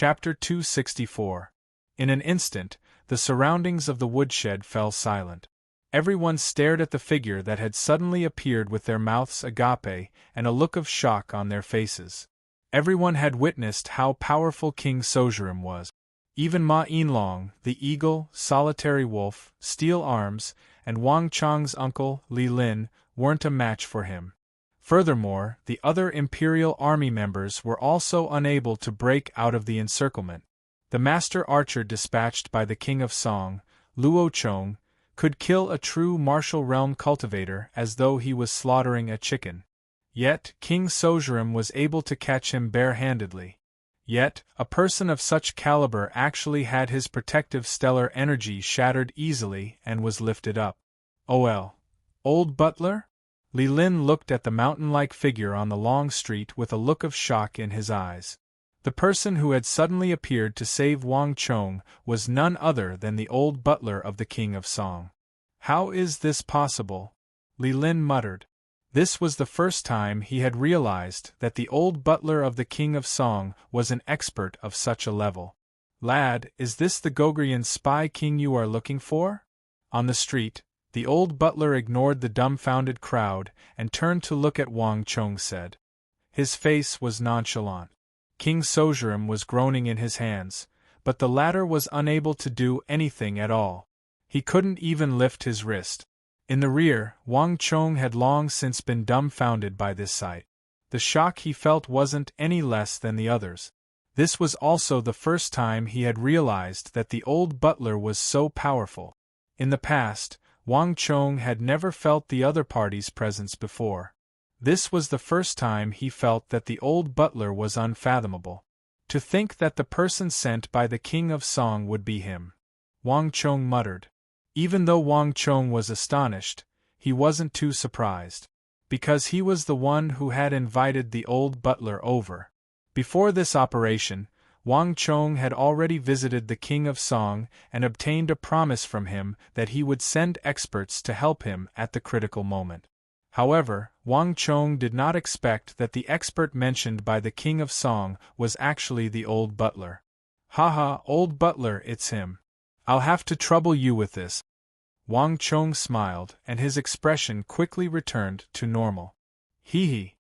Chapter 264. In an instant, the surroundings of the woodshed fell silent. Everyone stared at the figure that had suddenly appeared with their mouths agape and a look of shock on their faces. Everyone had witnessed how powerful King Sojurim was. Even Ma Yinlong, the eagle, solitary wolf, steel arms, and Wang Chang's uncle, Li Lin, weren't a match for him. Furthermore, the other imperial army members were also unable to break out of the encirclement. The master archer dispatched by the King of Song, Luo Chong, could kill a true martial realm cultivator as though he was slaughtering a chicken. Yet, King Sojurim was able to catch him barehandedly. Yet, a person of such caliber actually had his protective stellar energy shattered easily and was lifted up. "Oh, old butler?" Li Lin looked at the mountain-like figure on the long street with a look of shock in his eyes. The person who had suddenly appeared to save Wang Chong was none other than the old butler of the King of Song. "How is this possible?" Li Lin muttered. This was the first time he had realized that the old butler of the King of Song was an expert of such a level. "Lad, is this the Gogrian spy king you are looking for?" On the street, the old butler ignored the dumbfounded crowd and turned to look at Wang Chong said. His face was nonchalant. King Sojurim was groaning in his hands, but the latter was unable to do anything at all. He couldn't even lift his wrist. In the rear, Wang Chong had long since been dumbfounded by this sight. The shock he felt wasn't any less than the others. This was also the first time he had realized that the old butler was so powerful. In the past, Wang Chong had never felt the other party's presence before. This was the first time he felt that the old butler was unfathomable. To think that the person sent by the King of Song would be him. Wang Chong muttered. Even though Wang Chong was astonished, he wasn't too surprised. Because he was the one who had invited the old butler over. Before this operation, Wang Chong had already visited the King of Song and obtained a promise from him that he would send experts to help him at the critical moment. However, Wang Chong did not expect that the expert mentioned by the King of Song was actually the old butler. "Haha, old butler, it's him. I'll have to trouble you with this." Wang Chong smiled, and his expression quickly returned to normal. Hee.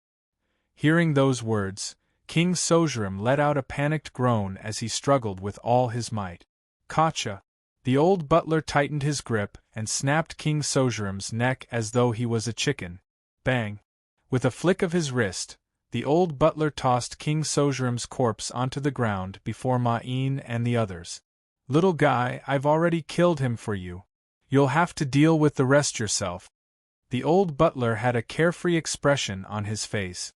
Hearing those words, King Sojurim let out a panicked groan as he struggled with all his might. "Gotcha!" The old butler tightened his grip and snapped King Sojurim's neck as though he was a chicken. Bang! With a flick of his wrist, the old butler tossed King Sojurim's corpse onto the ground before Ma Yin and the others. "Little guy, I've already killed him for you. You'll have to deal with the rest yourself." The old butler had a carefree expression on his face.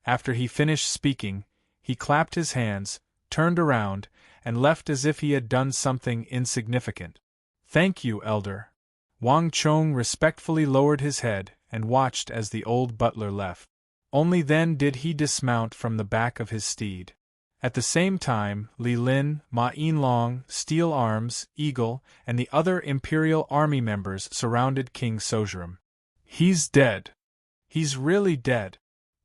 After he finished speaking, he clapped his hands, turned around, and left as if he had done something insignificant. "Thank you, elder." Wang Chong respectfully lowered his head and watched as the old butler left. Only then did he dismount from the back of his steed. At the same time, Li Lin, Ma Yinlong, Steel Arms, Eagle, and the other imperial army members surrounded King Sojurim. "He's dead. He's really dead.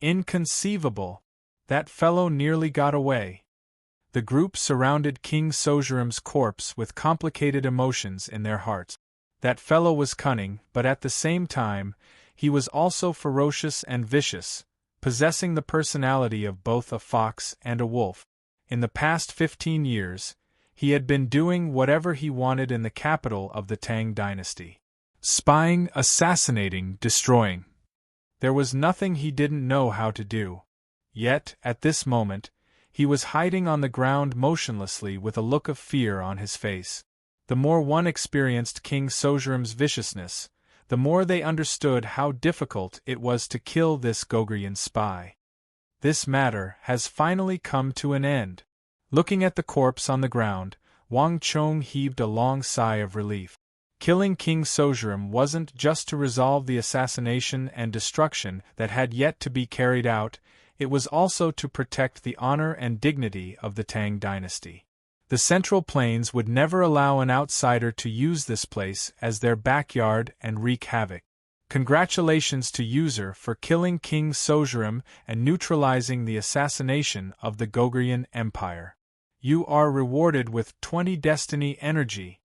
Inconceivable. That fellow nearly got away." The group surrounded King Sojurim's corpse with complicated emotions in their hearts. That fellow was cunning, but at the same time, he was also ferocious and vicious, possessing the personality of both a fox and a wolf. In the past 15 years, he had been doing whatever he wanted in the capital of the Tang dynasty. Spying, assassinating, destroying. There was nothing he didn't know how to do. Yet, at this moment, he was hiding on the ground motionlessly with a look of fear on his face. The more one experienced King Sojurim's viciousness, the more they understood how difficult it was to kill this Gogrian spy. This matter has finally come to an end. Looking at the corpse on the ground, Wang Chong heaved a long sigh of relief. Killing King Sojurim wasn't just to resolve the assassination and destruction that had yet to be carried out, it was also to protect the honor and dignity of the Tang dynasty. The Central Plains would never allow an outsider to use this place as their backyard and wreak havoc. Congratulations to User for killing King Sojurim and neutralizing the assassination of the Gogrian Empire. You are rewarded with 20 destiny energy.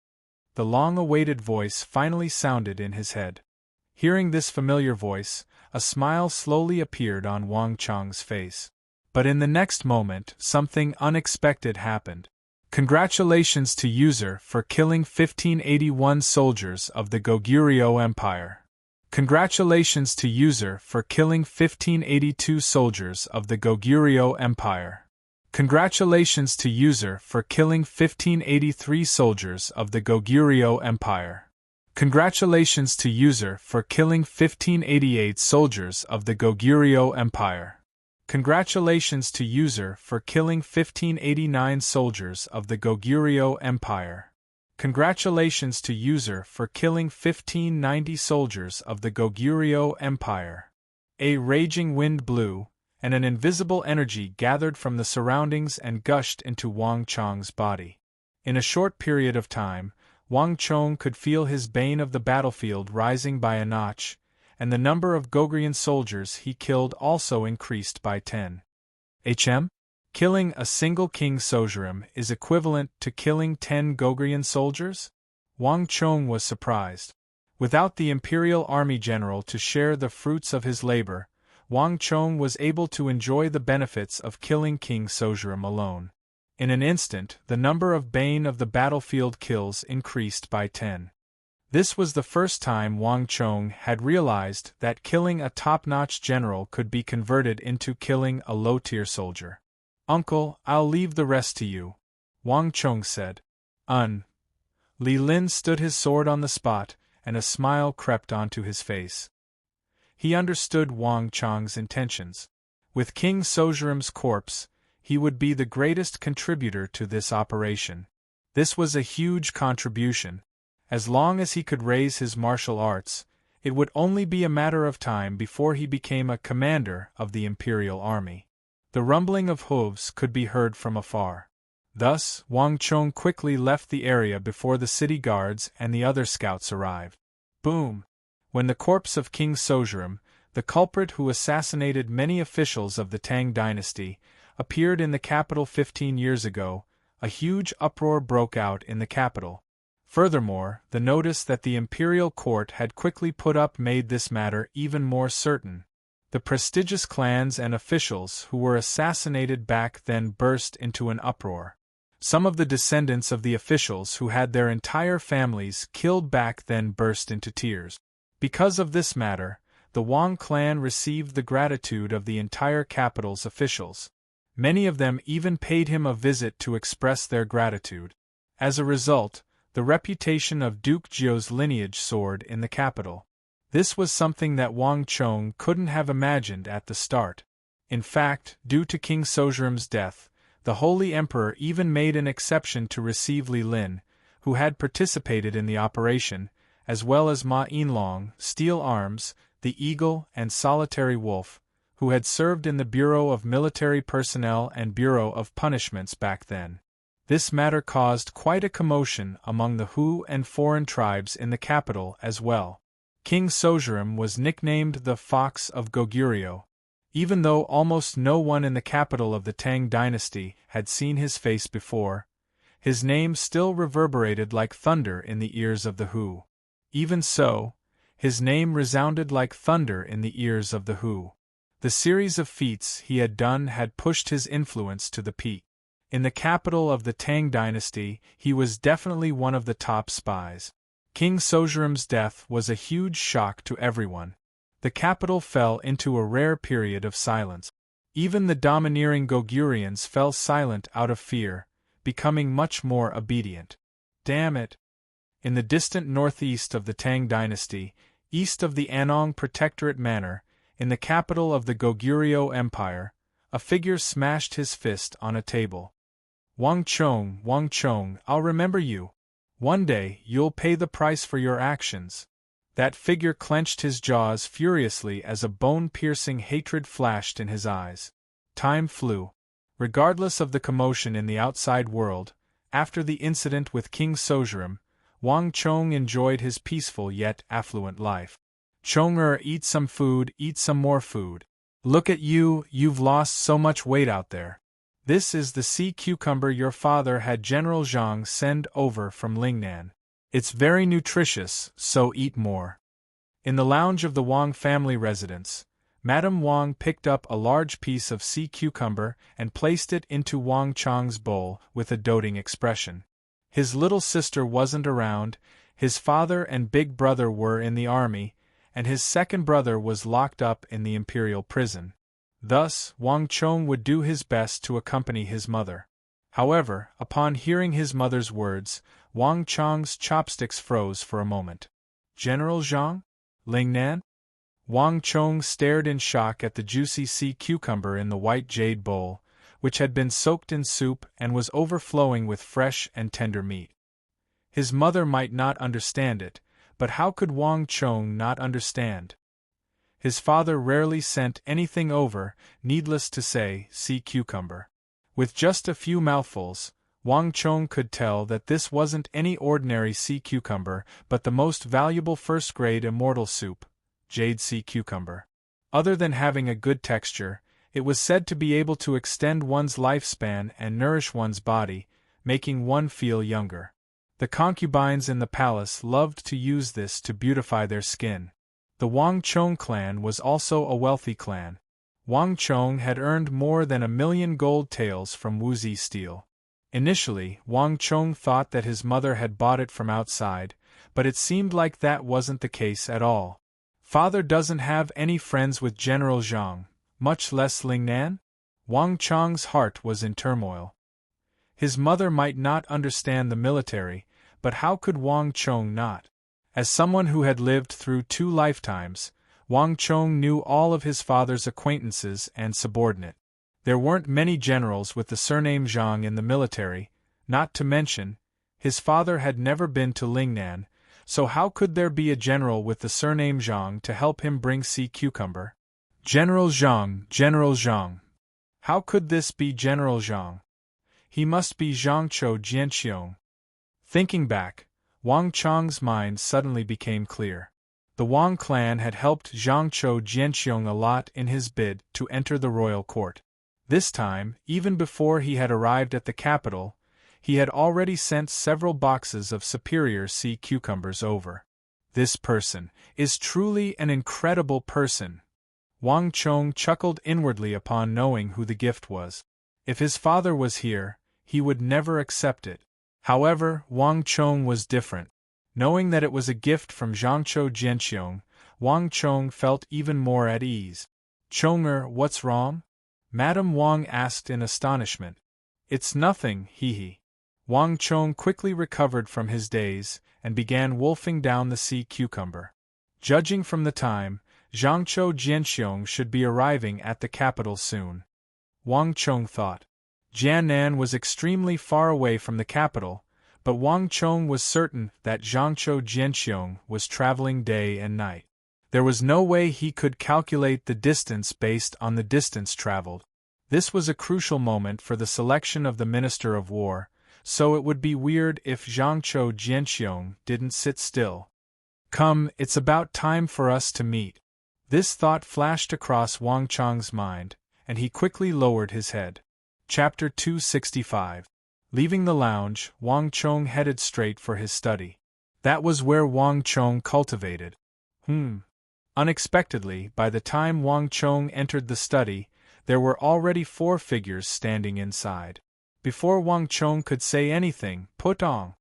The long-awaited voice finally sounded in his head. Hearing this familiar voice, a smile slowly appeared on Wang Chang's face. But in the next moment, something unexpected happened. Congratulations to user for killing 1581 soldiers of the Goguryeo Empire. Congratulations to user for killing 1582 soldiers of the Goguryeo Empire. Congratulations to user for killing 1583 soldiers of the Goguryeo Empire. Congratulations to user for killing 1588 soldiers of the Goguryeo Empire. Congratulations to user for killing 1589 soldiers of the Goguryeo Empire. Congratulations to user for killing 1590 soldiers of the Goguryeo Empire. A raging wind blew, and an invisible energy gathered from the surroundings and gushed into Wang Chang's body. In a short period of time, Wang Chang could feel his bane of the battlefield rising by a notch, and the number of Goguryeo soldiers he killed also increased by 10. Killing a single King Sojurim is equivalent to killing 10 Goguryeo soldiers? Wang Chang was surprised. Without the imperial army general to share the fruits of his labor, Wang Chang was able to enjoy the benefits of killing King Sojurim alone. In an instant, the number of bane of the battlefield kills increased by 10. This was the first time Wang Chang had realized that killing a top-notch general could be converted into killing a low-tier soldier. Uncle, I'll leave the rest to you, Wang Chang said. Li Lin stood his sword on the spot, and a smile crept onto his face. He understood Wang Chang's intentions. With King Sojurim's corpse, he would be the greatest contributor to this operation. This was a huge contribution. As long as he could raise his martial arts, it would only be a matter of time before he became a commander of the imperial army. The rumbling of hooves could be heard from afar. Thus, Wang Chang quickly left the area before the city guards and the other scouts arrived. Boom! When the corpse of King Sojurim, the culprit who assassinated many officials of the Tang dynasty, appeared in the capital 15 years ago, a huge uproar broke out in the capital. Furthermore, the notice that the imperial court had quickly put up made this matter even more certain. The prestigious clans and officials who were assassinated back then burst into an uproar. Some of the descendants of the officials who had their entire families killed back then burst into tears. Because of this matter, the Wang clan received the gratitude of the entire capital's officials. Many of them even paid him a visit to express their gratitude. As a result, the reputation of Duke Jiu's lineage soared in the capital. This was something that Wang Chang couldn't have imagined at the start. In fact, due to King Sojurim's death, the Holy Emperor even made an exception to receive Li Lin, who had participated in the operation, as well as Ma Yinlong, Steel Arms, the Eagle and Solitary Wolf, who had served in the Bureau of Military Personnel and Bureau of Punishments back then. This matter caused quite a commotion among the Hu and foreign tribes in the capital as well. King Sojurim was nicknamed the Fox of Goguryeo. Even though almost no one in the capital of the Tang dynasty had seen his face before, his name still reverberated like thunder in the ears of the Hu. Even so, his name resounded like thunder in the ears of the Hu. The series of feats he had done had pushed his influence to the peak. In the capital of the Tang dynasty, he was definitely one of the top spies. King Sojurim's death was a huge shock to everyone. The capital fell into a rare period of silence. Even the domineering Goguryans fell silent out of fear, becoming much more obedient. Damn it! In the distant northeast of the Tang dynasty, east of the Anong Protectorate Manor, in the capital of the Goguryeo Empire, a figure smashed his fist on a table. Wang Chang, I'll remember you. One day, you'll pay the price for your actions. That figure clenched his jaws furiously as a bone-piercing hatred flashed in his eyes. Time flew. Regardless of the commotion in the outside world, after the incident with King Sojurim, Wang Chang enjoyed his peaceful yet affluent life. Chong-er, eat some food, eat some more food. Look at you, you've lost so much weight out there. This is the sea cucumber your father had General Zhang send over from Lingnan. It's very nutritious, so eat more. In the lounge of the Wang family residence, Madame Wang picked up a large piece of sea cucumber and placed it into Wang Chang's bowl with a doting expression. His little sister wasn't around, his father and big brother were in the army, and his second brother was locked up in the imperial prison. Thus, Wang Chong would do his best to accompany his mother. However, upon hearing his mother's words, Wang Chong's chopsticks froze for a moment. General Zhang? Lingnan? Wang Chong stared in shock at the juicy sea cucumber in the white jade bowl, which had been soaked in soup and was overflowing with fresh and tender meat. His mother might not understand it, but how could Wang Chong not understand? His father rarely sent anything over, needless to say, sea cucumber. With just a few mouthfuls, Wang Chong could tell that this wasn't any ordinary sea cucumber but the most valuable first-grade immortal soup, jade sea cucumber. Other than having a good texture, it was said to be able to extend one's lifespan and nourish one's body, making one feel younger. The concubines in the palace loved to use this to beautify their skin. The Wang Chong clan was also a wealthy clan. Wang Chong had earned more than 1,000,000 gold taels from Wuzi steel. Initially, Wang Chong thought that his mother had bought it from outside, but it seemed like that wasn't the case at all. Father doesn't have any friends with General Zhang, much less Lingnan? Wang Chong's heart was in turmoil. His mother might not understand the military, but how could Wang Chong not? As someone who had lived through 2 lifetimes, Wang Chong knew all of his father's acquaintances and subordinate. There weren't many generals with the surname Zhang in the military, not to mention, his father had never been to Lingnan, so how could there be a general with the surname Zhang to help him bring sea cucumber? General Zhang, General Zhang. How could this be General Zhang? He must be Zhangzhou Jianxiong. Thinking back, Wang Chong's mind suddenly became clear. The Wang clan had helped Zhangzhou Jianxiong a lot in his bid to enter the royal court. This time, even before he had arrived at the capital, he had already sent several boxes of superior sea cucumbers over. This person is truly an incredible person. Wang Chong chuckled inwardly upon knowing who the gift was. If his father was here, he would never accept it. However, Wang Chong was different. Knowing that it was a gift from Zhangzhou Jianxiong, Wang Chong felt even more at ease. Chonger, what's wrong? Madame Wang asked in astonishment. It's nothing, hee. Wang Chong quickly recovered from his daze and began wolfing down the sea cucumber. Judging from the time, Zhangzhou Jianxiong should be arriving at the capital soon. Wang Chong thought. Jiannan was extremely far away from the capital, but Wang Chong was certain that Zhangzhou Jianxiong was traveling day and night. There was no way he could calculate the distance based on the distance traveled. This was a crucial moment for the selection of the Minister of War, so it would be weird if Zhangzhou Jianxiong didn't sit still. Come, it's about time for us to meet. This thought flashed across Wang Chong's mind, and he quickly lowered his head. Chapter 265. Leaving the lounge, Wang Chong headed straight for his study. That was where Wang Chong cultivated. Unexpectedly, by the time Wang Chong entered the study, there were already 4 figures standing inside. Before Wang Chong could say anything, put on.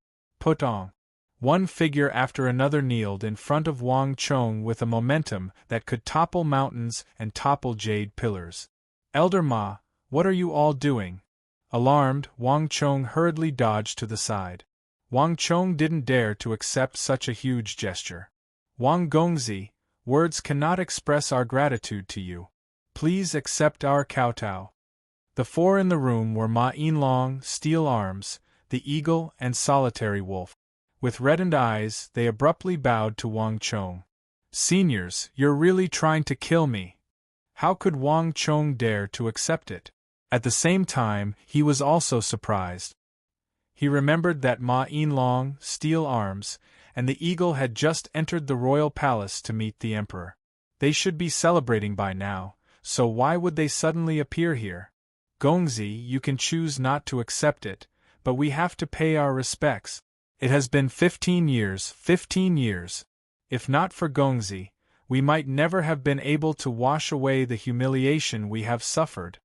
One figure after another kneeled in front of Wang Chong with a momentum that could topple mountains and topple jade pillars. Elder Ma, what are you all doing? Alarmed, Wang Chong hurriedly dodged to the side. Wang Chong didn't dare to accept such a huge gesture. Wang Gongzi, words cannot express our gratitude to you. Please accept our kowtow. The 4 in the room were Ma Yinlong, Steel Arms, the Eagle and Solitary Wolf. With reddened eyes, they abruptly bowed to Wang Chong. Seniors, you're really trying to kill me. How could Wang Chong dare to accept it? At the same time, he was also surprised. He remembered that Ma Yinlong, Steel Arms, and the Eagle had just entered the royal palace to meet the emperor. They should be celebrating by now, so why would they suddenly appear here? Gongzi, you can choose not to accept it, but we have to pay our respects. It has been 15 years, 15 years. If not for Gongzi, we might never have been able to wash away the humiliation we have suffered.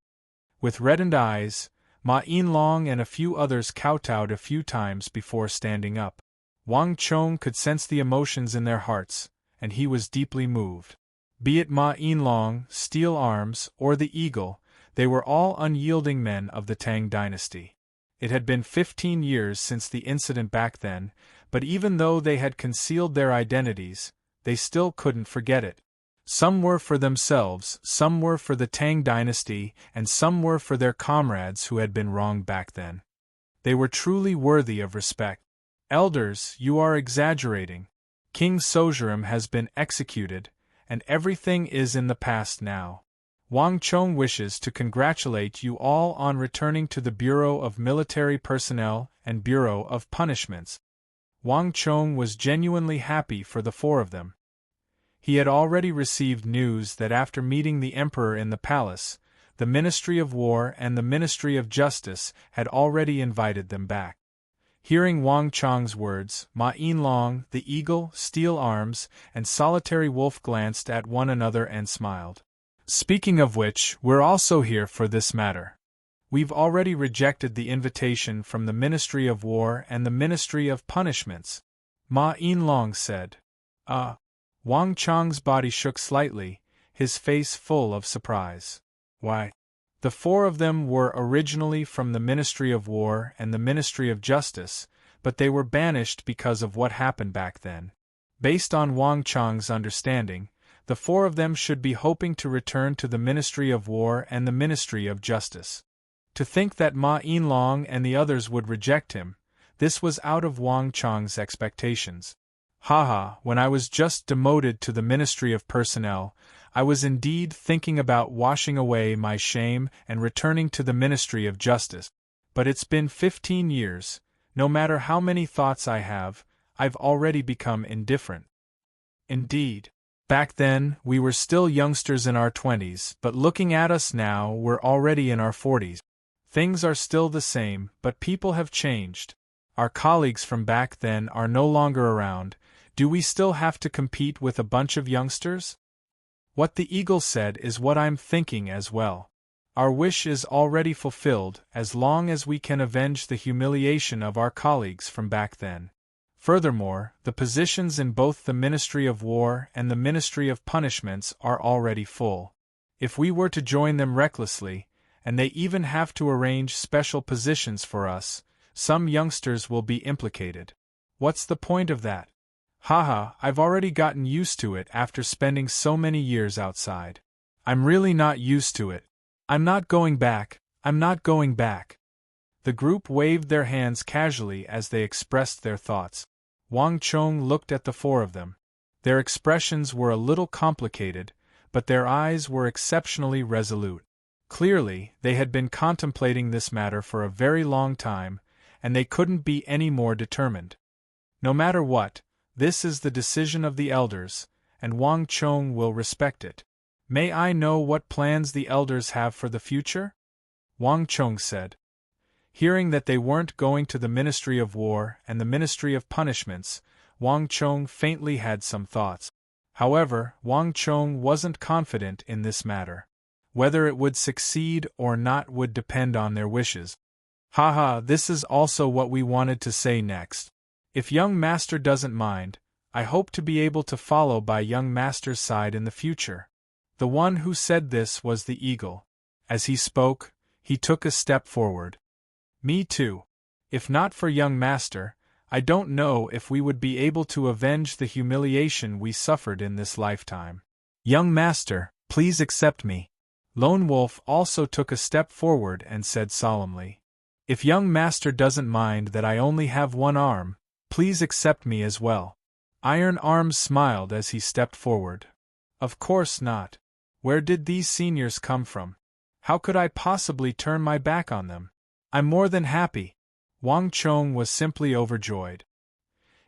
With reddened eyes, Ma Yinlong and a few others kowtowed a few times before standing up. Wang Chong could sense the emotions in their hearts, and he was deeply moved. Be it Ma Yinlong, Steel Arms, or the Eagle, they were all unyielding men of the Tang dynasty. It had been 15 years since the incident back then, but even though they had concealed their identities, they still couldn't forget it. Some were for themselves, some were for the Tang dynasty, and some were for their comrades who had been wronged back then. They were truly worthy of respect. Elders, you are exaggerating. King Sojurim has been executed, and everything is in the past now. Wang Chong wishes to congratulate you all on returning to the Bureau of Military Personnel and Bureau of Punishments. Wang Chong was genuinely happy for the four of them. He had already received news that after meeting the Emperor in the palace, the Ministry of War and the Ministry of Justice had already invited them back. Hearing Wang Chong's words, Ma Yinlong, the Eagle, Steel Arms, and Solitary Wolf glanced at one another and smiled. Speaking of which, we're also here for this matter. We've already rejected the invitation from the Ministry of War and the Ministry of Punishments, Ma Yinlong said. Wang Chong's body shook slightly, his face full of surprise. Why? The four of them were originally from the Ministry of War and the Ministry of Justice, but they were banished because of what happened back then. Based on Wang Chong's understanding, the four of them should be hoping to return to the Ministry of War and the Ministry of Justice. To think that Ma Yinlong and the others would reject him, this was out of Wang Chong's expectations. Haha, when I was just demoted to the Ministry of Personnel, I was indeed thinking about washing away my shame and returning to the Ministry of Justice. But it's been 15 years, no matter how many thoughts I have, I've already become indifferent. Indeed. Back then, we were still youngsters in our 20s, but looking at us now, we're already in our 40s. Things are still the same, but people have changed. Our colleagues from back then are no longer around. Do we still have to compete with a bunch of youngsters? What the Eagle said is what I'm thinking as well. Our wish is already fulfilled as long as we can avenge the humiliation of our colleagues from back then. Furthermore, the positions in both the Ministry of War and the Ministry of Punishments are already full. If we were to join them recklessly, and they even have to arrange special positions for us, some youngsters will be implicated. What's the point of that? Haha, I've already gotten used to it after spending so many years outside. I'm really not used to it. I'm not going back, I'm not going back. The group waved their hands casually as they expressed their thoughts. Wang Chong looked at the four of them. Their expressions were a little complicated, but their eyes were exceptionally resolute. Clearly, they had been contemplating this matter for a very long time, and they couldn't be any more determined. No matter what, this is the decision of the elders, and Wang Chong will respect it. May I know what plans the elders have for the future? Wang Chong said. Hearing that they weren't going to the Ministry of War and the Ministry of Punishments, Wang Chong faintly had some thoughts. However, Wang Chong wasn't confident in this matter. Whether it would succeed or not would depend on their wishes. Haha, this is also what we wanted to say next. If young master doesn't mind, I hope to be able to follow by young master's side in the future. The one who said this was the Eagle. As he spoke, he took a step forward. Me too. If not for young master, I don't know if we would be able to avenge the humiliation we suffered in this lifetime. Young master, please accept me. Lone Wolf also took a step forward and said solemnly. If young master doesn't mind that I only have one arm, please accept me as well. Iron Arms smiled as he stepped forward. Of course not. Where did these seniors come from? How could I possibly turn my back on them? I'm more than happy. Wang Chong was simply overjoyed.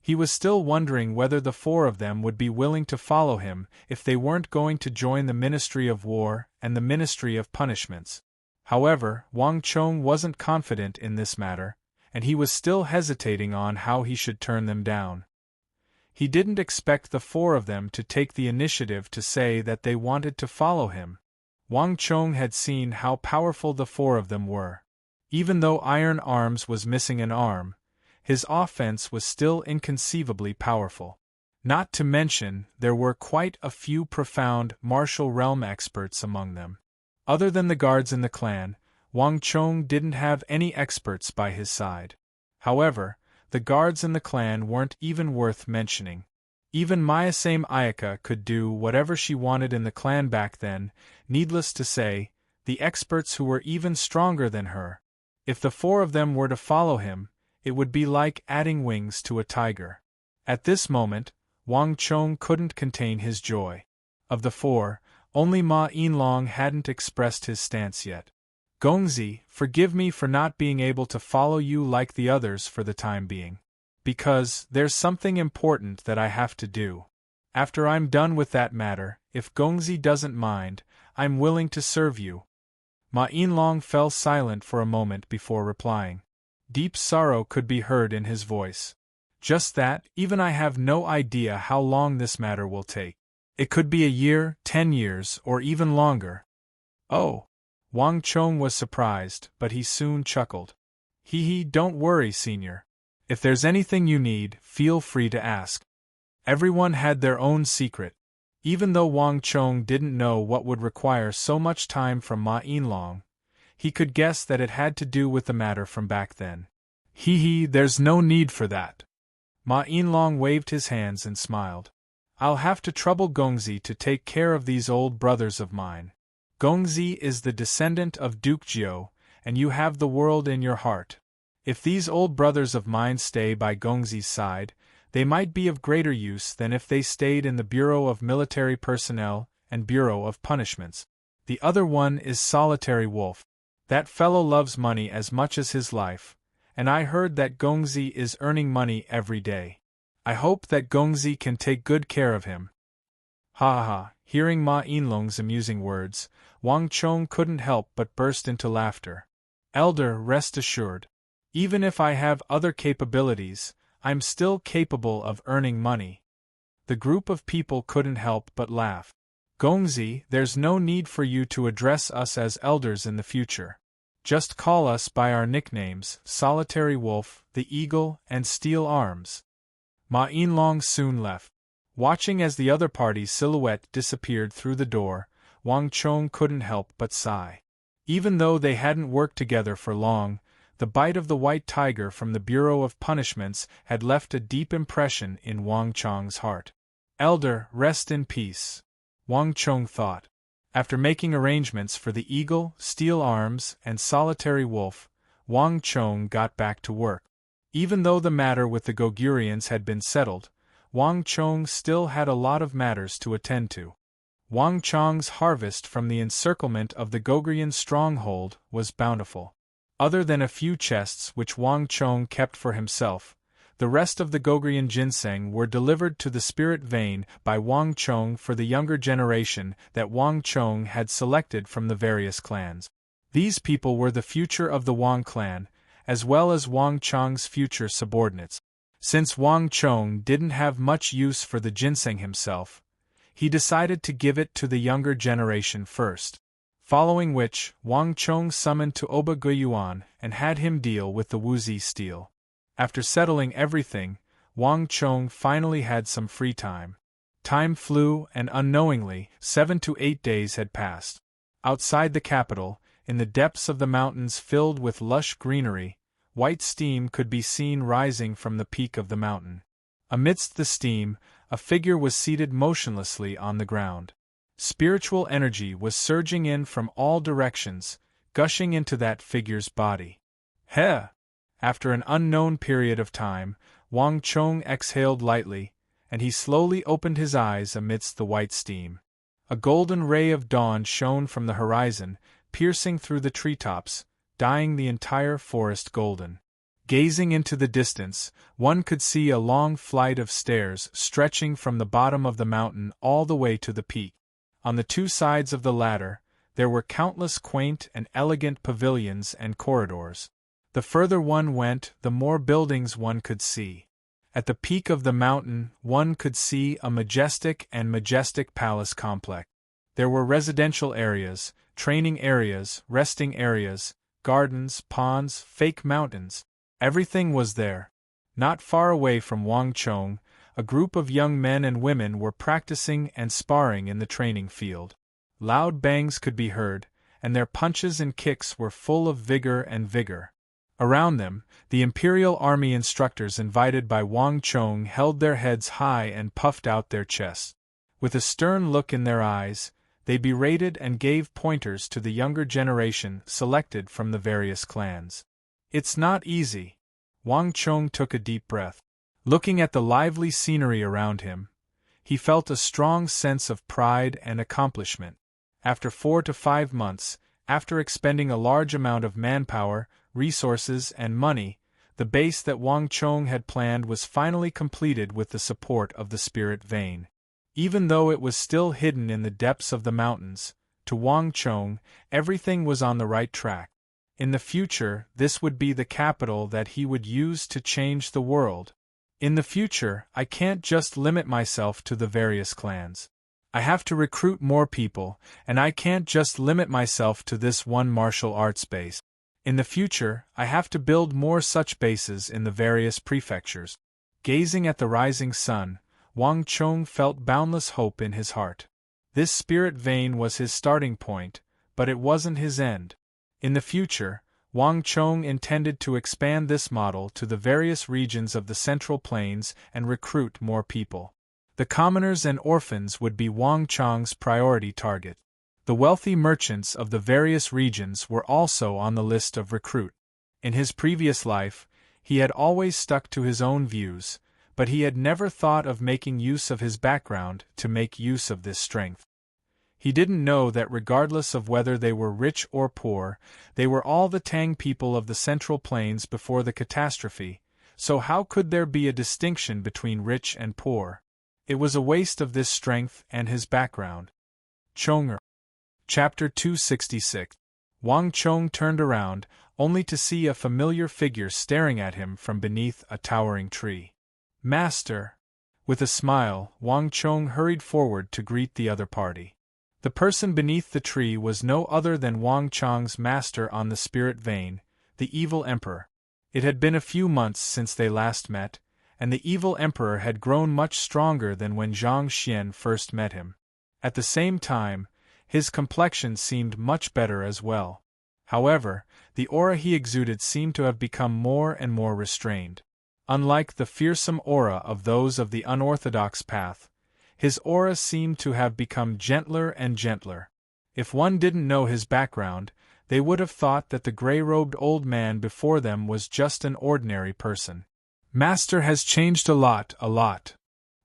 He was still wondering whether the four of them would be willing to follow him if they weren't going to join the Ministry of War and the Ministry of Punishments. However, Wang Chong wasn't confident in this matter, and he was still hesitating on how he should turn them down. He didn't expect the four of them to take the initiative to say that they wanted to follow him. Wang Chong had seen how powerful the four of them were. Even though Iron Arms was missing an arm, his offense was still inconceivably powerful. Not to mention, there were quite a few profound martial realm experts among them. Other than the guards in the clan, Wang Chong didn't have any experts by his side. However, the guards in the clan weren't even worth mentioning. Even Mayasame Ayaka could do whatever she wanted in the clan back then. Needless to say, the experts who were even stronger than her. If the four of them were to follow him, it would be like adding wings to a tiger. At this moment, Wang Chong couldn't contain his joy. Of the four, only Ma Yinlong hadn't expressed his stance yet. Gongzi, forgive me for not being able to follow you like the others for the time being. Because there's something important that I have to do. After I'm done with that matter, if Gongzi doesn't mind, I'm willing to serve you. Ma Yinlong fell silent for a moment before replying. Deep sorrow could be heard in his voice. Just that, even I have no idea how long this matter will take. It could be a year, 10 years, or even longer. Oh! Wang Chong was surprised, but he soon chuckled. Hee, don't worry, senior. If there's anything you need, feel free to ask. Everyone had their own secret. Even though Wang Chong didn't know what would require so much time from Ma Yinlong, he could guess that it had to do with the matter from back then. There's no need for that. Ma Yinlong waved his hands and smiled. I'll have to trouble Gongzi to take care of these old brothers of mine. Gongzi is the descendant of Duke Jiao, and you have the world in your heart. If these old brothers of mine stay by Gongzi's side, they might be of greater use than if they stayed in the Bureau of Military Personnel and Bureau of Punishments. The other one is Solitary Wolf. That fellow loves money as much as his life, and I heard that Gongzi is earning money every day. I hope that Gongzi can take good care of him. Ha ha ha! Hearing Ma Yinlong's amusing words, Wang Chong couldn't help but burst into laughter. Elder, rest assured. Even if I have other capabilities, I'm still capable of earning money. The group of people couldn't help but laugh. Gongzi, there's no need for you to address us as elders in the future. Just call us by our nicknames, Solitary Wolf, the Eagle, and Steel Arms. Ma Yinlong soon left. Watching as the other party's silhouette disappeared through the door, Wang Chong couldn't help but sigh. Even though they hadn't worked together for long, the bite of the white tiger from the Bureau of Punishments had left a deep impression in Wang Chong's heart. Elder, rest in peace, Wang Chong thought. After making arrangements for the Eagle, Steel Arms, and Solitary Wolf, Wang Chong got back to work. Even though the matter with the Gogurians had been settled, Wang Chong still had a lot of matters to attend to. Wang Chong's harvest from the encirclement of the Gogurian stronghold was bountiful. Other than a few chests which Wang Chong kept for himself, the rest of the Gogurian ginseng were delivered to the spirit vein by Wang Chong for the younger generation that Wang Chong had selected from the various clans. These people were the future of the Wang clan, as well as Wang Chong's future subordinates. Since Wang Chong didn't have much use for the ginseng himself, he decided to give it to the younger generation first. Following which, Wang Chong summoned to Oba Guyuan and had him deal with the Wuzi steel. After settling everything, Wang Chong finally had some free time. Time flew, and unknowingly, 7 to 8 days had passed. Outside the capital, in the depths of the mountains filled with lush greenery, white steam could be seen rising from the peak of the mountain. Amidst the steam, a figure was seated motionlessly on the ground. Spiritual energy was surging in from all directions, gushing into that figure's body. Heh! After an unknown period of time, Wang Chong exhaled lightly, and he slowly opened his eyes amidst the white steam. A golden ray of dawn shone from the horizon, piercing through the treetops, dyeing the entire forest golden. Gazing into the distance, one could see a long flight of stairs stretching from the bottom of the mountain all the way to the peak. On the two sides of the ladder, There were countless quaint and elegant pavilions and corridors. The further one went, the more buildings one could see. At the peak of the mountain, one could see a majestic palace complex. There were residential areas, training areas, resting areas, gardens, ponds, fake mountains. Everything was there. Not far away from Wangchong, a group of young men and women were practicing and sparring in the training field. Loud bangs could be heard, and their punches and kicks were full of vigor. Around them, the Imperial Army instructors invited by Wangchong held their heads high and puffed out their chests. With a stern look in their eyes, they berated and gave pointers to the younger generation selected from the various clans. It's not easy. Wangchong took a deep breath. Looking at the lively scenery around him, he felt a strong sense of pride and accomplishment. After 4 to 5 months, after expending a large amount of manpower, resources, and money, the base that Wangchong had planned was finally completed with the support of the spirit vein. Even though it was still hidden in the depths of the mountains, to Wangchong, everything was on the right track. In the future, this would be the capital that he would use to change the world. In the future, I can't just limit myself to the various clans. I have to recruit more people, and I can't just limit myself to this one martial arts base. In the future, I have to build more such bases in the various prefectures. Gazing at the rising sun, Wangchong felt boundless hope in his heart. This spirit vein was his starting point, but it wasn't his end. In the future, Wangchong intended to expand this model to the various regions of the Central Plains and recruit more people. The commoners and orphans would be Wangchong's priority target. The wealthy merchants of the various regions were also on the list of recruit. In his previous life, he had always stuck to his own views, but he had never thought of making use of his background to make use of this strength. He didn't know that regardless of whether they were rich or poor, they were all the Tang people of the Central Plains before the catastrophe, so how could there be a distinction between rich and poor? It was a waste of this strength and his background. Chong'er. Chapter 266. Wangchong turned around, only to see a familiar figure staring at him from beneath a towering tree. Master! With a smile, Wangchong hurried forward to greet the other party. The person beneath the tree was no other than Wangchong's master on the spirit vein, the evil emperor. It had been a few months since they last met, and the evil emperor had grown much stronger than when Zhang Xian first met him. At the same time, his complexion seemed much better as well. However, the aura he exuded seemed to have become more and more restrained. Unlike the fearsome aura of those of the unorthodox path, his aura seemed to have become gentler and gentler. If one didn't know his background, they would have thought that the gray-robed old man before them was just an ordinary person. Master has changed a lot.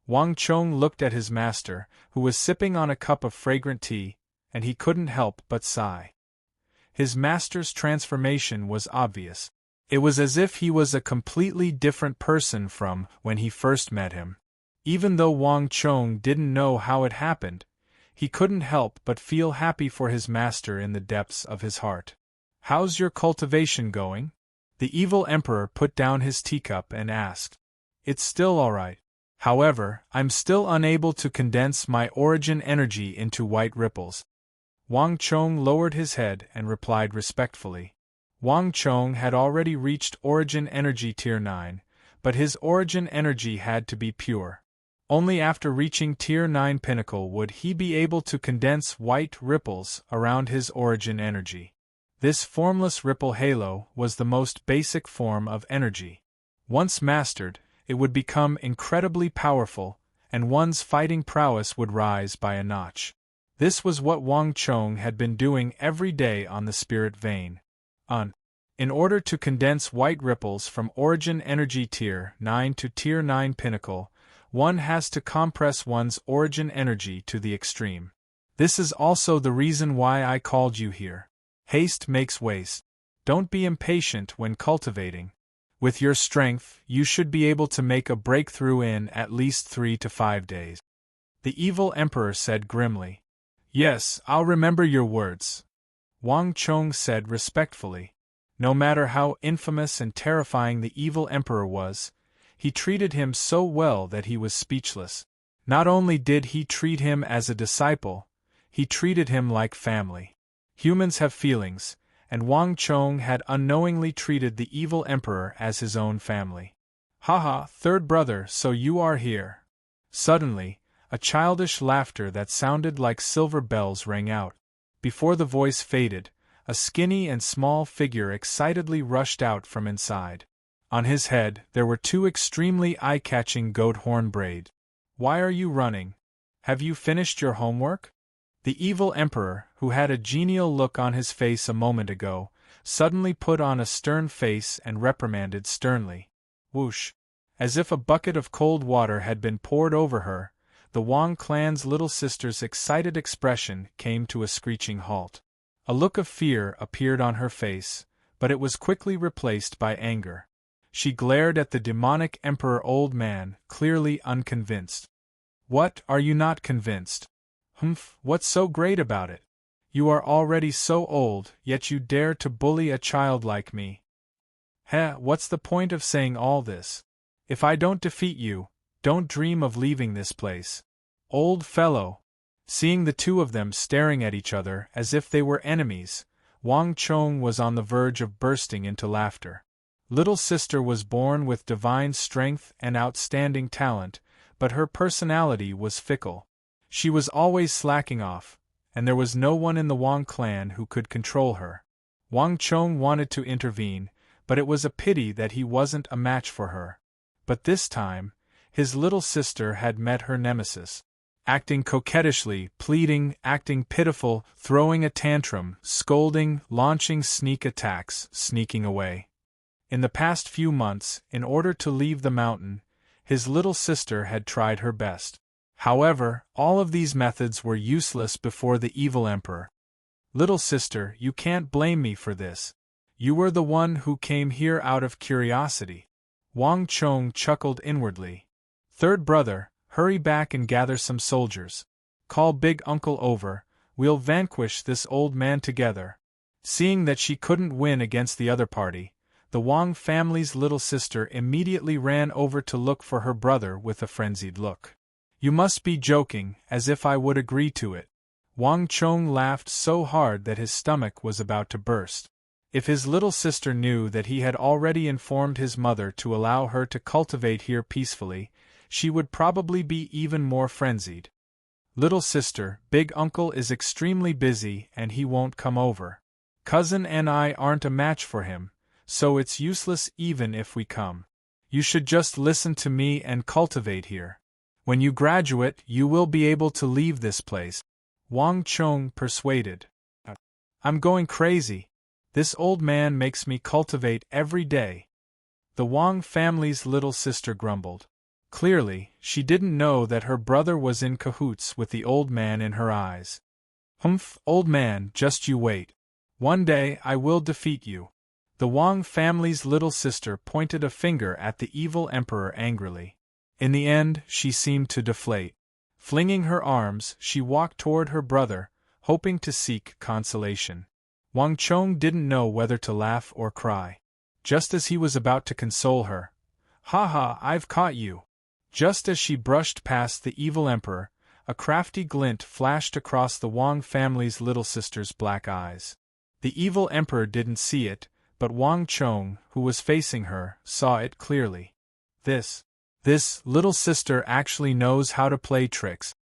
Wangchong looked at his master, who was sipping on a cup of fragrant tea, and he couldn't help but sigh. His master's transformation was obvious. It was as if he was a completely different person from when he first met him. Even though Wangchong didn't know how it happened, he couldn't help but feel happy for his master in the depths of his heart. How's your cultivation going? The evil emperor put down his teacup and asked. It's still all right. However, I'm still unable to condense my origin energy into white ripples. Wangchong lowered his head and replied respectfully. Wangchong had already reached origin energy tier 9, but his origin energy had to be pure. Only after reaching tier 9 pinnacle would he be able to condense white ripples around his origin energy. This formless ripple halo was the most basic form of energy. Once mastered, it would become incredibly powerful, and one's fighting prowess would rise by a notch. This was what Wangchong had been doing every day on the spirit vein. In order to condense white ripples from origin energy tier 9 to tier 9 pinnacle, one has to compress one's origin energy to the extreme. This is also the reason why I called you here. Haste makes waste. Don't be impatient when cultivating. With your strength, you should be able to make a breakthrough in at least 3 to 5 days. The evil emperor said grimly. Yes, I'll remember your words, Wang Chong said respectfully. No matter how infamous and terrifying the evil emperor was, he treated him so well that he was speechless. Not only did he treat him as a disciple, he treated him like family. Humans have feelings, and Wang Chong had unknowingly treated the evil emperor as his own family. Haha, third brother, so you are here. Suddenly, a childish laughter that sounded like silver bells rang out. Before the voice faded, a skinny and small figure excitedly rushed out from inside. On his head, there were two extremely eye-catching goat horn braids. Why are you running? Have you finished your homework? The evil emperor, who had a genial look on his face a moment ago, suddenly put on a stern face and reprimanded sternly. Whoosh! As if a bucket of cold water had been poured over her, the Wang clan's little sister's excited expression came to a screeching halt. A look of fear appeared on her face, but it was quickly replaced by anger. She glared at the demonic emperor old man, clearly unconvinced. What, are you not convinced? Humph, what's so great about it? You are already so old, yet you dare to bully a child like me. Heh, what's the point of saying all this? If I don't defeat you, don't dream of leaving this place. Old fellow! Seeing the two of them staring at each other as if they were enemies, Wang Chong was on the verge of bursting into laughter. Little sister was born with divine strength and outstanding talent, but her personality was fickle. She was always slacking off, and there was no one in the Wang clan who could control her. Wang Chong wanted to intervene, but it was a pity that he wasn't a match for her. But this time, his little sister had met her nemesis. Acting coquettishly, pleading, acting pitiful, throwing a tantrum, scolding, launching sneak attacks, sneaking away. In the past few months, in order to leave the mountain, his little sister had tried her best. However, all of these methods were useless before the evil emperor. Little sister, you can't blame me for this. You were the one who came here out of curiosity. Wang Chong chuckled inwardly. Third brother, hurry back and gather some soldiers. Call big uncle over, we'll vanquish this old man together. Seeing that she couldn't win against the other party, the Wang family's little sister immediately ran over to look for her brother with a frenzied look. You must be joking, as if I would agree to it. Wang Chong laughed so hard that his stomach was about to burst. If his little sister knew that he had already informed his mother to allow her to cultivate here peacefully, she would probably be even more frenzied. Little sister, big uncle is extremely busy and he won't come over. Cousin and I aren't a match for him, so it's useless even if we come. You should just listen to me and cultivate here. When you graduate, you will be able to leave this place. Wang Chong persuaded. I'm going crazy. This old man makes me cultivate every day. The Wang family's little sister grumbled. Clearly, she didn't know that her brother was in cahoots with the old man in her eyes. Humph, old man, just you wait. One day I will defeat you. The Wang family's little sister pointed a finger at the evil emperor angrily. In the end, she seemed to deflate. Flinging her arms, she walked toward her brother, hoping to seek consolation. Wang Chong didn't know whether to laugh or cry. Just as he was about to console her, "Ha ha, I've caught you!" Just as she brushed past the evil emperor, a crafty glint flashed across the Wang family's little sister's black eyes. The evil emperor didn't see it, but Wang Chong, who was facing her, saw it clearly. This little sister actually knows how to play tricks.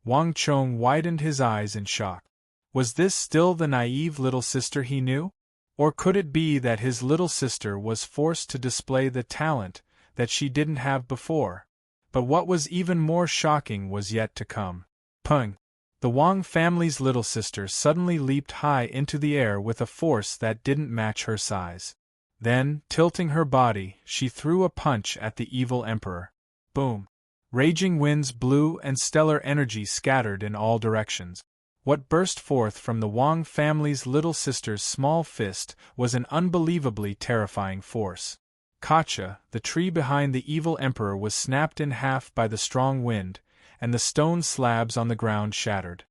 Wang Chong widened his eyes in shock. Was this still the naive little sister he knew? Or could it be that his little sister was forced to display the talent that she didn't have before? But what was even more shocking was yet to come. Pung! The Wang family's little sister suddenly leaped high into the air with a force that didn't match her size. Then, tilting her body, she threw a punch at the evil emperor. Boom! Raging winds blew and stellar energy scattered in all directions. What burst forth from the Wang family's little sister's small fist was an unbelievably terrifying force. Kacha, the tree behind the evil emperor, was snapped in half by the strong wind, and the stone slabs on the ground shattered.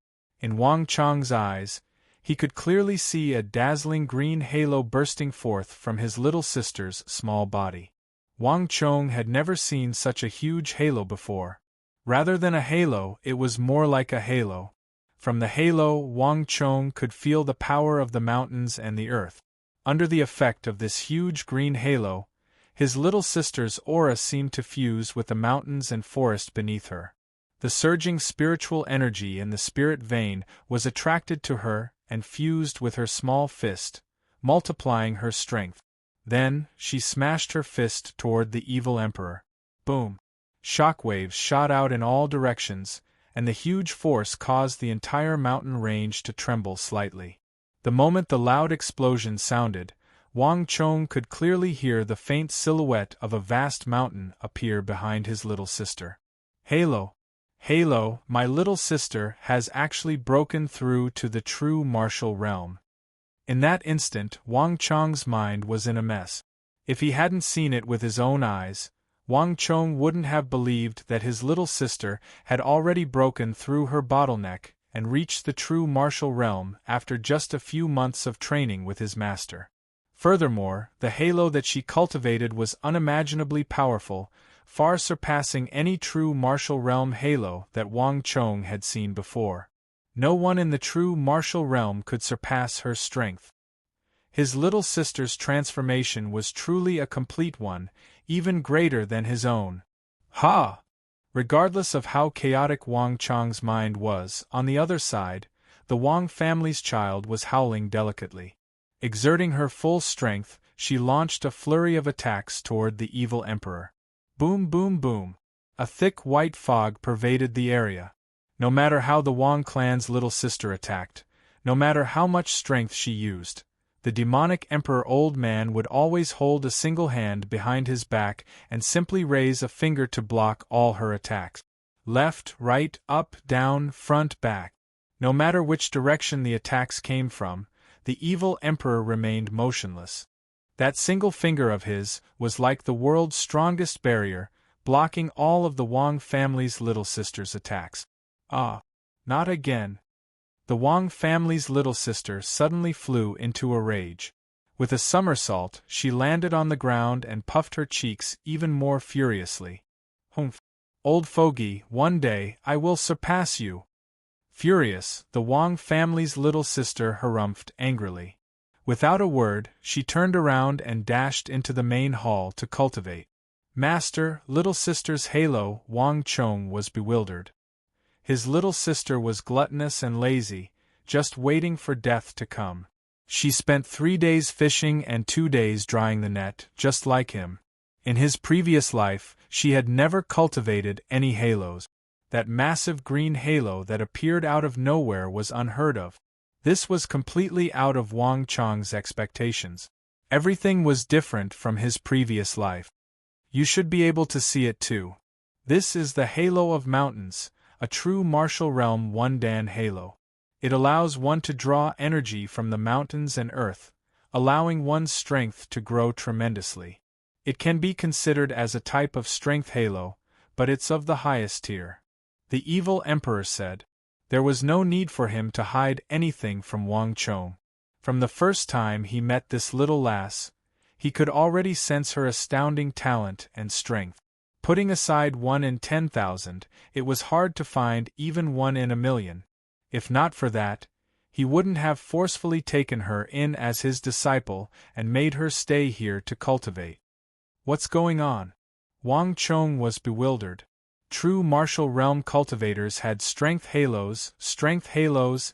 In Wang Chang's eyes, he could clearly see a dazzling green halo bursting forth from his little sister's small body. Wang Chong had never seen such a huge halo before. Rather than a halo, it was more like a halo. From the halo, Wang Chong could feel the power of the mountains and the earth. Under the effect of this huge green halo, his little sister's aura seemed to fuse with the mountains and forest beneath her. The surging spiritual energy in the spirit vein was attracted to her and fused with her small fist, multiplying her strength. Then, she smashed her fist toward the evil emperor. Boom! Shockwaves shot out in all directions, and the huge force caused the entire mountain range to tremble slightly. The moment the loud explosion sounded, Wang Chong could clearly hear the faint silhouette of a vast mountain appear behind his little sister. Halo! Halo, my little sister has actually broken through to the true martial realm. In that instant, Wang Chong's mind was in a mess. If he hadn't seen it with his own eyes, Wang Chong wouldn't have believed that his little sister had already broken through her bottleneck and reached the true martial realm after just a few months of training with his master. Furthermore, the halo that she cultivated was unimaginably powerful, far surpassing any true martial realm halo that Wang Chong had seen before. No one in the true martial realm could surpass her strength. His little sister's transformation was truly a complete one, even greater than his own. Ha! Regardless of how chaotic Wang Chong's mind was, on the other side, the Wang family's child was howling delicately. Exerting her full strength, she launched a flurry of attacks toward the evil emperor. Boom, boom, boom. A thick white fog pervaded the area. No matter how the Wang clan's little sister attacked, no matter how much strength she used, the demonic Emperor Old Man would always hold a single hand behind his back and simply raise a finger to block all her attacks. Left, right, up, down, front, back. No matter which direction the attacks came from, the evil Emperor remained motionless. That single finger of his was like the world's strongest barrier, blocking all of the Wang family's little sister's attacks. Ah, not again. The Wang family's little sister suddenly flew into a rage. With a somersault, she landed on the ground and puffed her cheeks even more furiously. Humph! Old fogey, one day I will surpass you! Furious, the Wang family's little sister harumphed angrily. Without a word, she turned around and dashed into the main hall to cultivate. Master, little sister's halo, Wang Chong was bewildered. His little sister was gluttonous and lazy, just waiting for death to come. She spent 3 days fishing and 2 days drying the net, just like him. In his previous life, she had never cultivated any halos. That massive green halo that appeared out of nowhere was unheard of. This was completely out of Wang Chong's expectations. Everything was different from his previous life. You should be able to see it too. This is the halo of mountains, a true martial realm one-dan halo. It allows one to draw energy from the mountains and earth, allowing one's strength to grow tremendously. It can be considered as a type of strength halo, but it's of the highest tier. The evil emperor said. There was no need for him to hide anything from Wang Chong. From the first time he met this little lass, he could already sense her astounding talent and strength. Putting aside 1 in 10,000, it was hard to find even 1 in a million. If not for that, he wouldn't have forcefully taken her in as his disciple and made her stay here to cultivate. What's going on? Wang Chong was bewildered. True martial realm cultivators had strength halos,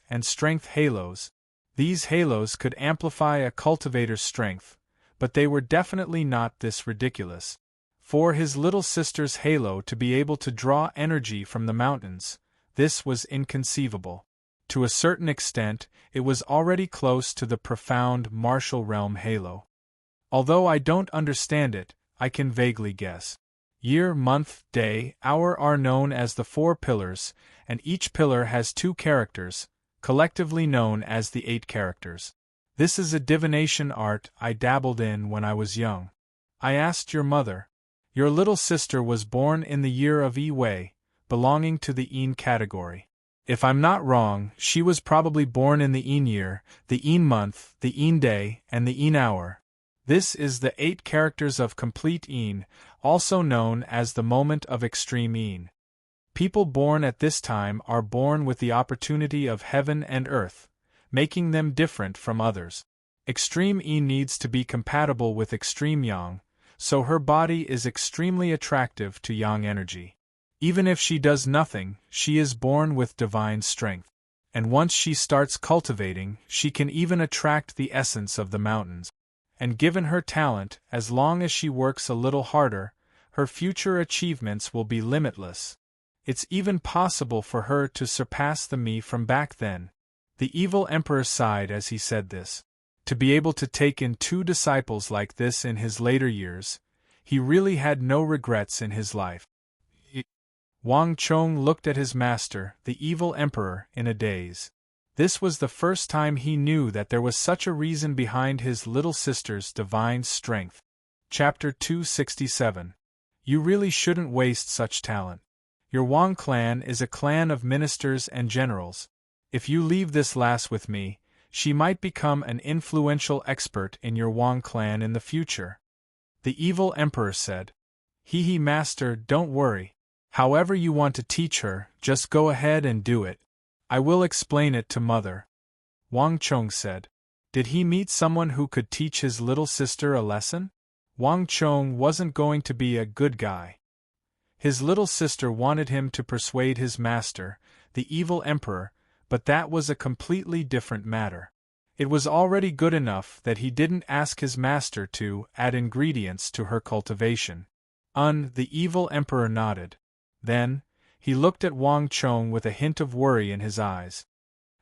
and strength halos. These halos could amplify a cultivator's strength, but they were definitely not this ridiculous. For his little sister's halo to be able to draw energy from the mountains, this was inconceivable. To a certain extent, it was already close to the profound martial realm halo. Although I don't understand it, I can vaguely guess. Year, month, day, hour are known as the 4 pillars, and each pillar has 2 characters, collectively known as the 8 characters. This is a divination art I dabbled in when I was young. I asked your mother. Your little sister was born in the year of Yi Wei, belonging to the Yin category. If I'm not wrong, she was probably born in the Een year, the Een month, the Een day, and the Een hour. This is the 8 characters of complete Een, also known as the moment of extreme Een. People born at this time are born with the opportunity of heaven and earth, making them different from others. Extreme Een needs to be compatible with extreme Yang, so her body is extremely attractive to Yang energy. Even if she does nothing, she is born with divine strength. And once she starts cultivating, she can even attract the essence of the mountains. And given her talent, as long as she works a little harder, her future achievements will be limitless. It's even possible for her to surpass the me from back then. The evil emperor sighed as he said this. To be able to take in 2 disciples like this in his later years, he really had no regrets in his life. Wang Chong looked at his master, the evil emperor, in a daze. This was the first time he knew that there was such a reason behind his little sister's divine strength. Chapter 267. You really shouldn't waste such talent. Your Wang clan is a clan of ministers and generals. If you leave this lass with me, she might become an influential expert in your Wang clan in the future. The evil emperor said. He master, don't worry. However you want to teach her, just go ahead and do it. I will explain it to mother. Wang Chong said. Did he meet someone who could teach his little sister a lesson? Wang Chong wasn't going to be a good guy. His little sister wanted him to persuade his master, the evil emperor, but that was a completely different matter. It was already good enough that he didn't ask his master to add ingredients to her cultivation. The evil emperor nodded. Then, he looked at Wang Chong with a hint of worry in his eyes.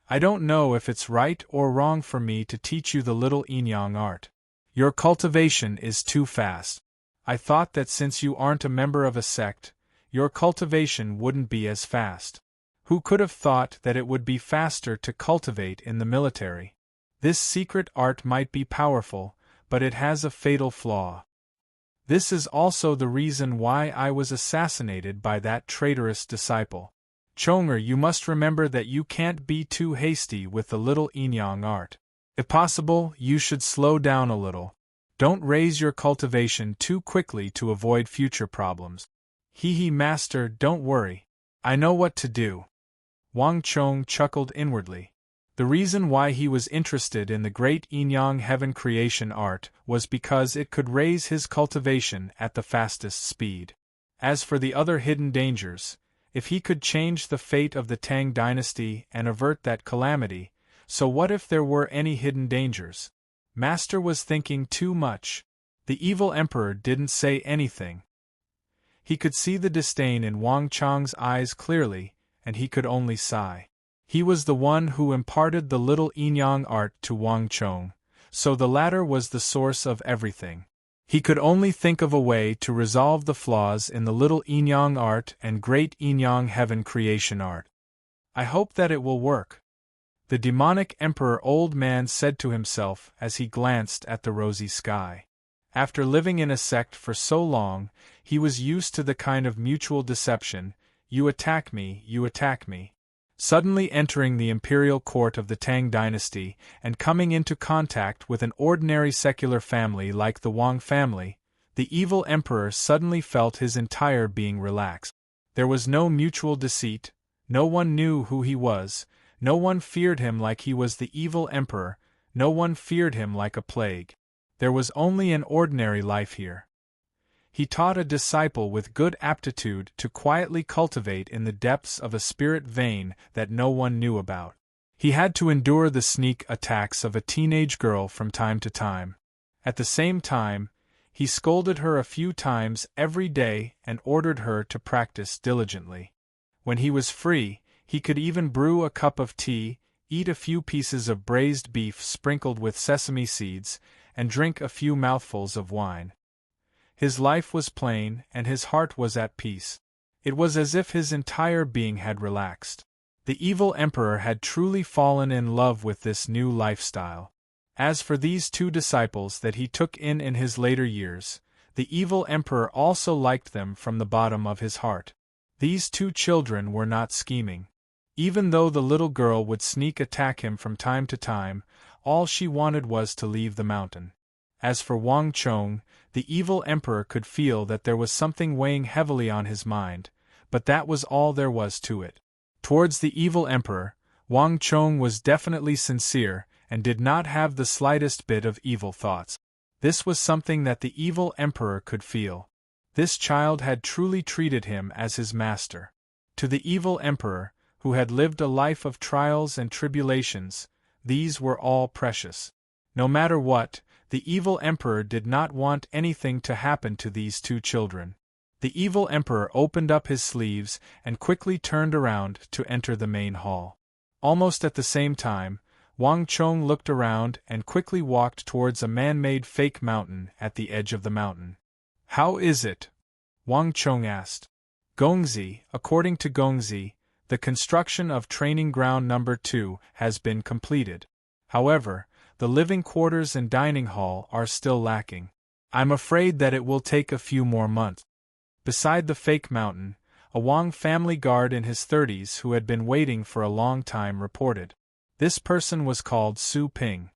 I don't know if it's right or wrong for me to teach you the little Yin-Yang art. Your cultivation is too fast. I thought that since you aren't a member of a sect, your cultivation wouldn't be as fast. Who could have thought that it would be faster to cultivate in the military? This secret art might be powerful, but it has a fatal flaw. This is also the reason why I was assassinated by that traitorous disciple. Chonger, you must remember that you can't be too hasty with the little Yin-Yang art. If possible, you should slow down a little. Don't raise your cultivation too quickly to avoid future problems. Master, don't worry. I know what to do. Wang Chong chuckled inwardly. The reason why he was interested in the great Yin-Yang heaven creation art was because it could raise his cultivation at the fastest speed. As for the other hidden dangers, if he could change the fate of the Tang dynasty and avert that calamity, so what if there were any hidden dangers? Master was thinking too much. The evil emperor didn't say anything. He could see the disdain in Wang Chong's eyes clearly, and he could only sigh. He was the one who imparted the little Yin-Yang art to Wang Chong, so the latter was the source of everything. He could only think of a way to resolve the flaws in the little Yin-Yang art and great Yin-Yang heaven creation art. I hope that it will work. The demonic emperor old man said to himself as he glanced at the rosy sky. After living in a sect for so long, he was used to the kind of mutual deception, you attack me, you attack me. Suddenly entering the imperial court of the Tang dynasty and coming into contact with an ordinary secular family like the Wang family, the evil emperor suddenly felt his entire being relax. There was no mutual deceit, no one knew who he was, no one feared him like he was the evil emperor, no one feared him like a plague. There was only an ordinary life here. He taught a disciple with good aptitude to quietly cultivate in the depths of a spirit vein that no one knew about. He had to endure the sneak attacks of a teenage girl from time to time. At the same time, he scolded her a few times every day and ordered her to practice diligently. When he was free, he could even brew a cup of tea, eat a few pieces of braised beef sprinkled with sesame seeds, and drink a few mouthfuls of wine. His life was plain, and his heart was at peace. It was as if his entire being had relaxed. The evil emperor had truly fallen in love with this new lifestyle. As for these 2 disciples that he took in his later years, the evil emperor also liked them from the bottom of his heart. These 2 children were not scheming. Even though the little girl would sneak attack him from time to time, all she wanted was to leave the mountain. As for Wang Chong, the evil emperor could feel that there was something weighing heavily on his mind, but that was all there was to it. Towards the evil emperor, Wang Chong was definitely sincere and did not have the slightest bit of evil thoughts. This was something that the evil emperor could feel. This child had truly treated him as his master. To the evil emperor, who had lived a life of trials and tribulations, these were all precious. No matter what, the evil emperor did not want anything to happen to these two children. The evil emperor opened up his sleeves and quickly turned around to enter the main hall. Almost at the same time, Wang Chong looked around and quickly walked towards a man-made fake mountain at the edge of the mountain. "How is it?" Wang Chong asked. "Gongzi, according to Gongzi, the construction of training ground number 2 has been completed. However, the living quarters and dining hall are still lacking. I'm afraid that it will take a few more months." Beside the fake mountain, a Wang family guard in his 30s who had been waiting for a long time reported. This person was called Su Ping.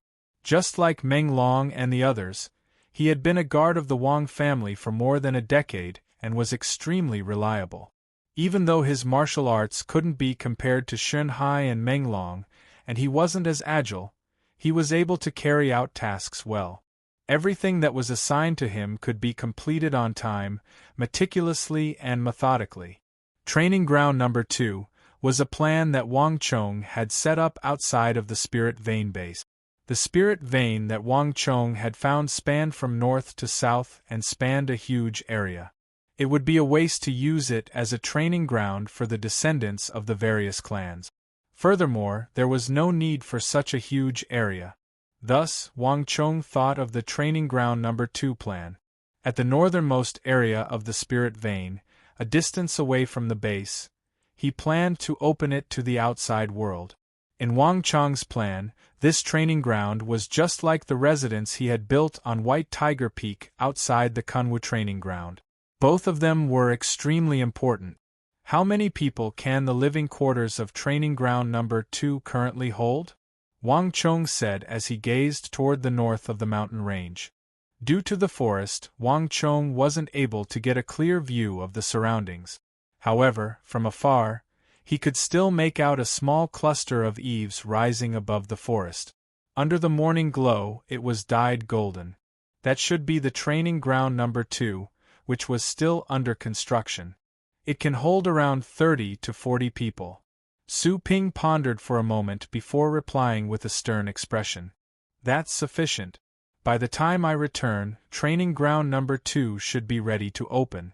Just like Meng Long and the others, he had been a guard of the Wang family for more than a decade and was extremely reliable. Even though his martial arts couldn't be compared to Shun Hai and Meng Long, and he wasn't as agile, he was able to carry out tasks well. Everything that was assigned to him could be completed on time, meticulously and methodically. Training ground number 2 was a plan that Wang Chong had set up outside of the Spirit Vein base. The Spirit Vein that Wang Chong had found spanned from north to south and spanned a huge area. It would be a waste to use it as a training ground for the descendants of the various clans. Furthermore, there was no need for such a huge area. Thus, Wang Chong thought of the training ground number 2 plan. At the northernmost area of the Spirit Vein, a distance away from the base, he planned to open it to the outside world. In Wang Chong's plan, this training ground was just like the residence he had built on White Tiger Peak outside the Kunwu training ground. Both of them were extremely important. How many people can the living quarters of training ground number 2 currently hold? Wang Chong said as he gazed toward the north of the mountain range. Due to the forest, Wang Chong wasn't able to get a clear view of the surroundings. However, from afar, he could still make out a small cluster of eaves rising above the forest. Under the morning glow, it was dyed golden. That should be the training ground number 2, which was still under construction. It can hold around 30 to 40 people. Su Ping pondered for a moment before replying with a stern expression. "That's sufficient. By the time I return, training ground number 2 should be ready to open."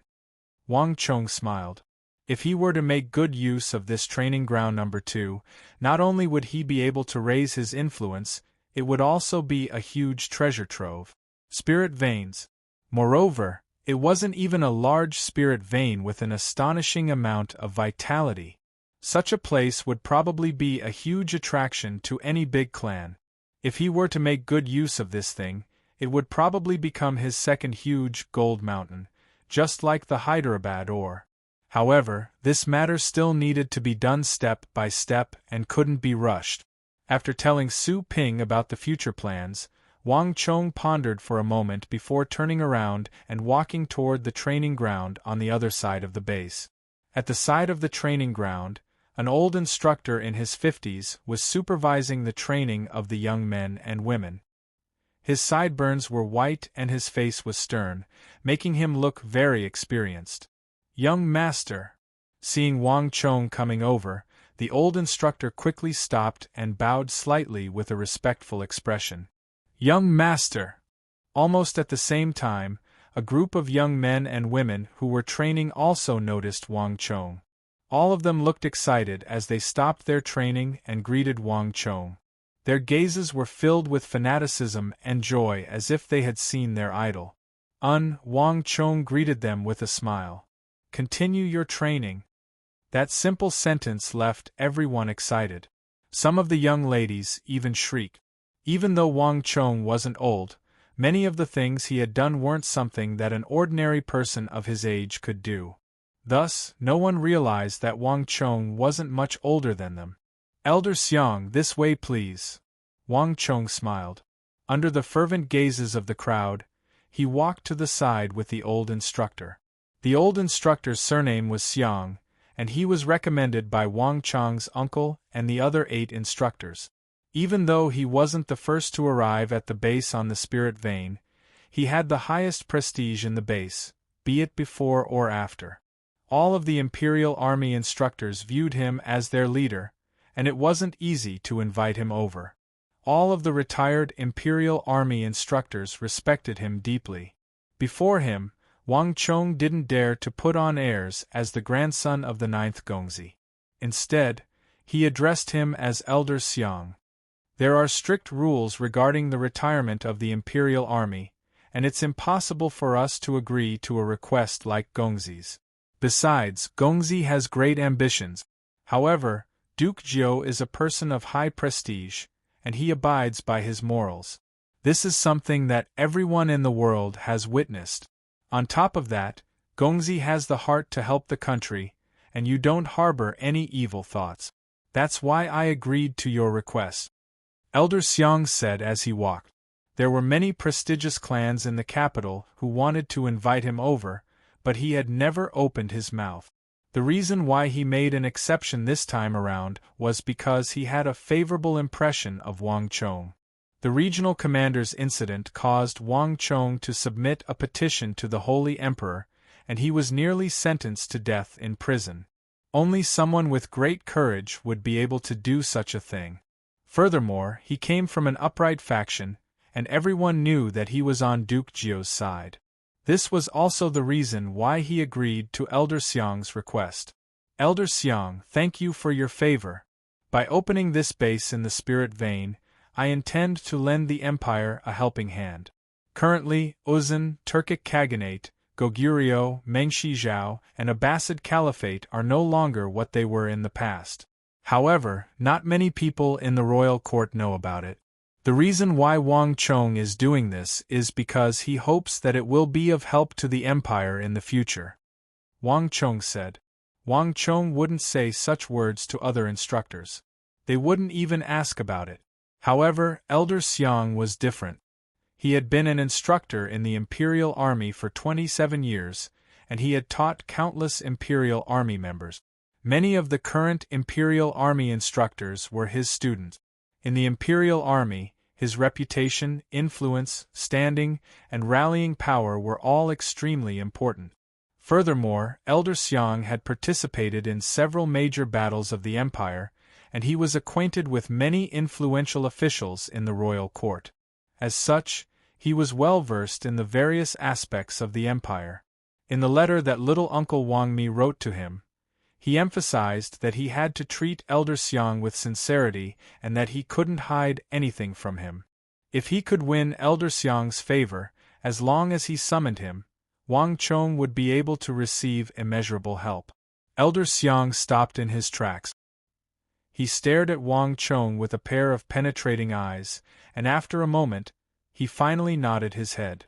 Wang Chong smiled. If he were to make good use of this training ground number 2, not only would he be able to raise his influence, it would also be a huge treasure trove. Spirit veins. Moreover, it wasn't even a large spirit vein with an astonishing amount of vitality. Such a place would probably be a huge attraction to any big clan. If he were to make good use of this thing, it would probably become his second huge gold mountain, just like the Hyderabad ore. However, this matter still needed to be done step by step and couldn't be rushed. After telling Su Ping about the future plans, Wang Chong pondered for a moment before turning around and walking toward the training ground on the other side of the base. At the side of the training ground, an old instructor in his 50s was supervising the training of the young men and women. His sideburns were white and his face was stern, making him look very experienced. "Young master." Seeing Wang Chong coming over, the old instructor quickly stopped and bowed slightly with a respectful expression. "Young master." Almost at the same time, a group of young men and women who were training also noticed Wang Chong. All of them looked excited as they stopped their training and greeted Wang Chong. Their gazes were filled with fanaticism and joy as if they had seen their idol. Wang Chong greeted them with a smile. "Continue your training." That simple sentence left everyone excited. Some of the young ladies even shrieked. Even though Wang Chong wasn't old, many of the things he had done weren't something that an ordinary person of his age could do. Thus, no one realized that Wang Chong wasn't much older than them. Elder Xiang, this way please. Wang Chong smiled. Under the fervent gazes of the crowd, he walked to the side with the old instructor. The old instructor's surname was Xiang, and he was recommended by Wang Chong's uncle and the other 8 instructors. Even though he wasn't the first to arrive at the base on the spirit vein, he had the highest prestige in the base, be it before or after. All of the Imperial Army instructors viewed him as their leader, and it wasn't easy to invite him over. All of the retired Imperial Army instructors respected him deeply. Before him, Wang Chong didn't dare to put on airs as the grandson of the 9th Gongzi. Instead, he addressed him as Elder Xiang. There are strict rules regarding the retirement of the Imperial Army, and it's impossible for us to agree to a request like Gongzi's. Besides, Gongzi has great ambitions. However, Duke Jiu is a person of high prestige, and he abides by his morals. This is something that everyone in the world has witnessed. On top of that, Gongzi has the heart to help the country, and you don't harbor any evil thoughts. That's why I agreed to your request. Elder Xiang said as he walked. There were many prestigious clans in the capital who wanted to invite him over, but he had never opened his mouth. The reason why he made an exception this time around was because he had a favorable impression of Wang Chong. The regional commander's incident caused Wang Chong to submit a petition to the Holy Emperor, and he was nearly sentenced to death in prison. Only someone with great courage would be able to do such a thing. Furthermore, he came from an upright faction, and everyone knew that he was on Duke Jiu's side. This was also the reason why he agreed to Elder Xiang's request. Elder Xiang, thank you for your favor. By opening this base in the spirit vein, I intend to lend the Empire a helping hand. Currently, Uzun, Turkic Khaganate, Goguryeo, Mengshi and Abbasid Caliphate are no longer what they were in the past. However, not many people in the royal court know about it. The reason why Wang Chong is doing this is because he hopes that it will be of help to the Empire in the future. Wang Chong said. Wang Chong wouldn't say such words to other instructors. They wouldn't even ask about it. However, Elder Xiang was different. He had been an instructor in the Imperial Army for 27 years, and he had taught countless Imperial Army members. Many of the current Imperial Army instructors were his students. In the Imperial Army, his reputation, influence, standing, and rallying power were all extremely important. Furthermore, Elder Xiang had participated in several major battles of the Empire, and he was acquainted with many influential officials in the royal court. As such, he was well versed in the various aspects of the Empire. In the letter that little Uncle Wang Mi wrote to him, he emphasized that he had to treat Elder Xiang with sincerity and that he couldn't hide anything from him. If he could win Elder Xiang's favor, as long as he summoned him, Wang Chong would be able to receive immeasurable help. Elder Xiang stopped in his tracks. He stared at Wang Chong with a pair of penetrating eyes, and after a moment, he finally nodded his head.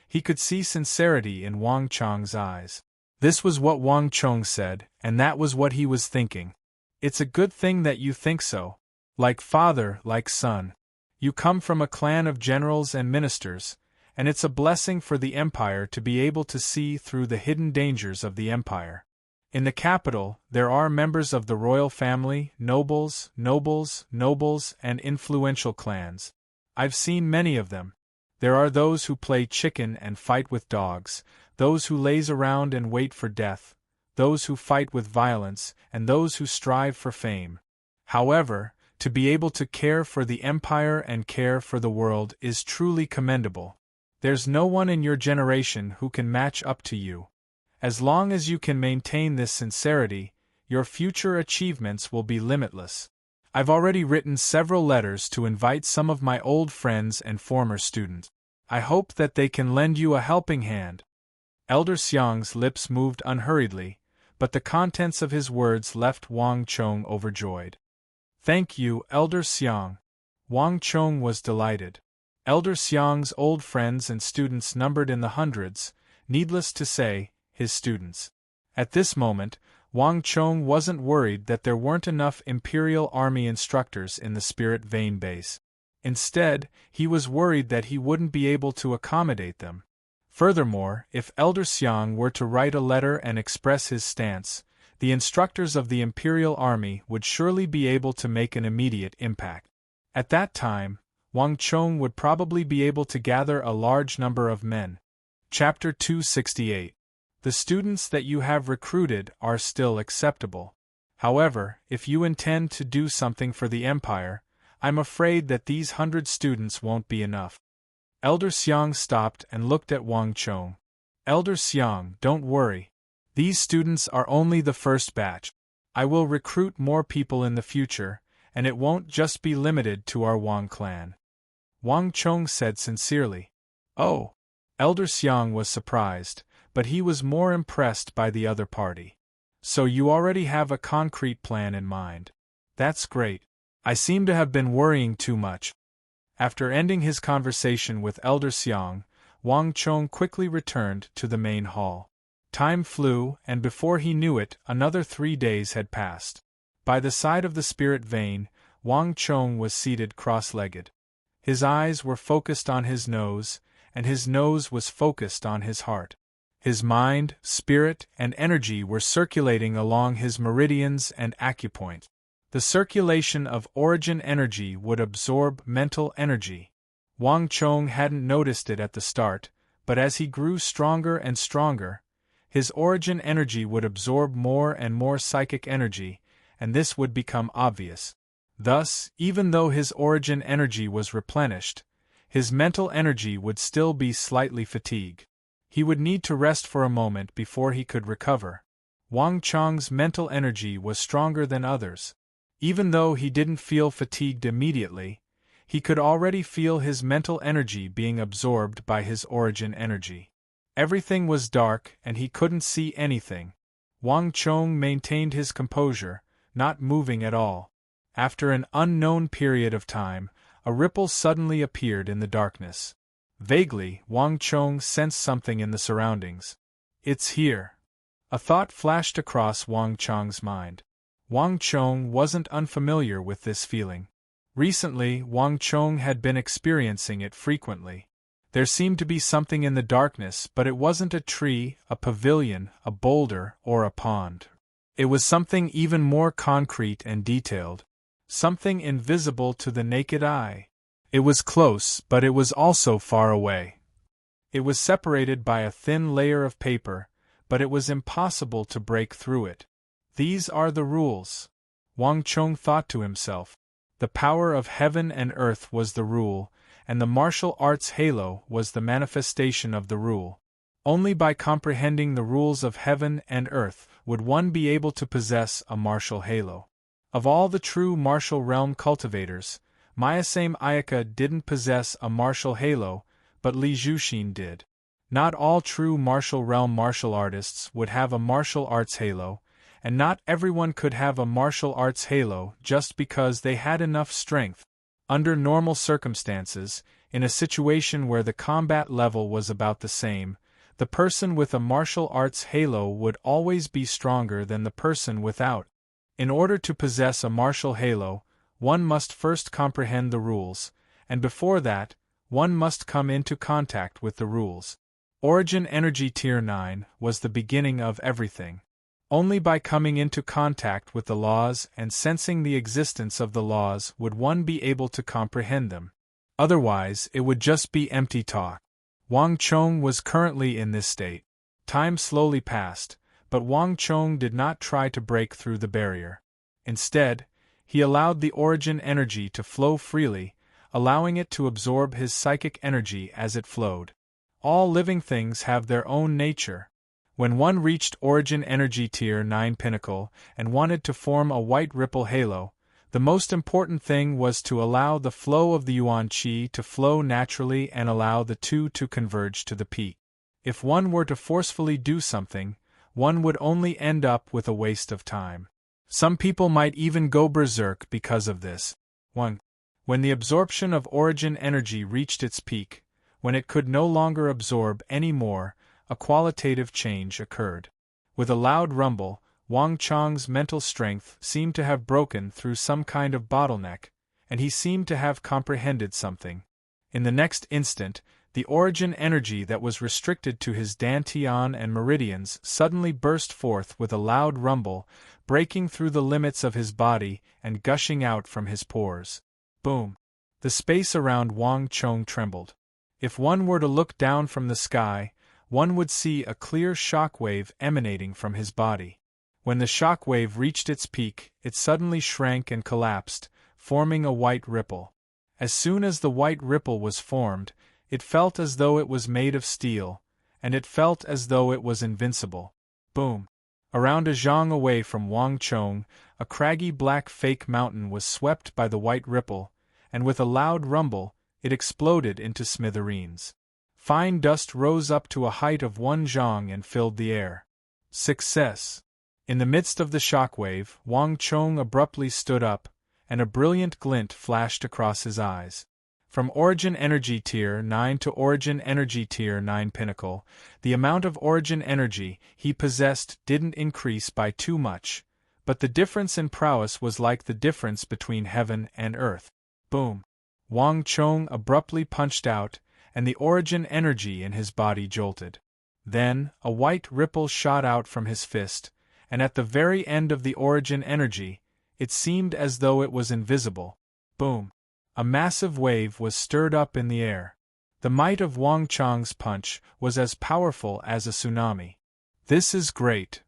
He could see sincerity in Wang Chong's eyes. This was what Wang Chong said, and that was what he was thinking. It's a good thing that you think so. Like father, like son. You come from a clan of generals and ministers, and it's a blessing for the Empire to be able to see through the hidden dangers of the Empire. In the capital, there are members of the royal family, nobles, and influential clans. I've seen many of them. There are those who play chicken and fight with dogs, those who laze around and wait for death, those who fight with violence, and those who strive for fame. However, to be able to care for the Empire and care for the world is truly commendable. There's no one in your generation who can match up to you. As long as you can maintain this sincerity, your future achievements will be limitless. I've already written several letters to invite some of my old friends and former students. I hope that they can lend you a helping hand. Elder Xiang's lips moved unhurriedly, but the contents of his words left Wang Chong overjoyed. Thank you, Elder Xiang. Wang Chong was delighted. Elder Xiang's old friends and students numbered in the hundreds, needless to say, his students. At this moment, Wang Chong wasn't worried that there weren't enough Imperial Army instructors in the Spirit Vein base. Instead, he was worried that he wouldn't be able to accommodate them. Furthermore, if Elder Xiang were to write a letter and express his stance, the instructors of the Imperial Army would surely be able to make an immediate impact. At that time, Wang Chong would probably be able to gather a large number of men. Chapter 268. The students that you have recruited are still acceptable. However, if you intend to do something for the Empire, I'm afraid that these 100 students won't be enough. Elder Xiang stopped and looked at Wang Chong. Elder Xiang, don't worry. These students are only the first batch. I will recruit more people in the future, and it won't just be limited to our Wang clan. Wang Chong said sincerely. Oh! Elder Xiang was surprised, but he was more impressed by the other party. So you already have a concrete plan in mind. That's great. I seem to have been worrying too much. After ending his conversation with Elder Xiang, Wang Chong quickly returned to the main hall. Time flew, and before he knew it, another 3 days had passed. By the side of the Spirit Vein, Wang Chong was seated cross-legged. His eyes were focused on his nose, and his nose was focused on his heart. His mind, spirit, and energy were circulating along his meridians and acupoint. The circulation of origin energy would absorb mental energy. Wang Chong hadn't noticed it at the start, but as he grew stronger and stronger, his origin energy would absorb more and more psychic energy, and this would become obvious. Thus, even though his origin energy was replenished, his mental energy would still be slightly fatigued. He would need to rest for a moment before he could recover. Wang Chong's mental energy was stronger than others. Even though he didn't feel fatigued immediately, he could already feel his mental energy being absorbed by his origin energy. Everything was dark and he couldn't see anything. Wang Chong maintained his composure, not moving at all. After an unknown period of time, a ripple suddenly appeared in the darkness. Vaguely, Wang Chong sensed something in the surroundings. It's here. A thought flashed across Wang Chong's mind. Wang Chong wasn't unfamiliar with this feeling. Recently, Wang Chong had been experiencing it frequently. There seemed to be something in the darkness, but it wasn't a tree, a pavilion, a boulder, or a pond. It was something even more concrete and detailed. Something invisible to the naked eye. It was close, but it was also far away. It was separated by a thin layer of paper, but it was impossible to break through it. These are the rules. Wang Chong thought to himself. The power of heaven and earth was the rule, and the martial arts halo was the manifestation of the rule. Only by comprehending the rules of heaven and earth would one be able to possess a martial halo. Of all the true martial realm cultivators, Myasame Ayaka didn't possess a martial halo, but Li Zhuxin did. Not all true martial realm martial artists would have a martial arts halo, and not everyone could have a martial arts halo just because they had enough strength. Under normal circumstances, in a situation where the combat level was about the same, the person with a martial arts halo would always be stronger than the person without. In order to possess a martial halo, one must first comprehend the rules, and before that, one must come into contact with the rules. Origin Energy Tier 9 was the beginning of everything. Only by coming into contact with the laws and sensing the existence of the laws would one be able to comprehend them. Otherwise, it would just be empty talk. Wang Chong was currently in this state. Time slowly passed, but Wang Chong did not try to break through the barrier. Instead, he allowed the origin energy to flow freely, allowing it to absorb his psychic energy as it flowed. All living things have their own nature. When one reached Origin Energy Tier 9 Pinnacle and wanted to form a white ripple halo, the most important thing was to allow the flow of the Yuan Qi to flow naturally and allow the two to converge to the peak. If one were to forcefully do something, one would only end up with a waste of time. Some people might even go berserk because of this. 1. When the absorption of origin energy reached its peak, when it could no longer absorb any more, a qualitative change occurred. With a loud rumble, Wang Chang's mental strength seemed to have broken through some kind of bottleneck, and he seemed to have comprehended something. In the next instant, the origin energy that was restricted to his dantian and meridians suddenly burst forth with a loud rumble, breaking through the limits of his body and gushing out from his pores. Boom! The space around Wang Chong trembled. If one were to look down from the sky, one would see a clear shock wave emanating from his body. When the shock wave reached its peak, it suddenly shrank and collapsed, forming a white ripple. As soon as the white ripple was formed, it felt as though it was made of steel, and it felt as though it was invincible. Boom! Around a zhang away from Wang Chong, a craggy black fake mountain was swept by the white ripple, and with a loud rumble, it exploded into smithereens. Fine dust rose up to a height of 1 zhang and filled the air. Success! In the midst of the shockwave, Wang Chong abruptly stood up, and a brilliant glint flashed across his eyes. From Origin Energy Tier 9 to Origin Energy Tier 9 Pinnacle, the amount of Origin Energy he possessed didn't increase by too much, but the difference in prowess was like the difference between heaven and earth. Boom! Wang Chong abruptly punched out, and the Origin Energy in his body jolted. Then, a white ripple shot out from his fist, and at the very end of the Origin Energy, it seemed as though it was invisible. Boom! A massive wave was stirred up in the air. The might of Wang Chong's punch was as powerful as a tsunami. This is great.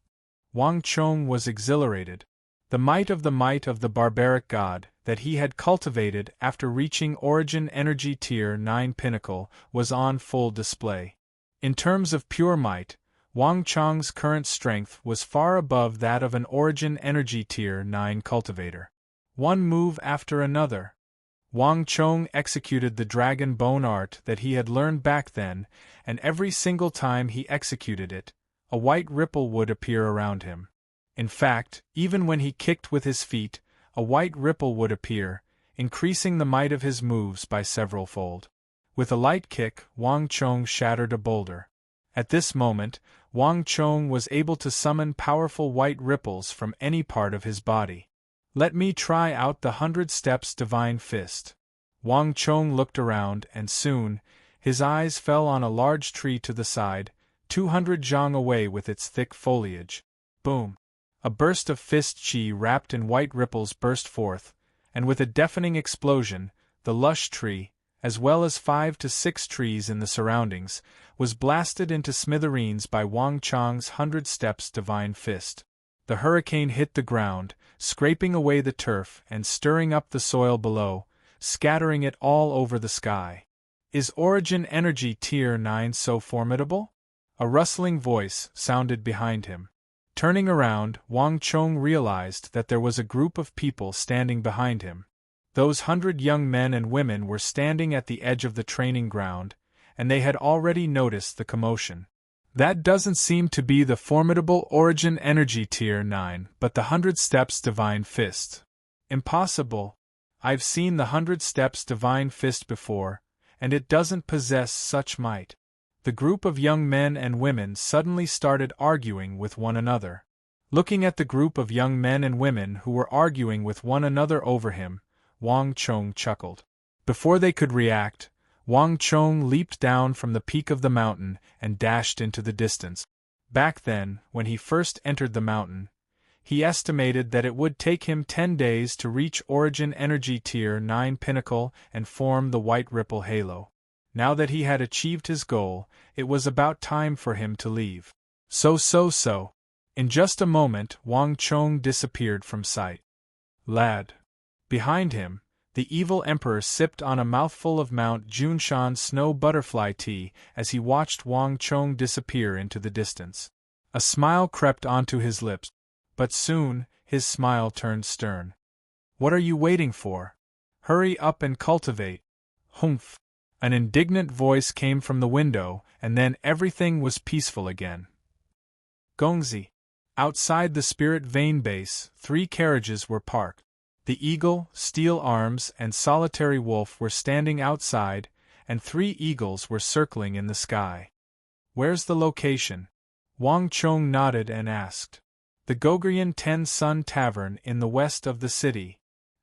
Wang Chong was exhilarated. The might of the barbaric god that he had cultivated after reaching Origin Energy Tier 9 Pinnacle was on full display. In terms of pure might, Wang Chong's current strength was far above that of an Origin Energy Tier 9 cultivator. One move after another, Wang Chong executed the dragon bone art that he had learned back then, and every single time he executed it, a white ripple would appear around him. In fact, even when he kicked with his feet, a white ripple would appear, increasing the might of his moves by several-fold. With a light kick, Wang Chong shattered a boulder. At this moment, Wang Chong was able to summon powerful white ripples from any part of his body. Let me try out the 100 Steps Divine Fist. Wang Chong looked around, and soon, his eyes fell on a large tree to the side, 200 zhang away with its thick foliage. Boom! A burst of fist chi wrapped in white ripples burst forth, and with a deafening explosion, the lush tree, as well as 5 to 6 trees in the surroundings, was blasted into smithereens by Wang Chong's 100 Steps Divine Fist. The hurricane hit the ground, scraping away the turf and stirring up the soil below, scattering it all over the sky. Is Origin Energy Tier 9 so formidable? A rustling voice sounded behind him. Turning around, Wang Chong realized that there was a group of people standing behind him. Those 100 young men and women were standing at the edge of the training ground, and they had already noticed the commotion. That doesn't seem to be the formidable Origin Energy Tier 9, but the 100 Steps Divine Fist. Impossible. I've seen the 100 Steps Divine Fist before, and it doesn't possess such might. The group of young men and women suddenly started arguing with one another. Looking at the group of young men and women who were arguing with one another over him, Wang Chong chuckled. Before they could react, Wang Chong leaped down from the peak of the mountain and dashed into the distance. Back then, when he first entered the mountain, he estimated that it would take him 10 days to reach Origin Energy Tier 9 Pinnacle and form the White Ripple Halo. Now that he had achieved his goal, it was about time for him to leave. So. In just a moment, Wang Chong disappeared from sight. Lad. Behind him, the evil emperor sipped on a mouthful of Mount Junshan snow butterfly tea as he watched Wang Chong disappear into the distance. A smile crept onto his lips, but soon, his smile turned stern. What are you waiting for? Hurry up and cultivate. Humph! An indignant voice came from the window, and then everything was peaceful again. Gongzi. Outside the Spirit Vein base, 3 carriages were parked. The eagle, steel arms, and solitary wolf were standing outside, and 3 eagles were circling in the sky. Where's the location? Wang Chong nodded and asked. The Gogrian 10-Sun Tavern in the west of the city.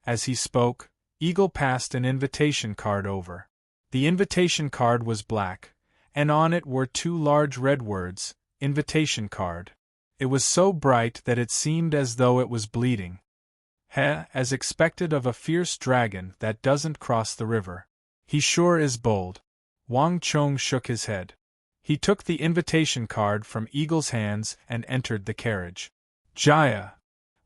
As he spoke, Eagle passed an invitation card over. The invitation card was black, and on it were 2 large red words, Invitation Card. It was so bright that it seemed as though it was bleeding. As expected of a fierce dragon that doesn't cross the river. He sure is bold. Wang Chong shook his head. He took the invitation card from Eagle's hands and entered the carriage. Jaya!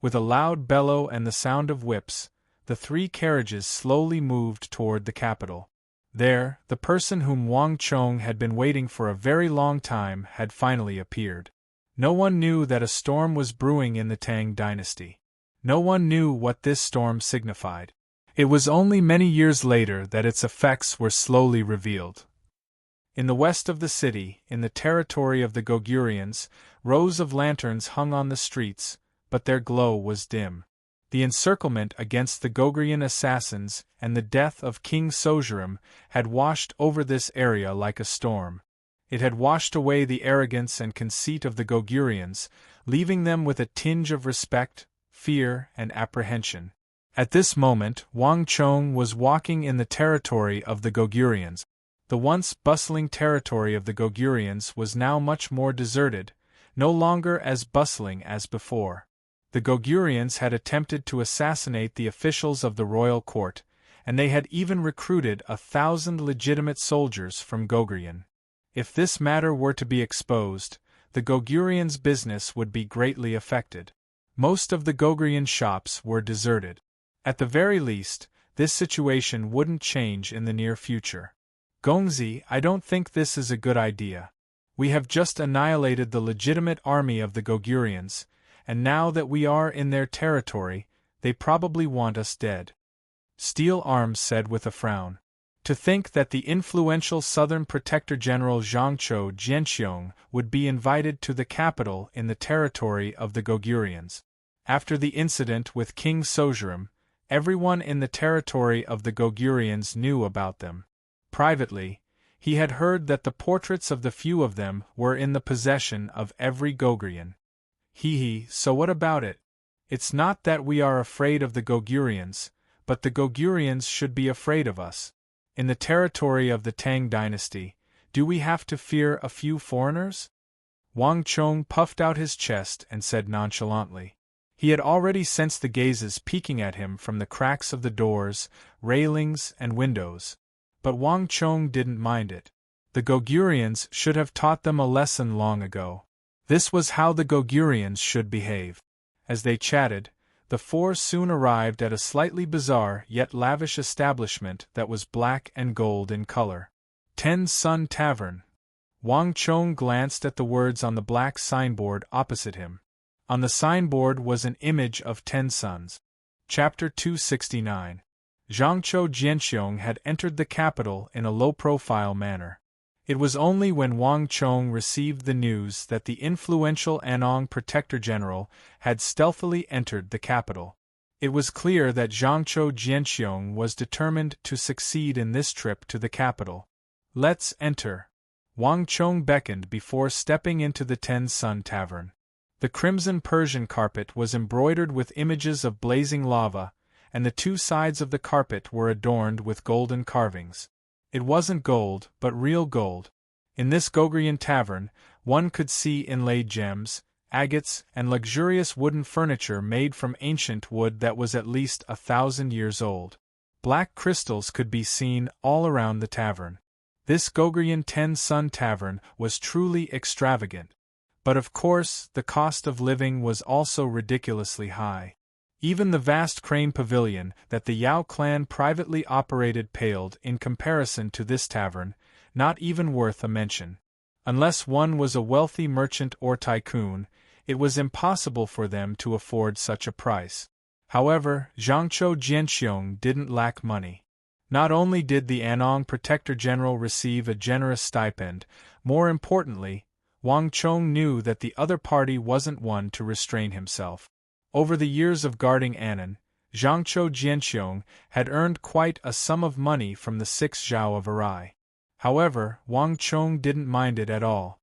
With a loud bellow and the sound of whips, the 3 carriages slowly moved toward the capital. There, the person whom Wang Chong had been waiting for a very long time had finally appeared. No one knew that a storm was brewing in the Tang dynasty. No one knew what this storm signified. It was only many years later that its effects were slowly revealed. In the west of the city, in the territory of the Gogurians, rows of lanterns hung on the streets, but their glow was dim. The encirclement against the Gogrian assassins and the death of King Sojuram had washed over this area like a storm. It had washed away the arrogance and conceit of the Gogurians, leaving them with a tinge of respect, fear, and apprehension. At this moment, Wang Chong was walking in the territory of the Gogurians. The once bustling territory of the Gogurians was now much more deserted, no longer as bustling as before. The Gogurians had attempted to assassinate the officials of the royal court, and they had even recruited 1,000 legitimate soldiers from Gogrian. If this matter were to be exposed, the Gogurians' business would be greatly affected. Most of the Gogrian shops were deserted. At the very least, this situation wouldn't change in the near future. Gongzi, I don't think this is a good idea. We have just annihilated the legitimate army of the Gogurians, and now that we are in their territory, they probably want us dead. Steel Arms said with a frown. To think that the influential Southern Protector General Zhangzhou Jianxiong would be invited to the capital in the territory of the Gogurians. After the incident with King Sojuram, everyone in the territory of the Gogurians knew about them. Privately, he had heard that the portraits of the few of them were in the possession of every Gogrian. So what about it? It's not that we are afraid of the Gogurians, but the Gogurians should be afraid of us. In the territory of the Tang dynasty, do we have to fear a few foreigners? Wang Chong puffed out his chest and said nonchalantly. He had already sensed the gazes peeking at him from the cracks of the doors, railings, and windows. But Wang Chong didn't mind it. The Gogurians should have taught them a lesson long ago. This was how the Gogurians should behave. As they chatted, the 4 soon arrived at a slightly bizarre yet lavish establishment that was black and gold in color. 10-Sun Tavern. Wang Chong glanced at the words on the black signboard opposite him. On the signboard was an image of 10 suns. Chapter 269. Zhangzhou Jianxiong had entered the capital in a low-profile manner. It was only when Wang Chong received the news that the influential Anong Protector General had stealthily entered the capital. It was clear that Zhangzhou Jianxiong was determined to succeed in this trip to the capital. Let's enter. Wang Chong beckoned before stepping into the 10-Sun Tavern. The crimson Persian carpet was embroidered with images of blazing lava, and the 2 sides of the carpet were adorned with golden carvings. It wasn't gold, but real gold. In this Gogrian tavern, one could see inlaid gems, agates, and luxurious wooden furniture made from ancient wood that was at least 1,000 years old. Black crystals could be seen all around the tavern. This Gogrian 10-Sun Tavern was truly extravagant. But of course, the cost of living was also ridiculously high. Even the vast crane pavilion that the Yao clan privately operated paled in comparison to this tavern, not even worth a mention. Unless one was a wealthy merchant or tycoon, it was impossible for them to afford such a price. However, Zhangzhou Jianxiong didn't lack money. Not only did the Anong Protector General receive a generous stipend, more importantly, Wang Chong knew that the other party wasn't one to restrain himself. Over the years of guarding Annan, Zhangzhou Jianxiong had earned quite a sum of money from the 6 zhao of Arai. However, Wang Chong didn't mind it at all.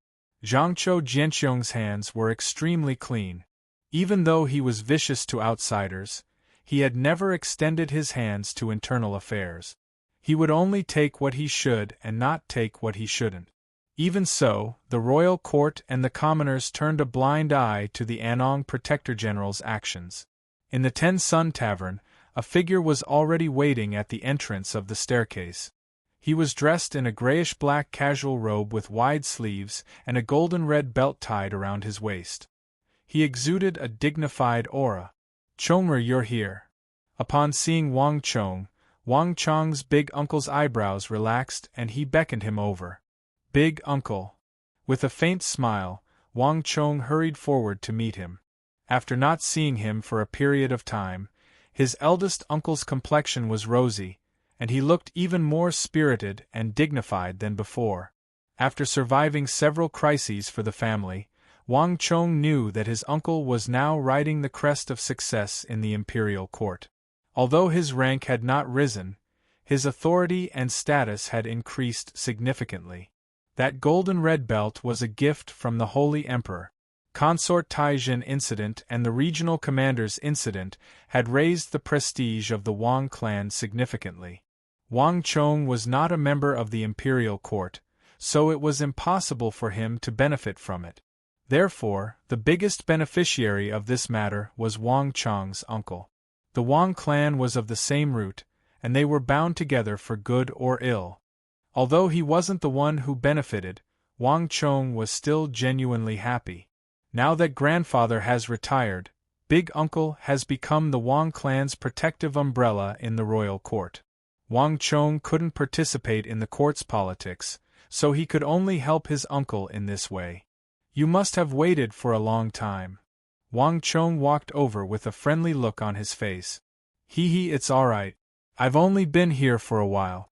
Zhangqiu Jianxiong's hands were extremely clean. Even though he was vicious to outsiders, he had never extended his hands to internal affairs. He would only take what he should and not take what he shouldn't. Even so, the royal court and the commoners turned a blind eye to the Anong Protector General's actions. In the Ten Sun Tavern, a figure was already waiting at the entrance of the staircase. He was dressed in a grayish-black casual robe with wide sleeves and a golden-red belt tied around his waist. He exuded a dignified aura. "Chong'er, you're here." Upon seeing Wang Chong's big uncle's eyebrows relaxed and he beckoned him over. "Big uncle." With a faint smile, Wang Chong hurried forward to meet him. After not seeing him for a period of time, his eldest uncle's complexion was rosy, and he looked even more spirited and dignified than before. After surviving several crises for the family, Wang Chong knew that his uncle was now riding the crest of success in the imperial court. Although his rank had not risen, his authority and status had increased significantly. That golden red belt was a gift from the Holy Emperor. Consort Taijin incident and the regional commander's incident had raised the prestige of the Wang clan significantly. Wang Chong was not a member of the imperial court, so it was impossible for him to benefit from it. Therefore, the biggest beneficiary of this matter was Wang Chong's uncle. The Wang clan was of the same root, and they were bound together for good or ill. Although he wasn't the one who benefited, Wang Chong was still genuinely happy. Now that grandfather has retired, Big Uncle has become the Wang clan's protective umbrella in the royal court. Wang Chong couldn't participate in the court's politics, so he could only help his uncle in this way. "You must have waited for a long time." Wang Chong walked over with a friendly look on his face. "Hee, it's alright. I've only been here for a while."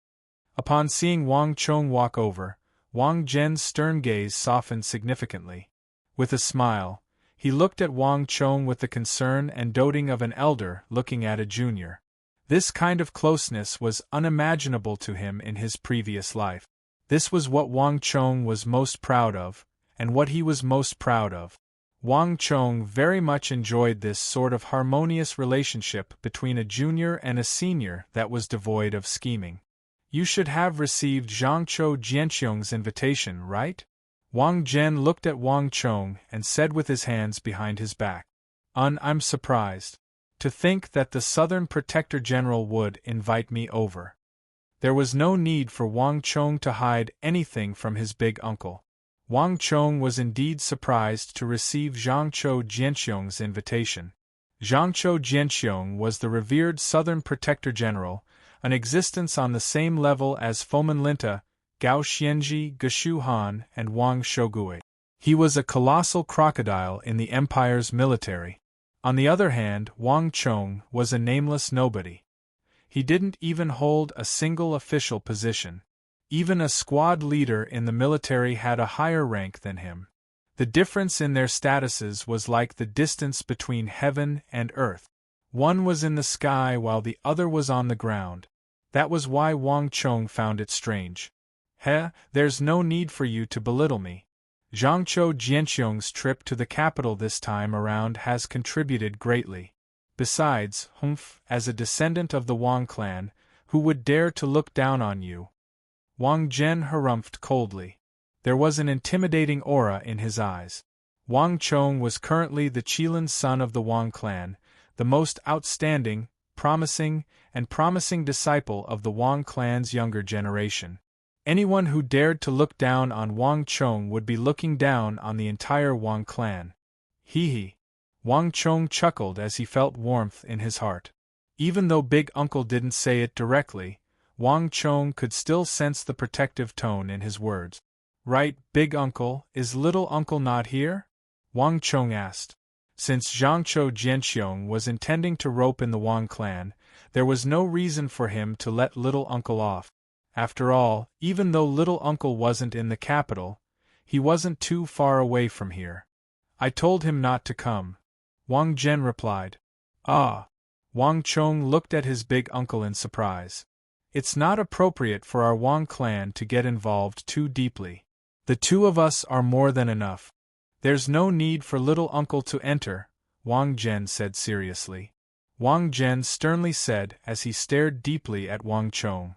Upon seeing Wang Chong walk over, Wang Zhen's stern gaze softened significantly. With a smile, he looked at Wang Chong with the concern and doting of an elder looking at a junior. This kind of closeness was unimaginable to him in his previous life. This was what Wang Chong was most proud of, and what he was most proud of. Wang Chong very much enjoyed this sort of harmonious relationship between a junior and a senior that was devoid of scheming. "You should have received Zhangqiu Jianxiong's invitation, right?" Wang Zhen looked at Wang Chong and said with his hands behind his back. I'm surprised. To think that the Southern Protector General would invite me over." There was no need for Wang Chong to hide anything from his big uncle. Wang Chong was indeed surprised to receive Zhangqiu Jianxiong's invitation. Zhangqiu Jianxiong was the revered Southern Protector General, an existence on the same level as Fomin Linta, Gao Xianji, Geshu Han, and Wang Shogui. He was a colossal crocodile in the empire's military. On the other hand, Wang Chong was a nameless nobody. He didn't even hold a single official position. Even a squad leader in the military had a higher rank than him. The difference in their statuses was like the distance between heaven and earth. One was in the sky while the other was on the ground. That was why Wang Chong found it strange. There's no need for you to belittle me. Zhangqiu Jianxiong's trip to the capital this time around has contributed greatly. Besides, as a descendant of the Wang clan, who would dare to look down on you? Wang Zhen harumphed coldly. There was an intimidating aura in his eyes. Wang Chong was currently the Qilin son of the Wang clan, the most outstanding, promising disciple of the Wang clan's younger generation. Anyone who dared to look down on Wang Chong would be looking down on the entire Wang clan. Hee. Wang Chong chuckled as he felt warmth in his heart. Even though Big Uncle didn't say it directly, Wang Chong could still sense the protective tone in his words. "Right, Big Uncle, is Little Uncle not here?" Wang Chong asked. Since Zhangqiu Jianxiong was intending to rope in the Wang clan, there was no reason for him to let Little Uncle off. After all, even though Little Uncle wasn't in the capital, he wasn't too far away from here. "I told him not to come," Wang Zhen replied. "Ah." Wang Chong looked at his big uncle in surprise. "It's not appropriate for our Wang clan to get involved too deeply. The two of us are more than enough. There's no need for little uncle to enter, Wang Zhen said seriously. Wang Zhen sternly said as he stared deeply at Wang Chong.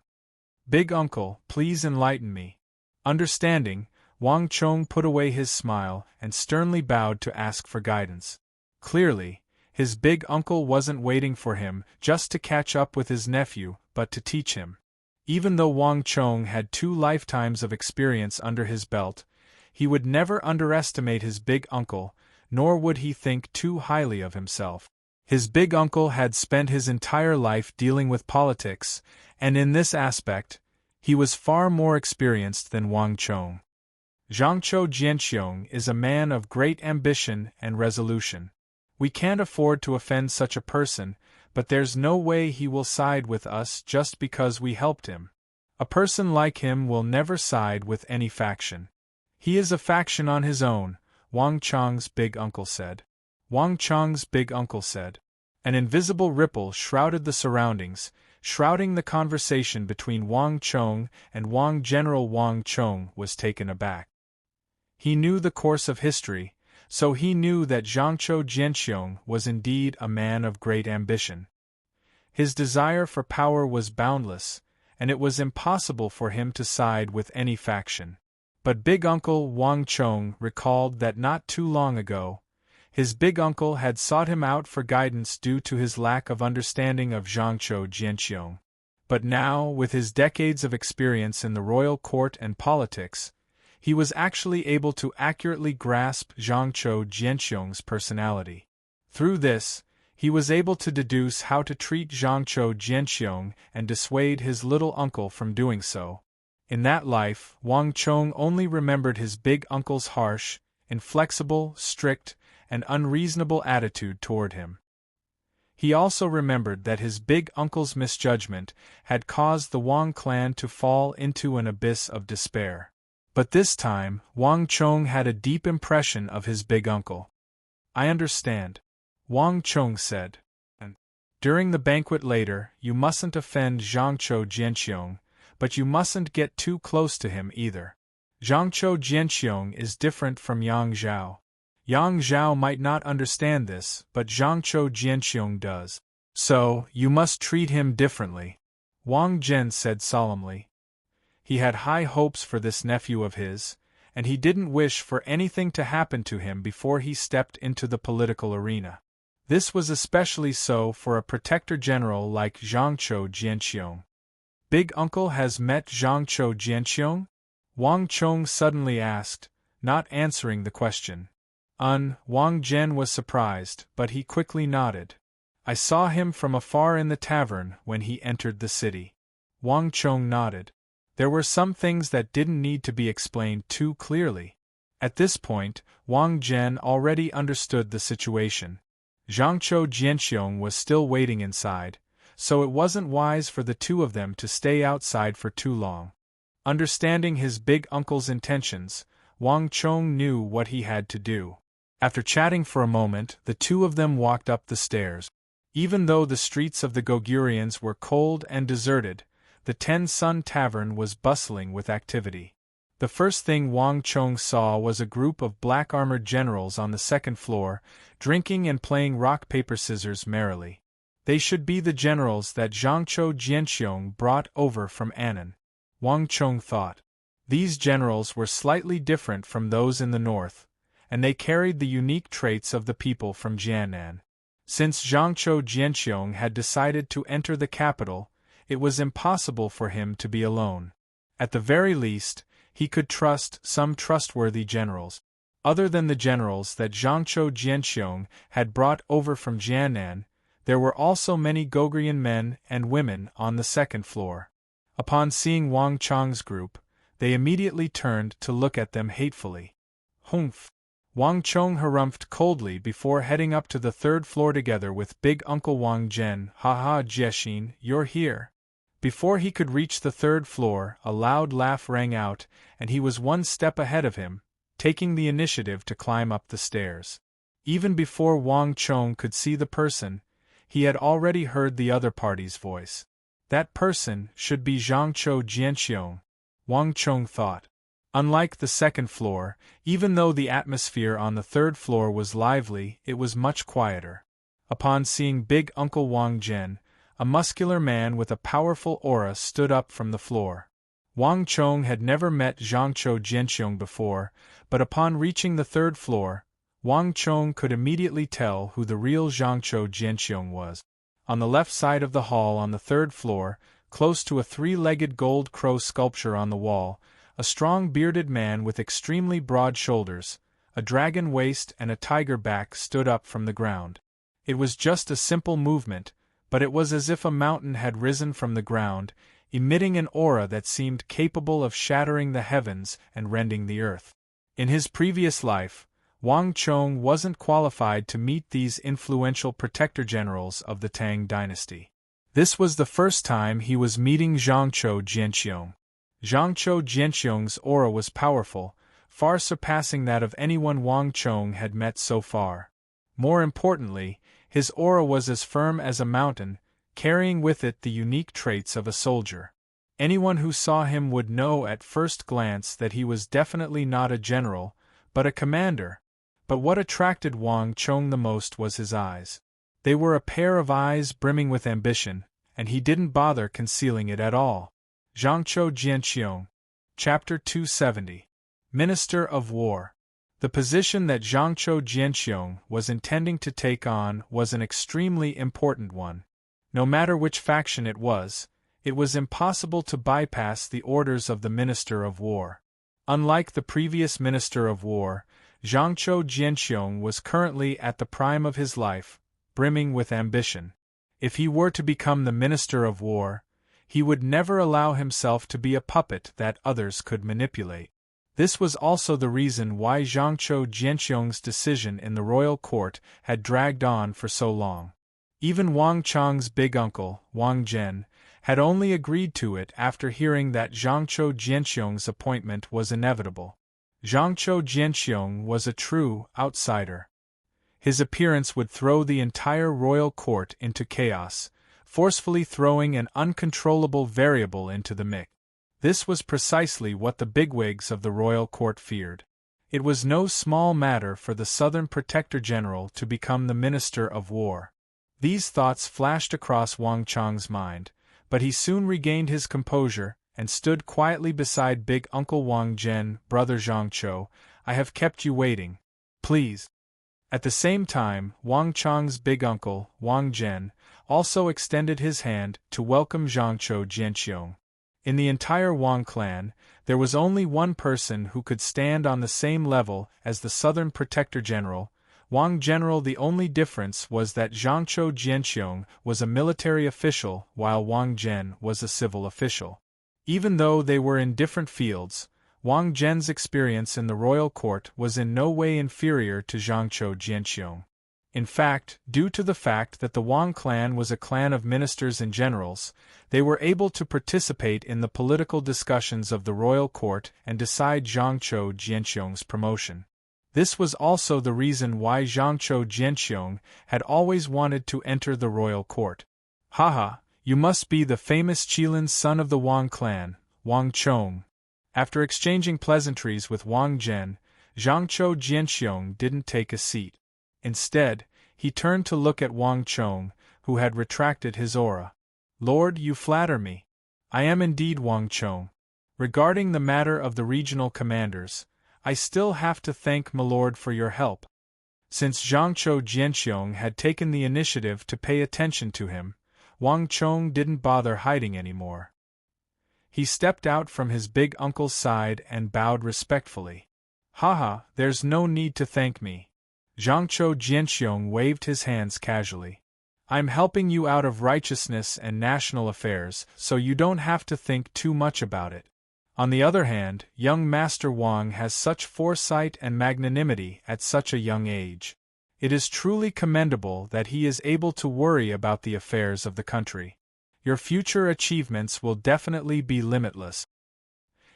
Big uncle, please enlighten me. Understanding, Wang Chong put away his smile and sternly bowed to ask for guidance. Clearly, his big uncle wasn't waiting for him just to catch up with his nephew, but to teach him. Even though Wang Chong had 2 lifetimes of experience under his belt, he would never underestimate his big uncle, nor would he think too highly of himself. His big uncle had spent his entire life dealing with politics, and in this aspect, he was far more experienced than Wang Chong. Zhangqiu Jianxiong is a man of great ambition and resolution. We can't afford to offend such a person, but there's no way he will side with us just because we helped him. A person like him will never side with any faction. He is a faction on his own, Wang Chong's big uncle said. Wang Chong's big uncle said. An invisible ripple shrouded the surroundings, shrouding the conversation between Wang Chong and Wang. General Wang Chong was taken aback. He knew the course of history, so he knew that Zhangqiu Jianxiong was indeed a man of great ambition. His desire for power was boundless, and it was impossible for him to side with any faction. But big uncle Wang Chong recalled that not too long ago, his big uncle had sought him out for guidance due to his lack of understanding of Zhangqiu Jianxiong. But now, with his decades of experience in the royal court and politics, he was actually able to accurately grasp Zhangqiu Jianxiong's personality. Through this, he was able to deduce how to treat Zhangqiu Jianxiong and dissuade his little uncle from doing so. In that life, Wang Chong only remembered his big uncle's harsh, inflexible, strict, and unreasonable attitude toward him. He also remembered that his big uncle's misjudgment had caused the Wang clan to fall into an abyss of despair. But this time, Wang Chong had a deep impression of his big uncle. I understand, Wang Chong said. And during the banquet later, you mustn't offend Zhangqiu Jianxiong, but you mustn't get too close to him either. Zhangqiu Jianxiong is different from Yang Zhao. Yang Zhao might not understand this, but Zhangqiu Jianxiong does. So, you must treat him differently, Wang Zhen said solemnly. He had high hopes for this nephew of his, and he didn't wish for anything to happen to him before he stepped into the political arena. This was especially so for a protector general like Zhangqiu Jianxiong. Big uncle has met Zhangqiu Jianxiong? Wang Chong suddenly asked, not answering the question. Wang Zhen was surprised, but he quickly nodded. I saw him from afar in the tavern when he entered the city. Wang Chong nodded. There were some things that didn't need to be explained too clearly. At this point, Wang Zhen already understood the situation. Zhangqiu Jianxiong was still waiting inside, so it wasn't wise for the two of them to stay outside for too long. Understanding his big uncle's intentions, Wang Chong knew what he had to do. After chatting for a moment, the two of them walked up the stairs. Even though the streets of the Gogurians were cold and deserted, the Ten Sun Tavern was bustling with activity. The first thing Wang Chong saw was a group of black-armored generals on the second floor, drinking and playing rock-paper-scissors merrily. They should be the generals that Zhangqiu Jianxiong brought over from Annan, Wang Chong thought. These generals were slightly different from those in the north, and they carried the unique traits of the people from Jiannan. Since Zhangqiu Jianxiong had decided to enter the capital, it was impossible for him to be alone. At the very least, he could trust some trustworthy generals. Other than the generals that Zhangqiu Jianxiong had brought over from Jiannan, there were also many Gogurian men and women on the second floor. Upon seeing Wang Chong's group, they immediately turned to look at them hatefully. Humph! Wang Chong harumphed coldly before heading up to the third floor together with big uncle Wang Zhen. Ha ha, Jiexin, you're here. Before he could reach the third floor, a loud laugh rang out, and he was one step ahead of him, taking the initiative to climb up the stairs. Even before Wang Chong could see the person, he had already heard the other party's voice. That person should be Zhangqiu Jianxiong, Wang Chong thought. Unlike the second floor, even though the atmosphere on the third floor was lively, it was much quieter. Upon seeing Big Uncle Wang Zhen, a muscular man with a powerful aura stood up from the floor. Wang Chong had never met Zhangqiu Jianxiong before, but upon reaching the third floor, Wang Chong could immediately tell who the real Zhangqiu Jianxiong was. On the left side of the hall on the third floor, close to a three-legged gold crow sculpture on the wall, a strong bearded man with extremely broad shoulders, a dragon waist and a tiger back stood up from the ground. It was just a simple movement, but it was as if a mountain had risen from the ground, emitting an aura that seemed capable of shattering the heavens and rending the earth. In his previous life, Wang Chong wasn't qualified to meet these influential protector generals of the Tang dynasty. This was the first time he was meeting Zhangqiu Jianxiong. Zhangqiu Jianxiong's aura was powerful, far surpassing that of anyone Wang Chong had met so far. More importantly, his aura was as firm as a mountain, carrying with it the unique traits of a soldier. Anyone who saw him would know at first glance that he was definitely not a general, but a commander. But what attracted Wang Chong the most was his eyes. They were a pair of eyes brimming with ambition, and he didn't bother concealing it at all. Zhangqiu Jianxiong. Chapter 270. Minister of War. The position that Zhangqiu Jianxiong was intending to take on was an extremely important one. No matter which faction it was impossible to bypass the orders of the Minister of War. Unlike the previous Minister of War, Zhangqiu Jianxiong was currently at the prime of his life, brimming with ambition. If he were to become the Minister of War, he would never allow himself to be a puppet that others could manipulate. This was also the reason why Zhangqiu Jianxiong's decision in the royal court had dragged on for so long. Even Wang Chong's big uncle, Wang Zhen, had only agreed to it after hearing that Zhangqiu Jianxiong's appointment was inevitable. Zhangqiu Jianxiong was a true outsider. His appearance would throw the entire royal court into chaos, forcefully throwing an uncontrollable variable into the mix. This was precisely what the bigwigs of the royal court feared. It was no small matter for the Southern Protector General to become the Minister of War. These thoughts flashed across Wang Chong's mind, but he soon regained his composure and stood quietly beside Big Uncle Wang Zhen. Brother Zhangqiu, I have kept you waiting. Please. At the same time, Wang Chong's big uncle, Wang Zhen, also extended his hand to welcome Zhangqiu Jianxiong. In the entire Wang clan, there was only one person who could stand on the same level as the Southern Protector General, Wang General. The only difference was that Zhangqiu Jianxiong was a military official while Wang Zhen was a civil official. Even though they were in different fields, Wang Zhen's experience in the royal court was in no way inferior to Zhangqiu Jianxiong. In fact, due to the fact that the Wang clan was a clan of ministers and generals, they were able to participate in the political discussions of the royal court and decide Zhangqiu Jianxiong's promotion. This was also the reason why Zhangqiu Jianxiong had always wanted to enter the royal court. Haha, you must be the famous Qilin son of the Wang clan, Wang Chong. After exchanging pleasantries with Wang Zhen, Zhangqiu Jianxiong didn't take a seat. Instead, he turned to look at Wang Chong, who had retracted his aura. Lord, you flatter me. I am indeed Wang Chong. Regarding the matter of the regional commanders, I still have to thank my lord for your help. Since Zhangqiu Jianxiong had taken the initiative to pay attention to him, Wang Chong didn't bother hiding anymore. He stepped out from his big uncle's side and bowed respectfully. Haha, there's no need to thank me. Zhangqiu Jianxiong waved his hands casually. I'm helping you out of righteousness and national affairs, so you don't have to think too much about it. On the other hand, young Master Wang has such foresight and magnanimity at such a young age. It is truly commendable that he is able to worry about the affairs of the country. Your future achievements will definitely be limitless.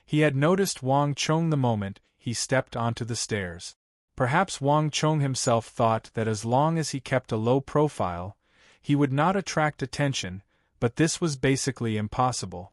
He had noticed Wang Chong the moment he stepped onto the stairs. Perhaps Wang Chong himself thought that as long as he kept a low profile, he would not attract attention, but this was basically impossible.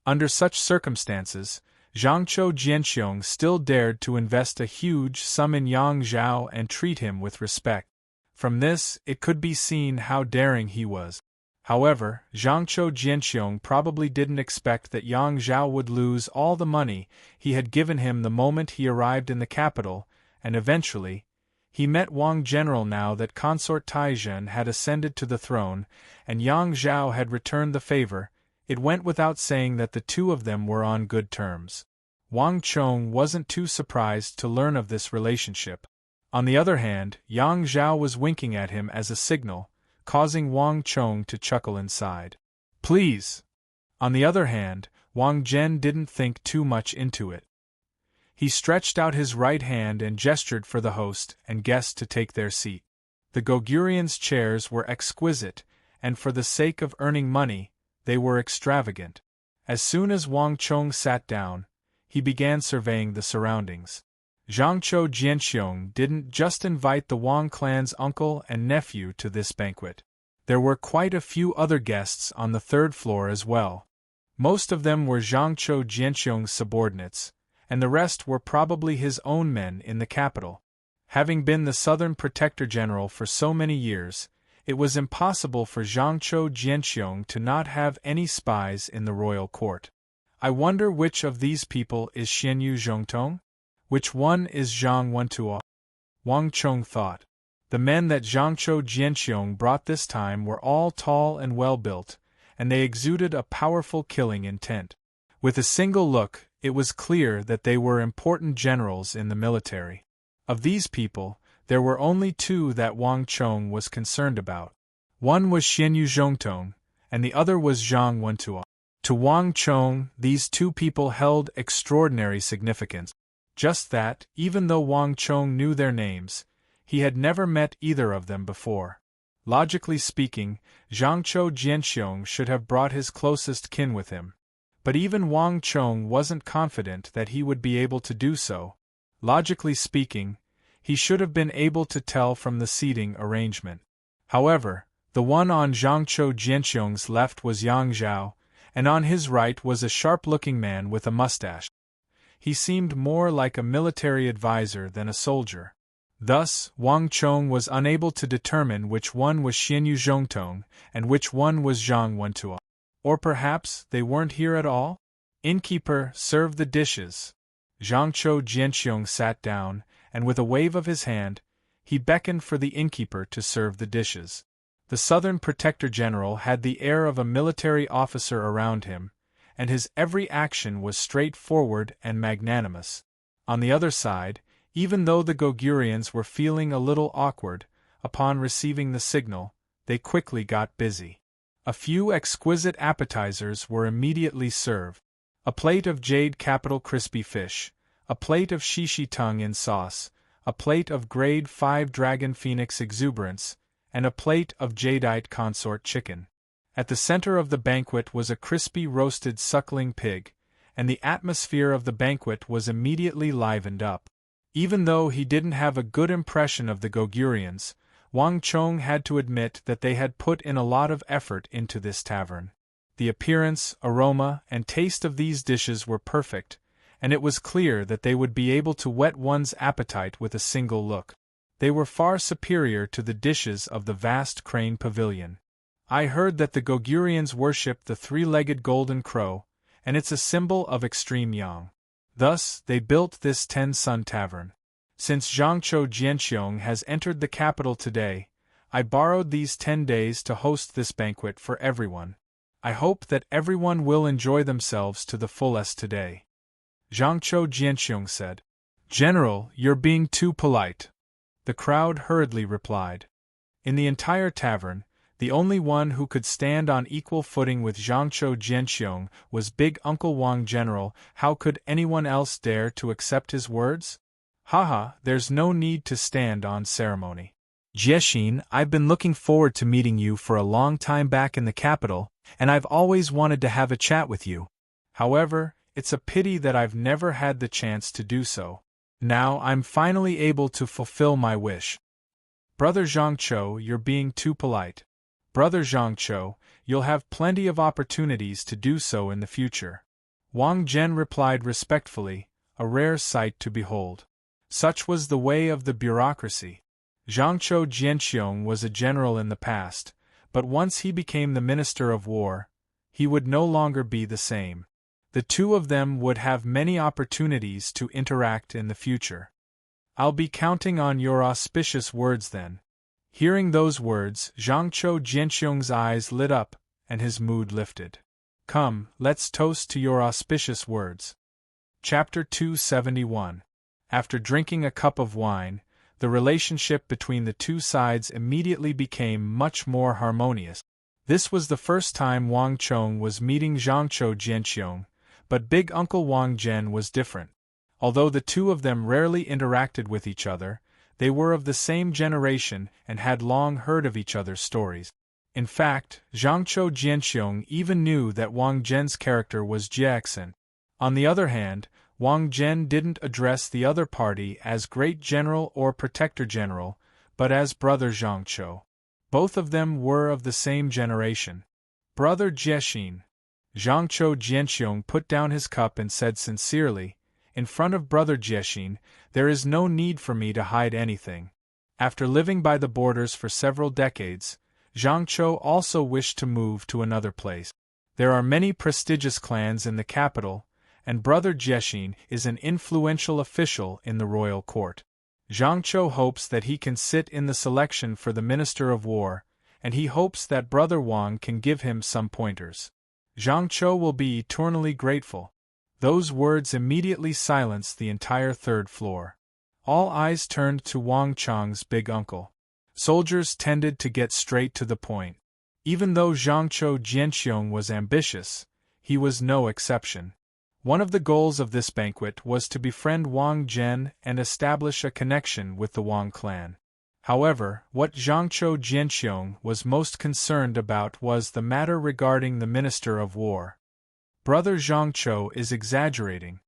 Under such circumstances, Zhangqiu Jianxiong still dared to invest a huge sum in Yang Zhao and treat him with respect. From this, it could be seen how daring he was. However, Zhangqiu Jianxiong probably didn't expect that Yang Zhao would lose all the money he had given him the moment he arrived in the capital, and eventually, he met Wang General now that consort Taizhen had ascended to the throne, and Yang Zhao had returned the favor. It went without saying that the two of them were on good terms. Wang Chong wasn't too surprised to learn of this relationship. On the other hand, Yang Zhao was winking at him as a signal, causing Wang Chong to chuckle inside. Please! On the other hand, Wang Zhen didn't think too much into it. He stretched out his right hand and gestured for the host and guest to take their seat. The Gogurians' chairs were exquisite, and for the sake of earning money, they were extravagant. As soon as Wang Chong sat down, he began surveying the surroundings. Zhangqiu Jianxiong didn't just invite the Wang clan's uncle and nephew to this banquet. There were quite a few other guests on the third floor as well. Most of them were Zhangqiu Jianxiong's subordinates, and the rest were probably his own men in the capital. Having been the Southern Protector General for so many years, it was impossible for Zhangqiu Jianxiong to not have any spies in the royal court. I wonder which of these people is Xianyu Zhongtong? Which one is Zhang Wentuo? Wang Chong thought. The men that Zhangqiu Jianxiong brought this time were all tall and well-built, and they exuded a powerful killing intent. With a single look, it was clear that they were important generals in the military. Of these people, there were only two that Wang Chong was concerned about. One was Xianyu Zhongtong, and the other was Zhang Wentuo. To Wang Chong, these two people held extraordinary significance. Just that, even though Wang Chong knew their names, he had never met either of them before. Logically speaking, Zhangqiu Jianxiong should have brought his closest kin with him. But even Wang Chong wasn't confident that he would be able to do so. Logically speaking, he should have been able to tell from the seating arrangement. However, the one on Zhangqiu Jianxiong's left was Yang Zhao, and on his right was a sharp-looking man with a mustache. He seemed more like a military advisor than a soldier. Thus, Wang Chong was unable to determine which one was Xianyu Zhongtong and which one was Zhang Wentuo. Or perhaps they weren't here at all? Innkeeper, serve the dishes. Zhangqiu Jianxiong sat down, and with a wave of his hand, he beckoned for the innkeeper to serve the dishes. The Southern Protector General had the air of a military officer around him, and his every action was straightforward and magnanimous. On the other side, even though the Gogurians were feeling a little awkward, upon receiving the signal, they quickly got busy. A few exquisite appetizers were immediately served. A plate of jade capital crispy fish, a plate of shishi tongue in sauce, a plate of grade 5 dragon phoenix exuberance, and a plate of jadeite consort chicken. At the center of the banquet was a crispy roasted suckling pig, and the atmosphere of the banquet was immediately livened up. Even though he didn't have a good impression of the Gogurians, Wang Chong had to admit that they had put in a lot of effort into this tavern. The appearance, aroma, and taste of these dishes were perfect, and it was clear that they would be able to whet one's appetite with a single look. They were far superior to the dishes of the vast crane pavilion. I heard that the Gogurians worship the three-legged golden crow, and it's a symbol of extreme yang. Thus, they built this 10-sun tavern. Since Zhangqiu Jianxiong has entered the capital today, I borrowed these 10 days to host this banquet for everyone. I hope that everyone will enjoy themselves to the fullest today. Zhangqiu Jianxiong said. General, you're being too polite. The crowd hurriedly replied. In the entire tavern, the only one who could stand on equal footing with Zhangqiu Jianxiong was Big Uncle Wang General. How could anyone else dare to accept his words? Haha, there's no need to stand on ceremony. Jiexin, I've been looking forward to meeting you for a long time back in the capital, and I've always wanted to have a chat with you. However, it's a pity that I've never had the chance to do so. Now I'm finally able to fulfill my wish. Brother Zhangqiu, you're being too polite. Brother Zhangqiu, you'll have plenty of opportunities to do so in the future. Wang Zhen replied respectfully, a rare sight to behold. Such was the way of the bureaucracy. Zhangzhou Jianxiong was a general in the past, but once he became the Minister of War, he would no longer be the same. The two of them would have many opportunities to interact in the future. I'll be counting on your auspicious words then. Hearing those words, Zhangzhou Jianxiong's eyes lit up, and his mood lifted. Come, let's toast to your auspicious words. Chapter 271. After drinking a cup of wine, the relationship between the two sides immediately became much more harmonious. This was the first time Wang Chong was meeting Zhangzhou Jianxiong, but Big Uncle Wang Zhen was different. Although the two of them rarely interacted with each other, they were of the same generation and had long heard of each other's stories. In fact, Zhangzhou Jianxiong even knew that Wang Zhen's character was Jiaxin. On the other hand, Wang Zhen didn't address the other party as Great General or Protector General, but as Brother Zhangzhou. Both of them were of the same generation. Brother Jiexin. Zhangzhou Jianxiong put down his cup and said sincerely, in front of Brother Jiexin, there is no need for me to hide anything. After living by the borders for several decades, Zhangzhou also wished to move to another place. There are many prestigious clans in the capital, and Brother Jiexin is an influential official in the royal court. Zhangzhou hopes that he can sit in the selection for the Minister of War, and he hopes that Brother Wang can give him some pointers. Zhangzhou will be eternally grateful. Those words immediately silenced the entire third floor. All eyes turned to Wang Chang's big uncle. Soldiers tended to get straight to the point. Even though Zhangzhou Jianxiong was ambitious, he was no exception. One of the goals of this banquet was to befriend Wang Zhen and establish a connection with the Wang clan. However, what Zhangzhou Jianxiong was most concerned about was the matter regarding the Minister of War. Brother Zhangzhou is exaggerating.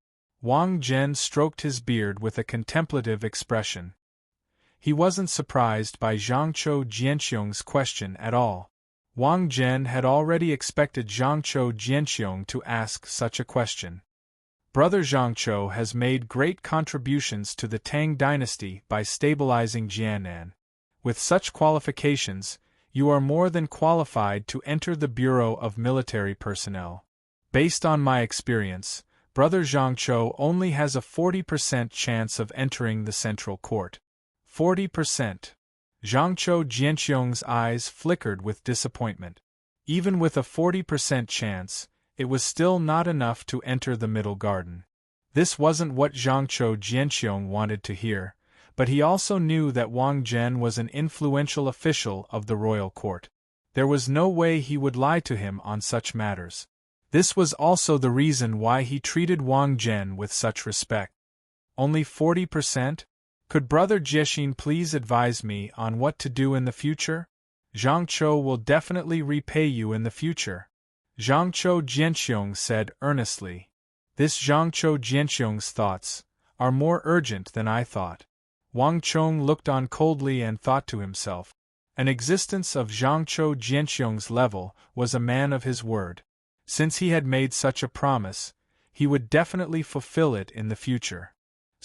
Wang Zhen stroked his beard with a contemplative expression. He wasn't surprised by Zhangzhou Jianxiong's question at all. Wang Zhen had already expected Zhangzhou Jianxiong to ask such a question. Brother Zhangzhou has made great contributions to the Tang dynasty by stabilizing Jiannan. With such qualifications, you are more than qualified to enter the Bureau of Military Personnel. Based on my experience, Brother Zhangzhou only has a 40% chance of entering the Central Court. 40%. Zhangzhou Jianxiong's eyes flickered with disappointment. Even with a 40% chance, it was still not enough to enter the Middle Garden. This wasn't what Zhangzhou Jianxiong wanted to hear, but he also knew that Wang Zhen was an influential official of the royal court. There was no way he would lie to him on such matters. This was also the reason why he treated Wang Zhen with such respect. Only 40%? Could Brother Jiexin please advise me on what to do in the future? Zhangzhou will definitely repay you in the future. Zhangzhou Jianxiong said earnestly. This Zhangzhou Jianxiong's thoughts are more urgent than I thought. Wang Chong looked on coldly and thought to himself. An existence of Zhangzhou Jianxiong's level was a man of his word. Since he had made such a promise, he would definitely fulfill it in the future.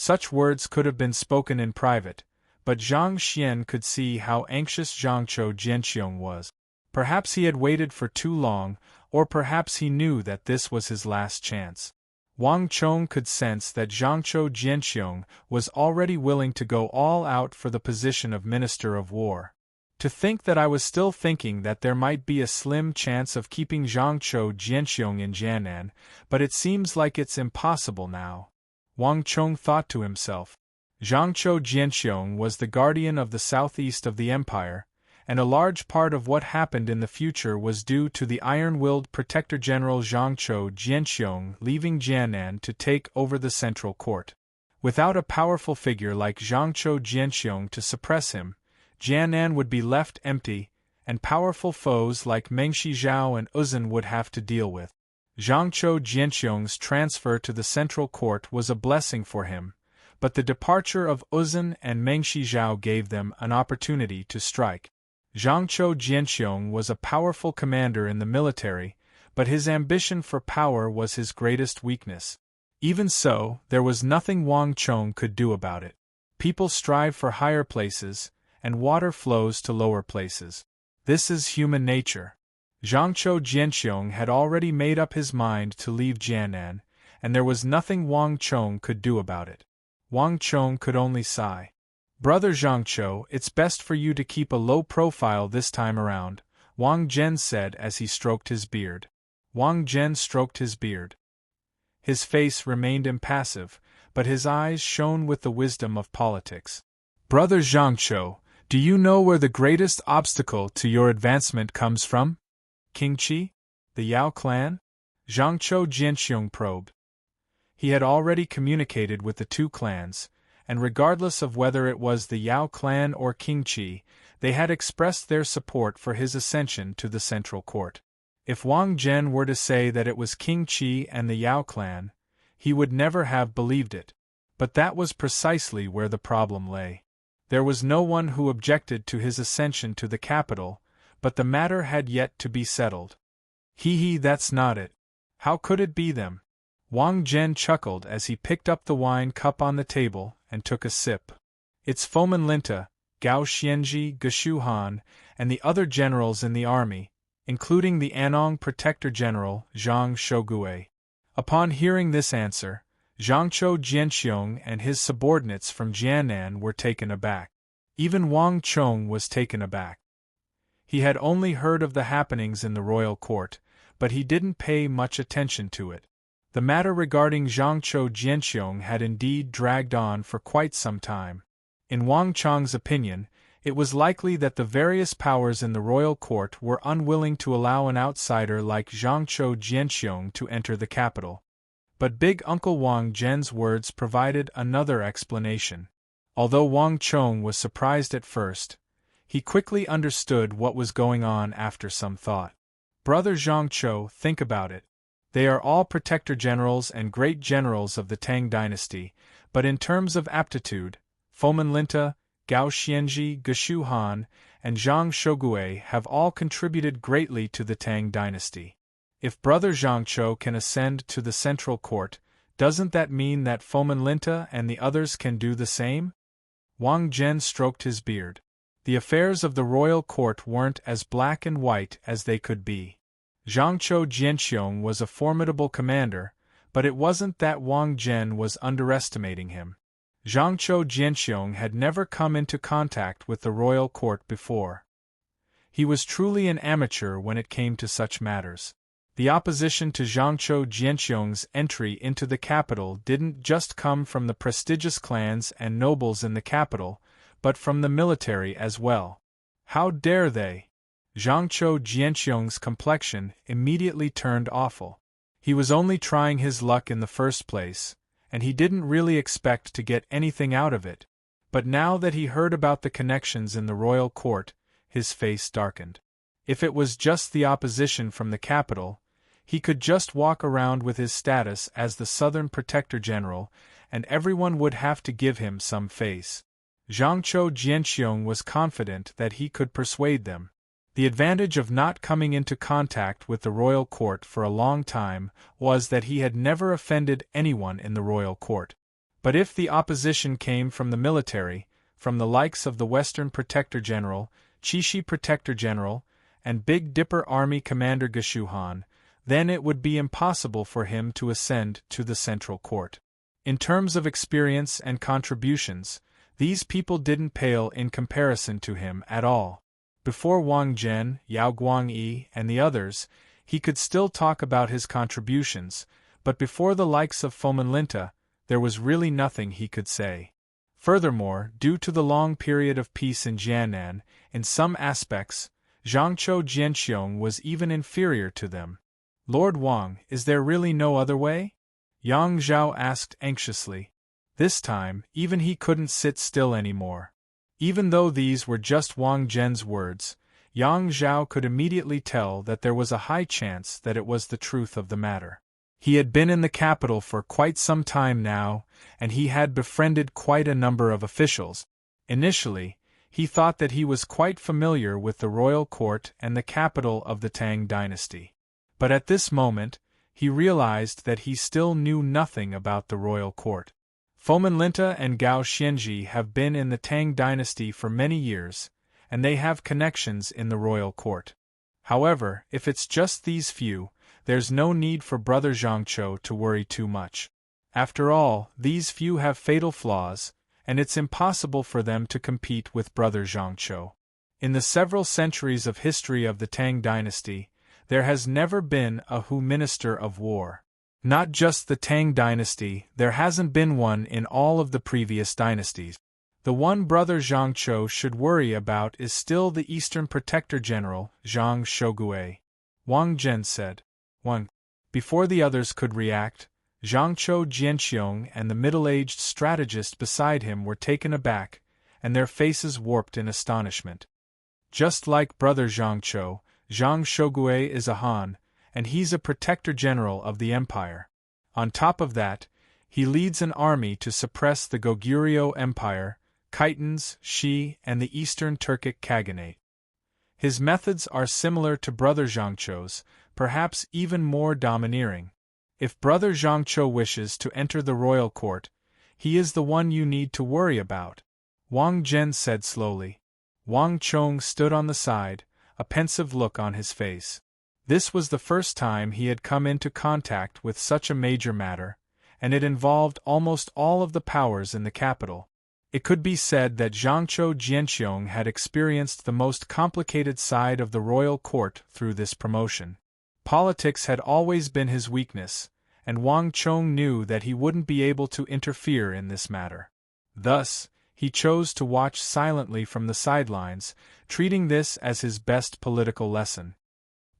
Such words could have been spoken in private, but Zhang Xian could see how anxious Zhangzhou Jianxiong was. Perhaps he had waited for too long, or perhaps he knew that this was his last chance. Wang Chong could sense that Zhangzhou Jianxiong was already willing to go all out for the position of Minister of War. To think that I was still thinking that there might be a slim chance of keeping Zhangzhou Jianxiong in Jiannan, but it seems like it's impossible now. Wang Chong thought to himself. Zhangzhou Jianxiong was the guardian of the southeast of the empire, and a large part of what happened in the future was due to the iron-willed Protector General Zhangzhou Jianxiong leaving Jiannan to take over the central court. Without a powerful figure like Zhangzhou Jianxiong to suppress him, Jiannan would be left empty, and powerful foes like Mengshi Zhao and Uzun would have to deal with. Zhangzhou Jianxiong's transfer to the central court was a blessing for him, but the departure of Uzun and Mengshi Zhao gave them an opportunity to strike. Zhangzhou Jianxiong was a powerful commander in the military, but his ambition for power was his greatest weakness. Even so, there was nothing Wang Chong could do about it. People strive for higher places, and water flows to lower places. This is human nature. Zhangqiu Jianxiong had already made up his mind to leave Jiannan, and there was nothing Wang Chong could do about it. Wang Chong could only sigh. "Brother Zhangqiu, it's best for you to keep a low profile this time around," Wang Zhen said as he stroked his beard. Wang Zhen stroked his beard. His face remained impassive, but his eyes shone with the wisdom of politics. "Brother Zhangqiu, do you know where the greatest obstacle to your advancement comes from? Qingqi? The Yao clan?" Zhangqiu Jianxiong probed. He had already communicated with the two clans, and regardless of whether it was the Yao clan or Qingqi, they had expressed their support for his ascension to the central court. If Wang Zhen were to say that it was Qingqi and the Yao clan, he would never have believed it. But that was precisely where the problem lay. There was no one who objected to his ascension to the capital, but the matter had yet to be settled. That's not it. How could it be them? Wang Zhen chuckled as he picked up the wine cup on the table and took a sip. It's Fomin Linta, Gao Xianji, Geshu Han, and the other generals in the army, including the Anong Protector General, Zhang Shogue. Upon hearing this answer, Zhangqiu Jianxiong and his subordinates from Jiannan were taken aback. Even Wang Chong was taken aback. He had only heard of the happenings in the royal court, but he didn't pay much attention to it. The matter regarding Zhangqiu Jianxiong had indeed dragged on for quite some time. In Wang Chong's opinion, it was likely that the various powers in the royal court were unwilling to allow an outsider like Zhangqiu Jianxiong to enter the capital. But Big Uncle Wang Zhen's words provided another explanation. Although Wang Chong was surprised at first, he quickly understood what was going on after some thought. "Brother Zhangqiu, think about it. They are all protector generals and great generals of the Tang dynasty, but in terms of aptitude, Fomin Linta, Gao Xianji, Geshu Han, and Zhang Shogue have all contributed greatly to the Tang dynasty. If Brother Zhangqiu can ascend to the central court, doesn't that mean that Fomin Linta and the others can do the same?" Wang Zhen stroked his beard. The affairs of the royal court weren't as black and white as they could be. Zhangqiu Jianxiong was a formidable commander, but it wasn't that Wang Zhen was underestimating him. Zhangqiu Jianxiong had never come into contact with the royal court before. He was truly an amateur when it came to such matters. The opposition to Zhangqiu Jianxiong's entry into the capital didn't just come from the prestigious clans and nobles in the capital, but from the military as well. How dare they? Zhangqiu Jianxiong's complexion immediately turned awful. He was only trying his luck in the first place, and he didn't really expect to get anything out of it. But now that he heard about the connections in the royal court, his face darkened. If it was just the opposition from the capital, he could just walk around with his status as the Southern Protector General, and everyone would have to give him some face. Zhangqiu Jianxiong was confident that he could persuade them. The advantage of not coming into contact with the royal court for a long time was that he had never offended anyone in the royal court. But if the opposition came from the military, from the likes of the Western Protector General, Qixi Protector General, and Big Dipper Army Commander Geshu Han, then it would be impossible for him to ascend to the central court. In terms of experience and contributions, these people didn't pale in comparison to him at all. Before Wang Zhen, Yao Guangyi, and the others, he could still talk about his contributions, but before the likes of Fomin Linta, there was really nothing he could say. Furthermore, due to the long period of peace in Jiannan, in some aspects, Zhangqiu Jianxiong was even inferior to them. "Lord Wang, is there really no other way?" Yang Zhao asked anxiously. This time, even he couldn't sit still anymore. Even though these were just Wang Zhen's words, Yang Zhao could immediately tell that there was a high chance that it was the truth of the matter. He had been in the capital for quite some time now, and he had befriended quite a number of officials. Initially, he thought that he was quite familiar with the royal court and the capital of the Tang dynasty. But at this moment, he realized that he still knew nothing about the royal court. Fomenlinta and Gao Xianji have been in the Tang dynasty for many years, and they have connections in the royal court. However, if it's just these few, there's no need for Brother Zhangqiu to worry too much. After all, these few have fatal flaws, and it's impossible for them to compete with Brother Zhangqiu. In the several centuries of history of the Tang dynasty, there has never been a Hu minister of war. Not just the Tang dynasty, there hasn't been one in all of the previous dynasties. The one Brother Zhangqiu should worry about is still the Eastern Protector General, Zhang Shogui. Wang Zhen said. 1. Before the others could react, Zhangqiu Jianxiong and the middle-aged strategist beside him were taken aback, and their faces warped in astonishment. Just like Brother Zhangqiu, Zhang Shogui is a Han, and he's a protector general of the empire. On top of that, he leads an army to suppress the Goguryeo Empire, Khitans, Shi, and the Eastern Turkic Khaganate. His methods are similar to Brother Zhangqiu's, perhaps even more domineering. If Brother Zhangqiu wishes to enter the royal court, he is the one you need to worry about, Wang Zhen said slowly. Wang Chong stood on the side, a pensive look on his face. This was the first time he had come into contact with such a major matter, and it involved almost all of the powers in the capital. It could be said that Zhangqiu Jianxiong had experienced the most complicated side of the royal court through this promotion. Politics had always been his weakness, and Wang Chong knew that he wouldn't be able to interfere in this matter. Thus, he chose to watch silently from the sidelines, treating this as his best political lesson.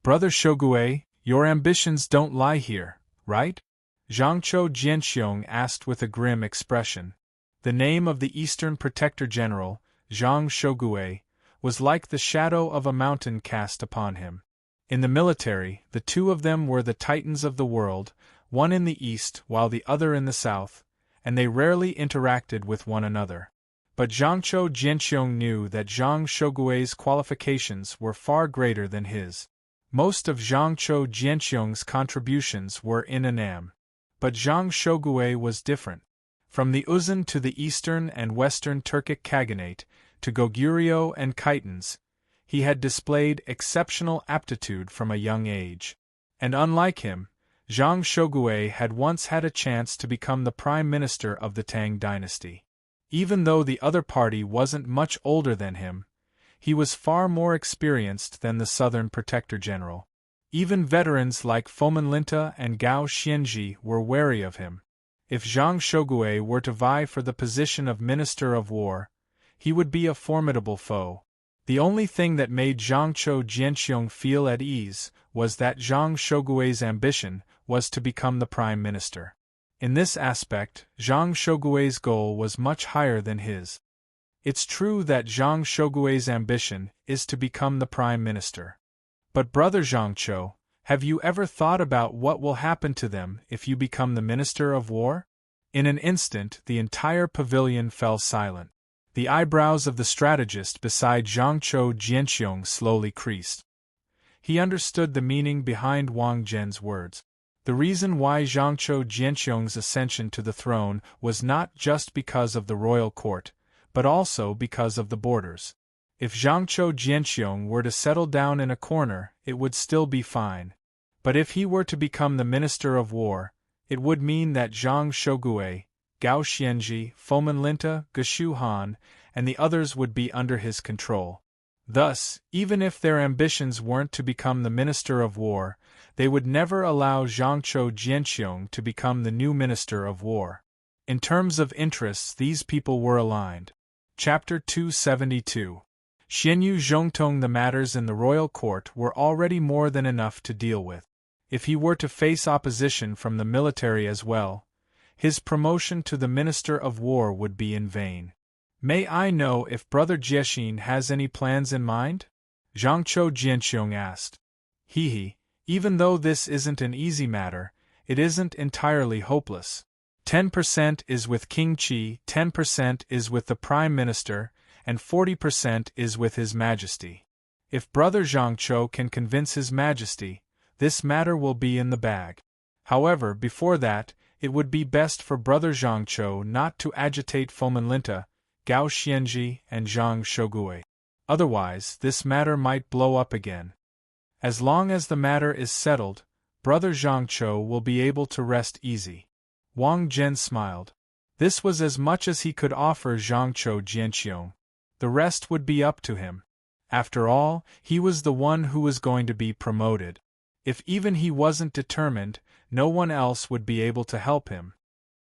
Brother Shogui, your ambitions don't lie here, right? Zhangqiu Jianxiong asked with a grim expression. The name of the Eastern Protector General, Zhang Shogui, was like the shadow of a mountain cast upon him. In the military, the two of them were the titans of the world, one in the east while the other in the south, and they rarely interacted with one another. But Zhangqiu Jianxiong knew that Zhang Shogui's qualifications were far greater than his. Most of Zhangqiu Jianxiong's contributions were in Annam. But Zhang Shogui was different. From the Uzun to the Eastern and Western Turkic Khaganate, to Goguryeo and Khitans, he had displayed exceptional aptitude from a young age. And unlike him, Zhang Shogui had once had a chance to become the prime minister of the Tang dynasty. Even though the other party wasn't much older than him, he was far more experienced than the Southern Protector General. Even veterans like Fomenlinta and Gao Xianji were wary of him. If Zhang Shogui were to vie for the position of Minister of War, he would be a formidable foe. The only thing that made Zhangqiu Jianxiong feel at ease was that Zhang Shogui's ambition was to become the prime minister. In this aspect, Zhang Shogui's goal was much higher than his. It's true that Zhang Shogui's ambition is to become the prime minister. But Brother Zhangqiu, have you ever thought about what will happen to them if you become the minister of war? In an instant, the entire pavilion fell silent. The eyebrows of the strategist beside Zhangqiu Jianxiong slowly creased. He understood the meaning behind Wang Zhen's words. The reason why Zhangqiu Jianxiong's ascension to the throne was not just because of the royal court, but also because of the borders. If Zhangqiu Jianxiong were to settle down in a corner, it would still be fine. But if he were to become the minister of war, it would mean that Zhang Shogui, Gao Xianji, Fomenlinta, Geshu Han, and the others would be under his control. Thus, even if their ambitions weren't to become the minister of war, they would never allow Zhangqiu Jianxiong to become the new minister of war. In terms of interests, these people were aligned. Chapter 272. Xianyu Zhongtong. The matters in the royal court were already more than enough to deal with. If he were to face opposition from the military as well, his promotion to the Minister of War would be in vain. May I know if Brother Jiexin has any plans in mind? Zhangqiu Jianxiong asked. Even though this isn't an easy matter, it isn't entirely hopeless. 10% is with King Qi, 10% is with the Prime Minister, and 40% is with His Majesty. If Brother Zhangqiu can convince His Majesty, This matter will be in the bag. However, before that, it would be best for Brother Zhangqiu not to agitate Fomenlinta, Gao Xianji, and Zhang Shogui. Otherwise, this matter might blow up again. As long as the matter is settled, Brother Zhangqiu will be able to rest easy. Wang Zhen smiled. This was as much as he could offer Zhangqiu Jianqiong. The rest would be up to him. After all, he was the one who was going to be promoted. If even he wasn't determined, no one else would be able to help him.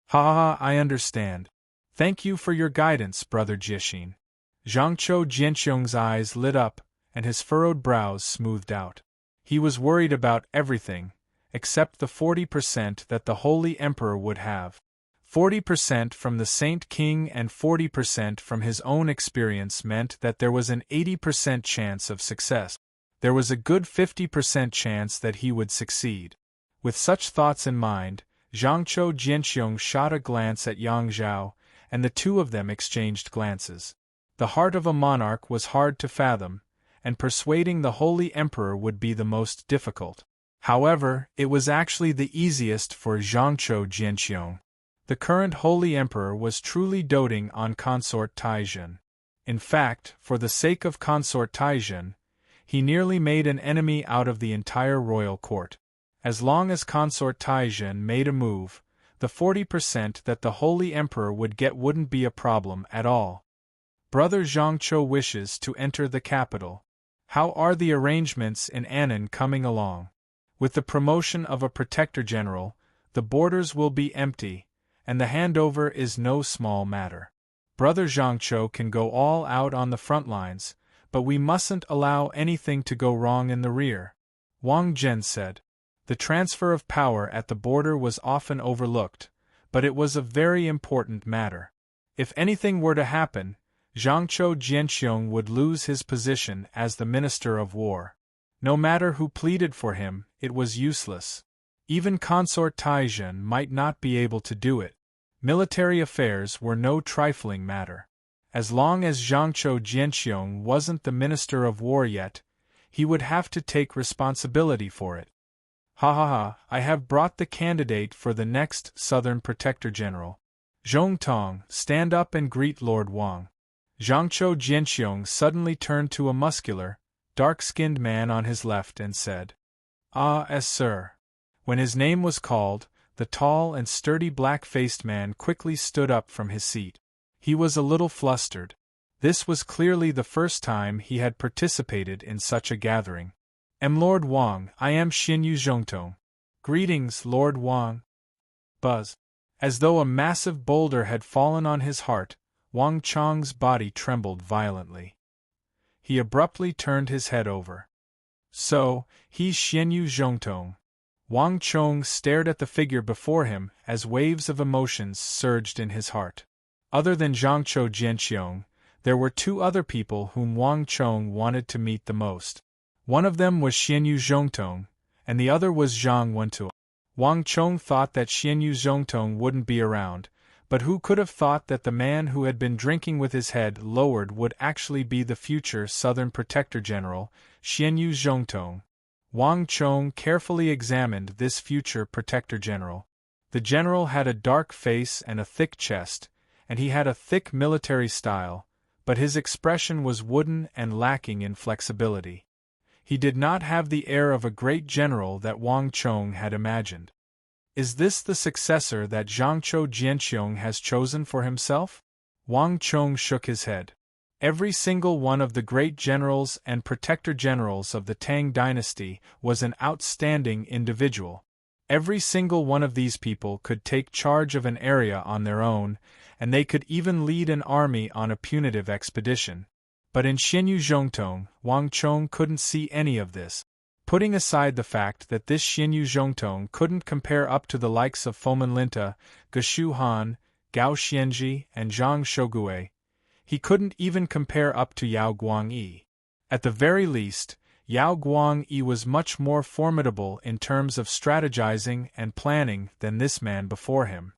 Ha, I understand. Thank you for your guidance, Brother Jiexin. Zhangqiu Jianqiong's eyes lit up, and his furrowed brows smoothed out. He was worried about everything, except the 40% that the Holy Emperor would have. 40% from the Saint King and 40% from his own experience meant that there was an 80% chance of success. There was a good 50% chance that he would succeed. With such thoughts in mind, Zhangqiu Jianqiong shot a glance at Yang Zhao, and the two of them exchanged glances. The heart of a monarch was hard to fathom, and persuading the Holy Emperor would be the most difficult. However, it was actually the easiest for Zhangqiu Jianqiong. The current Holy Emperor was truly doting on Consort Taizhen. In fact, for the sake of Consort Taizhen, he nearly made an enemy out of the entire royal court. As long as Consort Taizhen made a move, the 40% that the Holy Emperor would get wouldn't be a problem at all. Brother Zhangqiu wishes to enter the capital. How are the arrangements in Annan coming along? With the promotion of a Protector General, the borders will be empty, and the handover is no small matter. Brother Zhangqiu can go all out on the front lines, but we mustn't allow anything to go wrong in the rear. Wang Zhen said. The transfer of power at the border was often overlooked, but it was a very important matter. If anything were to happen, Zhangqiu Jianqiong would lose his position as the Minister of War. No matter who pleaded for him, it was useless. Even Consort Taizhen might not be able to do it. Military affairs were no trifling matter. As long as Zhangqiu Jianqiong wasn't the Minister of War yet, he would have to take responsibility for it. I have brought the candidate for the next Southern Protector General. Zhong Tong, stand up and greet Lord Wang. Zhangqiu Jianqiong suddenly turned to a muscular, dark-skinned man on his left and said, Yes, sir. When his name was called, the tall and sturdy black-faced man quickly stood up from his seat. He was a little flustered. This was clearly the first time he had participated in such a gathering. Lord Wang, I am Xinyu Zhongtong. Greetings, Lord Wang. Buzz. As though a massive boulder had fallen on his heart, Wang Chong's body trembled violently. He abruptly turned his head over. So, he's Xinyu Zhongtong. Wang Chong stared at the figure before him as waves of emotions surged in his heart. Other than Zhangqiu Jianqiong, there were two other people whom Wang Chong wanted to meet the most. One of them was Xinyu Zhongtong, and the other was Zhang Wentuo. Wang Chong thought that Xinyu Zhongtong wouldn't be around, but who could have thought that the man who had been drinking with his head lowered would actually be the future Southern Protector General, Xinyu Zhongtong. Wang Chong carefully examined this future Protector General. The general had a dark face and a thick chest, and he had a thick military style, but his expression was wooden and lacking in flexibility. He did not have the air of a great general that Wang Chong had imagined. Is this the successor that Zhangqiu Jianqiong has chosen for himself? Wang Chong shook his head. Every single one of the great generals and protector generals of the Tang dynasty was an outstanding individual. Every single one of these people could take charge of an area on their own, and they could even lead an army on a punitive expedition. But in Xinyu Zhongtong, Wang Chong couldn't see any of this. Putting aside the fact that this Xinyu Zhongtong couldn't compare up to the likes of Fomenlinta, Geshu Han, Gao Xianji, and Zhang Shogui, he couldn't even compare up to Yao Guangyi. At the very least, Yao Guangyi was much more formidable in terms of strategizing and planning than this man before him.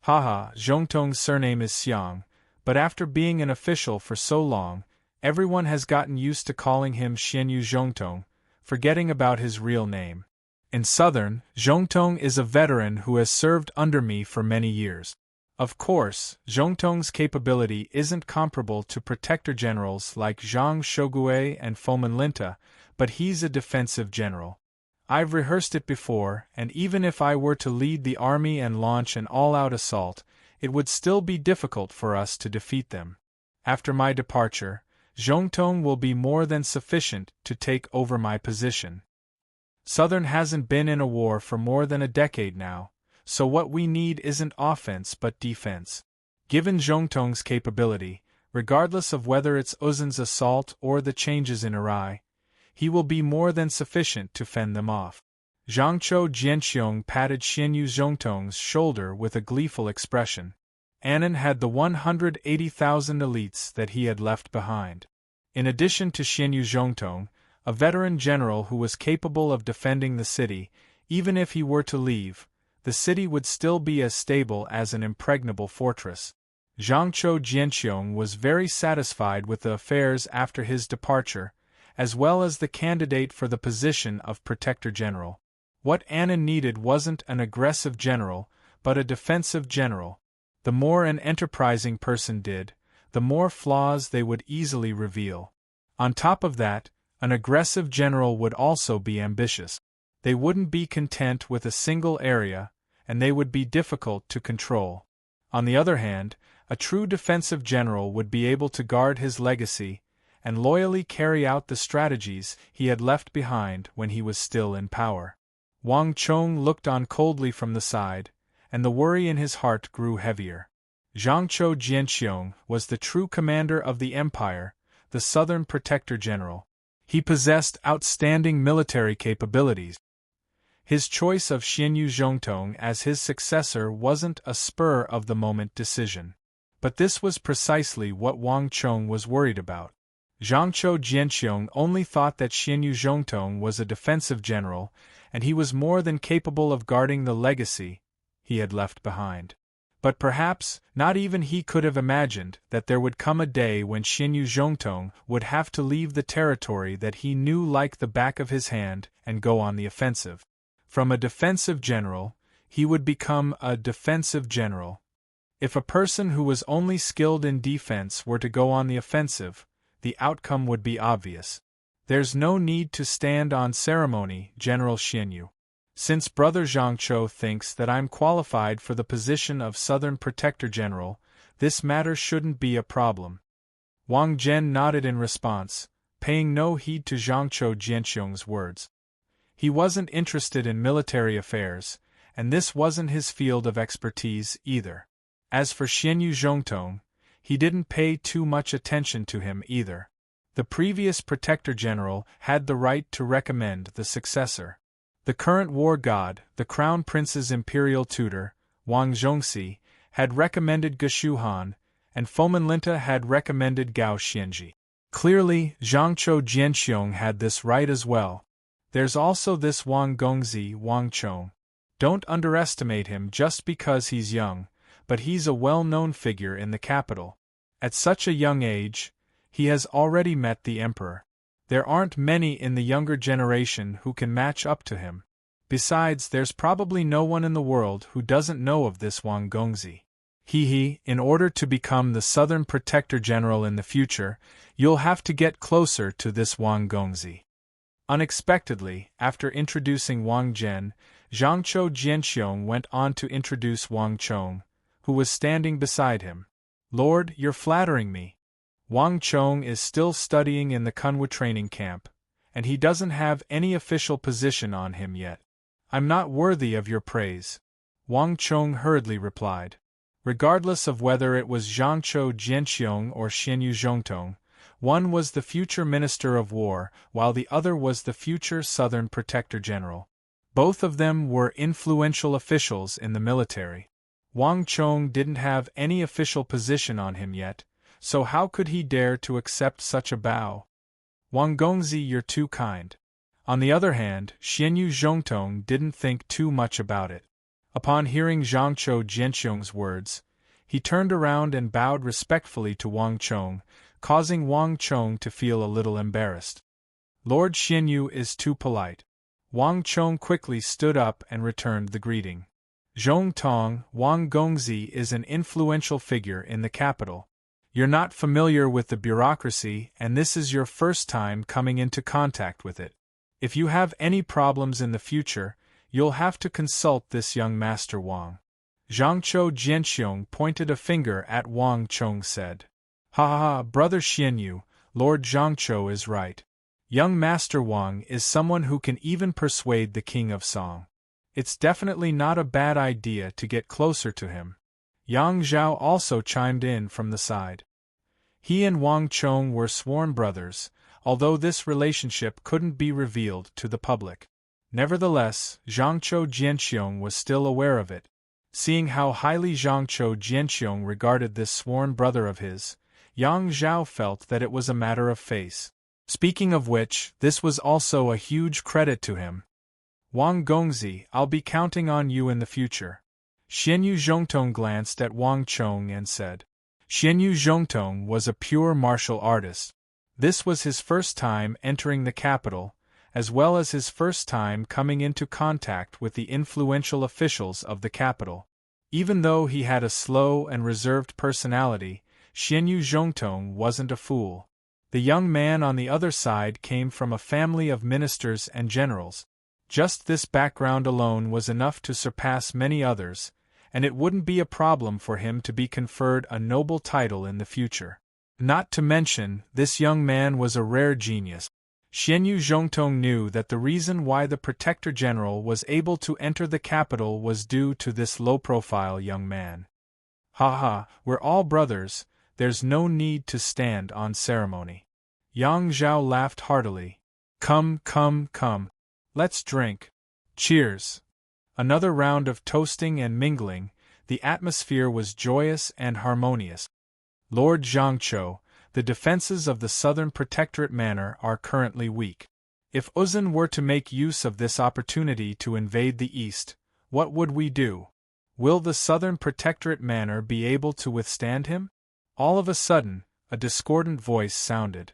Zhongtong's surname is Xiang, but after being an official for so long, everyone has gotten used to calling him Xinyu Zhongtong, forgetting about his real name. In southern, Zhongtong is a veteran who has served under me for many years. Of course, Zhongtong's capability isn't comparable to protector generals like Zhang Shogui and Fomen Linta, but he's a defensive general. I've rehearsed it before, and even if I were to lead the army and launch an all-out assault, it would still be difficult for us to defeat them. After my departure, Zhongtong will be more than sufficient to take over my position. Southern hasn't been in a war for more than a decade now, so what we need isn't offense but defense. Given Zhongtong's capability, regardless of whether it's Uzin's assault or the changes in Arai, he will be more than sufficient to fend them off. Zhangqiu Jianxiong patted Xianyu Zhongtong's shoulder with a gleeful expression. Annan had the 180,000 elites that he had left behind. In addition to Xianyu Zhongtong, a veteran general who was capable of defending the city, even if he were to leave, the city would still be as stable as an impregnable fortress. Zhangqiu Jianxiong was very satisfied with the affairs after his departure, as well as the candidate for the position of Protector General. What Annan needed wasn't an aggressive general, but a defensive general. The more an enterprising person did, the more flaws they would easily reveal. On top of that, an aggressive general would also be ambitious. They wouldn't be content with a single area, and they would be difficult to control. On the other hand, a true defensive general would be able to guard his legacy and loyally carry out the strategies he had left behind when he was still in power. Wang Chong looked on coldly from the side, and the worry in his heart grew heavier. Zhangqiu Jianxiong was the true commander of the empire, the Southern Protector General. He possessed outstanding military capabilities. His choice of Xianyu Zhongtong as his successor wasn't a spur-of-the-moment decision. But this was precisely what Wang Chong was worried about. Zhangqiu Jianxiong only thought that Xianyu Zhongtong was a defensive general, and he was more than capable of guarding the legacy he had left behind. But perhaps not even he could have imagined that there would come a day when Xianyu Zhongtong would have to leave the territory that he knew like the back of his hand and go on the offensive. From a defensive general, he would become a defensive general. If a person who was only skilled in defense were to go on the offensive, the outcome would be obvious. There's no need to stand on ceremony, General Xianyu. Since Brother Zhangqiu thinks that I'm qualified for the position of Southern Protector General, this matter shouldn't be a problem. Wang Zhen nodded in response, paying no heed to Zhangqiu Jianxiong's words. He wasn't interested in military affairs, and this wasn't his field of expertise either. As for Xianyu Zhongtong, he didn't pay too much attention to him either. The previous Protector General had the right to recommend the successor. The current war god, the Crown Prince's imperial tutor, Wang Zhongxi, had recommended Ge Han, and Fomen Linta had recommended Gao Xianji. Clearly, Zhangqiu Jianxiong had this right as well. There's also this Wang Gongzi Wang Chong. Don't underestimate him just because he's young, but he's a well-known figure in the capital. At such a young age, he has already met the emperor. There aren't many in the younger generation who can match up to him. Besides, there's probably no one in the world who doesn't know of this Wang Gongzi. In order to become the Southern Protector General in the future, you'll have to get closer to this Wang Gongzi. Unexpectedly, after introducing Wang Zhen, Zhangqiu Jianxiong went on to introduce Wang Chong, who was standing beside him. Lord, you're flattering me. Wang Chong is still studying in the Kunwu training camp, and he doesn't have any official position on him yet. I'm not worthy of your praise, Wang Chong hurriedly replied. Regardless of whether it was Zhangqiu Jianxiong or Xianyu Zhongtong, one was the future Minister of War, while the other was the future Southern Protector General. Both of them were influential officials in the military. Wang Chong didn't have any official position on him yet, so how could he dare to accept such a bow? Wang Gongzi, you're too kind. On the other hand, Xianyu Zhongtong didn't think too much about it. Upon hearing Zhangqiu Jianxiong's words, he turned around and bowed respectfully to Wang Chong, causing Wang Chong to feel a little embarrassed. Lord Xianyu is too polite. Wang Chong quickly stood up and returned the greeting. Zhong Tong, Wang Gongzi is an influential figure in the capital. You're not familiar with the bureaucracy, and this is your first time coming into contact with it. If you have any problems in the future, you'll have to consult this young Master Wang. Zhangqiu Jianxiong pointed a finger at Wang Chong said. Ha ha ha, Brother Xianyu, Lord Zhangqiu is right. Young Master Wang is someone who can even persuade the King of Song. It's definitely not a bad idea to get closer to him. Yang Zhao also chimed in from the side. He and Wang Chong were sworn brothers, although this relationship couldn't be revealed to the public. Nevertheless, Zhangqiu Jianxiong was still aware of it. Seeing how highly Zhangqiu Jianxiong regarded this sworn brother of his, Yang Zhao felt that it was a matter of face. Speaking of which, this was also a huge credit to him. Wang Gongzi, I'll be counting on you in the future. Xianyu Zhongtong glanced at Wang Chong and said. Xianyu Zhongtong was a pure martial artist. This was his first time entering the capital, as well as his first time coming into contact with the influential officials of the capital. Even though he had a slow and reserved personality, Xianyu Zhongtong wasn't a fool. The young man on the other side came from a family of ministers and generals. Just this background alone was enough to surpass many others, and it wouldn't be a problem for him to be conferred a noble title in the future. Not to mention, this young man was a rare genius. Xianyu Zhongtong knew that the reason why the Protector General was able to enter the capital was due to this low-profile young man. Ha ha, we're all brothers, there's no need to stand on ceremony. Yang Zhao laughed heartily. Come, come, come. Let's drink. Cheers. Another round of toasting and mingling, the atmosphere was joyous and harmonious. Lord Zhangqiu, the defenses of the southern protectorate manor are currently weak. If Uzun were to make use of this opportunity to invade the east, what would we do? Will the southern protectorate manor be able to withstand him? All of a sudden, a discordant voice sounded.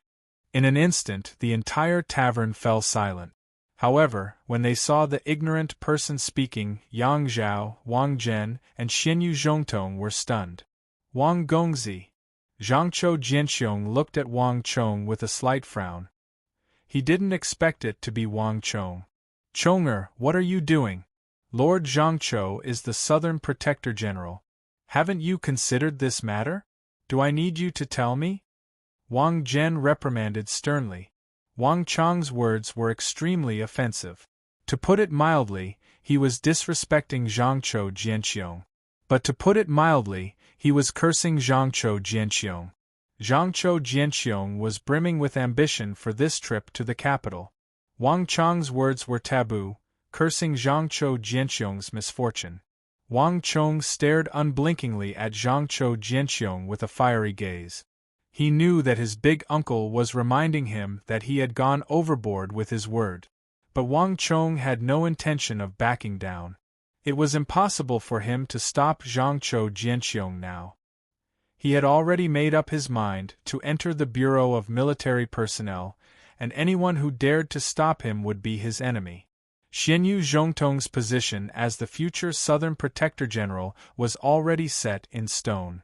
In an instant, the entire tavern fell silent. However, when they saw the ignorant person speaking, Yang Zhao, Wang Zhen, and Xianyu Zhongtong were stunned. Wang Gongzi. Zhangqiu Jianxiong looked at Wang Chong with a slight frown. He didn't expect it to be Wang Chong. Chonger, what are you doing? Lord Zhangqiu is the Southern Protector General. Haven't you considered this matter? Do I need you to tell me? Wang Zhen reprimanded sternly. Wang Chong's words were extremely offensive. To put it mildly, he was disrespecting Zhangqiu Jianxiong. But to put it mildly, he was cursing Zhangqiu Jianxiong. Zhangqiu Jianxiong was brimming with ambition for this trip to the capital. Wang Chong's words were taboo, cursing Zhangqiu Jianxiong's misfortune. Wang Chong stared unblinkingly at Zhangqiu Jianxiong with a fiery gaze. He knew that his big uncle was reminding him that he had gone overboard with his word. But Wang Chong had no intention of backing down. It was impossible for him to stop Zhangqiu Jianxiong now. He had already made up his mind to enter the Bureau of Military Personnel, and anyone who dared to stop him would be his enemy. Xianyu Zhongtong's position as the future Southern Protector General was already set in stone.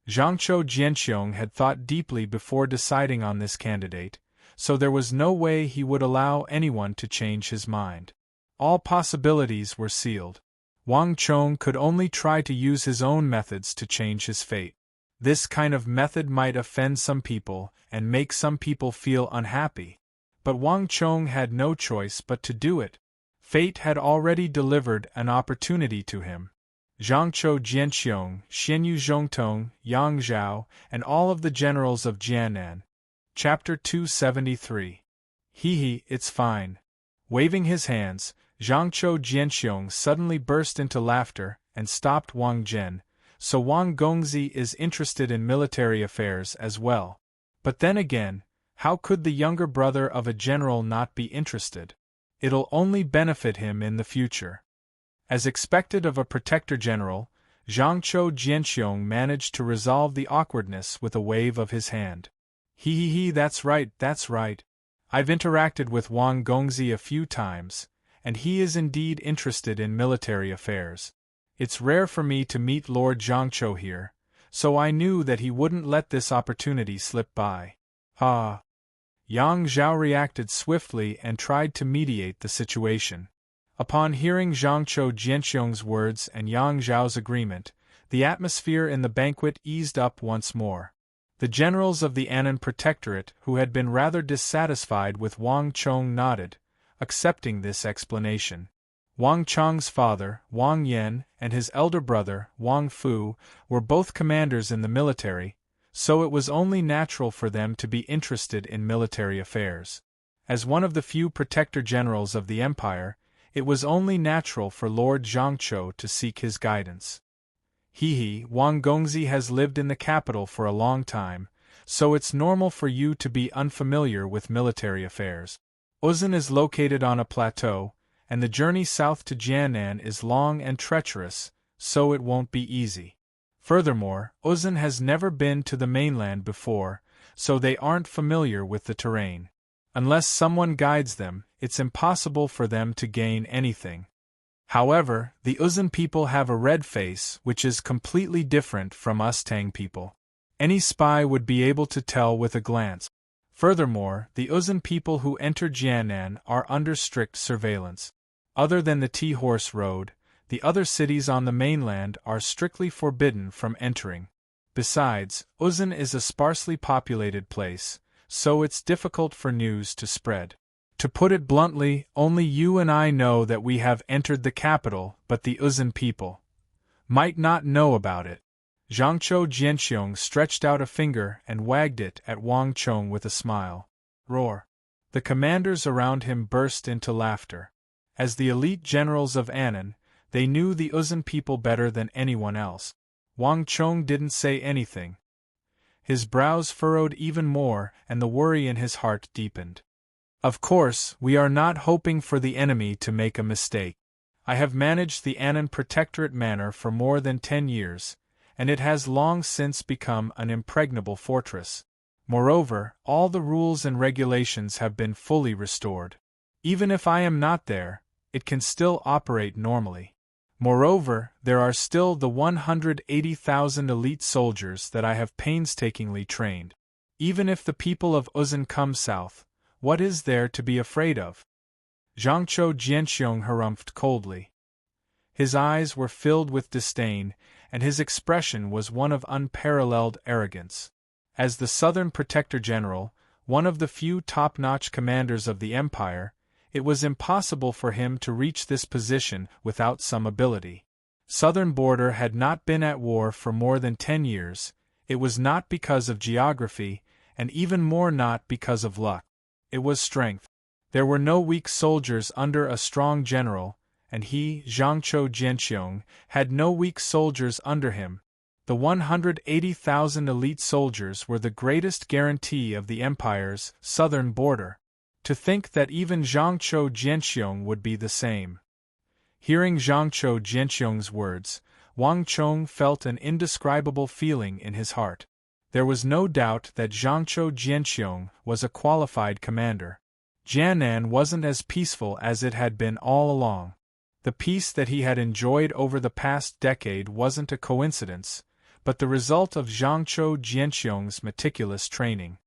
Zhangqiu Jianxiong had thought deeply before deciding on this candidate, so there was no way he would allow anyone to change his mind. All possibilities were sealed. Wang Chong could only try to use his own methods to change his fate. This kind of method might offend some people and make some people feel unhappy. But Wang Chong had no choice but to do it. Fate had already delivered an opportunity to him. Zhangqiu Jianxiong, Xianyu Zhongtong, Yang Zhao, and all of the generals of Jiannan. Chapter 273. Hee, it's fine. Waving his hands, Zhangqiu Jianxiong suddenly burst into laughter and stopped Wang Zhen, so Wang Gongzi is interested in military affairs as well. But then again, how could the younger brother of a general not be interested? It'll only benefit him in the future. As expected of a protector general, Zhangqiu Jianxiong managed to resolve the awkwardness with a wave of his hand. That's right. I've interacted with Wang Gongzi a few times, and he is indeed interested in military affairs. It's rare for me to meet Lord Zhangqiu here, so I knew that he wouldn't let this opportunity slip by. Ah! Yang Zhao reacted swiftly and tried to mediate the situation. Upon hearing Zhangqiu Jianxiong's words and Yang Zhao's agreement, the atmosphere in the banquet eased up once more. The generals of the Annan Protectorate, who had been rather dissatisfied with Wang Chong, nodded, accepting this explanation. Wang Chong's father, Wang Yan, and his elder brother, Wang Fu, were both commanders in the military, so it was only natural for them to be interested in military affairs. As one of the few protector generals of the empire, it was only natural for Lord Zhangqiu to seek his guidance. Wang Gongzi has lived in the capital for a long time, so it's normal for you to be unfamiliar with military affairs. Uzan is located on a plateau, and the journey south to Jiannan is long and treacherous, so it won't be easy. Furthermore, Uzan has never been to the mainland before, so they aren't familiar with the terrain. Unless someone guides them, it's impossible for them to gain anything. However, the Uzan people have a red face which is completely different from us Tang people. Any spy would be able to tell with a glance. Furthermore, the Uzan people who enter Jiannan are under strict surveillance. Other than the Tea-Horse Road, the other cities on the mainland are strictly forbidden from entering. Besides, Uzan is a sparsely populated place, so it's difficult for news to spread. To put it bluntly, only you and I know that we have entered the capital, but the Uzan people might not know about it. Zhangqiu Jianxiong stretched out a finger and wagged it at Wang Chong with a smile. Roar! The commanders around him burst into laughter. As the elite generals of Annan, they knew the Uzan people better than anyone else. Wang Chong didn't say anything. His brows furrowed even more, and the worry in his heart deepened. Of course, we are not hoping for the enemy to make a mistake. I have managed the Annan Protectorate Manor for more than 10 years, and it has long since become an impregnable fortress. Moreover, all the rules and regulations have been fully restored. Even if I am not there, it can still operate normally. Moreover, there are still the 180,000 elite soldiers that I have painstakingly trained. Even if the people of Uzan come south, what is there to be afraid of? Zhangqiu Jianxiong harumphed coldly. His eyes were filled with disdain, and his expression was one of unparalleled arrogance. As the Southern Protector General, one of the few top-notch commanders of the empire, it was impossible for him to reach this position without some ability. Southern Border had not been at war for more than 10 years, it was not because of geography, and even more not because of luck. It was strength. There were no weak soldiers under a strong general, and he, Zhangqiu Jianxiong, had no weak soldiers under him. The 180,000 elite soldiers were the greatest guarantee of the empire's southern border. To think that even Zhangqiu Jianxiong would be the same. Hearing Zhangqiu Jianxiong's words, Wang Chong felt an indescribable feeling in his heart. There was no doubt that Zhangqiu Jianxiong was a qualified commander. Jiannan wasn't as peaceful as it had been all along. The peace that he had enjoyed over the past decade wasn't a coincidence, but the result of Zhangqiu Jianxiong's meticulous training.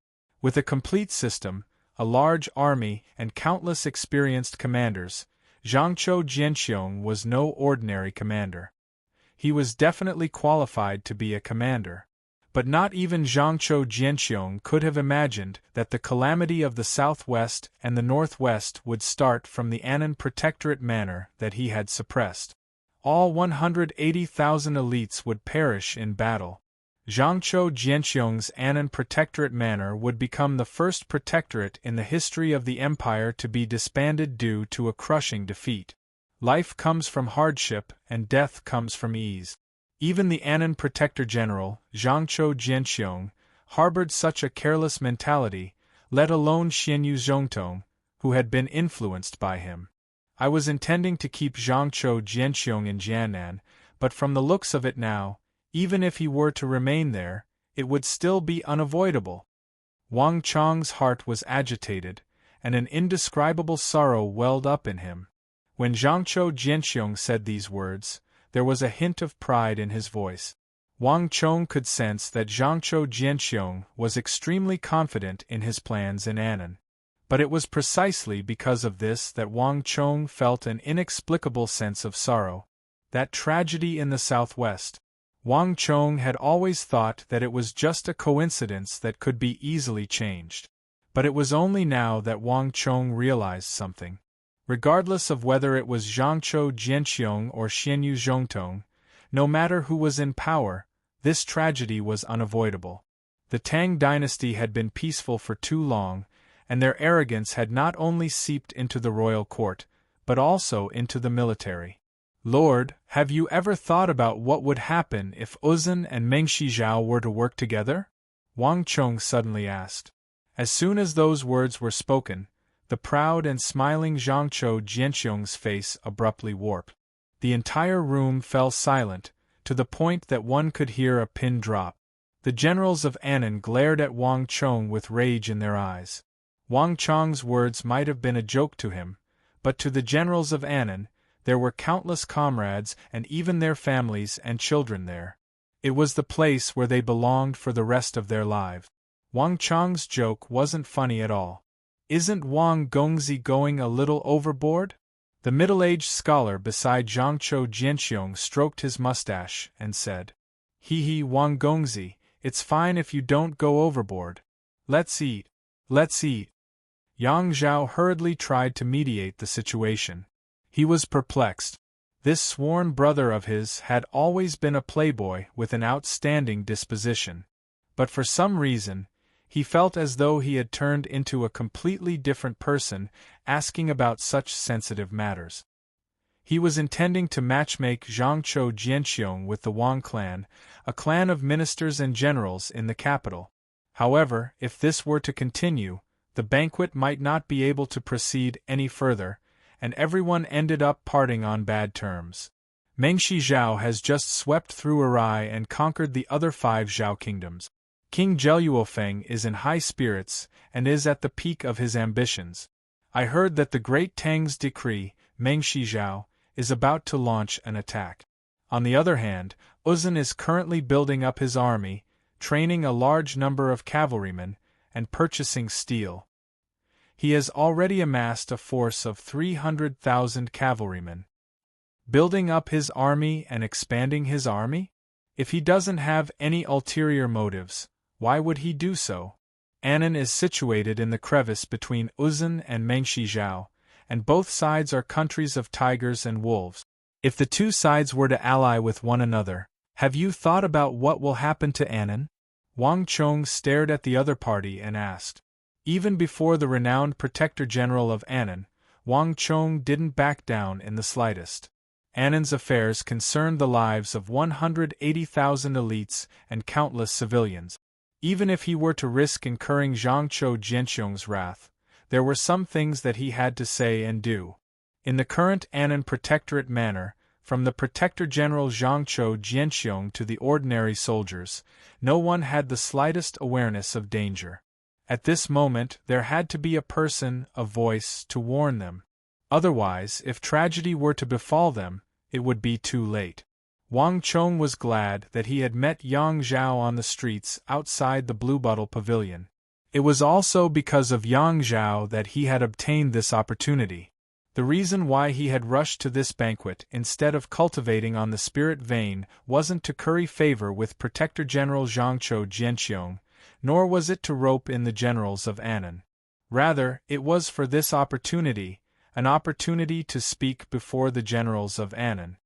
With a complete system, a large army, and countless experienced commanders, Zhangqiu Jianxiong was no ordinary commander. He was definitely qualified to be a commander. But not even Zhangqiu Jianxiong could have imagined that the calamity of the southwest and the northwest would start from the Annan Protectorate Manor that he had suppressed. All 180,000 elites would perish in battle. Zhangqiu Jianxiong's Annan Protectorate Manor would become the first protectorate in the history of the empire to be disbanded due to a crushing defeat. Life comes from hardship and death comes from ease. Even the Annan Protector General, Zhangqiu Jianxiong, harbored such a careless mentality, let alone Xianyu Zhongtong, who had been influenced by him. I was intending to keep Zhangqiu Jianxiong in Jiannan, but from the looks of it now, even if he were to remain there, it would still be unavoidable. Wang Chong's heart was agitated, and an indescribable sorrow welled up in him. When Zhangqiu Jianxiong said these words, there was a hint of pride in his voice. Wang Chong could sense that Zhangqiu Jianxiong was extremely confident in his plans in Annan. But it was precisely because of this that Wang Chong felt an inexplicable sense of sorrow. That tragedy in the southwest. Wang Chong had always thought that it was just a coincidence that could be easily changed. But it was only now that Wang Chong realized something. Regardless of whether it was Zhangqiu Jianxiong or Xianyu Zhongtong, no matter who was in power, this tragedy was unavoidable. The Tang dynasty had been peaceful for too long, and their arrogance had not only seeped into the royal court, but also into the military. Lord, have you ever thought about what would happen if Uzun and Meng Shizhao were to work together? Wang Chong suddenly asked. As soon as those words were spoken, the proud and smiling Zhangqiu Jianxiong's face abruptly warped. The entire room fell silent, to the point that one could hear a pin drop. The generals of Annan glared at Wang Chong with rage in their eyes. Wang Chong's words might have been a joke to him, but to the generals of Annan, there were countless comrades and even their families and children there. It was the place where they belonged for the rest of their lives. Wang Chong's joke wasn't funny at all. Isn't Wang Gongzi going a little overboard? The middle-aged scholar beside Zhangqiu Jianxiong stroked his mustache and said, Hee Wang Gongzi, it's fine if you don't go overboard. Let's eat. Let's eat. Yang Zhao hurriedly tried to mediate the situation. He was perplexed. This sworn brother of his had always been a playboy with an outstanding disposition. But for some reason, he felt as though he had turned into a completely different person, asking about such sensitive matters. He was intending to matchmake Zhangqiu Jianxiong with the Wang clan, a clan of ministers and generals in the capital. However, if this were to continue, the banquet might not be able to proceed any further, and everyone ended up parting on bad terms. Meng Shizhao has just swept through Arai and conquered the other 5 Zhao kingdoms. King Zheluofeng is in high spirits and is at the peak of his ambitions. I heard that the great Tang's decree, Meng Shizhao, is about to launch an attack. On the other hand, Uzun is currently building up his army, training a large number of cavalrymen, and purchasing steel. He has already amassed a force of 300,000 cavalrymen. Building up his army and expanding his army? If he doesn't have any ulterior motives, why would he do so? Annan is situated in the crevice between Uzun and Meng Shizhao, and both sides are countries of tigers and wolves. If the two sides were to ally with one another, have you thought about what will happen to Annan? Wang Chong stared at the other party and asked. Even before the renowned Protector General of Annan, Wang Chong didn't back down in the slightest. Annan's affairs concerned the lives of 180,000 elites and countless civilians. Even if he were to risk incurring Zhangqiu Jianxiong's wrath, there were some things that he had to say and do. In the current Annan Protectorate manner, from the Protector General Zhangqiu Jianxiong to the ordinary soldiers, no one had the slightest awareness of danger. At this moment there had to be a person, a voice, to warn them. Otherwise, if tragedy were to befall them, it would be too late. Wang Chong was glad that he had met Yang Zhao on the streets outside the Bluebottle Pavilion. It was also because of Yang Zhao that he had obtained this opportunity. The reason why he had rushed to this banquet instead of cultivating on the spirit vein wasn't to curry favor with Protector General Zhangqiu Jianxiong, nor was it to rope in the generals of Annan. Rather, it was for this opportunity, an opportunity to speak before the generals of Annan.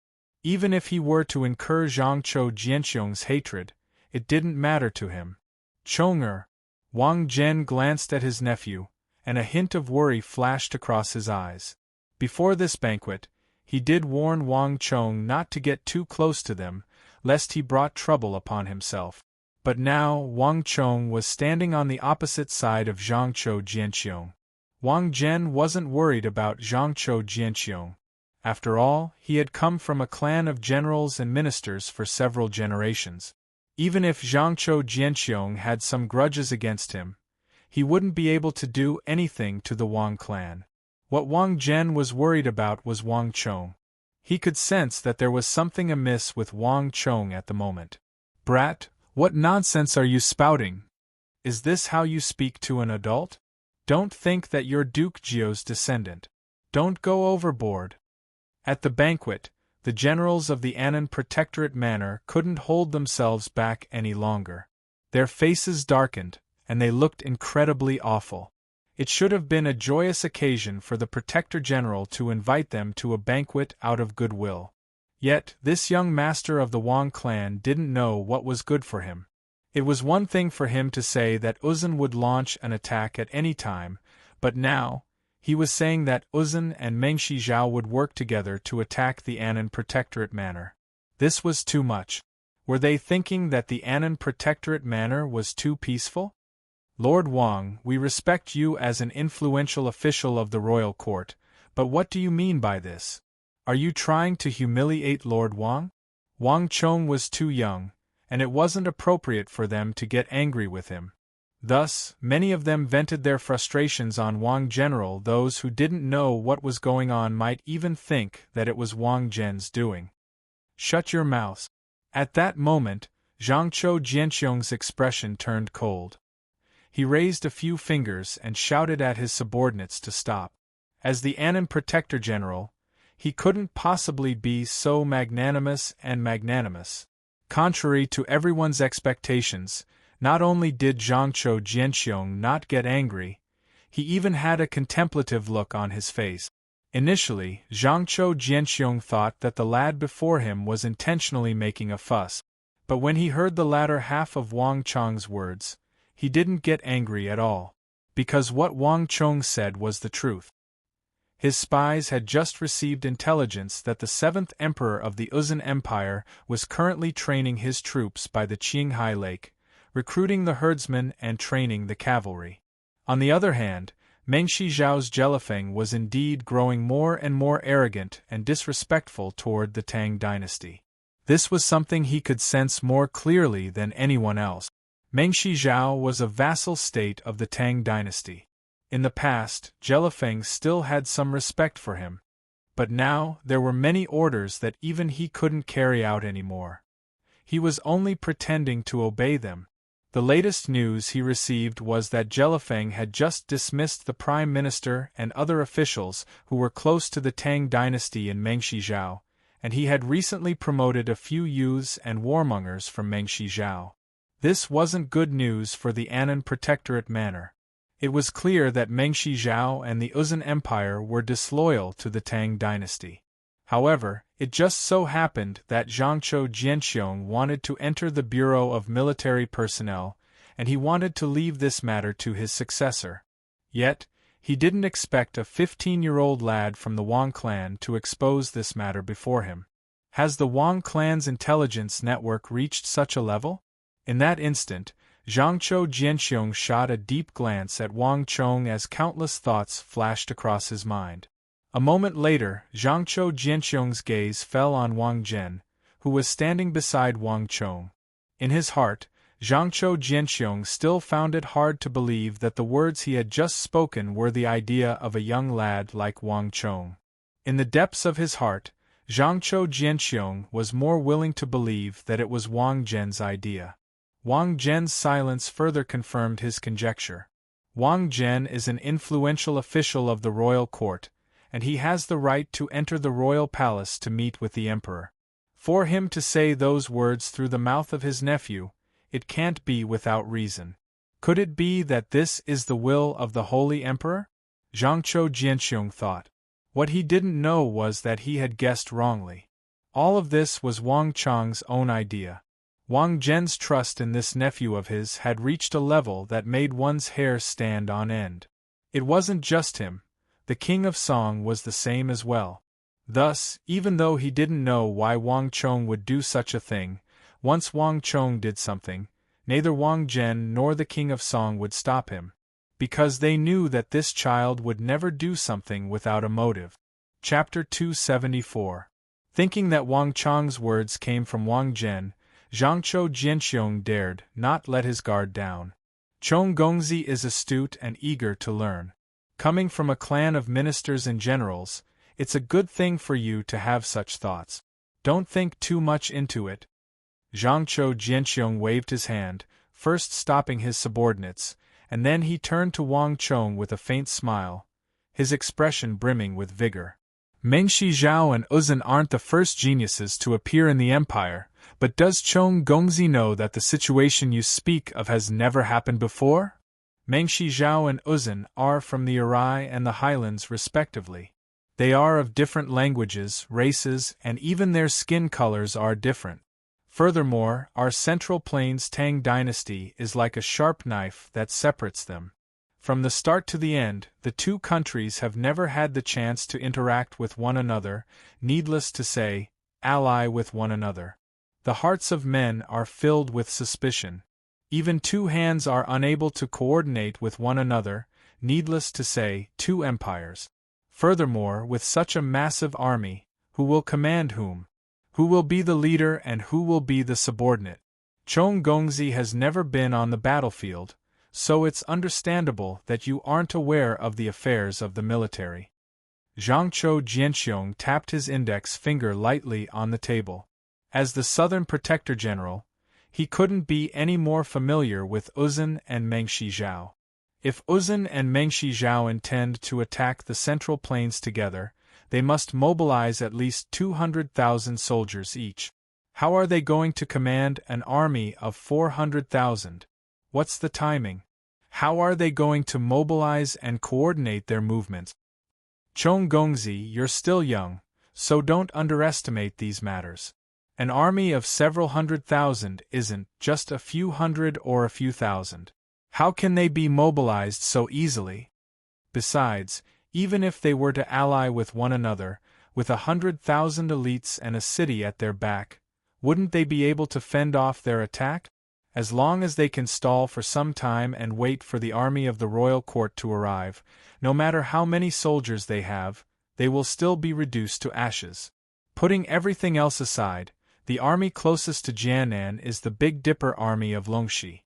Even if he were to incur Zhangqiu Jianxiong's hatred, it didn't matter to him. Chong'er. Wang Zhen glanced at his nephew, and a hint of worry flashed across his eyes. Before this banquet, he did warn Wang Chong not to get too close to them, lest he brought trouble upon himself. But now Wang Chong was standing on the opposite side of Zhangqiu Jianxiong. Wang Zhen wasn't worried about Zhangqiu Jianxiong. After all, he had come from a clan of generals and ministers for several generations. Even if Zhangqiu Jianxiong had some grudges against him, he wouldn't be able to do anything to the Wang clan. What Wang Zhen was worried about was Wang Chong. He could sense that there was something amiss with Wang Chong at the moment. Brat, what nonsense are you spouting? Is this how you speak to an adult? Don't think that you're Duke Jiu's descendant. Don't go overboard. At the banquet, the generals of the Annan Protectorate Manor couldn't hold themselves back any longer. Their faces darkened, and they looked incredibly awful. It should have been a joyous occasion for the Protector General to invite them to a banquet out of goodwill. Yet, this young master of the Wang clan didn't know what was good for him. It was one thing for him to say that Uzun would launch an attack at any time, but now, he was saying that Uzun and Meng Shizhao would work together to attack the Annan Protectorate Manor. This was too much. Were they thinking that the Annan Protectorate Manor was too peaceful? Lord Wang, we respect you as an influential official of the royal court, but what do you mean by this? Are you trying to humiliate Lord Wang? Wang Chong was too young, and it wasn't appropriate for them to get angry with him. Thus, many of them vented their frustrations on Wang General. Those who didn't know what was going on might even think that it was Wang Zhen's doing. Shut your mouths. At that moment, Zhangqiu Jianxiong's expression turned cold. He raised a few fingers and shouted at his subordinates to stop. As the Annan Protector General, he couldn't possibly be so magnanimous and magnanimous. Contrary to everyone's expectations, not only did Zhangqiu Jianxiong not get angry, he even had a contemplative look on his face. Initially, Zhangqiu Jianxiong thought that the lad before him was intentionally making a fuss, but when he heard the latter half of Wang Chong's words, he didn't get angry at all, because what Wang Chong said was the truth. His spies had just received intelligence that the 7th Emperor of the Uzun Empire was currently training his troops by the Qinghai Lake, recruiting the herdsmen and training the cavalry. On the other hand, Meng Shizhao's Jelifeng was indeed growing more and more arrogant and disrespectful toward the Tang dynasty. This was something he could sense more clearly than anyone else. Meng Shizhao was a vassal state of the Tang dynasty. In the past, Jelifeng still had some respect for him, but now there were many orders that even he couldn't carry out anymore. He was only pretending to obey them. The latest news he received was that Jelifeng had just dismissed the Prime Minister and other officials who were close to the Tang dynasty in Meng Shizhao, and he had recently promoted a few youths and warmongers from Meng Shizhao. This wasn't good news for the Annan Protectorate Manor. It was clear that Meng Shizhao and the Uzun Empire were disloyal to the Tang dynasty. However, it just so happened that Zhangqiu Jianxiong wanted to enter the Bureau of Military Personnel, and he wanted to leave this matter to his successor. Yet, he didn't expect a 15-year-old lad from the Wang clan to expose this matter before him. Has the Wang clan's intelligence network reached such a level? In that instant, Zhangqiu Jianxiong shot a deep glance at Wang Chong as countless thoughts flashed across his mind. A moment later, Zhangqiu Jianxiong's gaze fell on Wang Zhen, who was standing beside Wang Chong. In his heart, Zhangqiu Jianxiong still found it hard to believe that the words he had just spoken were the idea of a young lad like Wang Chong. In the depths of his heart, Zhangqiu Jianxiong was more willing to believe that it was Wang Zhen's idea. Wang Zhen's silence further confirmed his conjecture. Wang Zhen is an influential official of the royal court, and he has the right to enter the royal palace to meet with the emperor. For him to say those words through the mouth of his nephew, it can't be without reason. Could it be that this is the will of the holy emperor? Zhangqiu Jianxiong thought. What he didn't know was that he had guessed wrongly. All of this was Wang Chong's own idea. Wang Zhen's trust in this nephew of his had reached a level that made one's hair stand on end. It wasn't just him. The king of Song was the same as well. Thus, even though he didn't know why Wang Chong would do such a thing, once Wang Chong did something, neither Wang Zhen nor the king of Song would stop him, because they knew that this child would never do something without a motive. Chapter 274. Thinking that Wang Chong's words came from Wang Zhen, Zhangqiu Jianxiong dared not let his guard down. Chong Gongzi is astute and eager to learn. Coming from a clan of ministers and generals, it's a good thing for you to have such thoughts. Don't think too much into it. Zhangqiu Jianxiong waved his hand, first stopping his subordinates, and then he turned to Wang Chong with a faint smile, his expression brimming with vigor. Meng Shizhao and Uzun aren't the first geniuses to appear in the empire, but does Chong Gongzi know that the situation you speak of has never happened before? Meng Shizhao and Uzun are from the Arai and the Highlands respectively. They are of different languages, races, and even their skin colors are different. Furthermore, our Central Plains Tang dynasty is like a sharp knife that separates them. From the start to the end, the two countries have never had the chance to interact with one another, needless to say, ally with one another. The hearts of men are filled with suspicion. Even two hands are unable to coordinate with one another, needless to say, two empires. Furthermore, with such a massive army, who will command whom? Who will be the leader and who will be the subordinate? Chong Gongzi has never been on the battlefield, so it's understandable that you aren't aware of the affairs of the military. Zhangqiu Jianxiong tapped his index finger lightly on the table. As the Southern Protector General, he couldn't be any more familiar with Uzun and Meng Shizhao. If Uzun and Meng Shizhao intend to attack the Central Plains together, they must mobilize at least 200,000 soldiers each. How are they going to command an army of 400,000? What's the timing? How are they going to mobilize and coordinate their movements? Chong Gongzi, you're still young, so don't underestimate these matters. An army of several 100,000 isn't just a few hundred or a few thousand. How can they be mobilized so easily? Besides, even if they were to ally with one another, with 100,000 elites and a city at their back, wouldn't they be able to fend off their attack? As long as they can stall for some time and wait for the army of the royal court to arrive, no matter how many soldiers they have, they will still be reduced to ashes. Putting everything else aside, the army closest to Jiannan is the Big Dipper army of Longxi.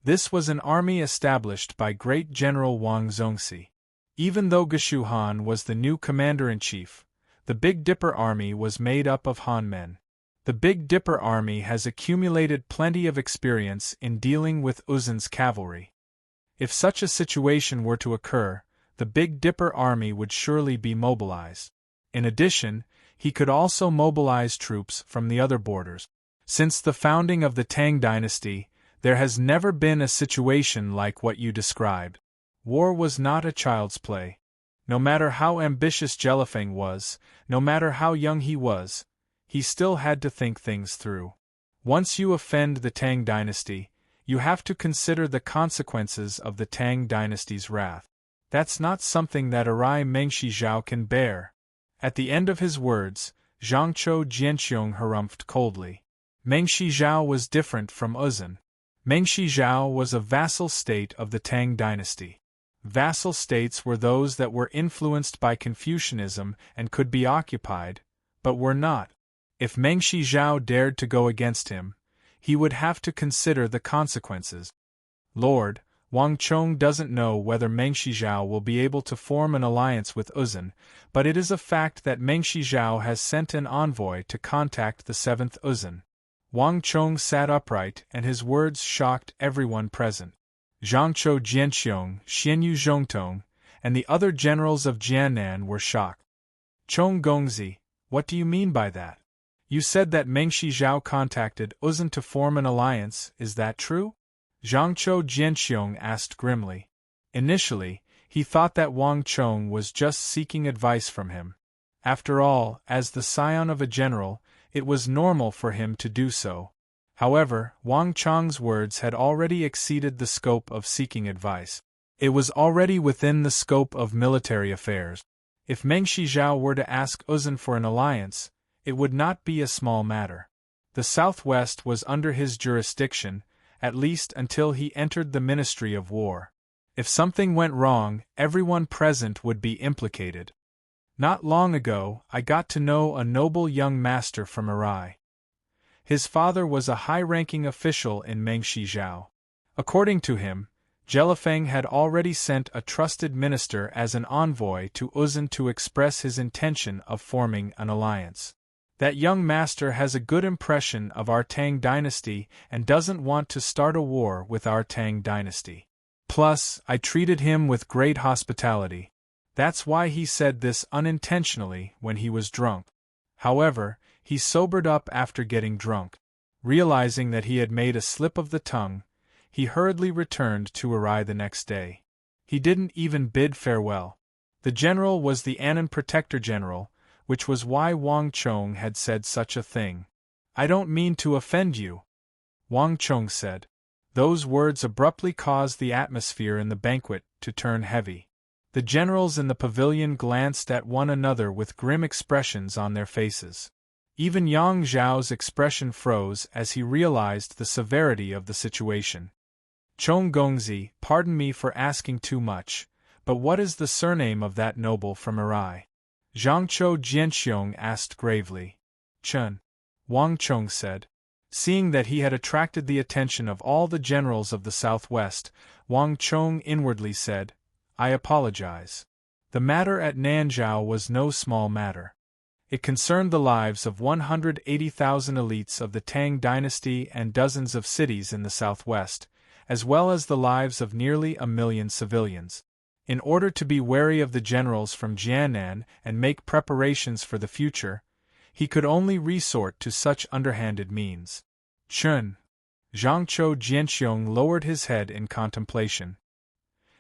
This was an army established by great General Wang Zongxi. Even though Geshu Han was the new commander-in-chief, the Big Dipper army was made up of Han men. The Big Dipper army has accumulated plenty of experience in dealing with Uzun's cavalry. If such a situation were to occur, the Big Dipper army would surely be mobilized. In addition, he could also mobilize troops from the other borders. Since the founding of the Tang dynasty, there has never been a situation like what you described. War was not a child's play. No matter how ambitious Jelifeng was, no matter how young he was, he still had to think things through. Once you offend the Tang dynasty, you have to consider the consequences of the Tang dynasty's wrath. That's not something that Arai Meng Shizhao can bear. At the end of his words, Zhangqiu Jianxiong harumphed coldly. Meng Shizhao was different from Uzun. Meng Shizhao was a vassal state of the Tang dynasty. Vassal states were those that were influenced by Confucianism and could be occupied, but were not. If Meng Shizhao dared to go against him, he would have to consider the consequences. Lord, Wang Chong doesn't know whether Meng Shizhao will be able to form an alliance with Uzun, but it is a fact that Meng Shizhao has sent an envoy to contact the 7th Uzun. Wang Chong sat upright and his words shocked everyone present. Zhangqiu Jianxiong, Xianyu Zhongtong, and the other generals of Jiannan were shocked. Chong Gongzi, what do you mean by that? You said that Meng Shizhao contacted Uzun to form an alliance, is that true? Zhangqiu Jianxiong asked grimly. Initially, he thought that Wang Chong was just seeking advice from him. After all, as the scion of a general, it was normal for him to do so. However, Wang Chong's words had already exceeded the scope of seeking advice. It was already within the scope of military affairs. If Meng Shizhao were to ask Uzun for an alliance, it would not be a small matter. The southwest was under his jurisdiction, at least until he entered the Ministry of War. If something went wrong, everyone present would be implicated. Not long ago, I got to know a noble young master from Arai. His father was a high-ranking official in Meng Shizhao. According to him, Jelifeng had already sent a trusted minister as an envoy to Uzun to express his intention of forming an alliance. That young master has a good impression of our Tang dynasty and doesn't want to start a war with our Tang dynasty. Plus, I treated him with great hospitality. That's why he said this unintentionally when he was drunk. However, he sobered up after getting drunk. Realizing that he had made a slip of the tongue, he hurriedly returned to Arai the next day. He didn't even bid farewell. The general was the Annan Protector General, which was why Wang Chong had said such a thing. I don't mean to offend you, Wang Chong said. Those words abruptly caused the atmosphere in the banquet to turn heavy. The generals in the pavilion glanced at one another with grim expressions on their faces. Even Yang Zhao's expression froze as he realized the severity of the situation. Chong Gongzi, pardon me for asking too much, but what is the surname of that noble from Arai? Zhangqiu Jianxiong asked gravely. Chen. Wang Chong said. Seeing that he had attracted the attention of all the generals of the southwest, Wang Chong inwardly said, I apologize. The matter at Nanzhao was no small matter. It concerned the lives of 180,000 elites of the Tang dynasty and dozens of cities in the southwest, as well as the lives of nearly 1 million civilians. In order to be wary of the generals from Jiannan and make preparations for the future, he could only resort to such underhanded means. Chun. Zhangqiu Jianxiong lowered his head in contemplation.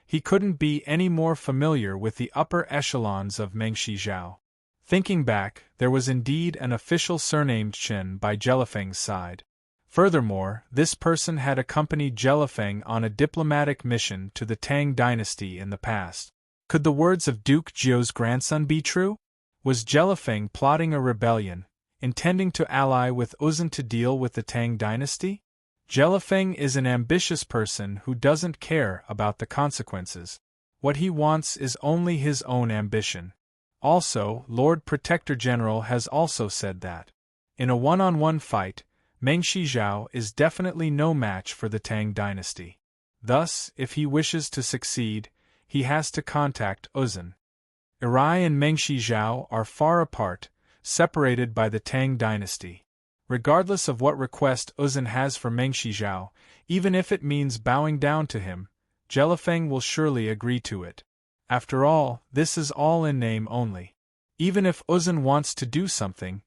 He couldn't be any more familiar with the upper echelons of Mengshi Zhao. Thinking back, there was indeed an official surnamed Chen by Jelifeng's side. Furthermore, this person had accompanied Jelifeng on a diplomatic mission to the Tang dynasty in the past. Could the words of Duke Jiu's grandson be true? Was Jelifeng plotting a rebellion, intending to ally with Uzun to deal with the Tang dynasty? Jelifeng is an ambitious person who doesn't care about the consequences. What he wants is only his own ambition. Also, Lord Protector General has also said that, in a one-on-one fight, Mengshi Zhao is definitely no match for the Tang dynasty. Thus, if he wishes to succeed, he has to contact Uzun. Arai and Mengshi Zhao are far apart, separated by the Tang dynasty. Regardless of what request Uzun has for Mengshi Zhao, even if it means bowing down to him, Jelifeng will surely agree to it. After all, this is all in name only. Even if Uzun wants to do something,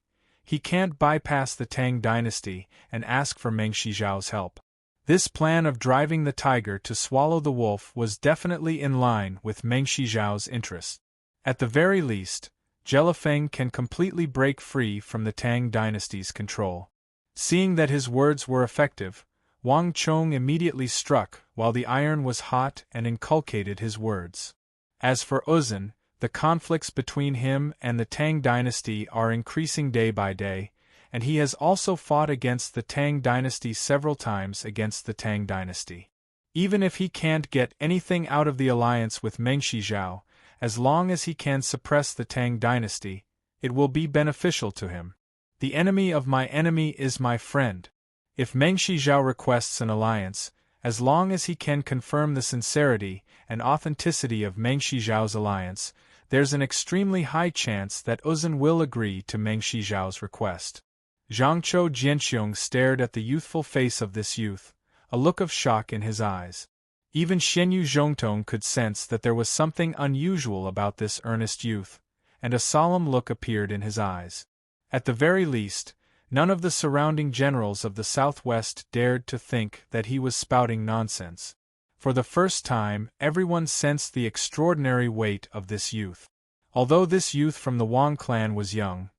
he can't bypass the Tang dynasty and ask for Mengshi Zhao's help. This plan of driving the tiger to swallow the wolf was definitely in line with Mengshi Zhao's interests. At the very least, Jelifeng can completely break free from the Tang dynasty's control. Seeing that his words were effective, Wang Chong immediately struck while the iron was hot and inculcated his words. As for Uzun, the conflicts between him and the Tang dynasty are increasing day by day, and he has also fought against the Tang dynasty several times against the Tang dynasty. Even if he can't get anything out of the alliance with Mengshi Zhao, as long as he can suppress the Tang dynasty, it will be beneficial to him. The enemy of my enemy is my friend. If Mengshi Zhao requests an alliance, as long as he can confirm the sincerity and authenticity of Mengshi Zhao's alliance, there's an extremely high chance that Uzun will agree to Mengshi Zhao's request. Zhangqiu Jianxiong stared at the youthful face of this youth, a look of shock in his eyes. Even Xianyu Zhongtong could sense that there was something unusual about this earnest youth, and a solemn look appeared in his eyes. At the very least, none of the surrounding generals of the southwest dared to think that he was spouting nonsense. For the first time, everyone sensed the extraordinary weight of this youth. Although this youth from the Wang clan was young,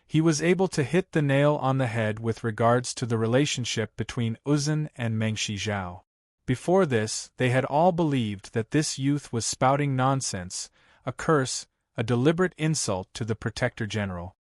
he was able to hit the nail on the head with regards to the relationship between Uzun and Mengshi Zhao. Before this, they had all believed that this youth was spouting nonsense, a curse, a deliberate insult to the Protector General.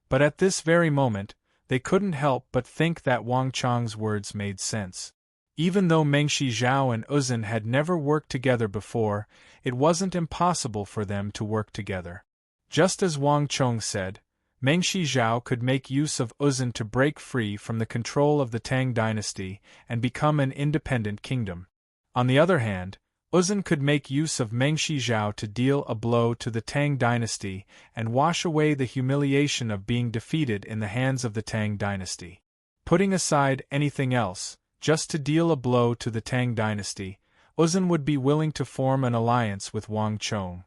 But at this very moment, they couldn't help but think that Wang Chong's words made sense. Even though Mengshi Zhao and Uzun had never worked together before, it wasn't impossible for them to work together. Just as Wang Chong said, Mengshi Zhao could make use of Uzun to break free from the control of the Tang dynasty and become an independent kingdom. On the other hand, Uzun could make use of Meng Shizhao to deal a blow to the Tang dynasty and wash away the humiliation of being defeated in the hands of the Tang dynasty. Putting aside anything else, just to deal a blow to the Tang dynasty, Uzun would be willing to form an alliance with Wang Chong.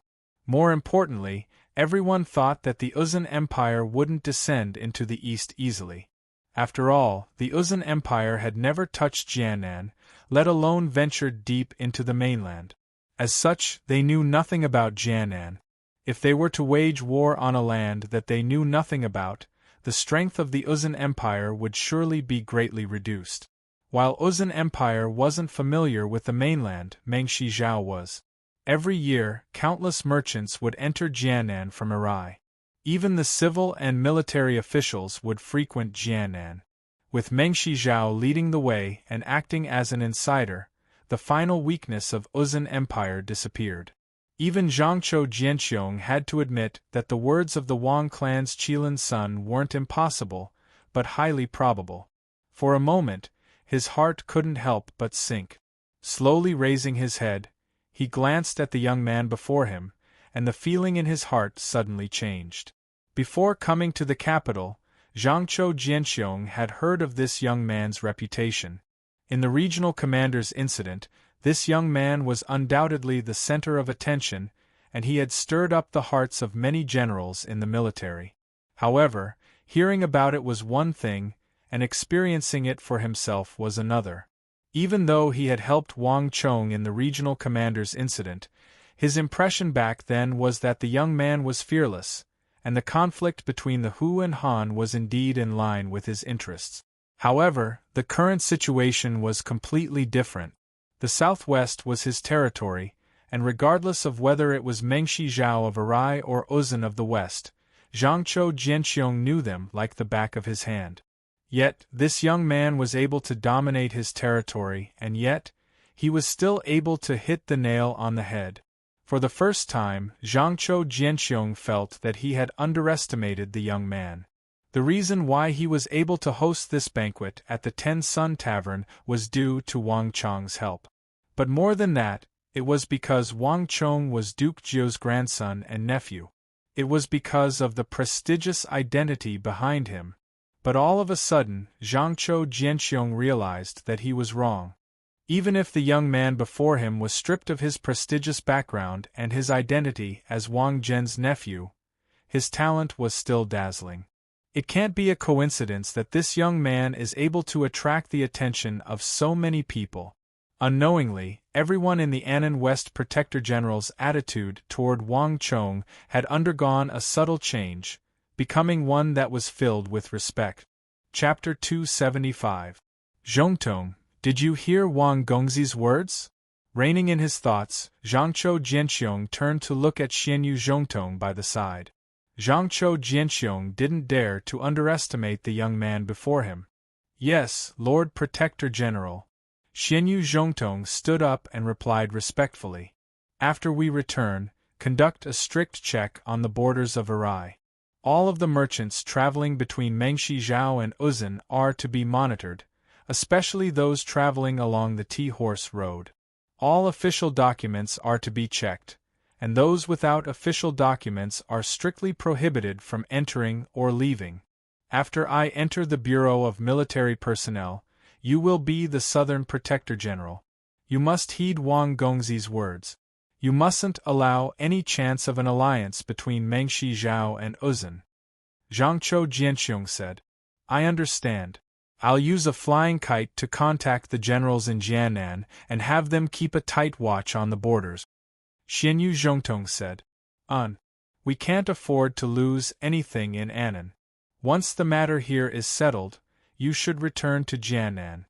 More importantly, everyone thought that the Uzun Empire wouldn't descend into the east easily. After all, the Uzun Empire had never touched Jiannan, let alone ventured deep into the mainland. As such, they knew nothing about Jiannan. If they were to wage war on a land that they knew nothing about, the strength of the Uzun Empire would surely be greatly reduced. While Uzun Empire wasn't familiar with the mainland, Meng Shizhao was. Every year, countless merchants would enter Jiannan from Arai. Even the civil and military officials would frequent Jiannan. With Meng Shizhao leading the way and acting as an insider, the final weakness of Uzun Empire disappeared. Even Zhangqiu Jianxiong had to admit that the words of the Wang clan's Qilin son weren't impossible, but highly probable. For a moment, his heart couldn't help but sink. Slowly raising his head, he glanced at the young man before him, and the feeling in his heart suddenly changed. Before coming to the capital, Zhangqiu Jianxiong had heard of this young man's reputation. In the regional commander's incident, this young man was undoubtedly the center of attention, and he had stirred up the hearts of many generals in the military. However, hearing about it was one thing, and experiencing it for himself was another. Even though he had helped Wang Chong in the regional commander's incident, his impression back then was that the young man was fearless, and the conflict between the Hu and Han was indeed in line with his interests. However, the current situation was completely different. The southwest was his territory, and regardless of whether it was Meng Shizhao of Arai or Uzun of the west, Zhangqiu Jianxiong knew them like the back of his hand. Yet, this young man was able to dominate his territory, and yet, he was still able to hit the nail on the head. For the first time, Zhangqiu Jianxiong felt that he had underestimated the young man. The reason why he was able to host this banquet at the Ten Sun Tavern was due to Wang Chong's help. But more than that, it was because Wang Chong was Duke Jiu's grandson and nephew. It was because of the prestigious identity behind him. But all of a sudden, Zhangqiu Jianxiong realized that he was wrong. Even if the young man before him was stripped of his prestigious background and his identity as Wang Zhen's nephew, his talent was still dazzling. It can't be a coincidence that this young man is able to attract the attention of so many people. Unknowingly, everyone in the Annan West Protector General's attitude toward Wang Chong had undergone a subtle change, becoming one that was filled with respect. Chapter 275. Zhongtong, did you hear Wang Gongzi's words? Reining in his thoughts, Zhangqiu Jianxiong turned to look at Xianyu Zhongtong by the side. Zhangqiu Jianxiong didn't dare to underestimate the young man before him. Yes, Lord Protector General. Xianyu Zhongtong stood up and replied respectfully. After we return, conduct a strict check on the borders of Arai. All of the merchants traveling between Meng Shizhao and Uzun are to be monitored, especially those traveling along the Tea-Horse Road. All official documents are to be checked, and those without official documents are strictly prohibited from entering or leaving. After I enter the Bureau of Military Personnel, you will be the Southern Protector General. You must heed Wang Gongzi's words. You mustn't allow any chance of an alliance between Meng Shizhao and Uzun. Zhangqiu Jianxiong said. I understand. I'll use a flying kite to contact the generals in Jiannan and have them keep a tight watch on the borders. Xianyu Zhongtong said. We can't afford to lose anything in Annan. Once the matter here is settled, you should return to Jiannan.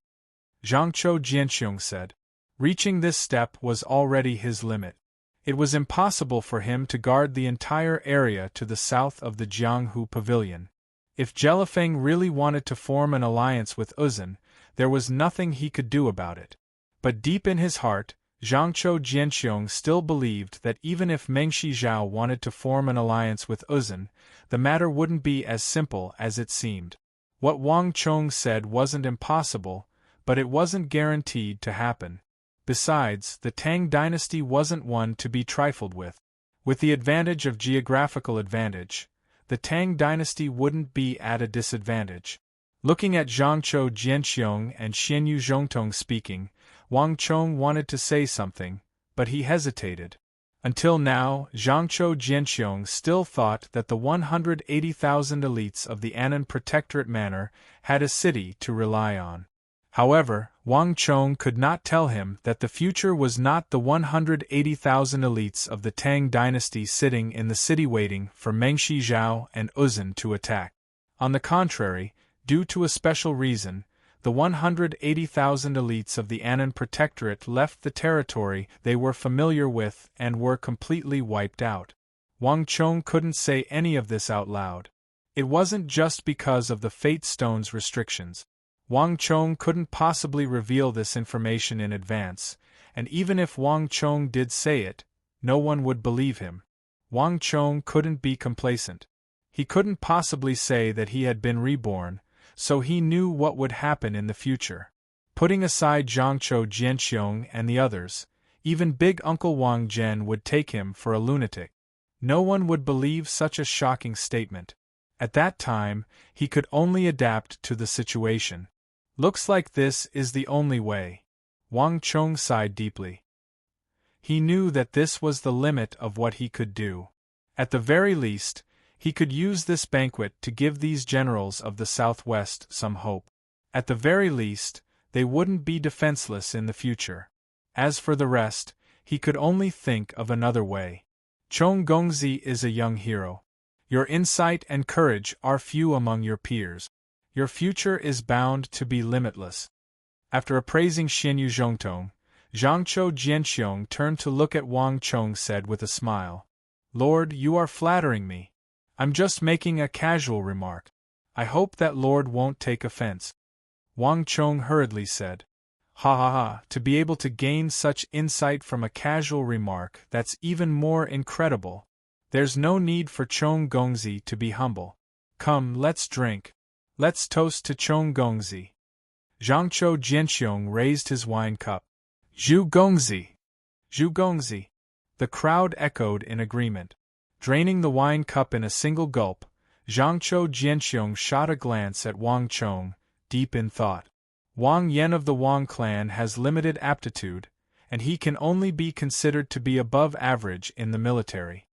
Zhangqiu Jianxiong said. Reaching this step was already his limit. It was impossible for him to guard the entire area to the south of the Jianghu Pavilion. If Jelifeng really wanted to form an alliance with Uzun, there was nothing he could do about it. But deep in his heart, Zhangqiu Jianxiong still believed that even if Meng Shizhao wanted to form an alliance with Uzun, the matter wouldn't be as simple as it seemed. What Wang Chong said wasn't impossible, but it wasn't guaranteed to happen. Besides, the Tang dynasty wasn't one to be trifled with. With the advantage of geographical advantage, the Tang dynasty wouldn't be at a disadvantage. Looking at Zhangqiu Jianxiong and Xianyu Zhongtong speaking, Wang Chong wanted to say something, but he hesitated. Until now, Zhangqiu Jianxiong still thought that the 180,000 elites of the Annan Protectorate Manor had a city to rely on. However, Wang Chong could not tell him that the future was not the 180,000 elites of the Tang dynasty sitting in the city waiting for Mengshi Zhao and Uzun to attack. On the contrary, due to a special reason, the 180,000 elites of the Annan Protectorate left the territory they were familiar with and were completely wiped out. Wang Chong couldn't say any of this out loud. It wasn't just because of the Fate Stone's restrictions. Wang Chong couldn't possibly reveal this information in advance, and even if Wang Chong did say it, no one would believe him. Wang Chong couldn't be complacent. He couldn't possibly say that he had been reborn, so he knew what would happen in the future. Putting aside Zhangqiu Jianxiong and the others, even big Uncle Wang Zhen would take him for a lunatic. No one would believe such a shocking statement. At that time, he could only adapt to the situation. Looks like this is the only way. Wang Chong sighed deeply. He knew that this was the limit of what he could do. At the very least, he could use this banquet to give these generals of the Southwest some hope. At the very least, they wouldn't be defenseless in the future. As for the rest, he could only think of another way. Chong Gongzi is a young hero. Your insight and courage are few among your peers. Your future is bound to be limitless. After appraising Xianyu Zhongtong, Zhangqiu Jianxiong turned to look at Wang Chong said with a smile, "Lord, you are flattering me. I'm just making a casual remark. I hope that Lord won't take offense." Wang Chong hurriedly said, "Ha ha ha, to be able to gain such insight from a casual remark, that's even more incredible. There's no need for Chong Gongzi to be humble. Come, let's drink. Let's toast to Chong Gongzi." Zhangqiu Jianxiong raised his wine cup. "Zhu Gongzi! Zhu Gongzi!" The crowd echoed in agreement. Draining the wine cup in a single gulp, Zhangqiu Jianxiong shot a glance at Wang Chong, deep in thought. Wang Yan of the Wang clan has limited aptitude, and he can only be considered to be above average in the military.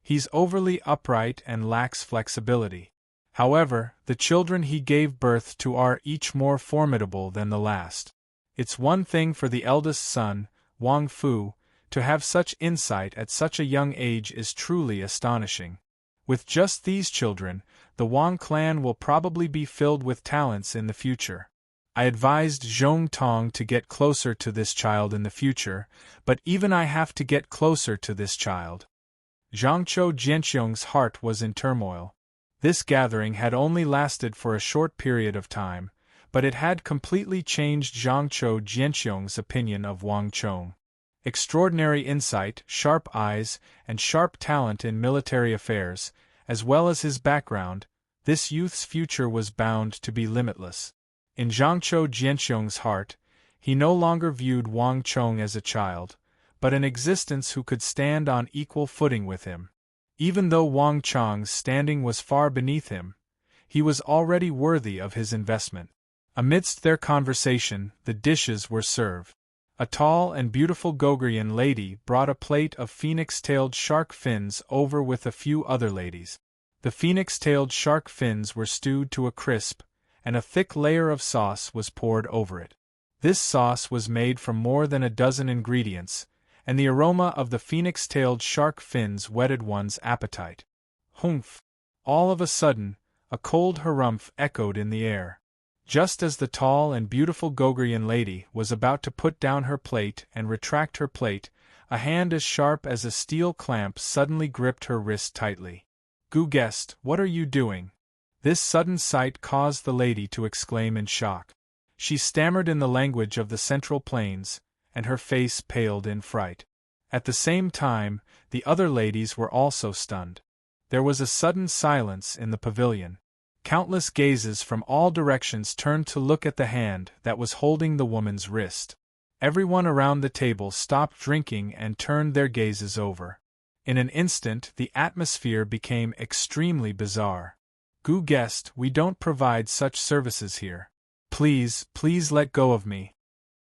He's overly upright and lacks flexibility. However, the children he gave birth to are each more formidable than the last. It's one thing for the eldest son, Wang Fu, to have such insight at such a young age is truly astonishing. With just these children, the Wang clan will probably be filled with talents in the future. I advised Zhong Tong to get closer to this child in the future, but even I have to get closer to this child. Zhangqiu Jianxiong's heart was in turmoil. This gathering had only lasted for a short period of time, but it had completely changed Zhangqiu Jianxiong's opinion of Wang Chong. Extraordinary insight, sharp eyes, and sharp talent in military affairs, as well as his background, this youth's future was bound to be limitless. In Zhangqiu Jianxiong's heart, he no longer viewed Wang Chong as a child, but an existence who could stand on equal footing with him. Even though Wang Chong's standing was far beneath him, he was already worthy of his investment. Amidst their conversation, the dishes were served. A tall and beautiful Gogrian lady brought a plate of phoenix-tailed shark fins over with a few other ladies. The phoenix-tailed shark fins were stewed to a crisp, and a thick layer of sauce was poured over it. This sauce was made from more than a dozen ingredients, and the aroma of the phoenix-tailed shark fins whetted one's appetite. Humph! All of a sudden, a cold harumph echoed in the air. Just as the tall and beautiful Gogrian lady was about to put down her plate and retract her plate, a hand as sharp as a steel clamp suddenly gripped her wrist tightly. "Gu guest, what are you doing?" This sudden sight caused the lady to exclaim in shock. She stammered in the language of the Central Plains, and her face paled in fright. At the same time, the other ladies were also stunned. There was a sudden silence in the pavilion. Countless gazes from all directions turned to look at the hand that was holding the woman's wrist. Everyone around the table stopped drinking and turned their gazes over. In an instant, the atmosphere became extremely bizarre. "Gu guest, we don't provide such services here. Please, please let go of me."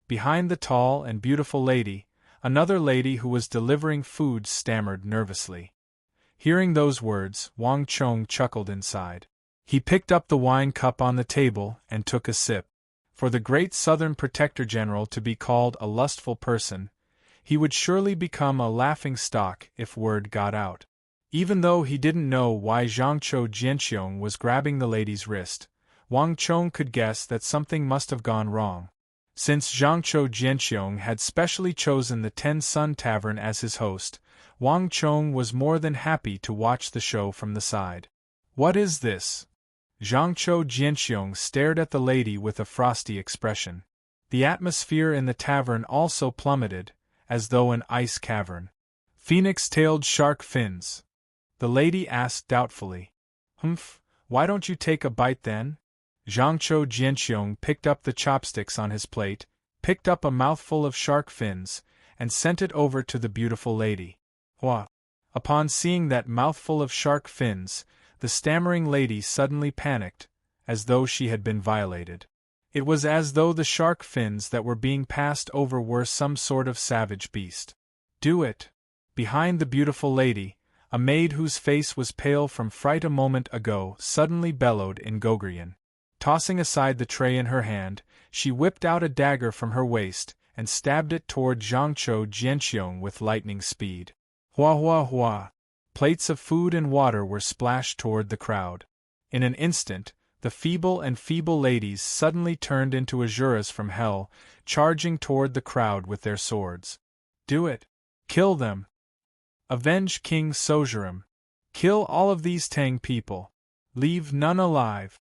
Behind the tall and beautiful lady, another lady who was delivering food stammered nervously. Hearing those words, Wang Chong chuckled inside. He picked up the wine cup on the table and took a sip. For the great Southern Protector General to be called a lustful person, he would surely become a laughing-stock if word got out. Even though he didn't know why Zhangzhou Jianxiong was grabbing the lady's wrist, Wang Chong could guess that something must have gone wrong. Since Zhangzhou Jianxiong had specially chosen the Ten Sun Tavern as his host, Wang Chong was more than happy to watch the show from the side. "What is this?" Zhangzhou Jianxiong stared at the lady with a frosty expression. The atmosphere in the tavern also plummeted, as though an ice cavern. "Phoenix-tailed shark fins?" the lady asked doubtfully. "Humph, why don't you take a bite then?" Zhangzhou Jianxiong picked up the chopsticks on his plate, picked up a mouthful of shark fins, and sent it over to the beautiful lady. "What?" Upon seeing that mouthful of shark fins, the stammering lady suddenly panicked, as though she had been violated. It was as though the shark fins that were being passed over were some sort of savage beast. "Do it!" Behind the beautiful lady, a maid whose face was pale from fright a moment ago suddenly bellowed in Gogrian. Tossing aside the tray in her hand, she whipped out a dagger from her waist and stabbed it toward Zhangzhou Jianxiong with lightning speed. Hua hua hua! Plates of food and water were splashed toward the crowd. In an instant, the feeble ladies suddenly turned into Asuras from hell, charging toward the crowd with their swords. "Do it! Kill them! Avenge King Sojuram! Kill all of these Tang people! Leave none alive!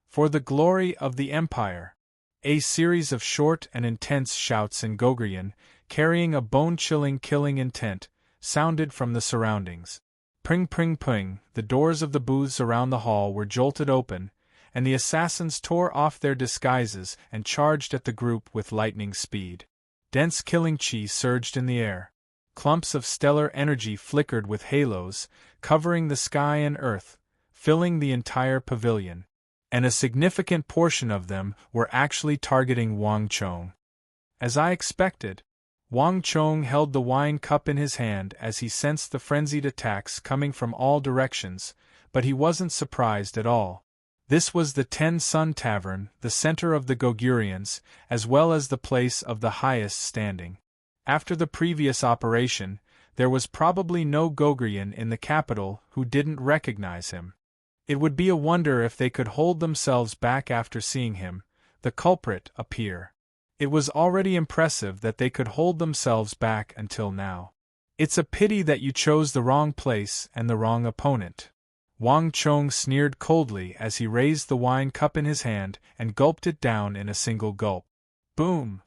For the glory of the Empire!" A series of short and intense shouts in Gogrian, carrying a bone-chilling killing intent, sounded from the surroundings. Pring pring pring, the doors of the booths around the hall were jolted open, and the assassins tore off their disguises and charged at the group with lightning speed. Dense killing chi surged in the air. Clumps of stellar energy flickered with halos, covering the sky and earth, filling the entire pavilion. And a significant portion of them were actually targeting Wang Chong. As I expected, Wang Chong held the wine cup in his hand as he sensed the frenzied attacks coming from all directions, but he wasn't surprised at all. This was the Ten Sun Tavern, the center of the Gogurians, as well as the place of the highest standing. After the previous operation, there was probably no Gogurian in the capital who didn't recognize him. It would be a wonder if they could hold themselves back after seeing him, the culprit, appear. It was already impressive that they could hold themselves back until now. "It's a pity that you chose the wrong place and the wrong opponent." Wang Chong sneered coldly as he raised the wine cup in his hand and gulped it down in a single gulp. Boom!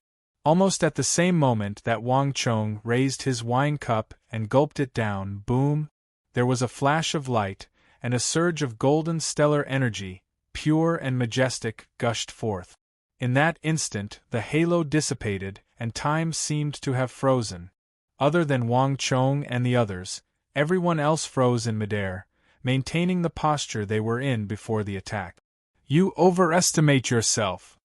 Almost at the same moment that Wang Chong raised his wine cup and gulped it down, boom! There was a flash of light, and a surge of golden stellar energy, pure and majestic, gushed forth. In that instant, the halo dissipated, and time seemed to have frozen. Other than Wang Chong and the others, everyone else froze in midair, maintaining the posture they were in before the attack. "You overestimate yourself!"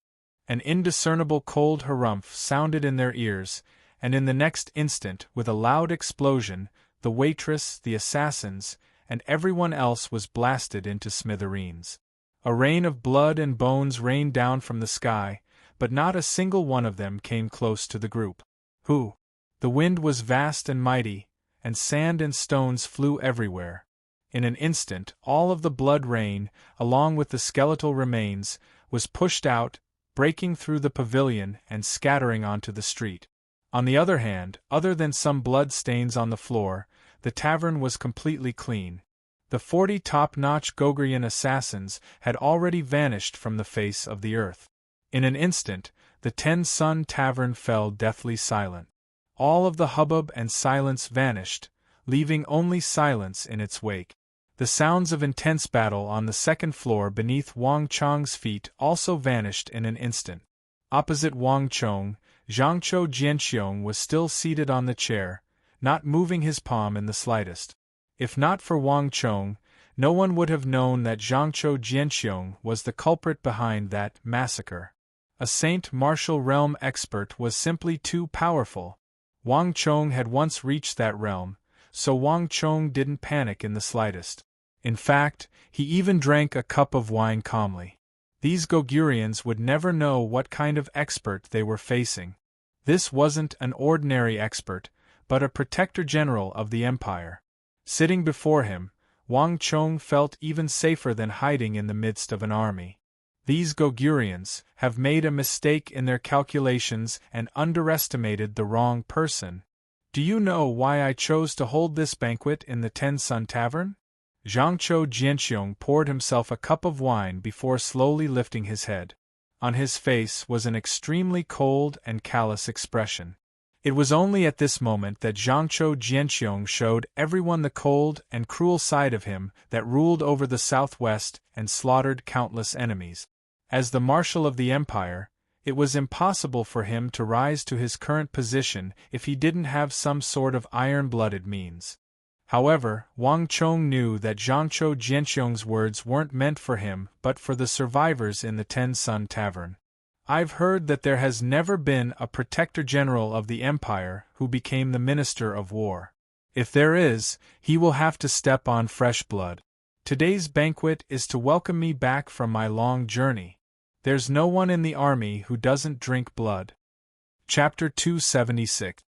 An indiscernible cold harumph sounded in their ears, and in the next instant, with a loud explosion, the waitress, the assassins, and everyone else was blasted into smithereens. A rain of blood and bones rained down from the sky, but not a single one of them came close to the group. Who? The wind was vast and mighty, and sand and stones flew everywhere. In an instant, all of the blood rain, along with the skeletal remains, was pushed out, breaking through the pavilion and scattering onto the street. On the other hand, other than some blood stains on the floor, the tavern was completely clean. The 40 top-notch Gogrian assassins had already vanished from the face of the earth. In an instant, the Ten Sun Tavern fell deathly silent. All of the hubbub and silence vanished, leaving only silence in its wake. The sounds of intense battle on the second floor beneath Wang Chong's feet also vanished in an instant. Opposite Wang Chong, Zhangqiu Jianxiong was still seated on the chair, not moving his palm in the slightest. If not for Wang Chong, no one would have known that Zhangqiu Jianxiong was the culprit behind that massacre. A Saint Martial Realm expert was simply too powerful. Wang Chong had once reached that realm, so Wang Chong didn't panic in the slightest. In fact, he even drank a cup of wine calmly. These Gogurians would never know what kind of expert they were facing. This wasn't an ordinary expert, but a protector general of the empire. Sitting before him, Wang Chong felt even safer than hiding in the midst of an army. These Gogurians have made a mistake in their calculations and underestimated the wrong person. Do you know why I chose to hold this banquet in the Ten Sun Tavern? Zhangqiu Jianxiong poured himself a cup of wine before slowly lifting his head. On his face was an extremely cold and callous expression. It was only at this moment that Zhangqiu Jianxiong showed everyone the cold and cruel side of him that ruled over the southwest and slaughtered countless enemies. As the marshal of the empire, it was impossible for him to rise to his current position if he didn't have some sort of iron-blooded means. However, Wang Chong knew that Zhangqiu Jianxiong's words weren't meant for him but for the survivors in the Ten Sun Tavern. I've heard that there has never been a protector general of the empire who became the minister of war. If there is, he will have to step on fresh blood. Today's banquet is to welcome me back from my long journey. There's no one in the army who doesn't drink blood. Chapter 276.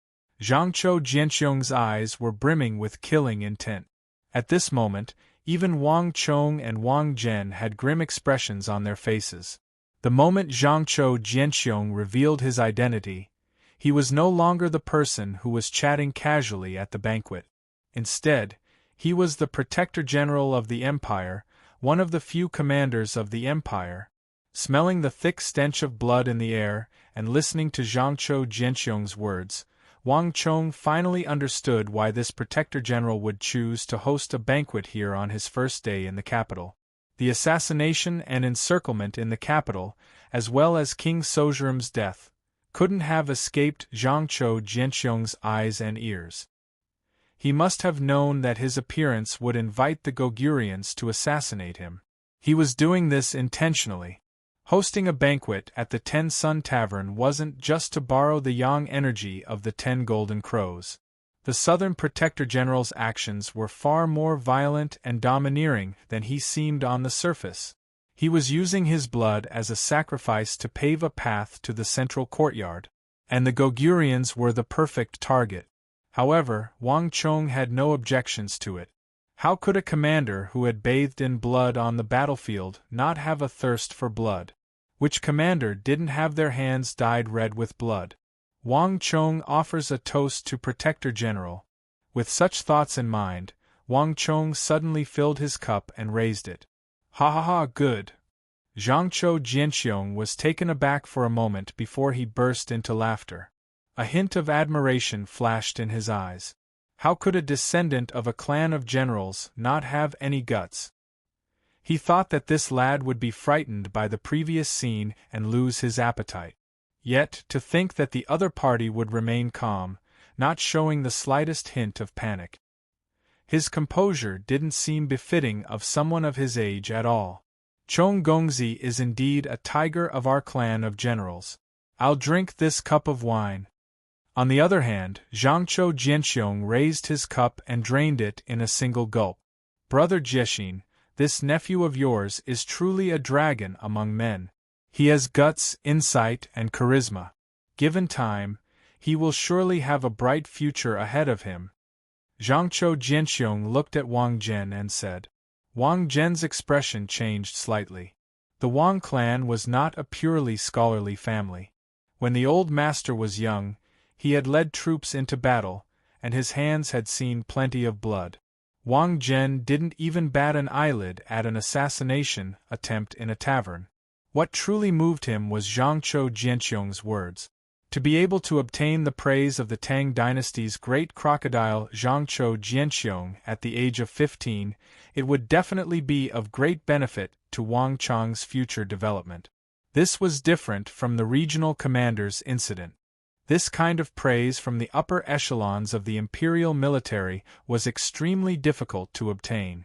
Zhangqiu Jianxiong's eyes were brimming with killing intent. At this moment, even Wang Chong and Wang Zhen had grim expressions on their faces. The moment Zhangqiu Jianxiong revealed his identity, he was no longer the person who was chatting casually at the banquet. Instead, he was the protector general of the empire, one of the few commanders of the empire. Smelling the thick stench of blood in the air and listening to Zhangqiu Jianxiong's words, Wang Chong finally understood why this protector general would choose to host a banquet here on his first day in the capital. The assassination and encirclement in the capital, as well as King Sozhurum's death, couldn't have escaped Zhangqiu Jianxiong's eyes and ears. He must have known that his appearance would invite the Gogurians to assassinate him. He was doing this intentionally. Hosting a banquet at the Ten Sun Tavern wasn't just to borrow the yang energy of the 10 Golden Crows. The Southern Protector General's actions were far more violent and domineering than he seemed on the surface. He was using his blood as a sacrifice to pave a path to the central courtyard, and the Gogurians were the perfect target. However, Wang Chong had no objections to it. How could a commander who had bathed in blood on the battlefield not have a thirst for blood? Which commander didn't have their hands dyed red with blood? Wang Chong offers a toast to Protector General. With such thoughts in mind, Wang Chong suddenly filled his cup and raised it. Ha ha ha, good. Zhangqiu Jianxiong was taken aback for a moment before he burst into laughter. A hint of admiration flashed in his eyes. How could a descendant of a clan of generals not have any guts? He thought that this lad would be frightened by the previous scene and lose his appetite. Yet, to think that the other party would remain calm, not showing the slightest hint of panic. His composure didn't seem befitting of someone of his age at all. Chong Gongzi is indeed a tiger of our clan of generals. I'll drink this cup of wine. On the other hand, Zhangqiu Jianxiong raised his cup and drained it in a single gulp. Brother Jiexin, this nephew of yours is truly a dragon among men. He has guts, insight, and charisma. Given time, he will surely have a bright future ahead of him. Zhangqiu Jianxiong looked at Wang Zhen and said. Wang Zhen's expression changed slightly. The Wang clan was not a purely scholarly family. When the old master was young, he had led troops into battle, and his hands had seen plenty of blood. Wang Zhen didn't even bat an eyelid at an assassination attempt in a tavern. What truly moved him was Zhangqiu Jianxiong's words. To be able to obtain the praise of the Tang dynasty's great crocodile Zhangqiu Jianxiong at the age of 15, it would definitely be of great benefit to Wang Chang's future development. This was different from the regional commander's incident. This kind of praise from the upper echelons of the imperial military was extremely difficult to obtain.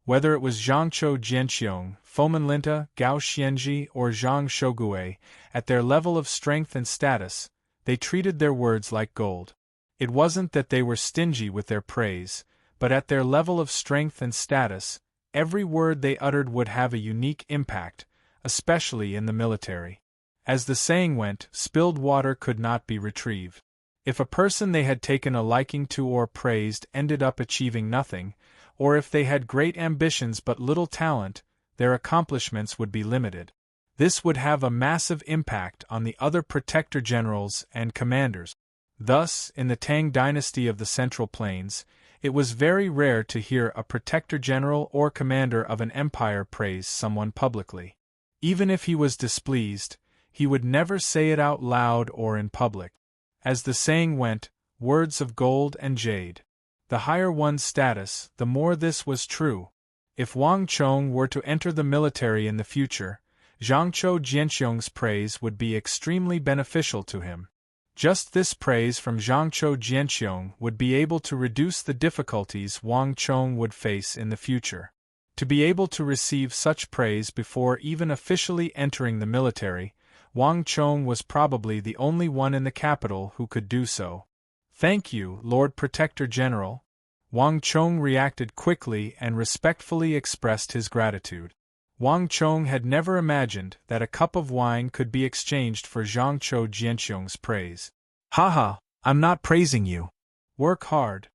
Whether it was Zhangzhou Jianxiong, Fomenlinta, Gao Xianji, or Zhang Shogui, at their level of strength and status, they treated their words like gold. It wasn't that they were stingy with their praise, but at their level of strength and status, every word they uttered would have a unique impact, especially in the military. As the saying went, spilled water could not be retrieved. If a person they had taken a liking to or praised ended up achieving nothing, or if they had great ambitions but little talent, their accomplishments would be limited. This would have a massive impact on the other protector generals and commanders. Thus, in the Tang dynasty of the Central Plains, it was very rare to hear a protector general or commander of an empire praise someone publicly. Even if he was displeased, he would never say it out loud or in public. As the saying went, words of gold and jade. The higher one's status, the more this was true. If Wang Chong were to enter the military in the future, Zhangzhou Jianxiong's praise would be extremely beneficial to him. Just this praise from Zhangzhou Jianxiong would be able to reduce the difficulties Wang Chong would face in the future. To be able to receive such praise before even officially entering the military, Wang Chong was probably the only one in the capital who could do so. "Thank you, Lord Protector General." Wang Chong reacted quickly and respectfully expressed his gratitude. Wang Chong had never imagined that a cup of wine could be exchanged for Zhangzhou Jianxiong's praise. "Haha, I'm not praising you. Work hard."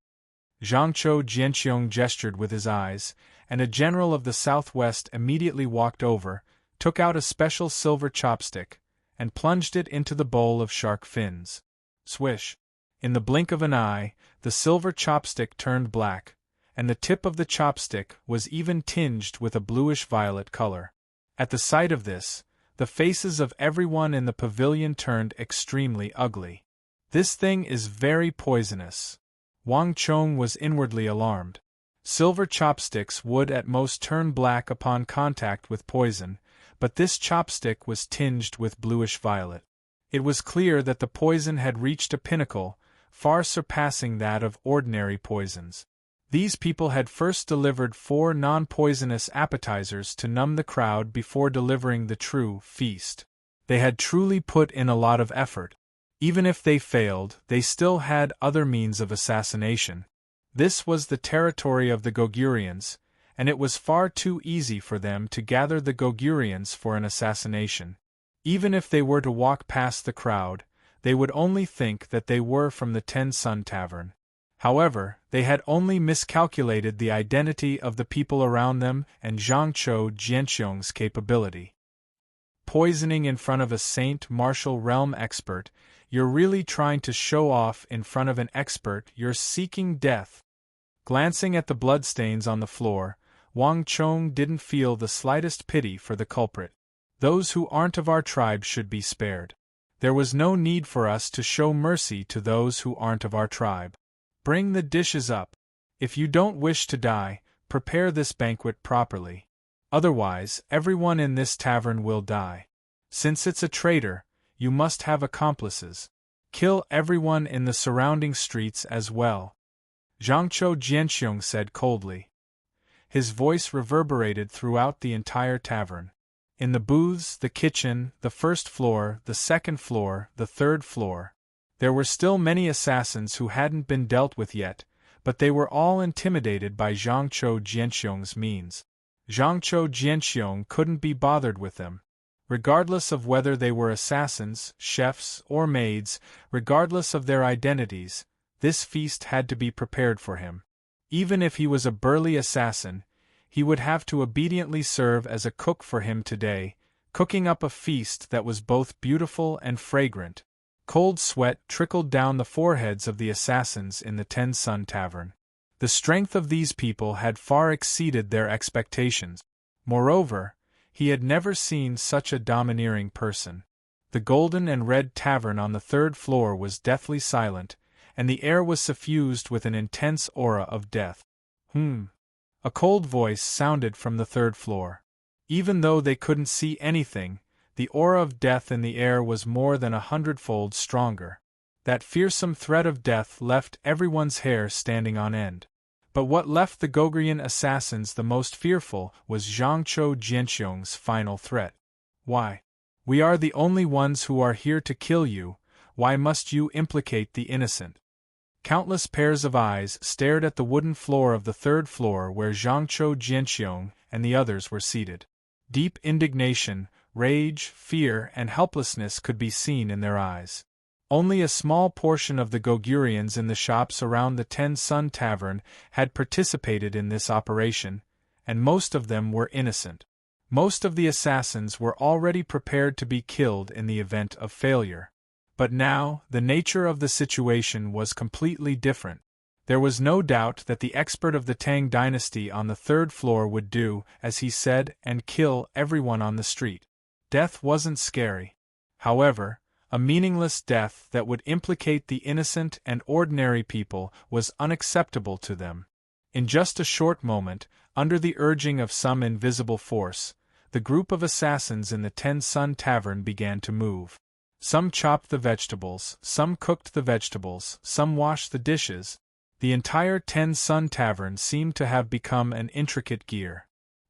Zhangzhou Jianxiong gestured with his eyes, and a general of the southwest immediately walked over, took out a special silver chopstick, and plunged it into the bowl of shark fins. Swish! In the blink of an eye, the silver chopstick turned black, and the tip of the chopstick was even tinged with a bluish-violet color. At the sight of this, the faces of everyone in the pavilion turned extremely ugly. "This thing is very poisonous." Wang Chong was inwardly alarmed. Silver chopsticks would at most turn black upon contact with poison, but this chopstick was tinged with bluish-violet. It was clear that the poison had reached a pinnacle, far surpassing that of ordinary poisons. These people had first delivered 4 non-poisonous appetizers to numb the crowd before delivering the true feast. They had truly put in a lot of effort. Even if they failed, they still had other means of assassination. This was the territory of the Gogurians, and it was far too easy for them to gather the Gogurians for an assassination. Even if they were to walk past the crowd, they would only think that they were from the Ten Sun Tavern. However, they had only miscalculated the identity of the people around them and Zhangzhou Jianxiong's capability. Poisoning in front of a Saint Martial Realm expert, you're really trying to show off in front of an expert, you're seeking death. Glancing at the bloodstains on the floor, Wang Chong didn't feel the slightest pity for the culprit. Those who aren't of our tribe should be spared. There was no need for us to show mercy to those who aren't of our tribe. Bring the dishes up. If you don't wish to die, prepare this banquet properly. Otherwise, everyone in this tavern will die. Since it's a traitor, you must have accomplices. Kill everyone in the surrounding streets as well. Zhangzhou Jianxiong said coldly. His voice reverberated throughout the entire tavern. In the booths, the kitchen, the first floor, the second floor, the third floor. There were still many assassins who hadn't been dealt with yet, but they were all intimidated by Zhangzhou Jianxiong's means. Zhangzhou Jianxiong couldn't be bothered with them. Regardless of whether they were assassins, chefs, or maids, regardless of their identities, this feast had to be prepared for him. Even if he was a burly assassin, he would have to obediently serve as a cook for him today, cooking up a feast that was both beautiful and fragrant. Cold sweat trickled down the foreheads of the assassins in the Ten Sun Tavern. The strength of these people had far exceeded their expectations. Moreover, he had never seen such a domineering person. The Golden and Red Tavern on the third floor was deathly silent, and the air was suffused with an intense aura of death. A cold voice sounded from the third floor. Even though they couldn't see anything, the aura of death in the air was more than 100-fold stronger. That fearsome threat of death left everyone's hair standing on end. But what left the Gogrian assassins the most fearful was Zhangqiu Jianxiong's final threat. Why? We are the only ones who are here to kill you, why must you implicate the innocent? Countless pairs of eyes stared at the wooden floor of the third floor where Zhangqiu Jianxiong and the others were seated. Deep indignation, rage, fear, and helplessness could be seen in their eyes. Only a small portion of the Gogurians in the shops around the Ten Sun Tavern had participated in this operation, and most of them were innocent. Most of the assassins were already prepared to be killed in the event of failure. But now, the nature of the situation was completely different. There was no doubt that the expert of the Tang dynasty on the third floor would do as he said and kill everyone on the street. Death wasn't scary. However, a meaningless death that would implicate the innocent and ordinary people was unacceptable to them. In just a short moment, under the urging of some invisible force, the group of assassins in the Ten Sun Tavern began to move. Some chopped the vegetables, some cooked the vegetables, some washed the dishes. The entire Ten Sun Tavern seemed to have become an intricate gear.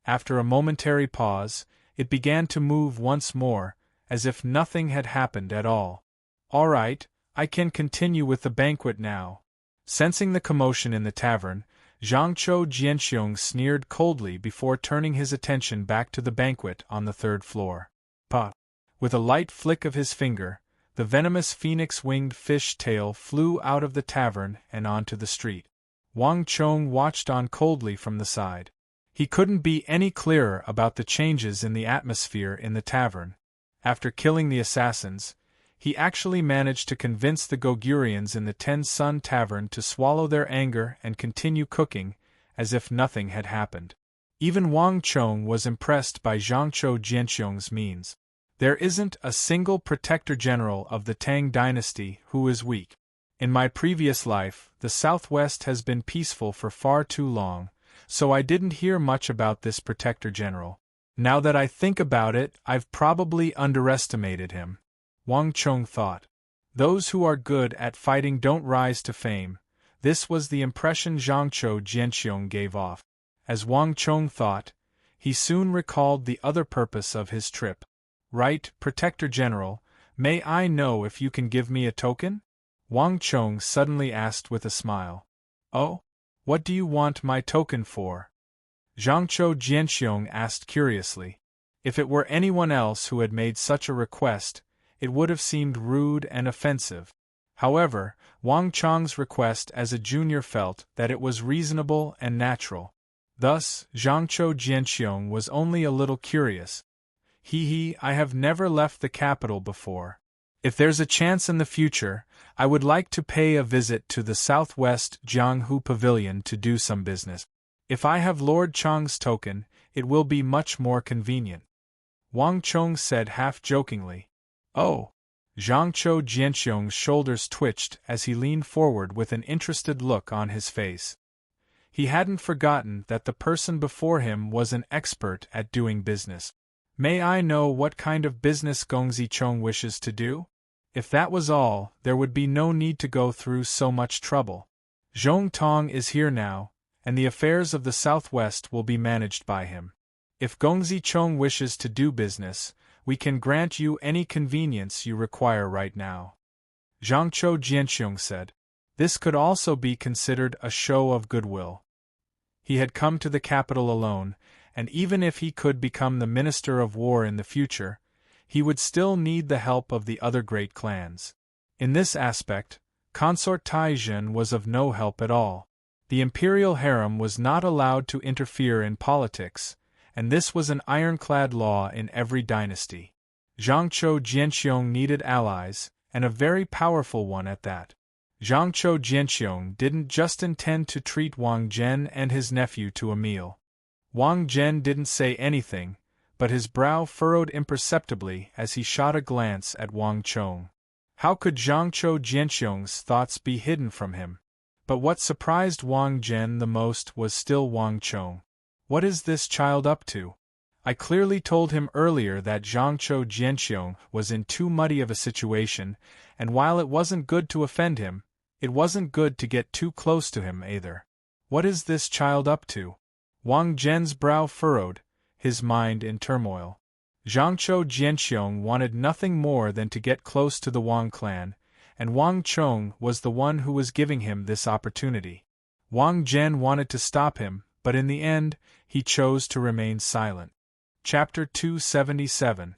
After a momentary pause, it began to move once more, as if nothing had happened at all. All right, I can continue with the banquet now. Sensing the commotion in the tavern, Zhangqiu Jianxiong sneered coldly before turning his attention back to the banquet on the third floor. Pa! With a light flick of his finger, the venomous phoenix-winged fish tail flew out of the tavern and onto the street. Wang Chong watched on coldly from the side. He couldn't be any clearer about the changes in the atmosphere in the tavern. After killing the assassins, he actually managed to convince the Gogurians in the Ten Sun Tavern to swallow their anger and continue cooking, as if nothing had happened. Even Wang Chong was impressed by Zhangqiu Jianxiong's means. There isn't a single protector general of the Tang dynasty who is weak. In my previous life, the Southwest has been peaceful for far too long, so I didn't hear much about this protector general. Now that I think about it, I've probably underestimated him. Wang Chong thought. Those who are good at fighting don't rise to fame. This was the impression Zhangqiu Jianxiong gave off. As Wang Chong thought, he soon recalled the other purpose of his trip. Right, Protector General, may I know if you can give me a token? Wang Chong suddenly asked with a smile. Oh? What do you want my token for? Zhangqiu Jianxiong asked curiously. If it were anyone else who had made such a request, it would have seemed rude and offensive. However, Wang Chong's request as a junior felt that it was reasonable and natural. Thus, Zhangqiu Jianxiong was only a little curious. I have never left the capital before. If there's a chance in the future, I would like to pay a visit to the Southwest Jianghu Pavilion to do some business. If I have Lord Chang's token, it will be much more convenient. Wang Chong said half-jokingly. Oh! Zhangqiu Jianxiong's shoulders twitched as he leaned forward with an interested look on his face. He hadn't forgotten that the person before him was an expert at doing business. May I know what kind of business Gongzi Chong wishes to do? If that was all, there would be no need to go through so much trouble. Zhong Tong is here now, and the affairs of the Southwest will be managed by him. If Gongzi Chong wishes to do business, we can grant you any convenience you require right now. Zhangqiu Jianxiong said. This could also be considered a show of goodwill. He had come to the capital alone, and even if he could become the Minister of War in the future, he would still need the help of the other great clans. In this aspect, Consort Taizhen was of no help at all. The imperial harem was not allowed to interfere in politics, and this was an ironclad law in every dynasty. Zhangqiu Jianxiong needed allies, and a very powerful one at that. Zhangqiu Jianxiong didn't just intend to treat Wang Zhen and his nephew to a meal. Wang Zhen didn't say anything, but his brow furrowed imperceptibly as he shot a glance at Wang Chong. How could Zhangqiu Jianxiong's thoughts be hidden from him? But what surprised Wang Zhen the most was still Wang Chong. What is this child up to? I clearly told him earlier that Zhangzhou Jianxiong was in too muddy of a situation, and while it wasn't good to offend him, it wasn't good to get too close to him either. What is this child up to? Wang Zhen's brow furrowed, his mind in turmoil. Zhangzhou Jianxiong wanted nothing more than to get close to the Wang clan, and Wang Chong was the one who was giving him this opportunity. Wang Zhen wanted to stop him, but in the end, he chose to remain silent. Chapter 277.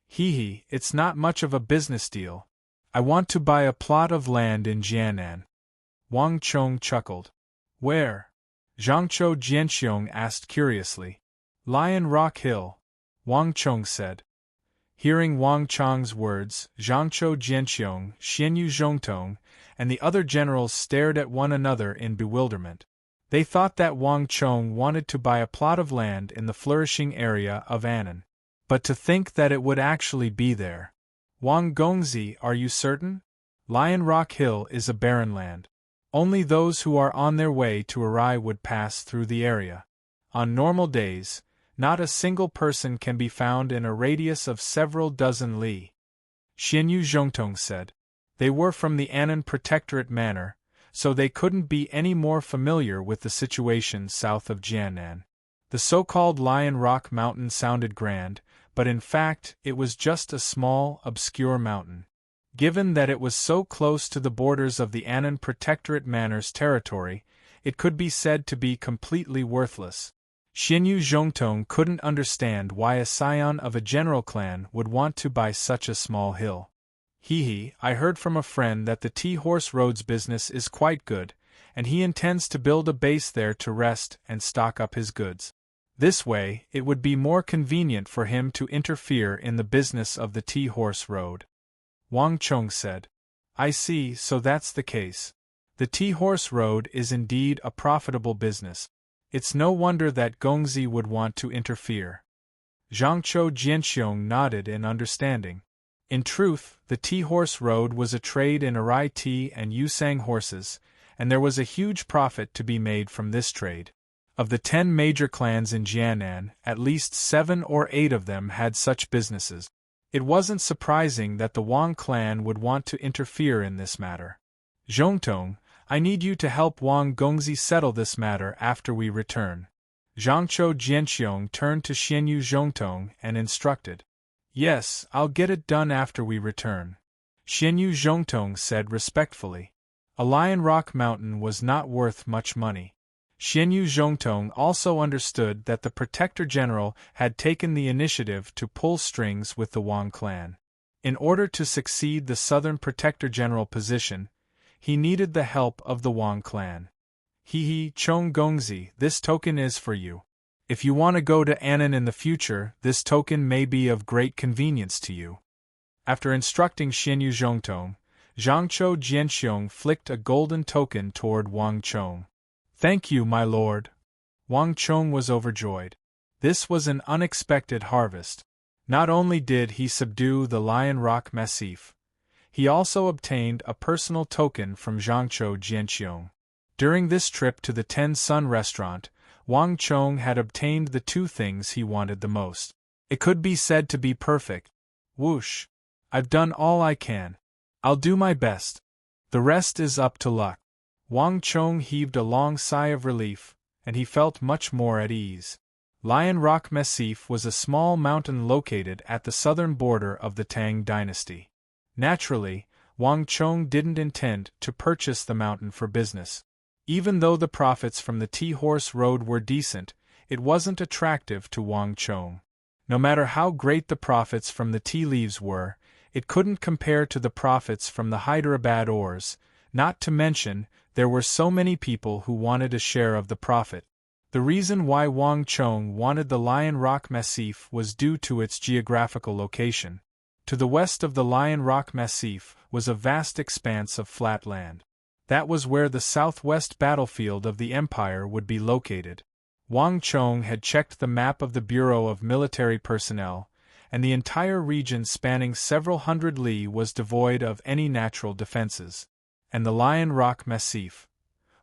Hee, it's not much of a business deal. I want to buy a plot of land in Jianan. Wang Chong chuckled. Where? Zhangzhou Jianxiong asked curiously. Lion Rock Hill, Wang Chong said. Hearing Wang Chong's words, Zhangzhou Jianxiong, Xianyu Zhongtong, and the other generals stared at one another in bewilderment. They thought that Wang Chong wanted to buy a plot of land in the flourishing area of Annan. But to think that it would actually be there. Wang Gongzi, are you certain? Lion Rock Hill is a barren land. Only those who are on their way to Arai would pass through the area. On normal days, not a single person can be found in a radius of several dozen li. Xianyu Zhongtong said. They were from the Annan Protectorate Manor, so they couldn't be any more familiar with the situation south of Jianan. The so-called Lion Rock Mountain sounded grand, but in fact it was just a small, obscure mountain. Given that it was so close to the borders of the Annan Protectorate Manor's territory, it could be said to be completely worthless. Xianyu Zhongtong couldn't understand why a scion of a general clan would want to buy such a small hill. I heard from a friend that the Tea-Horse Roads business is quite good, and he intends to build a base there to rest and stock up his goods. This way, it would be more convenient for him to interfere in the business of the Tea-Horse Road. Wang Chong said. I see, so that's the case. The Tea-Horse Road is indeed a profitable business. It's no wonder that Gongzi would want to interfere. Zhangzhou Jianxiong nodded in understanding. In truth, the Tea-Horse Road was a trade in Arai tea and Yusang horses, and there was a huge profit to be made from this trade. Of the 10 major clans in Jianan, at least 7 or 8 of them had such businesses. It wasn't surprising that the Wang clan would want to interfere in this matter. Zhongtong, I need you to help Wang Gongzi settle this matter after we return. Zhangzhou Jianxiong turned to Xianyu Zhongtong and instructed. Yes, I'll get it done after we return. Xianyu Zhongtong said respectfully. A Lion Rock Mountain was not worth much money. Xianyu Zhongtong also understood that the Protector General had taken the initiative to pull strings with the Wang clan. In order to succeed the Southern Protector General position, he needed the help of the Wang clan. Chong Gongzi, this token is for you. If you want to go to Annan in the future, this token may be of great convenience to you. After instructing Xianyu Zhongtong, Zhangzhou Jianxiong flicked a golden token toward Wang Chong. Thank you, my lord. Wang Chong was overjoyed. This was an unexpected harvest. Not only did he subdue the Lion Rock Massif, he also obtained a personal token from Zhangzhou Jianxiong. During this trip to the 10 Sun restaurant, Wang Chong had obtained the 2 things he wanted the most. It could be said to be perfect. Whoosh! I've done all I can. I'll do my best. The rest is up to luck. Wang Chong heaved a long sigh of relief, and he felt much more at ease. Lion Rock Massif was a small mountain located at the southern border of the Tang dynasty. Naturally, Wang Chong didn't intend to purchase the mountain for business. Even though the profits from the Tea-Horse Road were decent, it wasn't attractive to Wang Chong. No matter how great the profits from the tea leaves were, it couldn't compare to the profits from the Hyderabad ores, not to mention, there were so many people who wanted a share of the profit. The reason why Wang Chong wanted the Lion Rock Massif was due to its geographical location. To the west of the Lion Rock Massif was a vast expanse of flat land. That was where the southwest battlefield of the Empire would be located. Wang Chong had checked the map of the Bureau of Military Personnel, and the entire region spanning several hundred li was devoid of any natural defenses. And the Lion Rock Massif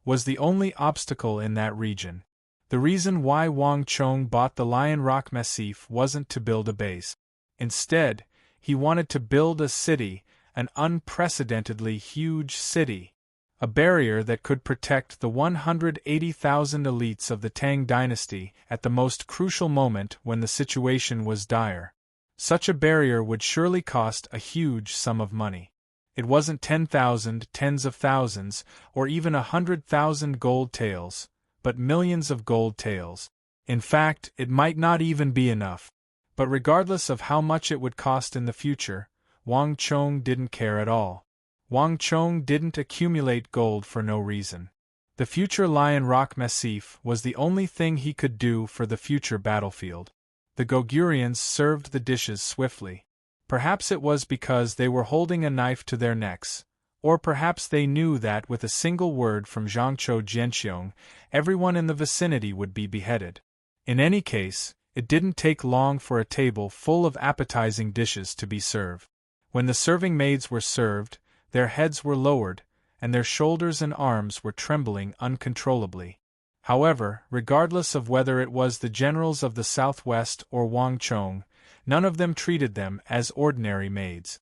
was the only obstacle in that region. The reason why Wang Chong bought the Lion Rock Massif wasn't to build a base. Instead, he wanted to build a city, an unprecedentedly huge city. A barrier that could protect the 180,000 elites of the Tang dynasty at the most crucial moment when the situation was dire. Such a barrier would surely cost a huge sum of money. It wasn't 10,000, tens of thousands, or even 100,000 gold taels, but millions of gold taels. In fact, it might not even be enough. But regardless of how much it would cost in the future, Wang Chong didn't care at all. Wang Chong didn't accumulate gold for no reason. The future Lion Rock Massif was the only thing he could do for the future battlefield. The Gogurians served the dishes swiftly. Perhaps it was because they were holding a knife to their necks, or perhaps they knew that with a single word from Zhangzhou Jianxiong, everyone in the vicinity would be beheaded. In any case, it didn't take long for a table full of appetizing dishes to be served. When the serving maids were served, their heads were lowered, and their shoulders and arms were trembling uncontrollably. However, regardless of whether it was the generals of the southwest or Wang Chong, none of them treated them as ordinary maids.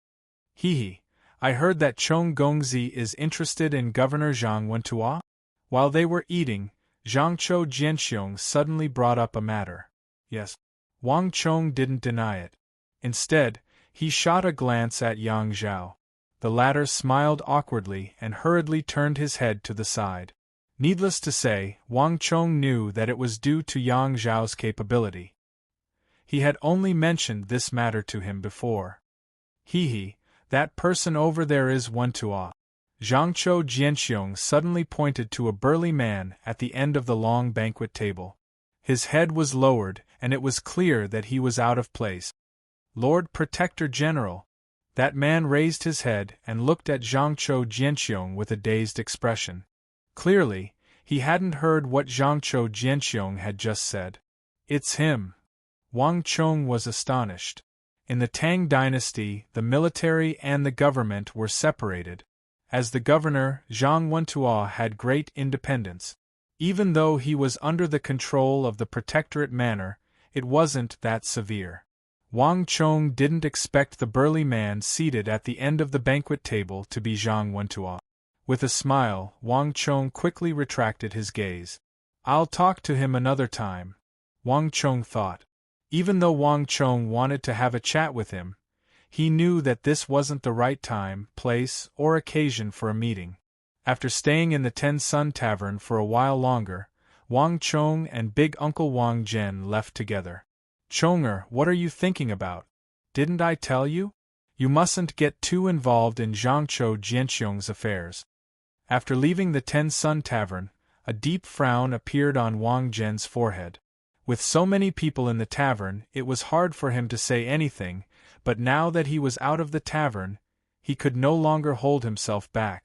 He, I heard that Chong Gongzi is interested in Governor Zhang Wentua? While they were eating, Zhangzhou Jianxiong suddenly brought up a matter. Yes. Wang Chong didn't deny it. Instead, he shot a glance at Yang Zhao. The latter smiled awkwardly and hurriedly turned his head to the side. Needless to say, Wang Chong knew that it was due to Yang Zhao's capability. He had only mentioned this matter to him before. That person over there is Wentua. Zhangzhou Jianxiong suddenly pointed to a burly man at the end of the long banquet table. His head was lowered, and it was clear that he was out of place. Lord Protector General. That man raised his head and looked at Zhangzhou Jianxiong with a dazed expression. Clearly, he hadn't heard what Zhangzhou Jianxiong had just said. It's him. Wang Chong was astonished. In the Tang dynasty, the military and the government were separated. As the governor, Zhang Wentua had great independence. Even though he was under the control of the protectorate manor, it wasn't that severe. Wang Chong didn't expect the burly man seated at the end of the banquet table to be Zhang Wentua. With a smile, Wang Chong quickly retracted his gaze. I'll talk to him another time, Wang Chong thought. Even though Wang Chong wanted to have a chat with him, he knew that this wasn't the right time, place, or occasion for a meeting. After staying in the Ten Sun Tavern for a while longer, Wang Chong and Big Uncle Wang Zhen left together. Chonger, what are you thinking about? Didn't I tell you? You mustn't get too involved in Zhangzhou Jianxiong's affairs. After leaving the Ten Sun Tavern, a deep frown appeared on Wang Zhen's forehead. With so many people in the tavern, it was hard for him to say anything, but now that he was out of the tavern, he could no longer hold himself back.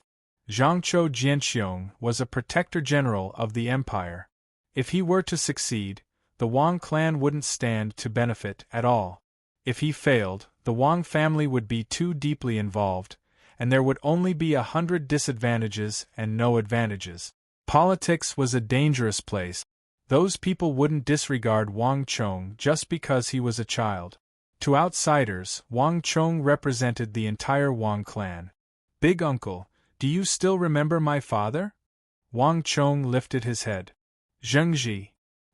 Zhangzhou Jianxiong was a protector general of the empire. If he were to succeed, the Wang clan wouldn't stand to benefit at all. If he failed, the Wang family would be too deeply involved, and there would only be 100 disadvantages and no advantages. Politics was a dangerous place. Those people wouldn't disregard Wang Chong just because he was a child. To outsiders, Wang Chong represented the entire Wang clan. Big Uncle, do you still remember my father? Wang Chong lifted his head. Zhengji.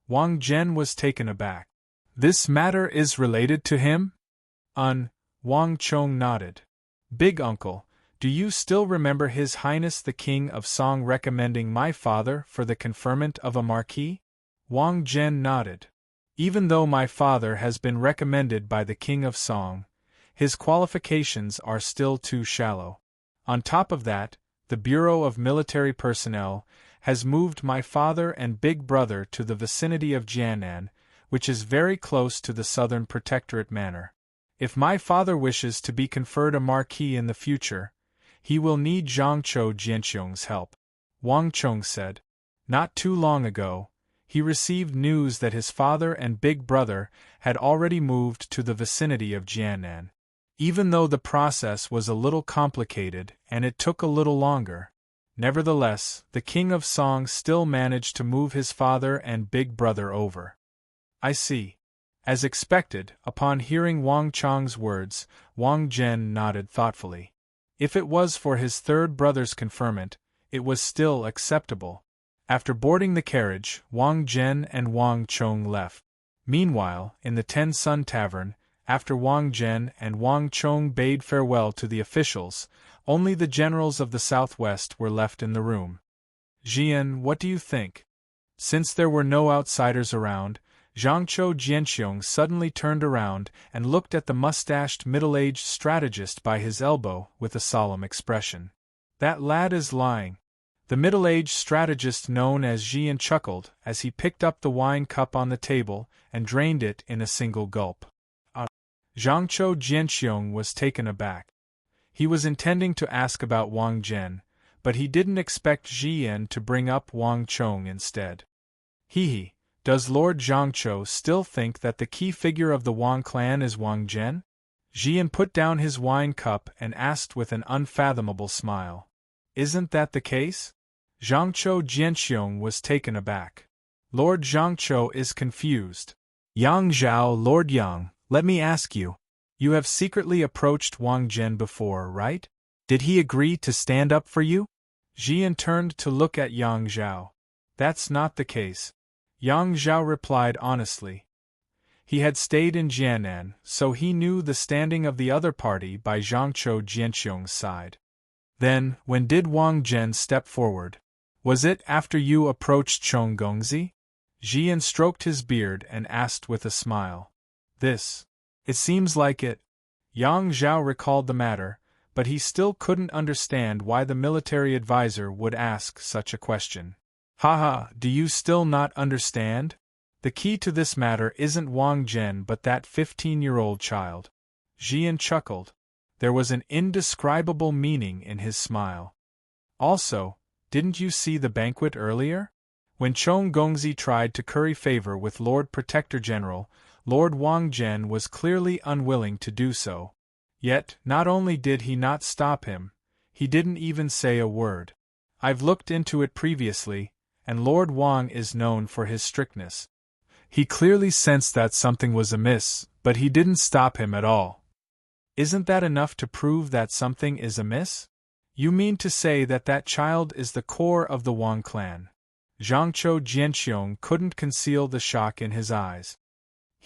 Wang Zhen was taken aback. This matter is related to him? Wang Chong nodded. Big Uncle, do you still remember His Highness the King of Song recommending my father for the conferment of a marquis? Wang Zhen nodded. Even though my father has been recommended by the King of Song, his qualifications are still too shallow. On top of that, the Bureau of Military Personnel has moved my father and big brother to the vicinity of Jianan, which is very close to the Southern Protectorate Manor. If my father wishes to be conferred a marquis in the future, he will need Zhangzhou Jianxiong's help. Wang Chong said. Not too long ago, he received news that his father and big brother had already moved to the vicinity of Jianan. Even though the process was a little complicated and it took a little longer, Nevertheless, the king of Song still managed to move his father and big brother over. I see. As expected, upon hearing Wang Chang's words, Wang Zhen nodded thoughtfully. If it was for his third brother's conferment, it was still acceptable. After boarding the carriage, Wang Zhen and Wang Chong left. Meanwhile, in the Ten Sun Tavern, after Wang Zhen and Wang Chong bade farewell to the officials, only the generals of the southwest were left in the room. Jian, what do you think? Since there were no outsiders around, Zhangqiu Jianxiong suddenly turned around and looked at the mustached middle-aged strategist by his elbow with a solemn expression. That lad is lying. The middle-aged strategist known as Jian chuckled as he picked up the wine cup on the table and drained it in a single gulp. Zhangqiu Jianxiong was taken aback. He was intending to ask about Wang Zhen, but he didn't expect Jian to bring up Wang Chong instead. He. Does Lord Zhangqiu still think that the key figure of the Wang clan is Wang Zhen? Jian put down his wine cup and asked with an unfathomable smile. Isn't that the case? Zhangqiu Jianxiong was taken aback. Lord Zhangqiu is confused. Yang Zhao, Lord Yang, let me ask you. You have secretly approached Wang Zhen before, right? Did he agree to stand up for you? Jian turned to look at Yang Zhao. That's not the case. Yang Zhao replied honestly. He had stayed in Jianan, so he knew the standing of the other party by Zhangqiu Jianxiong's side. Then, when did Wang Zhen step forward? Was it after you approached Chong Gongzi? Jian stroked his beard and asked with a smile. It seems like it. Yang Zhao recalled the matter, but he still couldn't understand why the military advisor would ask such a question. Haha, do you still not understand? The key to this matter isn't Wang Zhen but that 15-year-old child. Jian chuckled. There was an indescribable meaning in his smile. Also, didn't you see the banquet earlier? When Chong Gongzi tried to curry favor with Lord Protector General, Lord Wang Zhen was clearly unwilling to do so. Yet, not only did he not stop him, he didn't even say a word. I've looked into it previously, and Lord Wang is known for his strictness. He clearly sensed that something was amiss, but he didn't stop him at all. Isn't that enough to prove that something is amiss? You mean to say that that child is the core of the Wang clan? Zhangqiu Jianxiong couldn't conceal the shock in his eyes.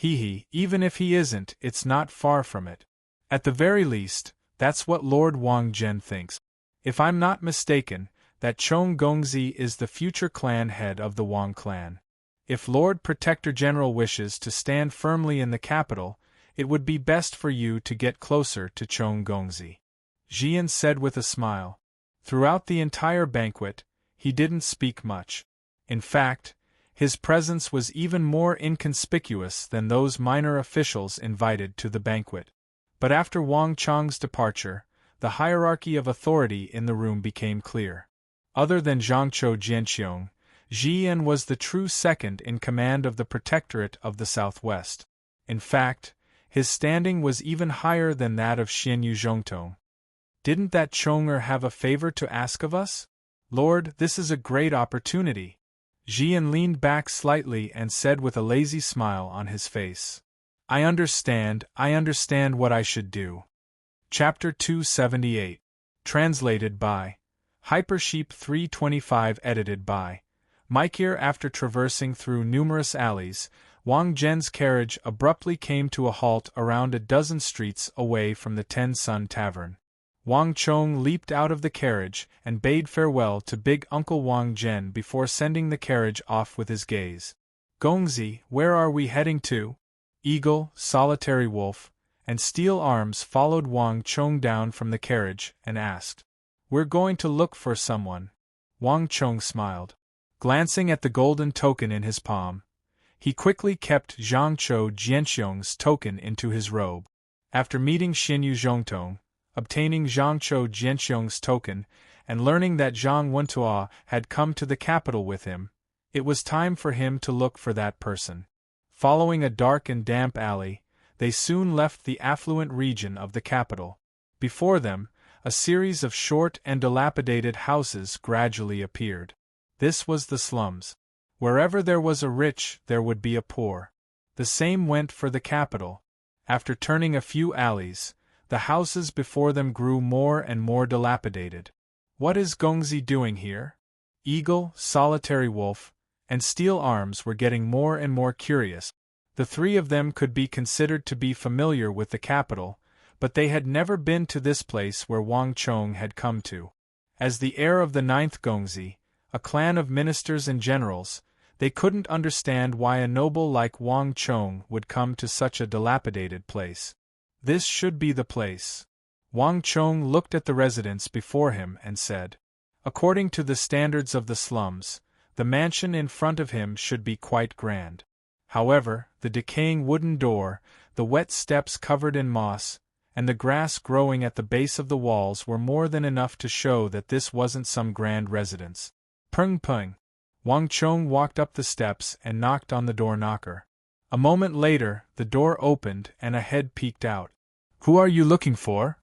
Even if he isn't, it's not far from it. At the very least, that's what Lord Wang Zhen thinks. If I'm not mistaken, that Chong Gongzi is the future clan head of the Wang clan. If Lord Protector General wishes to stand firmly in the capital, it would be best for you to get closer to Chong Gongzi. Jian said with a smile. Throughout the entire banquet, he didn't speak much. In fact, his presence was even more inconspicuous than those minor officials invited to the banquet. But after Wang Chang's departure, the hierarchy of authority in the room became clear. Other than Zhangqiu Jianxiong, Jian was the true second in command of the Protectorate of the Southwest. In fact, his standing was even higher than that of Xianyu Zhongtong. Didn't that Chonger have a favor to ask of us? Lord, this is a great opportunity. Jian leaned back slightly and said with a lazy smile on his face. I understand what I should do. Chapter 278. Translated by Hypersheep 325. Edited by Mikeir. After traversing through numerous alleys, Wang Zhen's carriage abruptly came to a halt around a dozen streets away from the Ten Sun Tavern. Wang Chong leaped out of the carriage and bade farewell to big Uncle Wang Zhen before sending the carriage off with his gaze. Gongzi, where are we heading to? Eagle, Solitary Wolf, and Steel Arms followed Wang Chong down from the carriage and asked. We're going to look for someone. Wang Chong smiled. Glancing at the golden token in his palm, he quickly kept Zhangqiu Jianxiong's token into his robe. After meeting Xianyu Zhongtong, obtaining Zhangqiu Jianxiong's token, and learning that Zhang Wentuo had come to the capital with him, it was time for him to look for that person. Following a dark and damp alley, they soon left the affluent region of the capital. Before them, a series of short and dilapidated houses gradually appeared. This was the slums. Wherever there was a rich, there would be a poor. The same went for the capital. After turning a few alleys, the houses before them grew more and more dilapidated. What is Gongzi doing here? Eagle, Solitary Wolf, and Steel Arms were getting more and more curious. The three of them could be considered to be familiar with the capital, but they had never been to this place where Wang Chong had come to. As the heir of the 9th Gongzi, a clan of ministers and generals, they couldn't understand why a noble like Wang Chong would come to such a dilapidated place. This should be the place. Wang Chong looked at the residence before him and said, according to the standards of the slums, the mansion in front of him should be quite grand. However, the decaying wooden door, the wet steps covered in moss, and the grass growing at the base of the walls were more than enough to show that this wasn't some grand residence. Pung pung. Wang Chong walked up the steps and knocked on the door knocker. A moment later, the door opened and a head peeked out. Who are you looking for?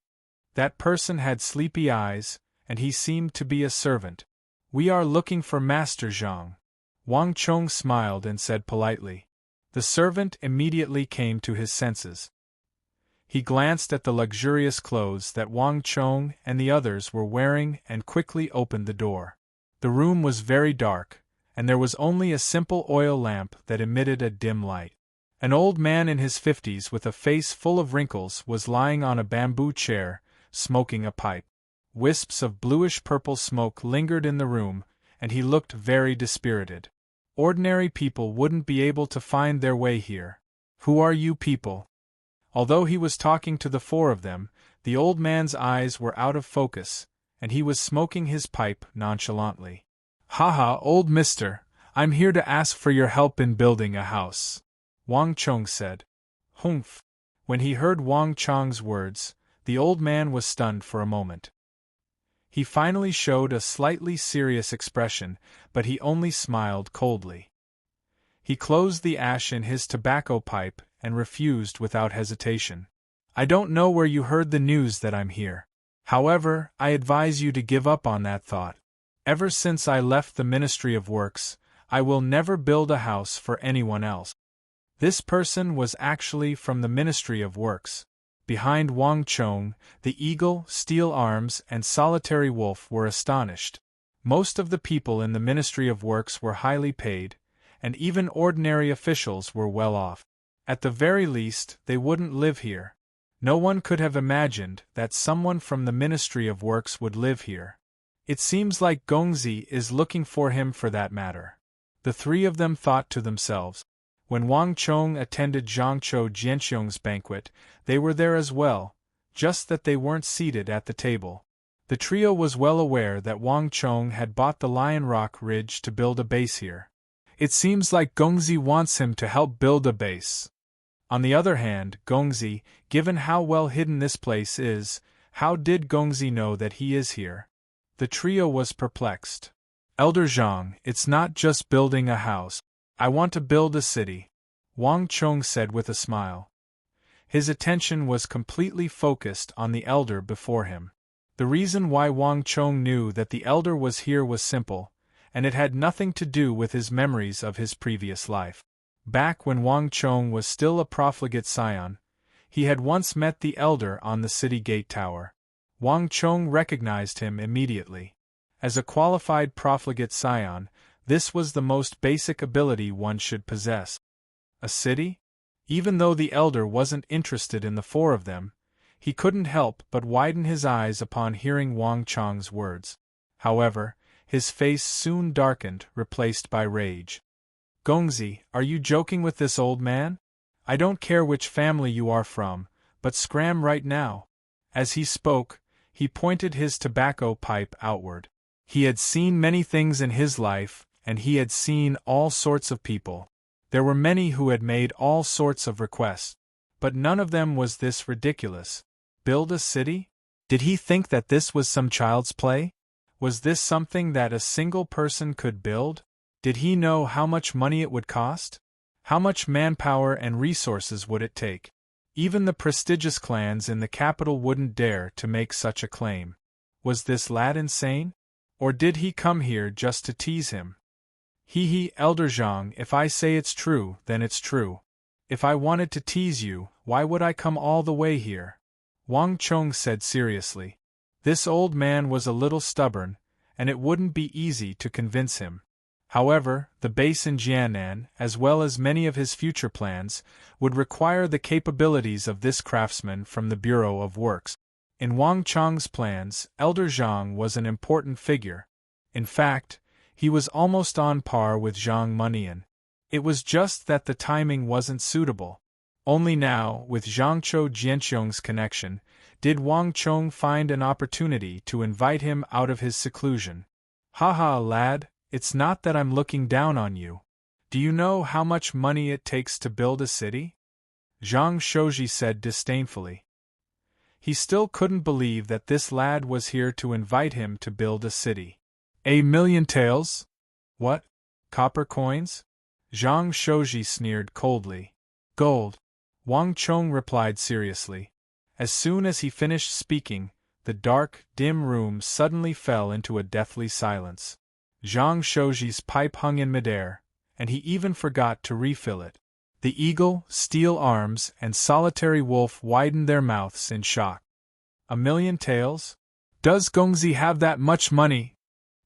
That person had sleepy eyes, and he seemed to be a servant. We are looking for Master Zhang. Wang Chong smiled and said politely. The servant immediately came to his senses. He glanced at the luxurious clothes that Wang Chong and the others were wearing and quickly opened the door. The room was very dark, and there was only a simple oil lamp that emitted a dim light. An old man in his 50s with a face full of wrinkles was lying on a bamboo chair, smoking a pipe. Wisps of bluish-purple smoke lingered in the room, and he looked very dispirited. Ordinary people wouldn't be able to find their way here. Who are you people? Although he was talking to the four of them, the old man's eyes were out of focus, and he was smoking his pipe nonchalantly. Haha, old mister, I'm here to ask for your help in building a house, Wang Chong said. Humph. When he heard Wang Chong's words, the old man was stunned for a moment. He finally showed a slightly serious expression, but he only smiled coldly. He closed the ash in his tobacco pipe and refused without hesitation. I don't know where you heard the news that I'm here. However, I advise you to give up on that thought. Ever since I left the Ministry of Works, I will never build a house for anyone else. This person was actually from the Ministry of Works. Behind Wang Chong, the Eagle, Steel Arms, and Solitary Wolf were astonished. Most of the people in the Ministry of Works were highly paid, and even ordinary officials were well off. At the very least, they wouldn't live here. No one could have imagined that someone from the Ministry of Works would live here. It seems like Gongzi is looking for him for that matter. The three of them thought to themselves. When Wang Chong attended Zhangzhou Jianxiong's banquet, they were there as well, just that they weren't seated at the table. The trio was well aware that Wang Chong had bought the Lion Rock Ridge to build a base here. It seems like Gongzi wants him to help build a base. On the other hand, Gongzi, given how well hidden this place is, how did Gongzi know that he is here? The trio was perplexed. Elder Zhang, it's not just building a house. I want to build a city, Wang Chong said with a smile. His attention was completely focused on the elder before him. The reason why Wang Chong knew that the elder was here was simple, and it had nothing to do with his memories of his previous life. Back when Wang Chong was still a profligate scion, he had once met the elder on the city gate tower. Wang Chong recognized him immediately. As a qualified profligate scion, this was the most basic ability one should possess. A city? Even though the elder wasn't interested in the four of them, he couldn't help but widen his eyes upon hearing Wang Chong's words. However, his face soon darkened, replaced by rage. Gongzi, are you joking with this old man? I don't care which family you are from, but scram right now. As he spoke, he pointed his tobacco pipe outward. He had seen many things in his life, and he had seen all sorts of people. There were many who had made all sorts of requests, but none of them was this ridiculous. Build a city? Did he think that this was some child's play? Was this something that a single person could build? Did he know how much money it would cost? How much manpower and resources would it take? Even the prestigious clans in the capital wouldn't dare to make such a claim. Was this lad insane? Or did he come here just to tease him? He, Elder Zhang, if I say it's true, then it's true. If I wanted to tease you, why would I come all the way here? Wang Chong said seriously. This old man was a little stubborn, and it wouldn't be easy to convince him. However, the base in Jiannan, as well as many of his future plans, would require the capabilities of this craftsman from the Bureau of Works. In Wang Chong's plans, Elder Zhang was an important figure. In fact, he was almost on par with Zhang Munian. It was just that the timing wasn't suitable. Only now, with Zhangzhou Jianxiong's connection, did Wang Chong find an opportunity to invite him out of his seclusion. Haha, lad, it's not that I'm looking down on you. Do you know how much money it takes to build a city? Zhang Shouji said disdainfully. He still couldn't believe that this lad was here to invite him to build a city. 1,000,000 taels? What? Copper coins? Zhang Shouji sneered coldly. Gold. Wang Chong replied seriously. As soon as he finished speaking, the dark, dim room suddenly fell into a deathly silence. Zhang Shouji's pipe hung in midair, and he even forgot to refill it. The eagle, steel arms, and solitary wolf widened their mouths in shock. 1,000,000 taels? Does Gongzi have that much money?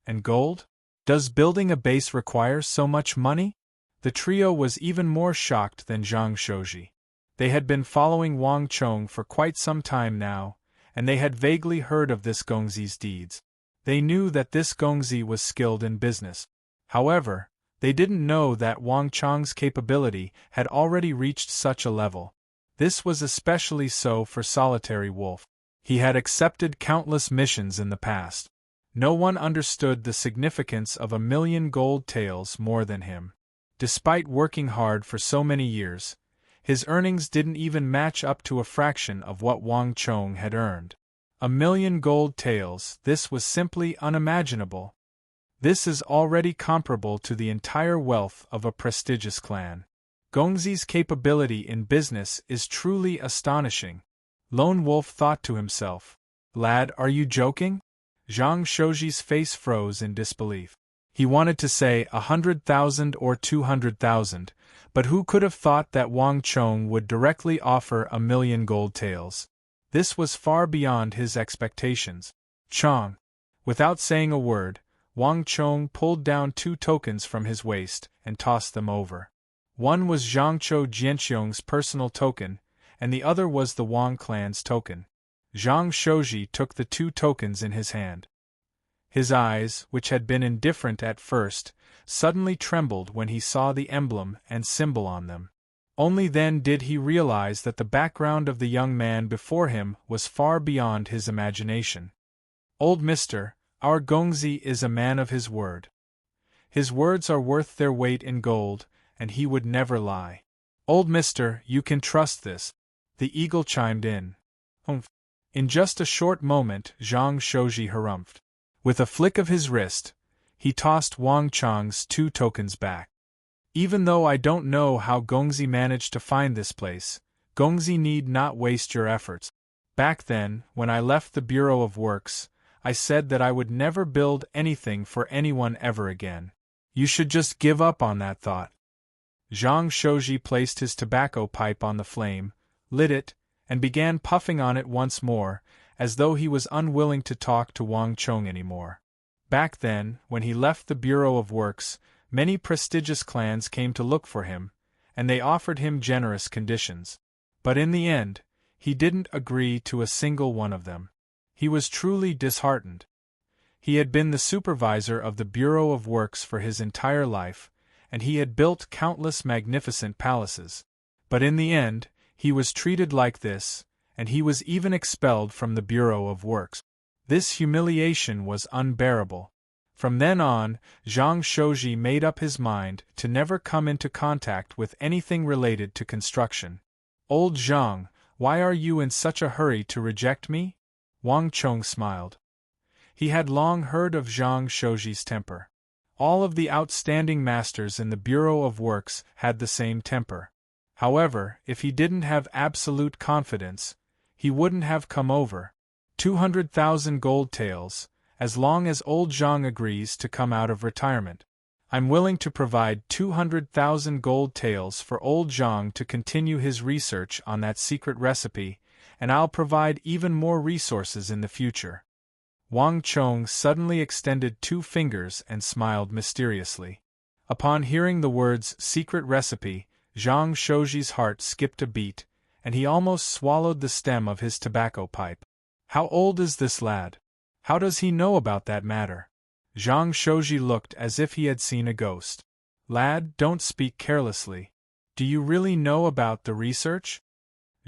And gold? Does building a base require so much money? The trio was even more shocked than Zhang Shouji. They had been following Wang Chong for quite some time now, and they had vaguely heard of this Gongzi's deeds. They knew that this Gongzi was skilled in business. However, they didn't know that Wang Chong's capability had already reached such a level. This was especially so for Solitary Wolf. He had accepted countless missions in the past. No one understood the significance of 1,000,000 gold taels more than him. Despite working hard for so many years, his earnings didn't even match up to a fraction of what Wang Chong had earned. 1,000,000 gold taels, this was simply unimaginable. This is already comparable to the entire wealth of a prestigious clan. Gongzi's capability in business is truly astonishing. Lone Wolf thought to himself. Lad, are you joking? Zhang Shouji's face froze in disbelief. He wanted to say 100,000 or 200,000, but who could have thought that Wang Chong would directly offer 1,000,000 gold taels? This was far beyond his expectations. Chong. Without saying a word, Wang Chong pulled down 2 tokens from his waist and tossed them over. One was Zhangzhou Jianxiong's personal token, and the other was the Wang clan's token. Zhang Shouji took the 2 tokens in his hand. His eyes, which had been indifferent at first, suddenly trembled when he saw the emblem and symbol on them. Only then did he realize that the background of the young man before him was far beyond his imagination. Old Mister, our Gongzi is a man of his word. His words are worth their weight in gold, and he would never lie. Old Mister, you can trust this. The eagle chimed in. Humph. In just a short moment, Zhang Shouji harumphed. With a flick of his wrist, he tossed Wang Chong's 2 tokens back. Even though I don't know how Gongzi managed to find this place, Gongzi need not waste your efforts. Back then, when I left the Bureau of Works, I said that I would never build anything for anyone ever again. You should just give up on that thought. Zhang Shouji placed his tobacco pipe on the flame, lit it, and began puffing on it once more, as though he was unwilling to talk to Wang Chong anymore. Back then, when he left the Bureau of Works, many prestigious clans came to look for him, and they offered him generous conditions. But in the end, he didn't agree to a single one of them. He was truly disheartened. He had been the supervisor of the Bureau of Works for his entire life, and he had built countless magnificent palaces. But in the end, he was treated like this, and he was even expelled from the Bureau of Works. This humiliation was unbearable. From then on, Zhang Shouji made up his mind to never come into contact with anything related to construction. Old Zhang, why are you in such a hurry to reject me? Wang Chong smiled. He had long heard of Zhang Shouji's temper. All of the outstanding masters in the Bureau of Works had the same temper. However, if he didn't have absolute confidence, he wouldn't have come over. 200,000 gold taels, as long as old Zhang agrees to come out of retirement. I'm willing to provide 200,000 gold taels for old Zhang to continue his research on that secret recipe, and I'll provide even more resources in the future. Wang Chong suddenly extended 2 fingers and smiled mysteriously. Upon hearing the words secret recipe, Zhang Shouji's heart skipped a beat, and he almost swallowed the stem of his tobacco pipe. How old is this lad? How does he know about that matter? Zhang Shouji looked as if he had seen a ghost. Lad, don't speak carelessly. Do you really know about the research?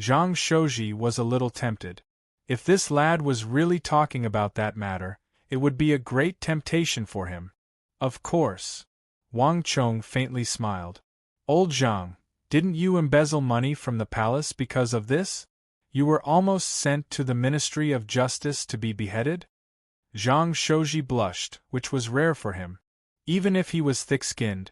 Zhang Shouji was a little tempted. If this lad was really talking about that matter, it would be a great temptation for him. Of course. Wang Chong faintly smiled. Old Zhang, didn't you embezzle money from the palace because of this? You were almost sent to the Ministry of Justice to be beheaded? Zhang Shouji blushed, which was rare for him. Even if he was thick-skinned,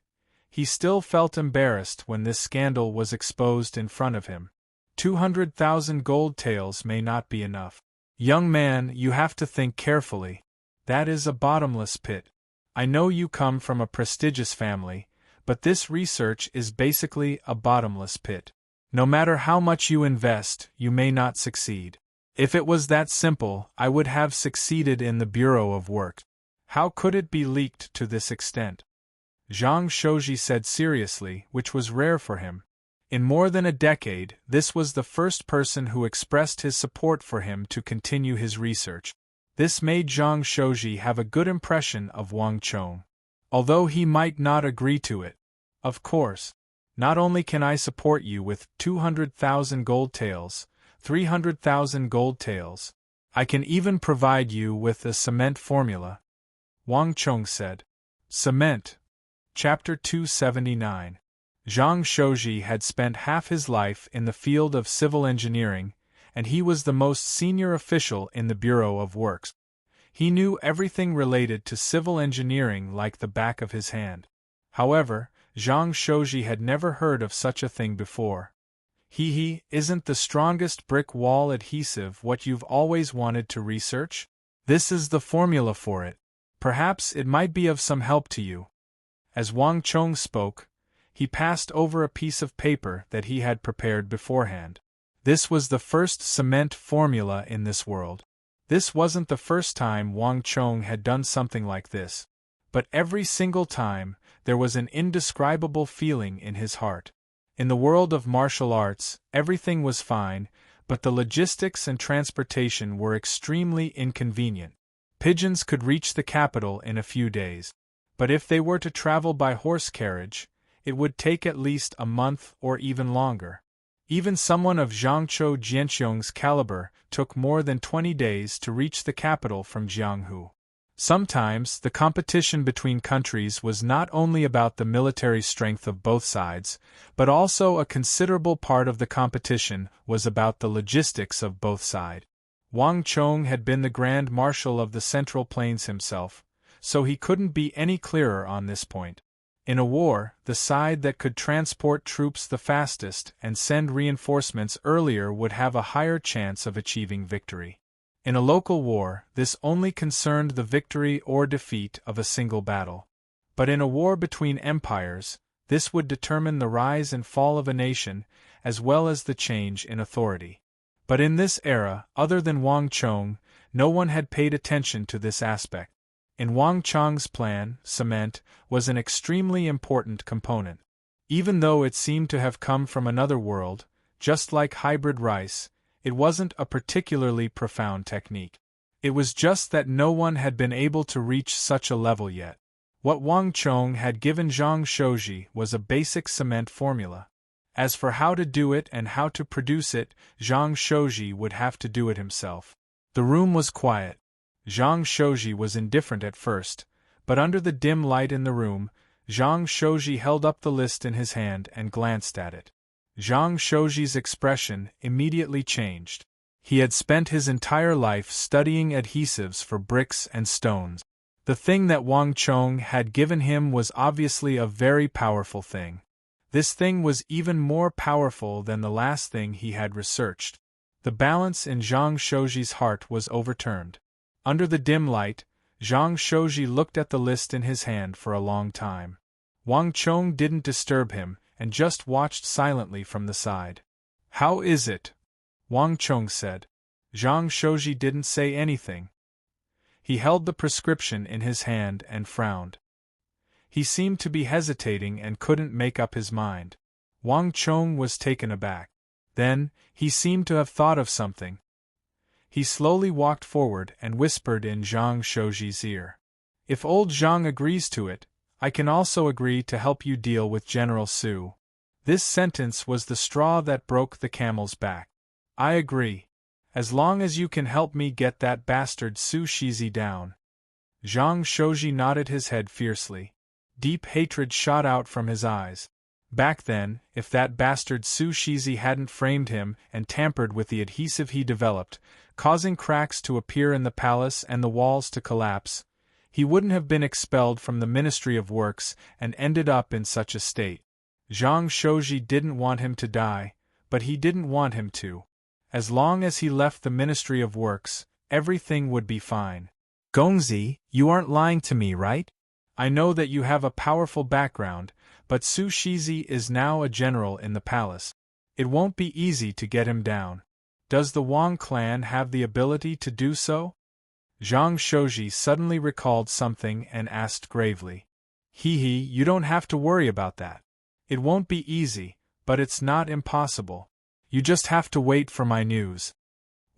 he still felt embarrassed when this scandal was exposed in front of him. 200,000 gold taels may not be enough. Young man, you have to think carefully. That is a bottomless pit. I know you come from a prestigious family, but this research is basically a bottomless pit. No matter how much you invest, you may not succeed. If it was that simple, I would have succeeded in the Bureau of Work. How could it be leaked to this extent? Zhang Shouji said seriously, which was rare for him. In more than a decade, this was the first person who expressed his support for him to continue his research. This made Zhang Shouji have a good impression of Wang Chong, although he might not agree to it. Of course, not only can I support you with 200,000 gold taels, 300,000 gold taels, I can even provide you with a cement formula. Wang Chong said. Cement. Chapter 279. Zhang Shouji had spent half his life in the field of civil engineering, and he was the most senior official in the Bureau of Works. He knew everything related to civil engineering like the back of his hand. However, Zhang Shouji had never heard of such a thing before. Isn't the strongest brick wall adhesive what you've always wanted to research? This is the formula for it. Perhaps it might be of some help to you. As Wang Chong spoke, he passed over a piece of paper that he had prepared beforehand. This was the first cement formula in this world. This wasn't the first time Wang Chong had done something like this, but every single time, there was an indescribable feeling in his heart. In the world of martial arts, everything was fine, but the logistics and transportation were extremely inconvenient. Pigeons could reach the capital in a few days, but if they were to travel by horse carriage, it would take at least a month or even longer. Even someone of Zhangzhou Jianxiong's caliber took more than 20 days to reach the capital from Jianghu. Sometimes, the competition between countries was not only about the military strength of both sides, but also a considerable part of the competition was about the logistics of both sides. Wang Chong had been the Grand Marshal of the Central Plains himself, so he couldn't be any clearer on this point. In a war, the side that could transport troops the fastest and send reinforcements earlier would have a higher chance of achieving victory. In a local war, this only concerned the victory or defeat of a single battle. But in a war between empires, this would determine the rise and fall of a nation, as well as the change in authority. But in this era, other than Wang Chong, no one had paid attention to this aspect. In Wang Chong's plan, cement was an extremely important component. Even though it seemed to have come from another world, just like hybrid rice, it wasn't a particularly profound technique. It was just that no one had been able to reach such a level yet. What Wang Chong had given Zhang Shouji was a basic cement formula. As for how to do it and how to produce it, Zhang Shouji would have to do it himself. The room was quiet. Zhang Shouji was indifferent at first, but under the dim light in the room, Zhang Shouji held up the list in his hand and glanced at it. Zhang Shouji's expression immediately changed. He had spent his entire life studying adhesives for bricks and stones. The thing that Wang Chong had given him was obviously a very powerful thing. This thing was even more powerful than the last thing he had researched. The balance in Zhang Shouji's heart was overturned. Under the dim light, Zhang Shouji looked at the list in his hand for a long time. Wang Chong didn't disturb him, and just watched silently from the side. "How is it?" Wang Chong said. Zhang Shouji didn't say anything. He held the prescription in his hand and frowned. He seemed to be hesitating and couldn't make up his mind. Wang Chong was taken aback. Then, he seemed to have thought of something. He slowly walked forward and whispered in Zhang Shouji's ear. "If old Zhang agrees to it, I can also agree to help you deal with General Su." This sentence was the straw that broke the camel's back. "I agree. As long as you can help me get that bastard Su Shizi down." Zhang Shouji nodded his head fiercely. Deep hatred shot out from his eyes. Back then, if that bastard Su Shizi hadn't framed him and tampered with the adhesive he developed, causing cracks to appear in the palace and the walls to collapse, he wouldn't have been expelled from the Ministry of Works and ended up in such a state. Zhang Shouji didn't want him to die, but he didn't want him to. As long as he left the Ministry of Works, everything would be fine. "Gongzi, you aren't lying to me, right? I know that you have a powerful background, but Su Shizi is now a general in the palace. It won't be easy to get him down. Does the Wang clan have the ability to do so?" Zhang Shouji suddenly recalled something and asked gravely. You don't have to worry about that. It won't be easy, but it's not impossible. You just have to wait for my news."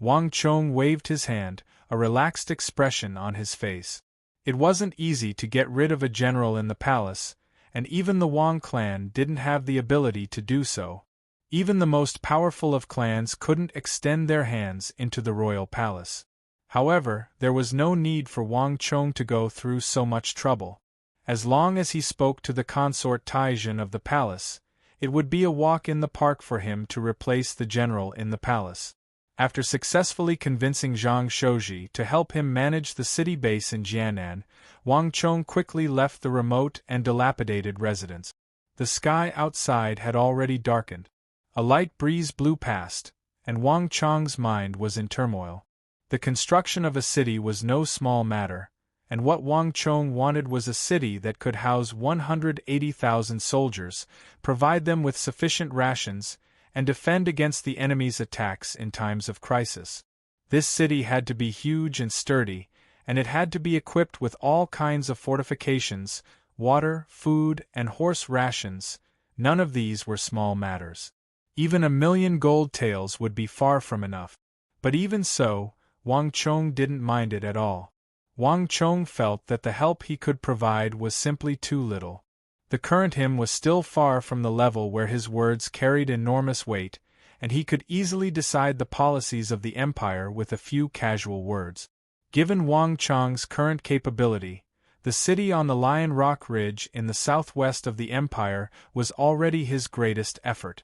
Wang Chong waved his hand, a relaxed expression on his face. It wasn't easy to get rid of a general in the palace, and even the Wang clan didn't have the ability to do so. Even the most powerful of clans couldn't extend their hands into the royal palace. However, there was no need for Wang Chong to go through so much trouble. As long as he spoke to the consort Taijin of the palace, it would be a walk in the park for him to replace the general in the palace. After successfully convincing Zhang Shouji to help him manage the city base in Jianan, Wang Chong quickly left the remote and dilapidated residence. The sky outside had already darkened. A light breeze blew past, and Wang Chong's mind was in turmoil. The construction of a city was no small matter, and what Wang Chong wanted was a city that could house 180,000 soldiers, provide them with sufficient rations, and defend against the enemy's attacks in times of crisis. This city had to be huge and sturdy, and it had to be equipped with all kinds of fortifications, water, food, and horse rations. None of these were small matters. Even 1,000,000 gold taels would be far from enough. But even so, Wang Chong didn't mind it at all. Wang Chong felt that the help he could provide was simply too little. The current him was still far from the level where his words carried enormous weight, and he could easily decide the policies of the empire with a few casual words. Given Wang Chong's current capability, the city on the Lion Rock Ridge in the southwest of the empire was already his greatest effort.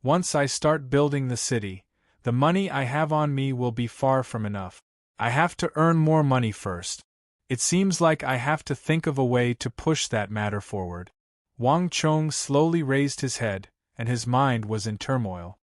"Once I start building the city, the money I have on me will be far from enough. I have to earn more money first. It seems like I have to think of a way to push that matter forward." Wang Chong slowly raised his head, and his mind was in turmoil.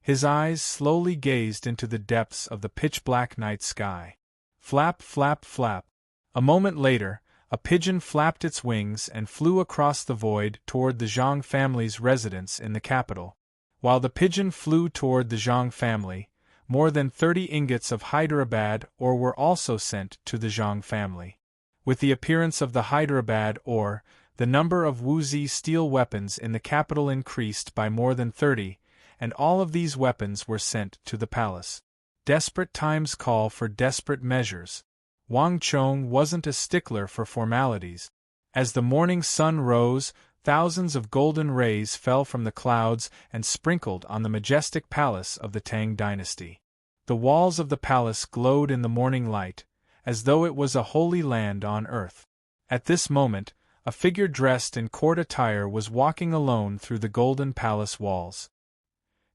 His eyes slowly gazed into the depths of the pitch-black night sky. Flap, flap, flap. A moment later, a pigeon flapped its wings and flew across the void toward the Zhang family's residence in the capital. While the pigeon flew toward the Zhang family, more than 30 ingots of Hyderabad ore were also sent to the Zhang family. With the appearance of the Hyderabad ore, the number of Wuzi steel weapons in the capital increased by more than 30, and all of these weapons were sent to the palace. Desperate times call for desperate measures. Wang Chong wasn't a stickler for formalities. As the morning sun rose, thousands of golden rays fell from the clouds and sprinkled on the majestic palace of the Tang dynasty. The walls of the palace glowed in the morning light, as though it was a holy land on earth. At this moment, a figure dressed in court attire was walking alone through the golden palace walls.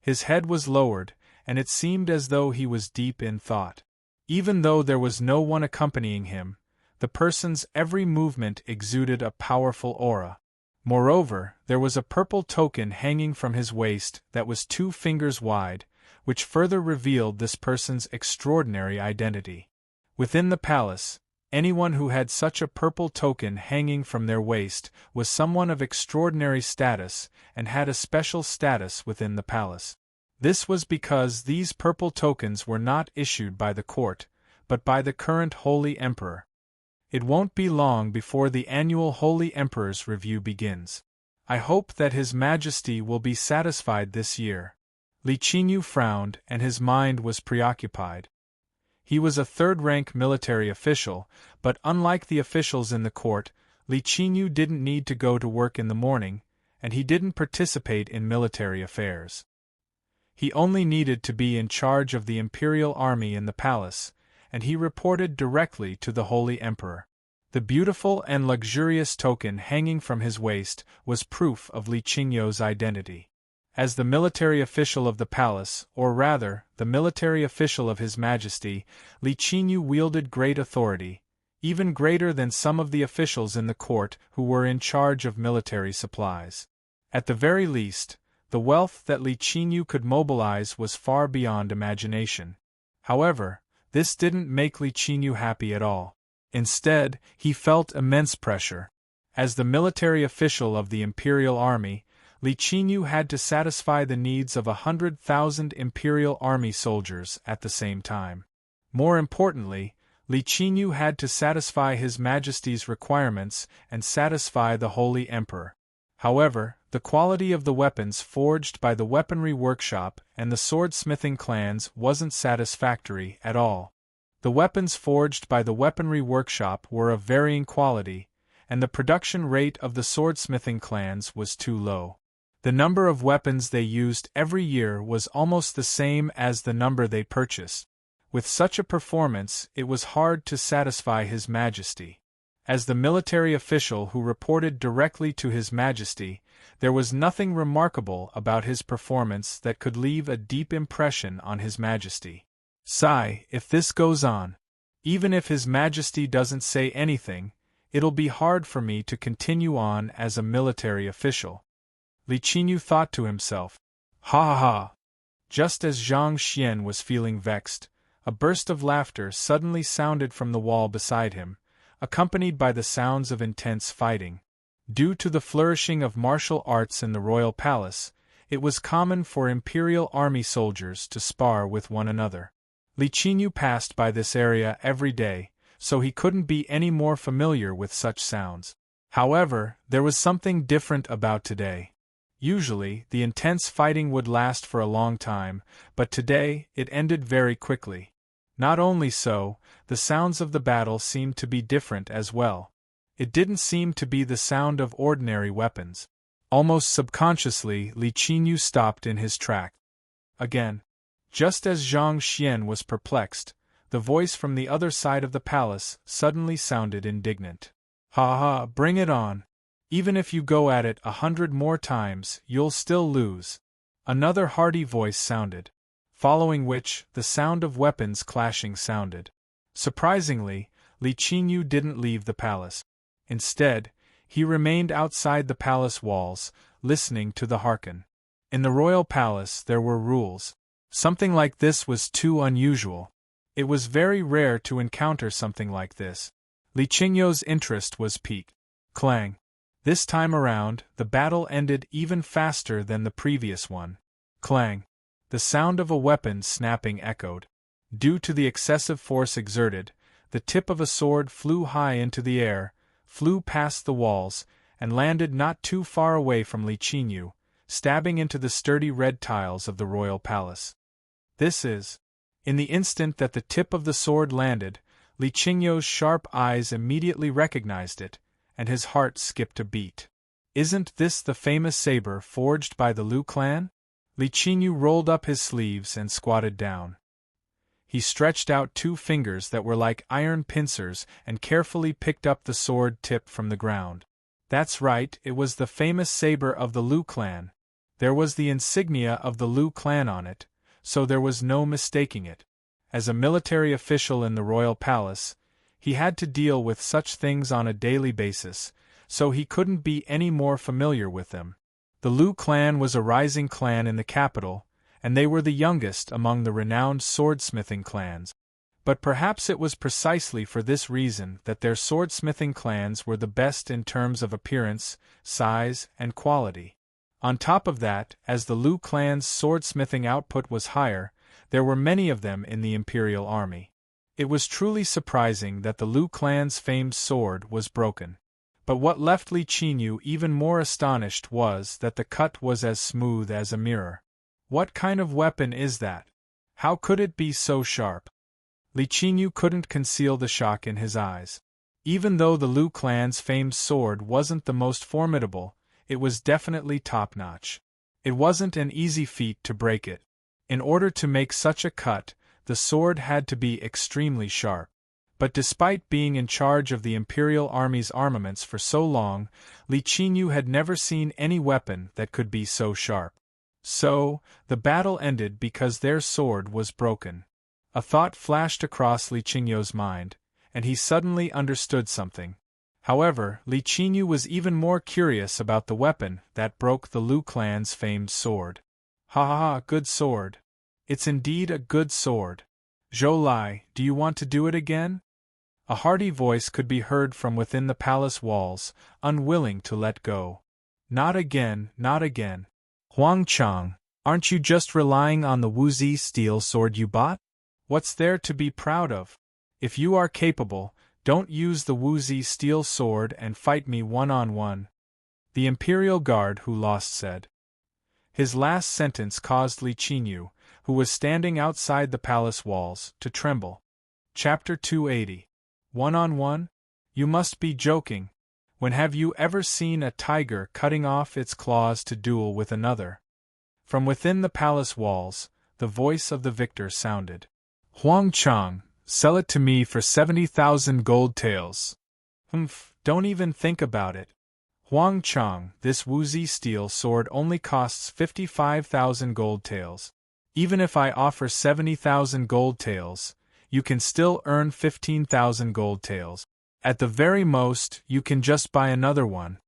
His head was lowered, and it seemed as though he was deep in thought. Even though there was no one accompanying him, the person's every movement exuded a powerful aura. Moreover, there was a purple token hanging from his waist that was 2 fingers wide, which further revealed this person's extraordinary identity. Within the palace, anyone who had such a purple token hanging from their waist was someone of extraordinary status and had a special status within the palace. This was because these purple tokens were not issued by the court, but by the current Holy Emperor. It won't be long before the annual Holy Emperor's review begins. I hope that His Majesty will be satisfied this year. Li Qingyu frowned and his mind was preoccupied. He was a third-rank military official, but unlike the officials in the court, Li Qingyu didn't need to go to work in the morning, and he didn't participate in military affairs. He only needed to be in charge of the imperial army in the palace, and he reported directly to the Holy Emperor. The beautiful and luxurious token hanging from his waist was proof of Li Qingyu's identity. As the military official of the palace, or rather, the military official of His Majesty, Li Qingyu wielded great authority, even greater than some of the officials in the court who were in charge of military supplies. At the very least, the wealth that Li Qingyu could mobilize was far beyond imagination. However, this didn't make Li Qingyu happy at all. Instead, he felt immense pressure. As the military official of the imperial army, Li Qingyu had to satisfy the needs of 100,000 imperial army soldiers at the same time. More importantly, Li Qingyu had to satisfy His Majesty's requirements and satisfy the Holy Emperor. However, the quality of the weapons forged by the weaponry workshop and the swordsmithing clans wasn't satisfactory at all. The weapons forged by the weaponry workshop were of varying quality, and the production rate of the swordsmithing clans was too low. The number of weapons they used every year was almost the same as the number they purchased. With such a performance, it was hard to satisfy His Majesty. As the military official who reported directly to His Majesty, there was nothing remarkable about his performance that could leave a deep impression on His Majesty. Sigh, if this goes on, even if His Majesty doesn't say anything, it'll be hard for me to continue on as a military official. Li Qingyu thought to himself. Ha ha ha! Just as Zhang Xian was feeling vexed, a burst of laughter suddenly sounded from the wall beside him, accompanied by the sounds of intense fighting. Due to the flourishing of martial arts in the royal palace, it was common for imperial army soldiers to spar with one another. Li Qingyu passed by this area every day, so he couldn't be any more familiar with such sounds. However, there was something different about today. Usually, the intense fighting would last for a long time, but today, it ended very quickly. Not only so, the sounds of the battle seemed to be different as well. It didn't seem to be the sound of ordinary weapons. Almost subconsciously, Li Qingyu stopped in his track. Again. Just as Zhang Xian was perplexed, the voice from the other side of the palace suddenly sounded indignant. Ha ha, bring it on! Even if you go at it 100 more times, you'll still lose. Another hearty voice sounded, following which, the sound of weapons clashing sounded. Surprisingly, Li Qingyu didn't leave the palace. Instead, he remained outside the palace walls, listening to the Harken. In the royal palace there were rules. Something like this was too unusual. It was very rare to encounter something like this. Li Qingyu's interest was piqued. Clang. This time around, the battle ended even faster than the previous one. Clang. The sound of a weapon snapping echoed. Due to the excessive force exerted, the tip of a sword flew high into the air, flew past the walls, and landed not too far away from Li Qingyu, stabbing into the sturdy red tiles of the royal palace. This is. In the instant that the tip of the sword landed, Li Qingyu's sharp eyes immediately recognized it, and his heart skipped a beat. Isn't this the famous saber forged by the Liu clan? Li Qingyu rolled up his sleeves and squatted down. He stretched out 2 fingers that were like iron pincers and carefully picked up the sword tip from the ground. That's right, it was the famous saber of the Liu clan. There was the insignia of the Liu clan on it, so there was no mistaking it. As a military official in the royal palace, he had to deal with such things on a daily basis, so he couldn't be any more familiar with them. The Lu clan was a rising clan in the capital, and they were the youngest among the renowned swordsmithing clans. But perhaps it was precisely for this reason that their swordsmithing clans were the best in terms of appearance, size, and quality. On top of that, as the Lu clan's swordsmithing output was higher, there were many of them in the imperial army. It was truly surprising that the Lu clan's famed sword was broken. But what left Li Qinyu even more astonished was that the cut was as smooth as a mirror. What kind of weapon is that? How could it be so sharp? Li Qinyu couldn't conceal the shock in his eyes. Even though the Lu clan's famed sword wasn't the most formidable, it was definitely top-notch. It wasn't an easy feat to break it. In order to make such a cut, the sword had to be extremely sharp. But despite being in charge of the Imperial Army's armaments for so long, Li Qinyu had never seen any weapon that could be so sharp. So, the battle ended because their sword was broken. A thought flashed across Li Qinyu's mind, and he suddenly understood something. However, Li Qinyu was even more curious about the weapon that broke the Lu clan's famed sword. Ha ha ha, good sword. It's indeed a good sword. Zhou Lai, do you want to do it again? A hearty voice could be heard from within the palace walls, unwilling to let go. Not again, not again. Huang Chang, aren't you just relying on the Wuzi steel sword you bought? What's there to be proud of? If you are capable, don't use the Wuzi steel sword and fight me one-on-one. The Imperial Guard who lost said. His last sentence caused Li Qinyu, who was standing outside the palace walls, to tremble. Chapter 280. One-on-one? You must be joking. When have you ever seen a tiger cutting off its claws to duel with another? From within the palace walls, the voice of the victor sounded. Huang Chang, sell it to me for 70,000 gold taels. Don't even think about it. Huang Chang, this Wuzi steel sword only costs 55,000 gold taels. Even if I offer 70,000 gold taels, you can still earn 15,000 gold taels. At the very most, you can just buy another one.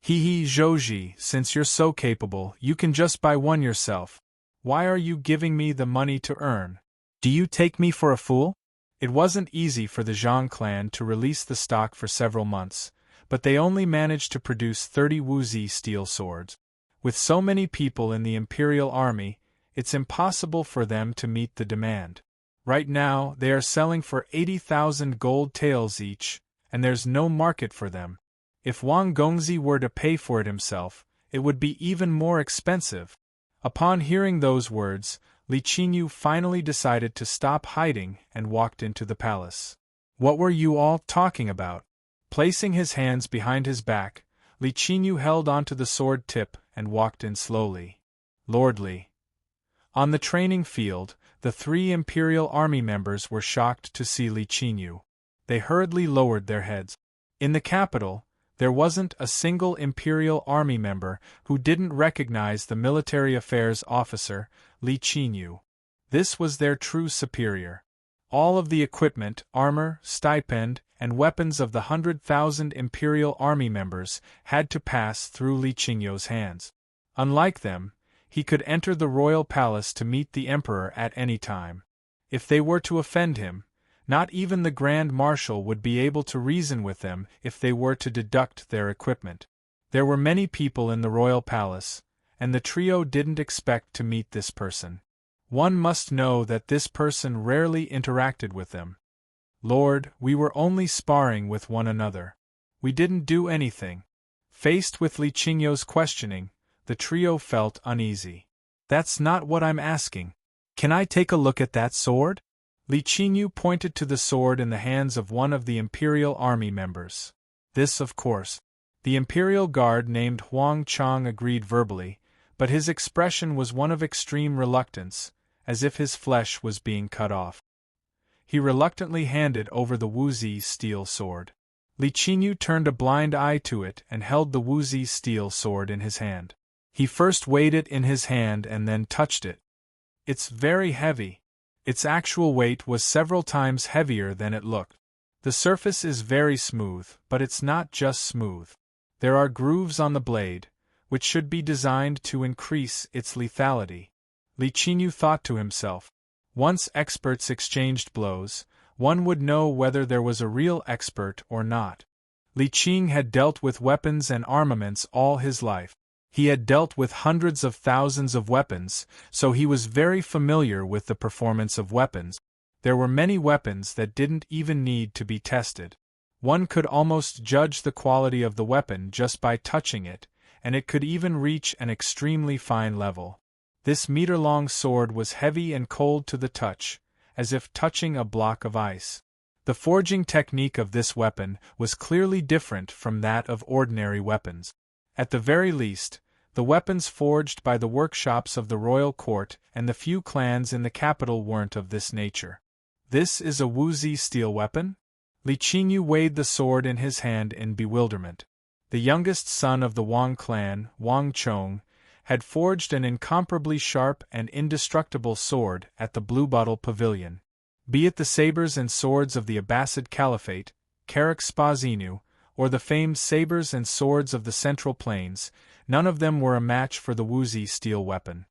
Hee Zhouji, since you're so capable, you can just buy one yourself. Why are you giving me the money to earn? Do you take me for a fool? It wasn't easy for the Zhang clan to release the stock for several months, but they only managed to produce 30 Wuzi steel swords. With so many people in the Imperial Army, it's impossible for them to meet the demand. Right now, they are selling for 80,000 gold taels each, and there's no market for them. If Wang Gongzi were to pay for it himself, it would be even more expensive. Upon hearing those words, Li Qinyu finally decided to stop hiding and walked into the palace. What were you all talking about? Placing his hands behind his back, Li Qinyu held onto the sword tip and walked in slowly. Lordly. On the training field, the 3 Imperial Army members were shocked to see Li Qinyu. They hurriedly lowered their heads. In the capital, there wasn't a single Imperial Army member who didn't recognize the military affairs officer, Li Qinyu. This was their true superior. All of the equipment, armor, stipend, and weapons of the 100,000 Imperial Army members had to pass through Li Qinyu's hands. Unlike them, he could enter the royal palace to meet the emperor at any time. If they were to offend him, not even the Grand Marshal would be able to reason with them if they were to deduct their equipment. There were many people in the royal palace, and the trio didn't expect to meet this person. One must know that this person rarely interacted with them. Lord, we were only sparring with one another. We didn't do anything. Faced with Li Qinyu's questioning, the trio felt uneasy. That's not what I'm asking. Can I take a look at that sword? Li Qinyu pointed to the sword in the hands of one of the Imperial Army members. This, of course. The Imperial Guard named Huang Chang agreed verbally, but his expression was one of extreme reluctance, as if his flesh was being cut off. He reluctantly handed over the Wuzi steel sword. Li Qinyu turned a blind eye to it and held the Wuzi steel sword in his hand. He first weighed it in his hand and then touched it. It's very heavy. Its actual weight was several times heavier than it looked. The surface is very smooth, but it's not just smooth. There are grooves on the blade, which should be designed to increase its lethality. Li Qingyu thought to himself. Once experts exchanged blows, one would know whether there was a real expert or not. Li Qing had dealt with weapons and armaments all his life. He had dealt with hundreds of thousands of weapons, so he was very familiar with the performance of weapons. There were many weapons that didn't even need to be tested. One could almost judge the quality of the weapon just by touching it, and it could even reach an extremely fine level. This meter-long sword was heavy and cold to the touch, as if touching a block of ice. The forging technique of this weapon was clearly different from that of ordinary weapons. At the very least, the weapons forged by the workshops of the royal court and the few clans in the capital weren't of this nature. This is a Wuzi steel weapon? Li Qingyu weighed the sword in his hand in bewilderment. The youngest son of the Wang clan, Wang Chong, had forged an incomparably sharp and indestructible sword at the Blue Bottle Pavilion. Be it the sabers and swords of the Abbasid Caliphate, Karak Spazinu, or the famed sabers and swords of the Central Plains, none of them were a match for the Wuzi steel weapon.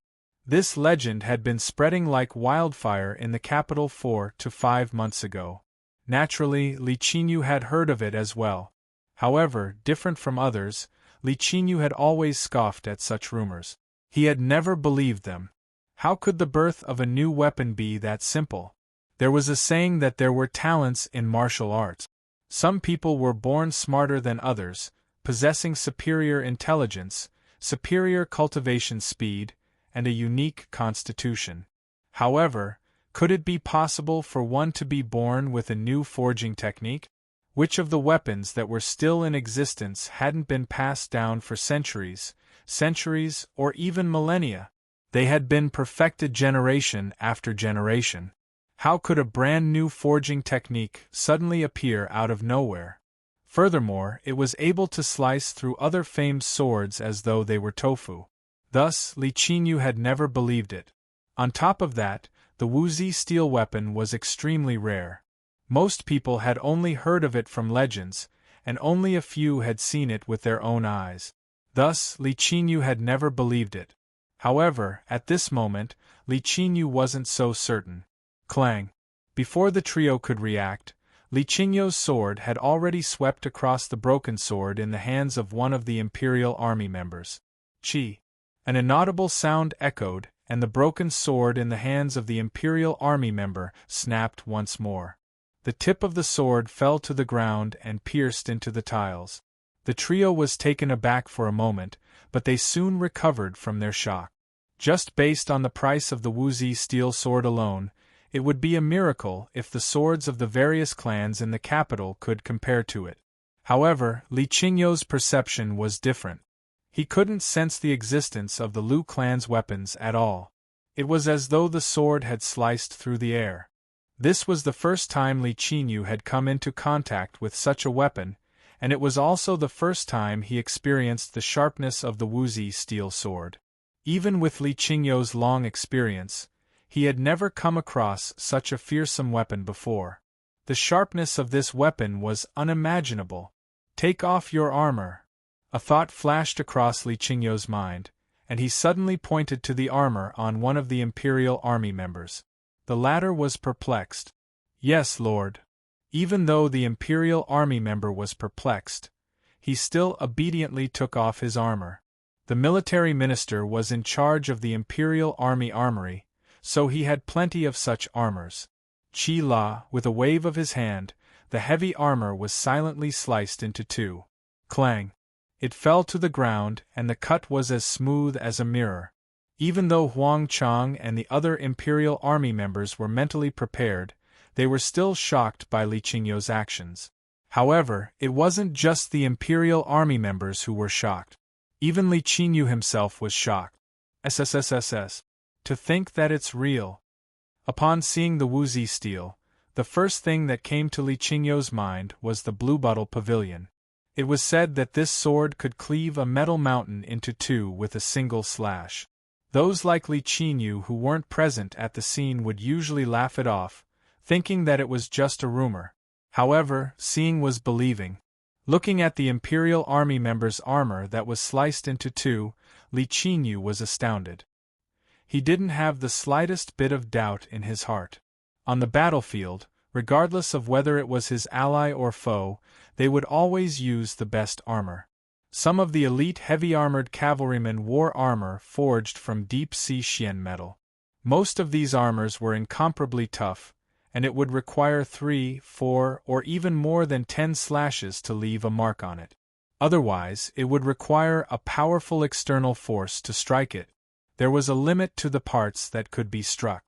This legend had been spreading like wildfire in the capital 4 to 5 months ago. Naturally, Li Qingyu had heard of it as well. However, different from others, Li Qingyu had always scoffed at such rumors. He had never believed them. How could the birth of a new weapon be that simple? There was a saying that there were talents in martial arts. Some people were born smarter than others, possessing superior intelligence, superior cultivation speed, and a unique constitution. However, could it be possible for one to be born with a new forging technique? Which of the weapons that were still in existence hadn't been passed down for centuries, or even millennia? They had been perfected generation after generation. How could a brand new forging technique suddenly appear out of nowhere? Furthermore, it was able to slice through other famed swords as though they were tofu. Thus, Li Qingyu had never believed it. On top of that, the Wuzi steel weapon was extremely rare. Most people had only heard of it from legends, and only a few had seen it with their own eyes. Thus, Li Qingyu had never believed it. However, at this moment, Li Qingyu wasn't so certain. Clang! Before the trio could react, Li Qingyu's sword had already swept across the broken sword in the hands of one of the Imperial Army members. Chi! An inaudible sound echoed, and the broken sword in the hands of the Imperial Army member snapped once more. The tip of the sword fell to the ground and pierced into the tiles. The trio was taken aback for a moment, but they soon recovered from their shock. Just based on the price of the Wuzi steel sword alone, it would be a miracle if the swords of the various clans in the capital could compare to it. However, Li Qingyu's perception was different. He couldn't sense the existence of the Lu clan's weapons at all. It was as though the sword had sliced through the air. This was the first time Li Qingyu had come into contact with such a weapon, and it was also the first time he experienced the sharpness of the Wuzi steel sword. Even with Li Qingyu's long experience, he had never come across such a fearsome weapon before. The sharpness of this weapon was unimaginable. Take off your armor. A thought flashed across Li Qingyu's mind, and he suddenly pointed to the armor on one of the Imperial Army members. The latter was perplexed. Yes, Lord. Even though the Imperial Army member was perplexed, he still obediently took off his armor. The military minister was in charge of the Imperial Army armory, so he had plenty of such armors. Chi La, with a wave of his hand, the heavy armor was silently sliced into two. Clang! It fell to the ground, and the cut was as smooth as a mirror. Even though Huang Chang and the other Imperial Army members were mentally prepared, they were still shocked by Li Qingyu's actions. However, it wasn't just the Imperial Army members who were shocked. Even Li Qingyu himself was shocked. SSSSS. To think that it's real. Upon seeing the Wuzi steel, the first thing that came to Li Qingyu's mind was the Blue Bottle Pavilion. It was said that this sword could cleave a metal mountain into two with a single slash. Those like Li Qingyu who weren't present at the scene would usually laugh it off, thinking that it was just a rumor. However, seeing was believing. Looking at the Imperial Army member's armor that was sliced into two, Li Qingyu was astounded. He didn't have the slightest bit of doubt in his heart. On the battlefield, regardless of whether it was his ally or foe, they would always use the best armor. Some of the elite heavy-armored cavalrymen wore armor forged from deep-sea Xian metal. Most of these armors were incomparably tough, and it would require 3, 4, or even more than 10 slashes to leave a mark on it. Otherwise, it would require a powerful external force to strike it. There was a limit to the parts that could be struck.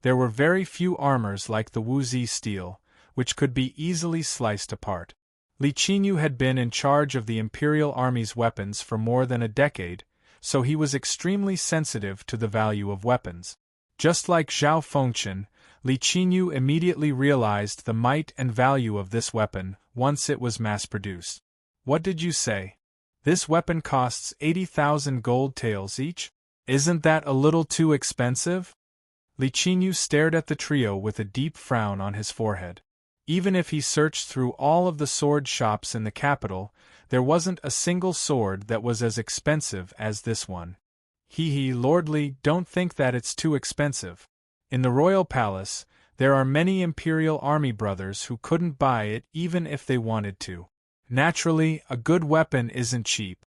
There were very few armors like the Wuzi steel, which could be easily sliced apart. Li Qingyu had been in charge of the Imperial Army's weapons for more than a decade, so he was extremely sensitive to the value of weapons. Just like Zhao Fengchen, Li Qingyu immediately realized the might and value of this weapon once it was mass-produced. What did you say? This weapon costs 80,000 gold taels each? Isn't that a little too expensive? Li Qingyu stared at the trio with a deep frown on his forehead. Even if he searched through all of the sword shops in the capital, there wasn't a single sword that was as expensive as this one. Lord Li, don't think that it's too expensive. In the royal palace, there are many Imperial Army brothers who couldn't buy it even if they wanted to. Naturally, a good weapon isn't cheap.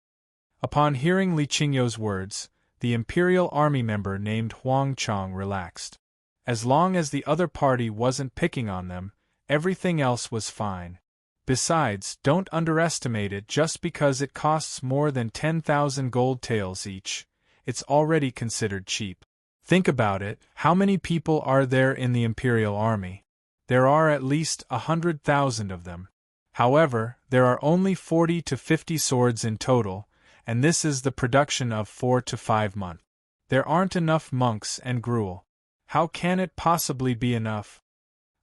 Upon hearing Li Qingyu's words, the Imperial Army member named Huang Chong relaxed. As long as the other party wasn't picking on them, everything else was fine. Besides, don't underestimate it just because it costs more than 10,000 gold taels each. It's already considered cheap. Think about it, how many people are there in the Imperial Army? There are at least 100,000 of them. However, there are only 40 to 50 swords in total, and this is the production of 4 to 5 months. There aren't enough monks and gruel. How can it possibly be enough?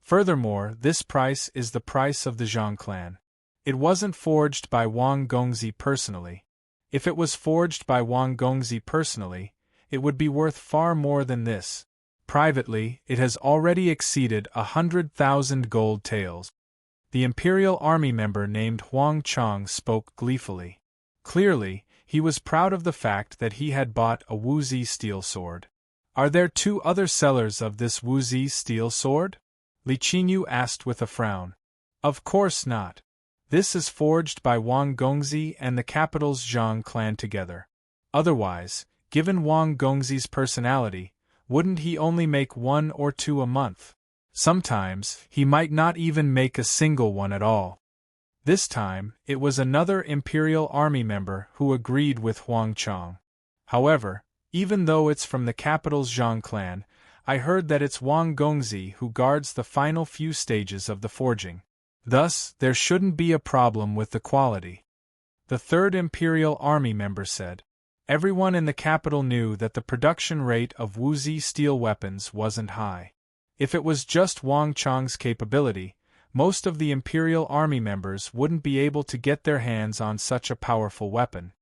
Furthermore, this price is the price of the Zhang clan. It wasn't forged by Wang Gongzi personally. If it was forged by Wang Gongzi personally, it would be worth far more than this. Privately, it has already exceeded 100,000 gold taels. The Imperial Army member named Huang Chong spoke gleefully. Clearly, he was proud of the fact that he had bought a Wuzi steel sword. Are there 2 other sellers of this Wuzi steel sword? Li Qingyu asked with a frown. Of course not. This is forged by Wang Gongzi and the capital's Zhang clan together. Otherwise, given Wang Gongzi's personality, wouldn't he only make 1 or 2 a month? Sometimes, he might not even make a single one at all. This time, it was another Imperial Army member who agreed with Huang Chong. However, even though it's from the capital's Zhang clan, I heard that it's Wang Gongzi who guards the final few stages of the forging. Thus, there shouldn't be a problem with the quality. The third Imperial Army member said. Everyone in the capital knew that the production rate of Wuzi steel weapons wasn't high. If it was just Wang Chong's capability, most of the Imperial Army members wouldn't be able to get their hands on such a powerful weapon.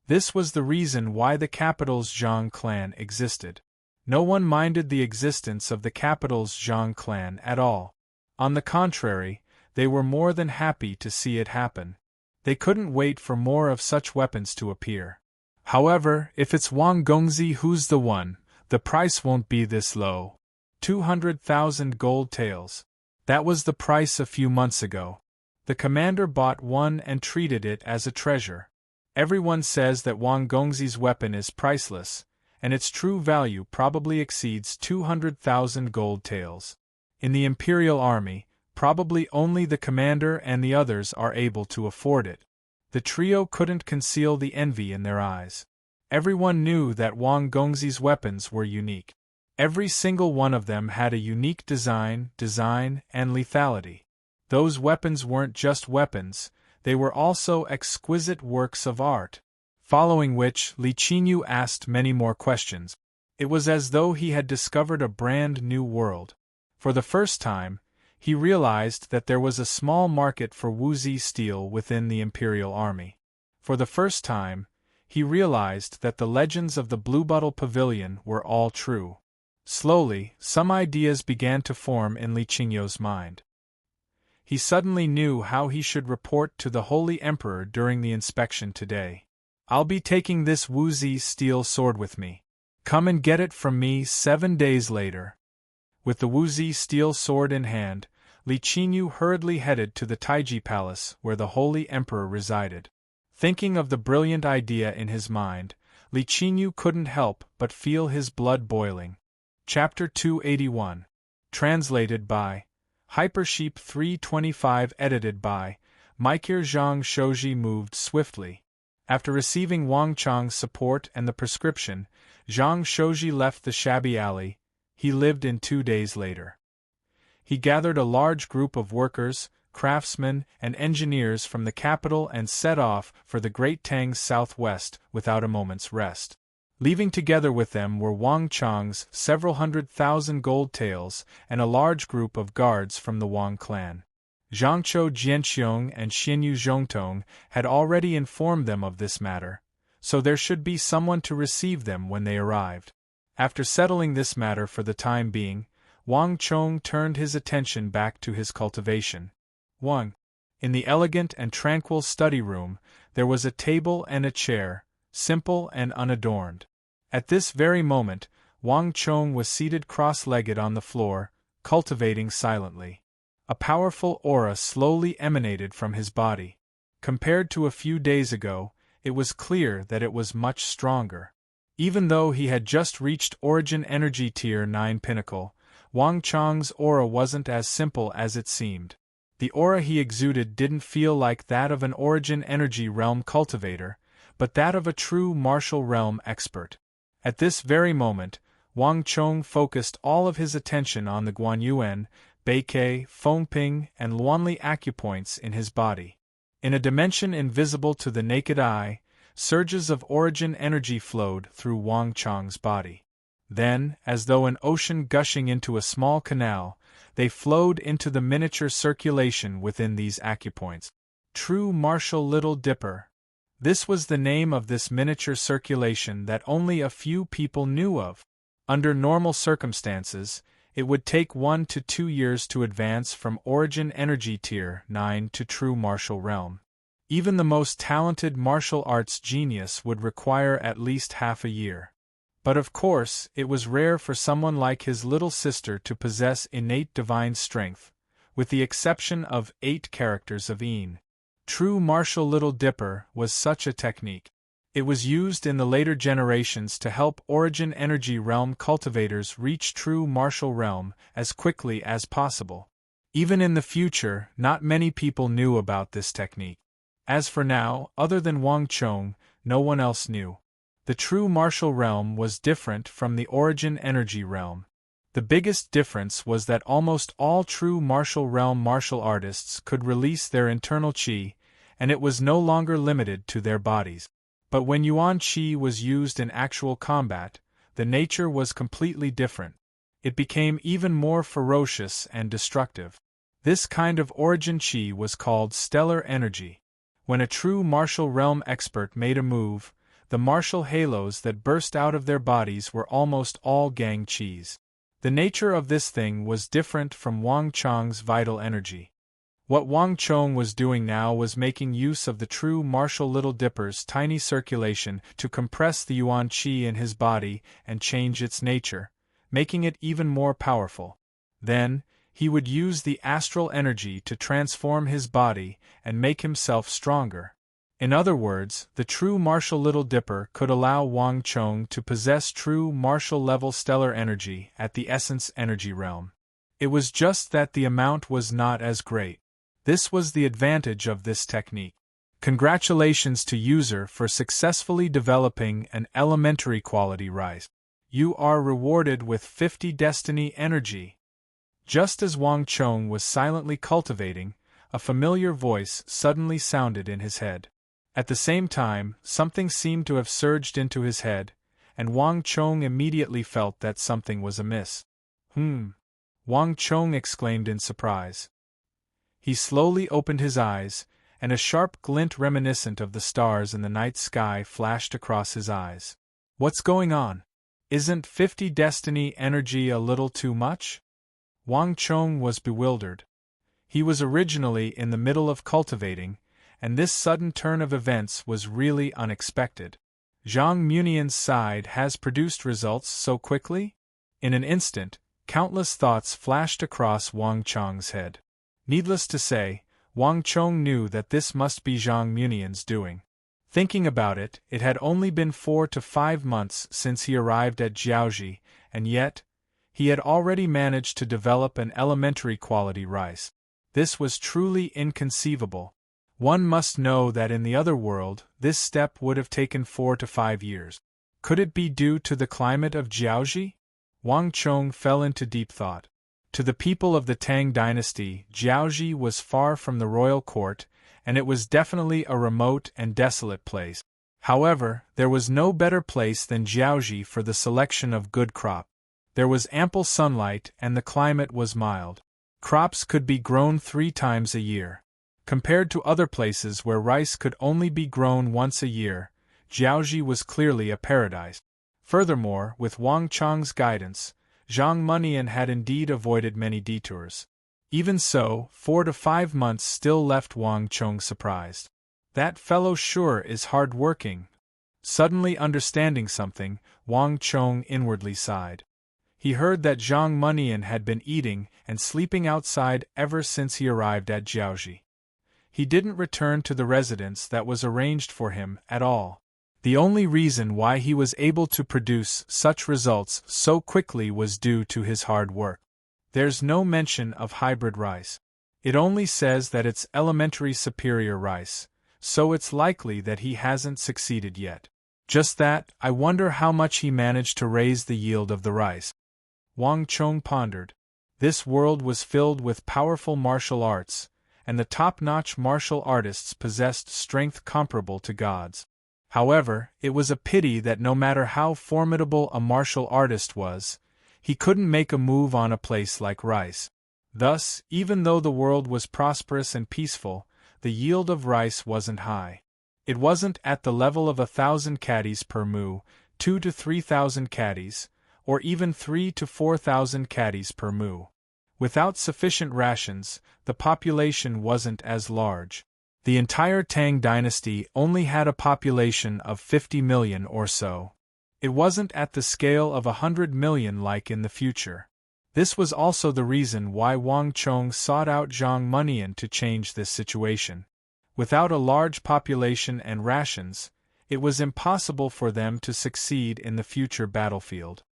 This was the reason why the capital's Zhang clan existed. No one minded the existence of the capital's Zhang clan at all. On the contrary, they were more than happy to see it happen. They couldn't wait for more of such weapons to appear. However, if it's Wang Gongzi who's the one, the price won't be this low. 200,000 gold taels. That was the price a few months ago. The commander bought one and treated it as a treasure. Everyone says that Wang Gongzi's weapon is priceless, and its true value probably exceeds 200,000 gold taels. In the Imperial Army, probably only the commander and the others are able to afford it. The trio couldn't conceal the envy in their eyes. Everyone knew that Wang Gongzi's weapons were unique. Every single one of them had a unique design, and lethality. Those weapons weren't just weapons, they were also exquisite works of art. Following which, Li Qingyu asked many more questions. It was as though he had discovered a brand new world. For the first time, he realized that there was a small market for Wuzi steel within the Imperial Army. For the first time, he realized that the legends of the Bluebottle Pavilion were all true. Slowly, some ideas began to form in Li Qingyu's mind. He suddenly knew how he should report to the Holy Emperor during the inspection today. "I'll be taking this Wuzi steel sword with me. Come and get it from me 7 days later." With the Wuzi steel sword in hand, Li Qinyu hurriedly headed to the Taiji Palace where the Holy Emperor resided. Thinking of the brilliant idea in his mind, Li Qinyu couldn't help but feel his blood boiling. Chapter 281. Translated by Hypersheep 325. Edited by Mikir. Zhang Shouji moved swiftly. After receiving Wang Chang's support and the prescription, Zhang Shouji left the shabby alley he lived in 2 days later. He gathered a large group of workers, craftsmen, and engineers from the capital and set off for the Great Tang's southwest without a moment's rest. Leaving together with them were Wang Chang's several 100,000 gold taels and a large group of guards from the Wang clan. Zhangqiu Jianqiong and Xinyu Zhongtong had already informed them of this matter, so there should be someone to receive them when they arrived. After settling this matter for the time being, Wang Chong turned his attention back to his cultivation. 1. In the elegant and tranquil study room, there was a table and a chair, simple and unadorned. At this very moment, Wang Chong was seated cross-legged on the floor, cultivating silently. A powerful aura slowly emanated from his body. Compared to a few days ago, it was clear that it was much stronger. Even though he had just reached Origin Energy Tier 9 Pinnacle, Wang Chong's aura wasn't as simple as it seemed. The aura he exuded didn't feel like that of an Origin Energy Realm cultivator, but that of a true martial realm expert. At this very moment, Wang Chong focused all of his attention on the Guanyuan, Beike, Fengping, and Luanli acupoints in his body. In a dimension invisible to the naked eye, surges of origin energy flowed through Wang Chong's body. Then, as though an ocean gushing into a small canal, they flowed into the miniature circulation within these acupoints. True Martial Little Dipper. This was the name of this miniature circulation that only a few people knew of. Under normal circumstances, it would take 1 to 2 years to advance from Origin Energy Tier 9 to True Martial Realm. Even the most talented martial arts genius would require at least half a year. But of course, it was rare for someone like his little sister to possess innate divine strength, with the exception of 8 characters of Een. True Martial Little Dipper was such a technique. It was used in the later generations to help Origin Energy Realm cultivators reach True Martial Realm as quickly as possible. Even in the future, not many people knew about this technique. As for now, other than Wang Chong, no one else knew. The True Martial Realm was different from the Origin Energy Realm. The biggest difference was that almost all True Martial Realm martial artists could release their internal qi, and it was no longer limited to their bodies. But when Yuan qi was used in actual combat, the nature was completely different. It became even more ferocious and destructive. This kind of origin qi was called stellar energy. When a true martial realm expert made a move, the martial halos that burst out of their bodies were almost all gang qis. The nature of this thing was different from Wang Chong's vital energy. What Wang Chong was doing now was making use of the true martial Little Dipper's tiny circulation to compress the Yuan qi in his body and change its nature, making it even more powerful. Then, he would use the astral energy to transform his body and make himself stronger. In other words, the true martial Little Dipper could allow Wang Chong to possess true martial level stellar energy at the essence energy realm. It was just that the amount was not as great. This was the advantage of this technique. Congratulations to user for successfully developing an elementary quality rise. You are rewarded with 50 destiny energy. Just as Wang Chong was silently cultivating, a familiar voice suddenly sounded in his head. At the same time, something seemed to have surged into his head, and Wang Chong immediately felt that something was amiss. Wang Chong exclaimed in surprise. He slowly opened his eyes, and a sharp glint reminiscent of the stars in the night sky flashed across his eyes. What's going on? Isn't 50 destiny energy a little too much? Wang Chong was bewildered. He was originally in the middle of cultivating, and this sudden turn of events was really unexpected. Zhang Munian's side has produced results so quickly? In an instant, countless thoughts flashed across Wang Chong's head. Needless to say, Wang Chong knew that this must be Zhang Munian's doing. Thinking about it, it had only been 4 to 5 months since he arrived at Jiaoji, and yet, he had already managed to develop an elementary quality rice. This was truly inconceivable. One must know that in the other world, this step would have taken 4 to 5 years. Could it be due to the climate of Jiaoji? Wang Chong fell into deep thought. To the people of the Tang dynasty, Jiaoji was far from the royal court, and it was definitely a remote and desolate place. However, there was no better place than Jiaoji for the selection of good crop. There was ample sunlight and the climate was mild. Crops could be grown 3 times a year. Compared to other places where rice could only be grown once a year, Jiaoji was clearly a paradise. Furthermore, with Wang Chong's guidance, Zhang Munian had indeed avoided many detours. Even so, 4 to 5 months still left Wang Chong surprised. That fellow sure is hard-working. Suddenly understanding something, Wang Chong inwardly sighed. He heard that Zhang Munian had been eating and sleeping outside ever since he arrived at Jiaoji. He didn't return to the residence that was arranged for him at all. The only reason why he was able to produce such results so quickly was due to his hard work. There's no mention of hybrid rice. It only says that it's elementary superior rice, so it's likely that he hasn't succeeded yet. Just that, I wonder how much he managed to raise the yield of the rice. Wang Chong pondered. This world was filled with powerful martial arts, and the top-notch martial artists possessed strength comparable to gods. However, it was a pity that no matter how formidable a martial artist was, he couldn't make a move on a place like rice. Thus, even though the world was prosperous and peaceful, the yield of rice wasn't high. It wasn't at the level of 1,000 caddies per mu, 2 to 3,000 caddies, or even 3 to 4,000 caddies per mu. Without sufficient rations, the population wasn't as large. The entire Tang dynasty only had a population of 50 million or so. It wasn't at the scale of 100 million like in the future. This was also the reason why Wang Chong sought out Zhang Munian to change this situation. Without a large population and rations, it was impossible for them to succeed in the future battlefield.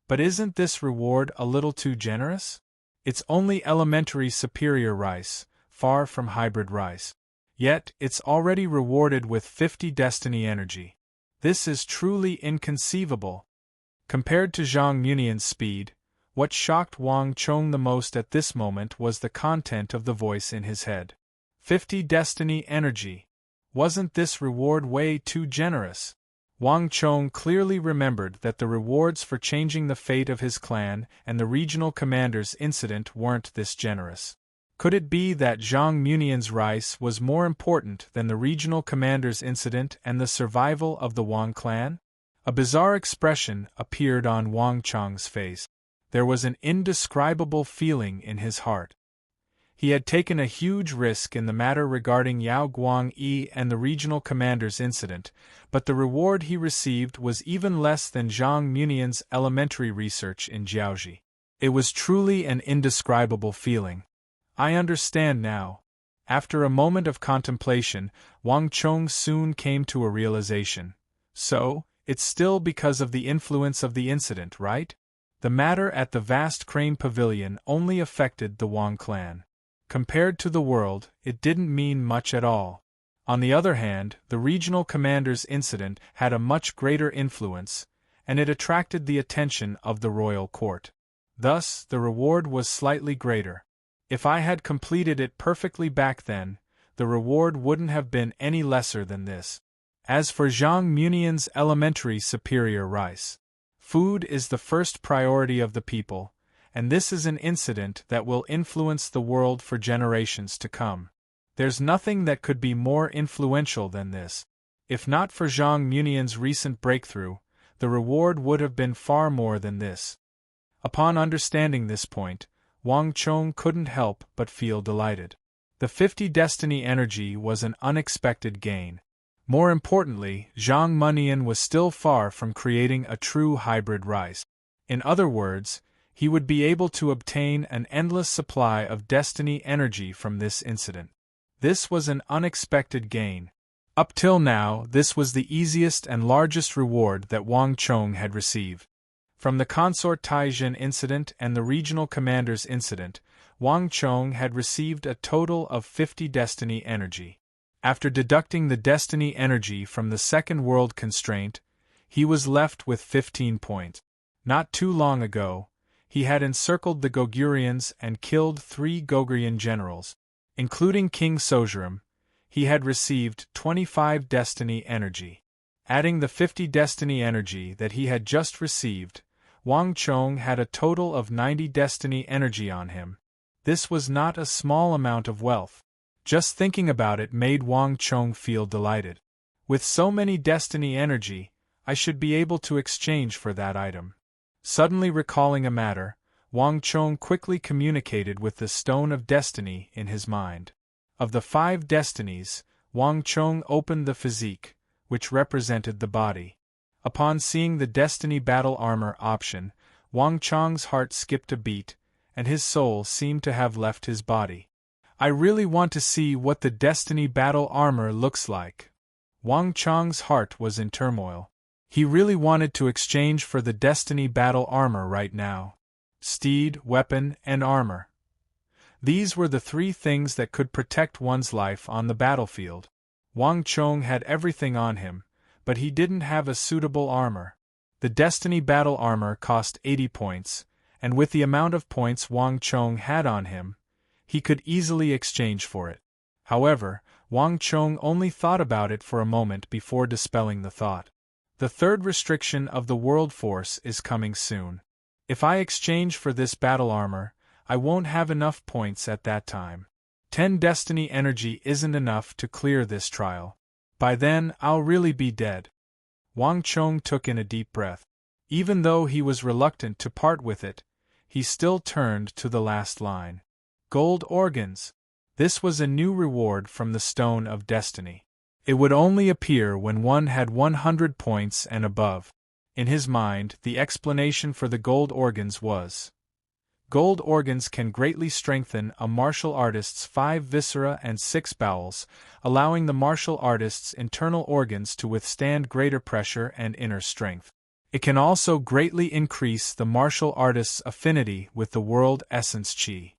But isn't this reward a little too generous? It's only elementary superior rice, far from hybrid rice. Yet, it's already rewarded with 50 destiny energy. This is truly inconceivable. Compared to Zhang Munian's speed, what shocked Wang Chong the most at this moment was the content of the voice in his head. 50 destiny energy. Wasn't this reward way too generous? Wang Chong clearly remembered that the rewards for changing the fate of his clan and the regional commander's incident weren't this generous. Could it be that Zhang Munian's rice was more important than the regional commander's incident and the survival of the Wang clan? A bizarre expression appeared on Wang Chong's face. There was an indescribable feeling in his heart. He had taken a huge risk in the matter regarding Yao Guangyi and the regional commander's incident, but the reward he received was even less than Zhang Munian's elementary research in Jiaoji. It was truly an indescribable feeling. I understand now. After a moment of contemplation, Wang Chong soon came to a realization. So, it's still because of the influence of the incident, right? The matter at the vast crane pavilion only affected the Wang clan. Compared to the world, it didn't mean much at all. On the other hand, the regional commander's incident had a much greater influence, and it attracted the attention of the royal court. Thus, the reward was slightly greater. If I had completed it perfectly back then, the reward wouldn't have been any lesser than this. As for Zhang Munian's elementary superior rice, food is the first priority of the people, and this is an incident that will influence the world for generations to come. There's nothing that could be more influential than this. If not for Zhang Munian's recent breakthrough, the reward would have been far more than this. Upon understanding this point, Wang Chong couldn't help but feel delighted. The 50 destiny energy was an unexpected gain. More importantly, Zhang Munian was still far from creating a true hybrid rice. In other words, he would be able to obtain an endless supply of destiny energy from this incident. This was an unexpected gain. Up till now, this was the easiest and largest reward that Wang Chong had received. From the Consort Taijin incident and the Regional Commander's incident, Wang Chong had received a total of 50 destiny energy. After deducting the destiny energy from the Second World Constraint, he was left with 15 points. Not too long ago, he had encircled the Gogurians and killed 3 Gogurian generals. Including King Sojuram, he had received 25 destiny energy. Adding the 50 destiny energy that he had just received, Wang Chong had a total of 90 destiny energy on him. This was not a small amount of wealth. Just thinking about it made Wang Chong feel delighted. With so many destiny energy, I should be able to exchange for that item. Suddenly recalling a matter, Wang Chong quickly communicated with the Stone of Destiny in his mind. Of the 5 destinies, Wang Chong opened the physique, which represented the body. Upon seeing the Destiny Battle Armor option, Wang Chong's heart skipped a beat, and his soul seemed to have left his body. I really want to see what the Destiny Battle Armor looks like. Wang Chong's heart was in turmoil. He really wanted to exchange for the Destiny Battle Armor right now. Steed, weapon, and armor. These were the 3 things that could protect one's life on the battlefield. Wang Chong had everything on him, but he didn't have a suitable armor. The Destiny Battle Armor cost 80 points, and with the amount of points Wang Chong had on him, he could easily exchange for it. However, Wang Chong only thought about it for a moment before dispelling the thought. The 3rd restriction of the World Force is coming soon. If I exchange for this battle armor, I won't have enough points at that time. 10 destiny energy isn't enough to clear this trial. By then, I'll really be dead. Wang Chong took in a deep breath. Even though he was reluctant to part with it, he still turned to the last line. Gold organs. This was a new reward from the Stone of Destiny. It would only appear when one had 100 points and above. In his mind, the explanation for the gold organs was: gold organs can greatly strengthen a martial artist's 5 viscera and 6 bowels, allowing the martial artist's internal organs to withstand greater pressure and inner strength. It can also greatly increase the martial artist's affinity with the world essence chi.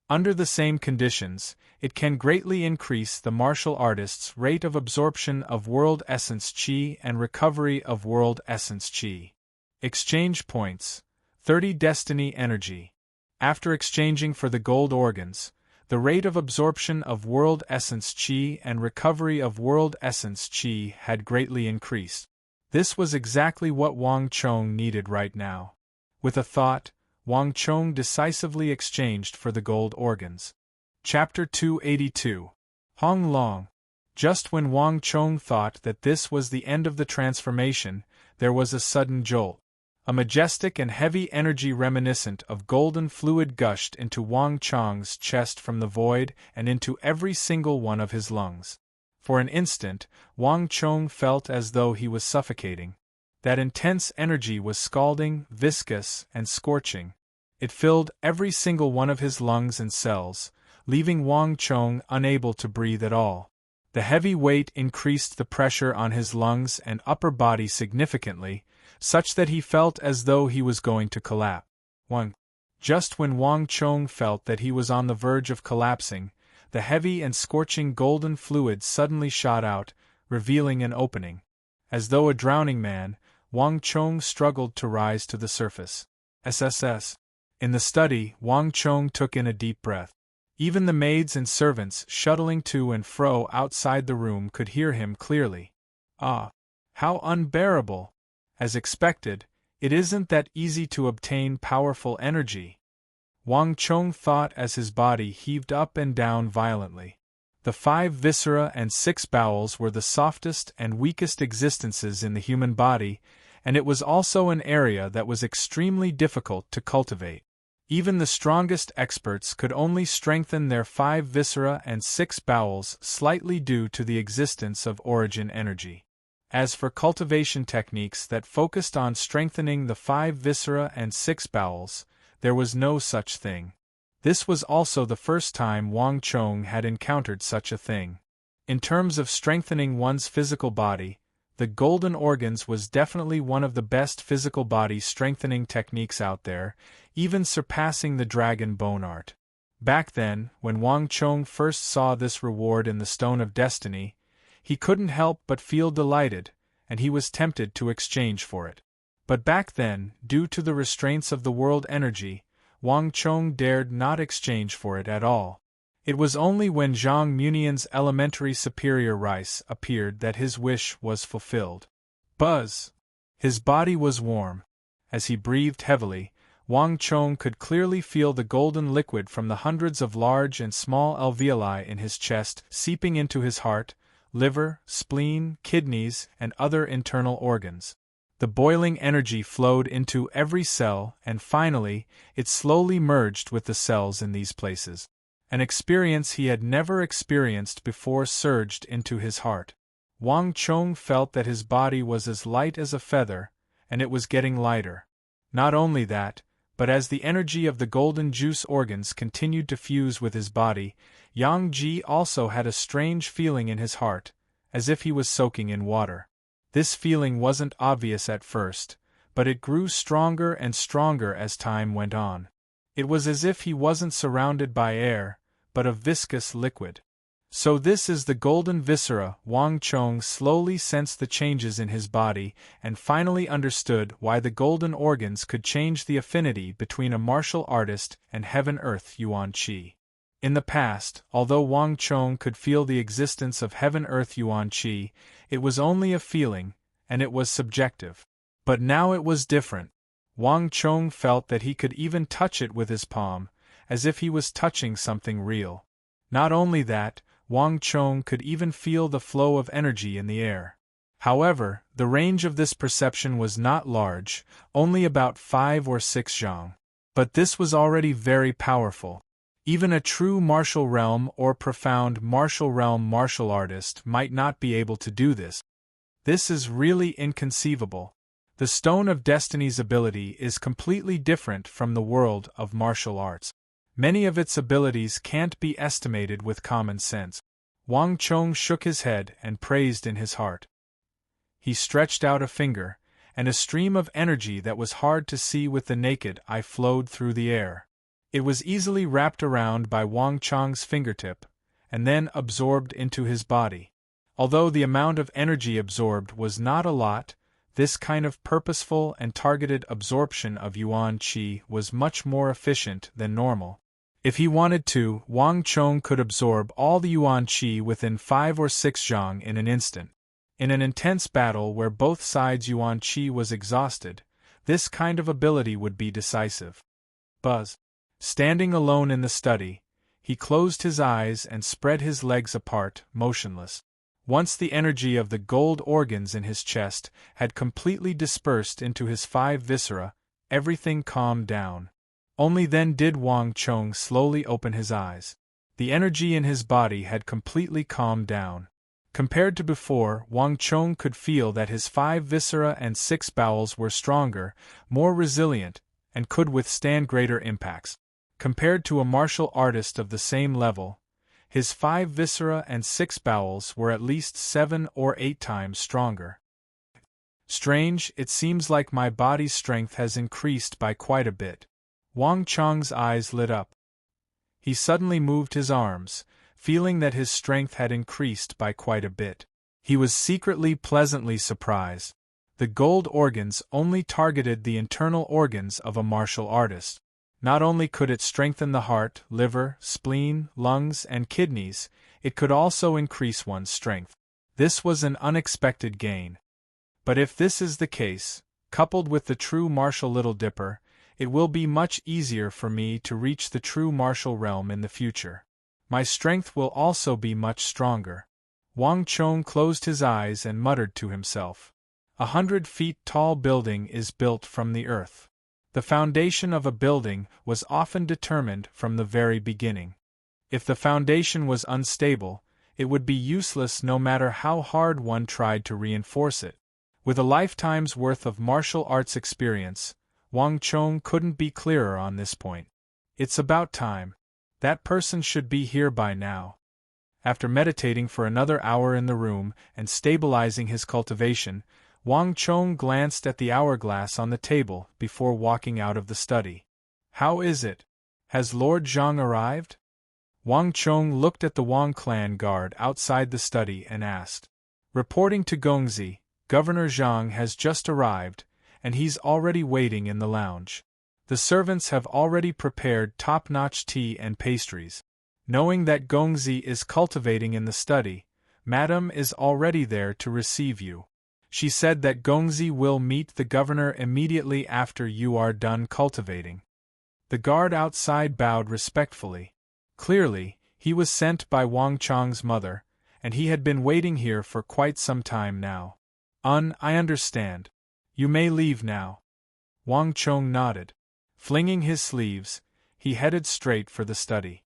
Under the same conditions, it can greatly increase the martial artist's rate of absorption of world essence chi and recovery of world essence chi. Exchange points: 30 destiny energy. After exchanging for the gold organs, the rate of absorption of world essence chi and recovery of world essence chi had greatly increased. This was exactly what Wang Chong needed right now. With a thought, Wang Chong decisively exchanged for the gold organs. Chapter 282. Hong Long. Just when Wang Chong thought that this was the end of the transformation, there was a sudden jolt. A majestic and heavy energy reminiscent of golden fluid gushed into Wang Chong's chest from the void and into every single one of his lungs. For an instant, Wang Chong felt as though he was suffocating. That intense energy was scalding, viscous, and scorching. It filled every single one of his lungs and cells, leaving Wang Chong unable to breathe at all. The heavy weight increased the pressure on his lungs and upper body significantly, such that he felt as though he was going to collapse. Just when Wang Chong felt that he was on the verge of collapsing, the heavy and scorching golden fluid suddenly shot out, revealing an opening. As though a drowning man, Wang Chong struggled to rise to the surface. SSS. In the study, Wang Chong took in a deep breath. Even the maids and servants shuttling to and fro outside the room could hear him clearly. Ah! How unbearable! As expected, it isn't that easy to obtain powerful energy. Wang Chong thought as his body heaved up and down violently. The 5 viscera and 6 bowels were the softest and weakest existences in the human body, and it was also an area that was extremely difficult to cultivate. Even the strongest experts could only strengthen their 5 viscera and 6 bowels slightly due to the existence of origin energy. As for cultivation techniques that focused on strengthening the 5 viscera and 6 bowels, there was no such thing. This was also the first time Wang Chong had encountered such a thing. In terms of strengthening one's physical body, the golden organs was definitely one of the best physical body strengthening techniques out there, even surpassing the dragon bone art. Back then, when Wang Chong first saw this reward in the Stone of Destiny, he couldn't help but feel delighted, and he was tempted to exchange for it. But back then, due to the restraints of the world energy, Wang Chong dared not exchange for it at all. It was only when Zhang Munian's elementary superior rice appeared that his wish was fulfilled. Buzz! His body was warm. As he breathed heavily, Wang Chong could clearly feel the golden liquid from the hundreds of large and small alveoli in his chest seeping into his heart, liver, spleen, kidneys, and other internal organs. The boiling energy flowed into every cell, and finally, it slowly merged with the cells in these places. An experience he had never experienced before surged into his heart. Wang Chong felt that his body was as light as a feather, and it was getting lighter. Not only that, but as the energy of the golden juice organs continued to fuse with his body, Yang Ji also had a strange feeling in his heart, as if he was soaking in water. This feeling wasn't obvious at first, but it grew stronger and stronger as time went on. It was as if he wasn't surrounded by air, but of viscous liquid. So this is the golden viscera. Wang Chong slowly sensed the changes in his body and finally understood why the golden organs could change the affinity between a martial artist and heaven-earth Yuan Qi. In the past, although Wang Chong could feel the existence of heaven-earth Yuan Qi, it was only a feeling, and it was subjective. But now it was different. Wang Chong felt that he could even touch it with his palm, as if he was touching something real. Not only that, Wang Chong could even feel the flow of energy in the air. However, the range of this perception was not large, only about 5 or 6 zhang. But this was already very powerful. Even a true martial realm or profound martial realm martial artist might not be able to do this. This is really inconceivable. The Stone of Destiny's ability is completely different from the world of martial arts. Many of its abilities can't be estimated with common sense. Wang Chong shook his head and praised in his heart. He stretched out a finger, and a stream of energy that was hard to see with the naked eye flowed through the air. It was easily wrapped around by Wang Chong's fingertip, and then absorbed into his body. Although the amount of energy absorbed was not a lot, this kind of purposeful and targeted absorption of Yuan Qi was much more efficient than normal. If he wanted to, Wang Chong could absorb all the Yuan Qi within 5 or 6 zhang in an instant. In an intense battle where both sides' Yuan Qi was exhausted, this kind of ability would be decisive. Buzz. Standing alone in the study, he closed his eyes and spread his legs apart, motionless. Once the energy of the gold organs in his chest had completely dispersed into his 5 viscera, everything calmed down. Only then did Wang Chong slowly open his eyes. The energy in his body had completely calmed down. Compared to before, Wang Chong could feel that his 5 viscera and 6 bowels were stronger, more resilient, and could withstand greater impacts. Compared to a martial artist of the same level, his 5 viscera and 6 bowels were at least 7 or 8 times stronger. Strange, it seems like my body's strength has increased by quite a bit. Wang Chong's eyes lit up. He suddenly moved his arms, feeling that his strength had increased by quite a bit. He was secretly pleasantly surprised. The gold organs only targeted the internal organs of a martial artist. Not only could it strengthen the heart, liver, spleen, lungs, and kidneys, it could also increase one's strength. This was an unexpected gain. But if this is the case, coupled with the true martial Little Dipper, it will be much easier for me to reach the true martial realm in the future. My strength will also be much stronger. Wang Chong closed his eyes and muttered to himself. 100 feet tall building is built from the earth. The foundation of a building was often determined from the very beginning. If the foundation was unstable, it would be useless no matter how hard one tried to reinforce it. With a lifetime's worth of martial arts experience, Wang Chong couldn't be clearer on this point. It's about time. That person should be here by now. After meditating for another hour in the room and stabilizing his cultivation, Wang Chong glanced at the hourglass on the table before walking out of the study. How is it? Has Lord Zhang arrived? Wang Chong looked at the Wang clan guard outside the study and asked. Reporting to Gongzi, Governor Zhang has just arrived, and he's already waiting in the lounge. The servants have already prepared top-notch tea and pastries. Knowing that Gongzi is cultivating in the study, Madame is already there to receive you. She said that Gongzi will meet the governor immediately after you are done cultivating. The guard outside bowed respectfully. Clearly, he was sent by Wang Chong's mother, and he had been waiting here for quite some time now. I understand. You may leave now. Wang Chong nodded. Flinging his sleeves, he headed straight for the study.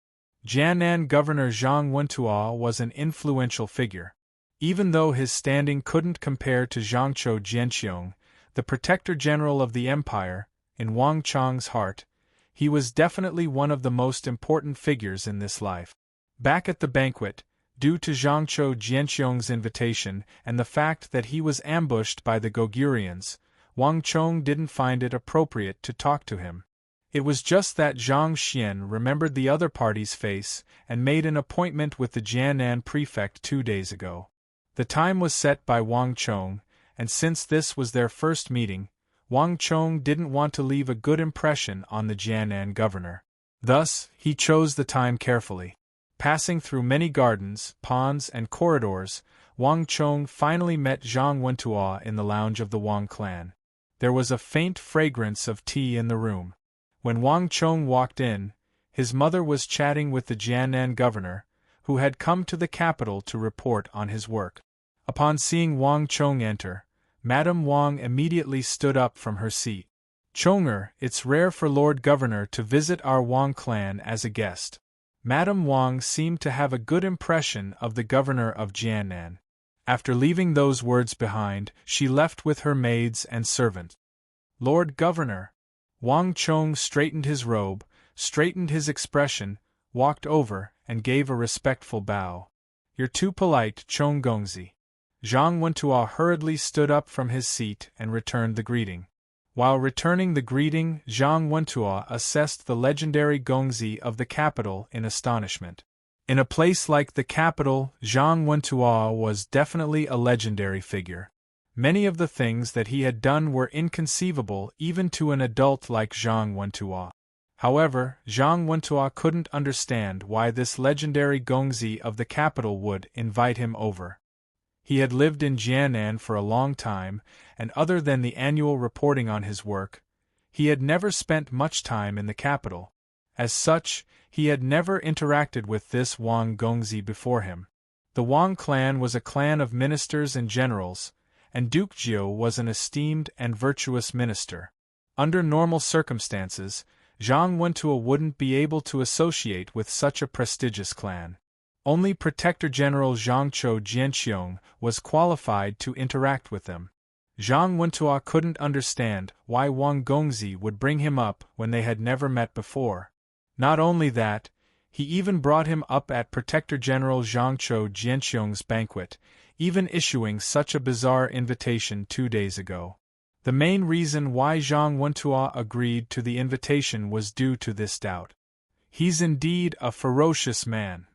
Jiannan Governor Zhang Wentuo was an influential figure. Even though his standing couldn't compare to Zhangzhou Jianxiong, the Protector General of the Empire, in Wang Chong's heart, he was definitely one of the most important figures in this life. Back at the banquet, due to Zhangzhou Jianxiong's invitation and the fact that he was ambushed by the Gogurians, Wang Chong didn't find it appropriate to talk to him. It was just that Zhang Xian remembered the other party's face and made an appointment with the Jiannan prefect 2 days ago. The time was set by Wang Chong, and since this was their first meeting, Wang Chong didn't want to leave a good impression on the Jiannan governor. Thus, he chose the time carefully. Passing through many gardens, ponds, and corridors, Wang Chong finally met Zhang Wentuo in the lounge of the Wang clan. There was a faint fragrance of tea in the room. When Wang Chong walked in, his mother was chatting with the Jiannan governor, who had come to the capital to report on his work. Upon seeing Wang Chong enter, Madame Wang immediately stood up from her seat. Chonger, it's rare for Lord Governor to visit our Wang clan as a guest. Madame Wang seemed to have a good impression of the governor of Jiannan. After leaving those words behind, she left with her maids and servant. Lord Governor. Wang Chong straightened his robe, straightened his expression, walked over, and gave a respectful bow. You're too polite, Chong Gongzi. Zhang Wentuo hurriedly stood up from his seat and returned the greeting. While returning the greeting, Zhang Wentuo assessed the legendary Gongzi of the capital in astonishment. In a place like the capital, Zhang Wentuo was definitely a legendary figure. Many of the things that he had done were inconceivable even to an adult like Zhang Wentuo. However, Zhang Wentuo couldn't understand why this legendary Gongzi of the capital would invite him over. He had lived in Jiannan for a long time, and other than the annual reporting on his work, he had never spent much time in the capital. As such, he had never interacted with this Wang Gongzi before him. The Wang clan was a clan of ministers and generals, and Duke Jiu was an esteemed and virtuous minister. Under normal circumstances, Zhang Wentuo wouldn't be able to associate with such a prestigious clan. Only Protector General Zhangzhou Jianxiong was qualified to interact with them. Zhang Wentuo couldn't understand why Wang Gongzi would bring him up when they had never met before. Not only that, he even brought him up at Protector General Zhangzhou Jianxiong's banquet, even issuing such a bizarre invitation 2 days ago. The main reason why Zhang Wentuo agreed to the invitation was due to this doubt. He's indeed a ferocious man.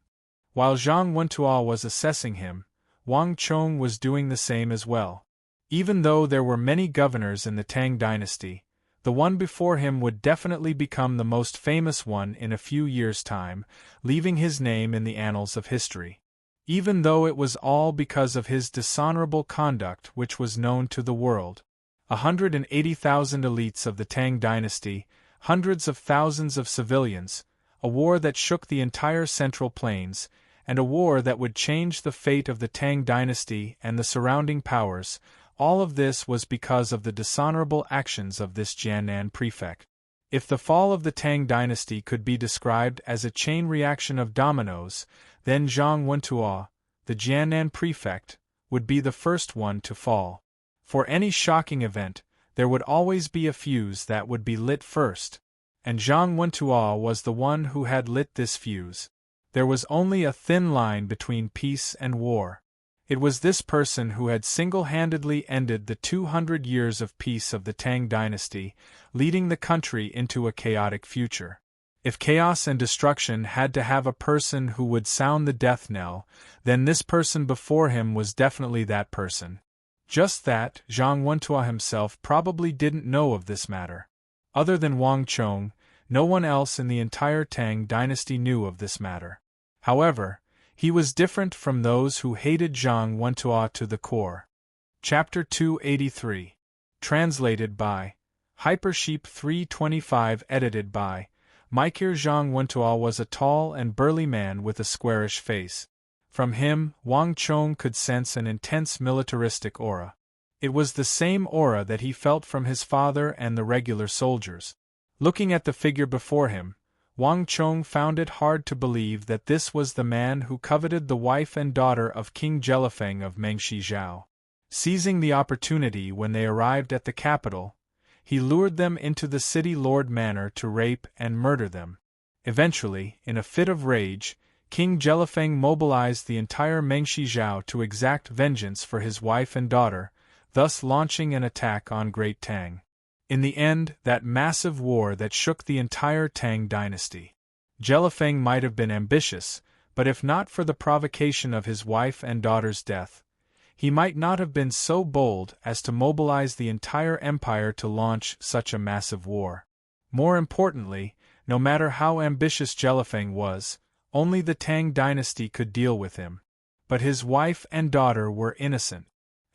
While Zhang Wentuo was assessing him, Wang Chong was doing the same as well. Even though there were many governors in the Tang dynasty, the one before him would definitely become the most famous one in a few years' time, leaving his name in the annals of history. Even though it was all because of his dishonorable conduct which was known to the world. 180,000 elites of the Tang dynasty, hundreds of thousands of civilians, a war that shook the entire Central Plains, and a war that would change the fate of the Tang dynasty and the surrounding powers, All of this was because of the dishonorable actions of this Jiannan prefect. If the fall of the Tang dynasty could be described as a chain reaction of dominoes, then Zhang Wentuo, the Jiannan prefect, would be the first one to fall. For any shocking event, there would always be a fuse that would be lit first, and Zhang Wentuo was the one who had lit this fuse. There was only a thin line between peace and war. It was this person who had single-handedly ended the 200 years of peace of the Tang dynasty, leading the country into a chaotic future. If chaos and destruction had to have a person who would sound the death knell, then this person before him was definitely that person. Just that, Zhang Wentuo himself probably didn't know of this matter. Other than Wang Chong, no one else in the entire Tang dynasty knew of this matter. However, he was different from those who hated Zhang Wentuo to the core. Chapter 283. Translated by Hypersheep 325. Edited by Mikir. Zhang Wentuo was a tall and burly man with a squarish face. From him, Wang Chong could sense an intense militaristic aura. It was the same aura that he felt from his father and the regular soldiers. Looking at the figure before him, Wang Chong found it hard to believe that this was the man who coveted the wife and daughter of King Jelifeng of Mengshi. Seizing the opportunity when they arrived at the capital, he lured them into the city lord manor to rape and murder them. Eventually, in a fit of rage, King Jelifeng mobilized the entire Mengshi to exact vengeance for his wife and daughter, thus launching an attack on Great Tang. In the end, that massive war that shook the entire Tang dynasty. Jelifeng might have been ambitious, but if not for the provocation of his wife and daughter's death, he might not have been so bold as to mobilize the entire empire to launch such a massive war. More importantly, no matter how ambitious Jelifeng was, only the Tang dynasty could deal with him. But his wife and daughter were innocent.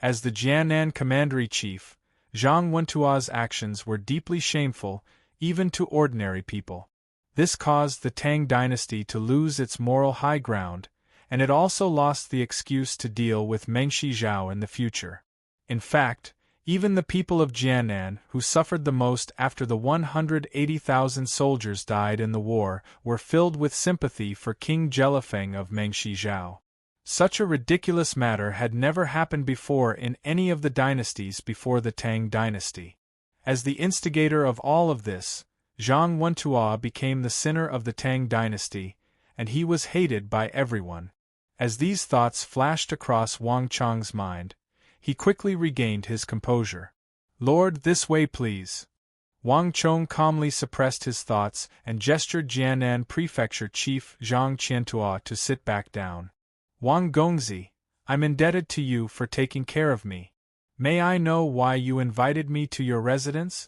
As the Jiannan commander-in-chief, Zhang Wentuo's actions were deeply shameful, even to ordinary people. This caused the Tang dynasty to lose its moral high ground, and it also lost the excuse to deal with Mengshi in the future. In fact, even the people of Jiannan, who suffered the most after the 180,000 soldiers died in the war, were filled with sympathy for King Jelifeng of Mengshi. Such a ridiculous matter had never happened before in any of the dynasties before the Tang dynasty. As the instigator of all of this, Zhang Wentuo became the sinner of the Tang dynasty, and he was hated by everyone. As these thoughts flashed across Wang Chong's mind, he quickly regained his composure. "Lord, this way please." Wang Chong calmly suppressed his thoughts and gestured Jiannan Prefecture Chief Zhang Qiantuo to sit back down. "Wang Gongzi, I'm indebted to you for taking care of me. May I know why you invited me to your residence?"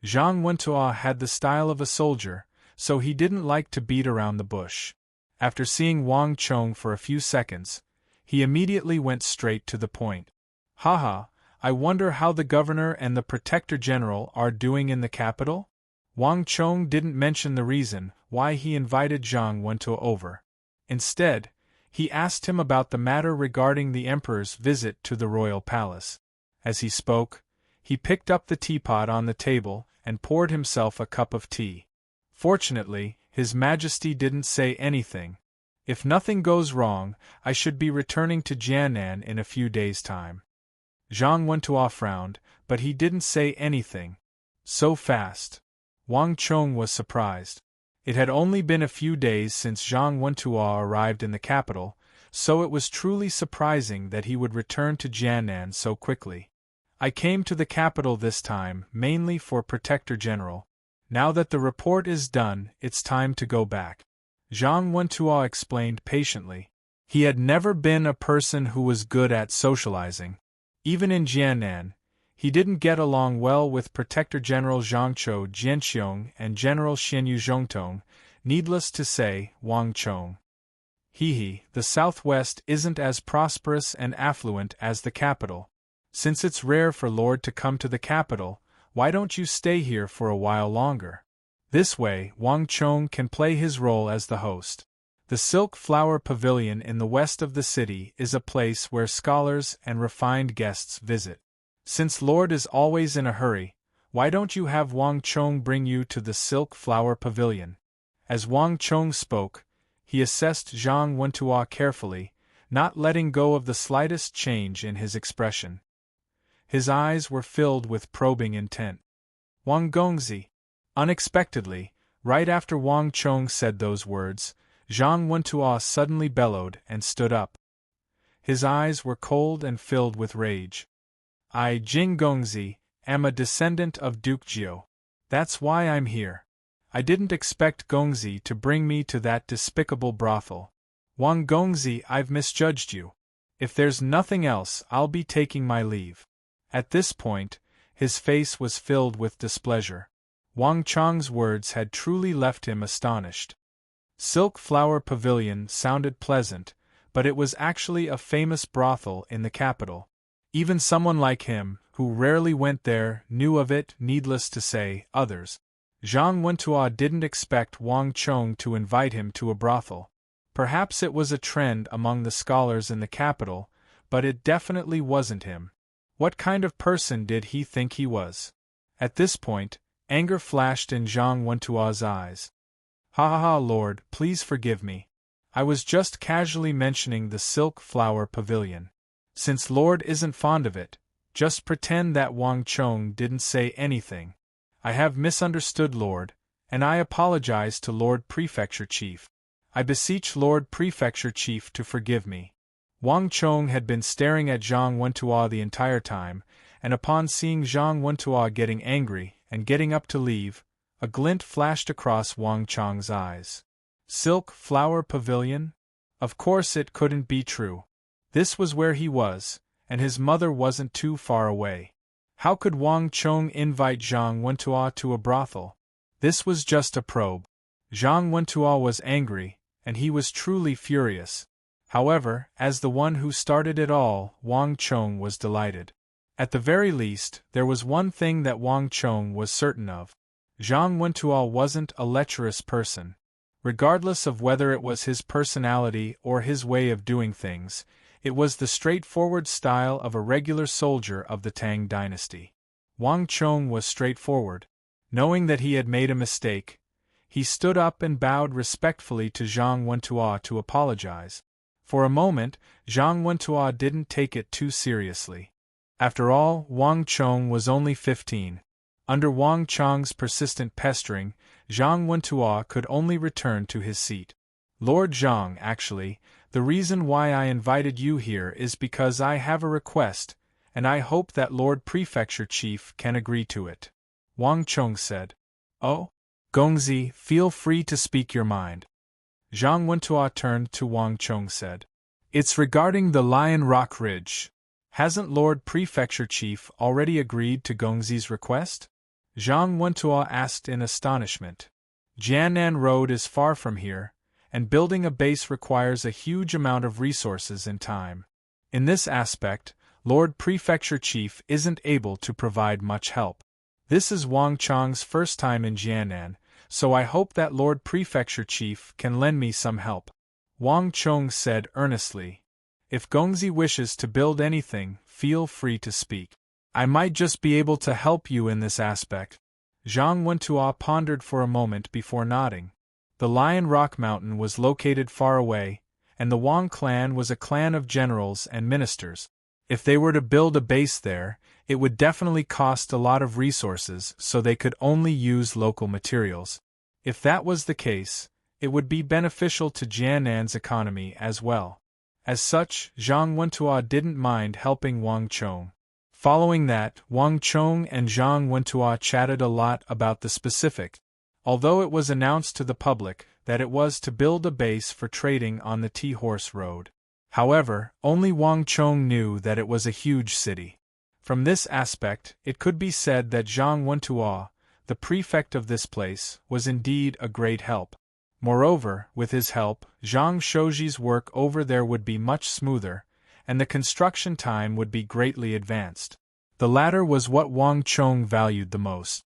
Zhang Wentuo had the style of a soldier, so he didn't like to beat around the bush. After seeing Wang Chong for a few seconds, he immediately went straight to the point. "Haha, I wonder how the governor and the protector general are doing in the capital?" Wang Chong didn't mention the reason why he invited Zhang Wentuo over. Instead, he asked him about the matter regarding the emperor's visit to the royal palace. As he spoke, he picked up the teapot on the table and poured himself a cup of tea. Fortunately, His Majesty didn't say anything. "If nothing goes wrong, I should be returning to Jiannan in a few days' time." Zhang Wentuo frowned, but he didn't say anything. So fast. Wang Chong was surprised. It had only been a few days since Zhang Wentuo arrived in the capital, so it was truly surprising that he would return to Jiannan so quickly. "I came to the capital this time mainly for Protector General. Now that the report is done, it's time to go back," Zhang Wentuo explained patiently. He had never been a person who was good at socializing. Even in Jiannan, he didn't get along well with Protector General Zhangqiu Jianxiong and General Xianyu Zhongtong, needless to say, Wang Chong. The southwest isn't as prosperous and affluent as the capital. Since it's rare for Lord to come to the capital, why don't you stay here for a while longer? This way, Wang Chong can play his role as the host. The Silk Flower Pavilion in the west of the city is a place where scholars and refined guests visit. Since Lord is always in a hurry, why don't you have Wang Chong bring you to the silk flower pavilion? As Wang Chong spoke, he assessed Zhang Wentuo carefully, not letting go of the slightest change in his expression. His eyes were filled with probing intent. Wang Gongzi. Unexpectedly, right after Wang Chong said those words, Zhang Wentuo suddenly bellowed and stood up. His eyes were cold and filled with rage. I, Jing Gongzi, am a descendant of Duke Jiao. That's why I'm here. I didn't expect Gongzi to bring me to that despicable brothel. Wang Gongzi, I've misjudged you. If there's nothing else, I'll be taking my leave. At this point, his face was filled with displeasure. Wang Chong's words had truly left him astonished. Silk Flower Pavilion sounded pleasant, but it was actually a famous brothel in the capital. Even someone like him, who rarely went there, knew of it. Needless to say, others. Zhang Wentuo didn't expect Wang Chong to invite him to a brothel. Perhaps it was a trend among the scholars in the capital, but it definitely wasn't him. What kind of person did he think he was? At this point, anger flashed in Zhang Wentuo's eyes. Ha ha ha, Lord, please forgive me. I was just casually mentioning the silk flower pavilion. Since Lord isn't fond of it, just pretend that Wang Chong didn't say anything. I have misunderstood Lord, and I apologize to Lord Prefecture Chief. I beseech Lord Prefecture Chief to forgive me. Wang Chong had been staring at Zhang Wentuo the entire time, and upon seeing Zhang Wentuo getting angry and getting up to leave, a glint flashed across Wang Chong's eyes. Silk Flower Pavilion? Of course it couldn't be true. This was where he was, and his mother wasn't too far away. How could Wang Chong invite Zhang Wentuo to a brothel? This was just a probe. Zhang Wentuo was angry, and he was truly furious. However, as the one who started it all, Wang Chong was delighted. At the very least, there was one thing that Wang Chong was certain of. Zhang Wentuo wasn't a lecherous person. Regardless of whether it was his personality or his way of doing things, it was the straightforward style of a regular soldier of the Tang dynasty. Wang Chong was straightforward. Knowing that he had made a mistake, he stood up and bowed respectfully to Zhang Wentuo to apologize. For a moment, Zhang Wentuo didn't take it too seriously. After all, Wang Chong was only 15. Under Wang Chong's persistent pestering, Zhang Wentuo could only return to his seat. Lord Zhang, actually, the reason why I invited you here is because I have a request, and I hope that Lord Prefecture Chief can agree to it. Wang Chong said. Oh? Gongzi, feel free to speak your mind. Zhang Wentuo turned to Wang Chong said. It's regarding the Lion Rock Ridge. Hasn't Lord Prefecture Chief already agreed to Gongzi's request? Zhang Wentuo asked in astonishment. Jiannan Road is far from here, and building a base requires a huge amount of resources and time. In this aspect, Lord Prefecture Chief isn't able to provide much help. This is Wang Chong's first time in Jiannan, so I hope that Lord Prefecture Chief can lend me some help. Wang Chong said earnestly. If Gongzi wishes to build anything, feel free to speak. I might just be able to help you in this aspect. Zhang Wentuo pondered for a moment before nodding. The Lion Rock Mountain was located far away, and the Wang clan was a clan of generals and ministers. If they were to build a base there, it would definitely cost a lot of resources, so they could only use local materials. If that was the case, it would be beneficial to Jiannan's economy as well. As such, Zhang Wentuo didn't mind helping Wang Chong. Following that, Wang Chong and Zhang Wentuo chatted a lot about the specifics. Although it was announced to the public that it was to build a base for trading on the Tea-Horse Road. However, only Wang Chong knew that it was a huge city. From this aspect, it could be said that Zhang Wentuo, the prefect of this place, was indeed a great help. Moreover, with his help, Zhang Shouji's work over there would be much smoother, and the construction time would be greatly advanced. The latter was what Wang Chong valued the most.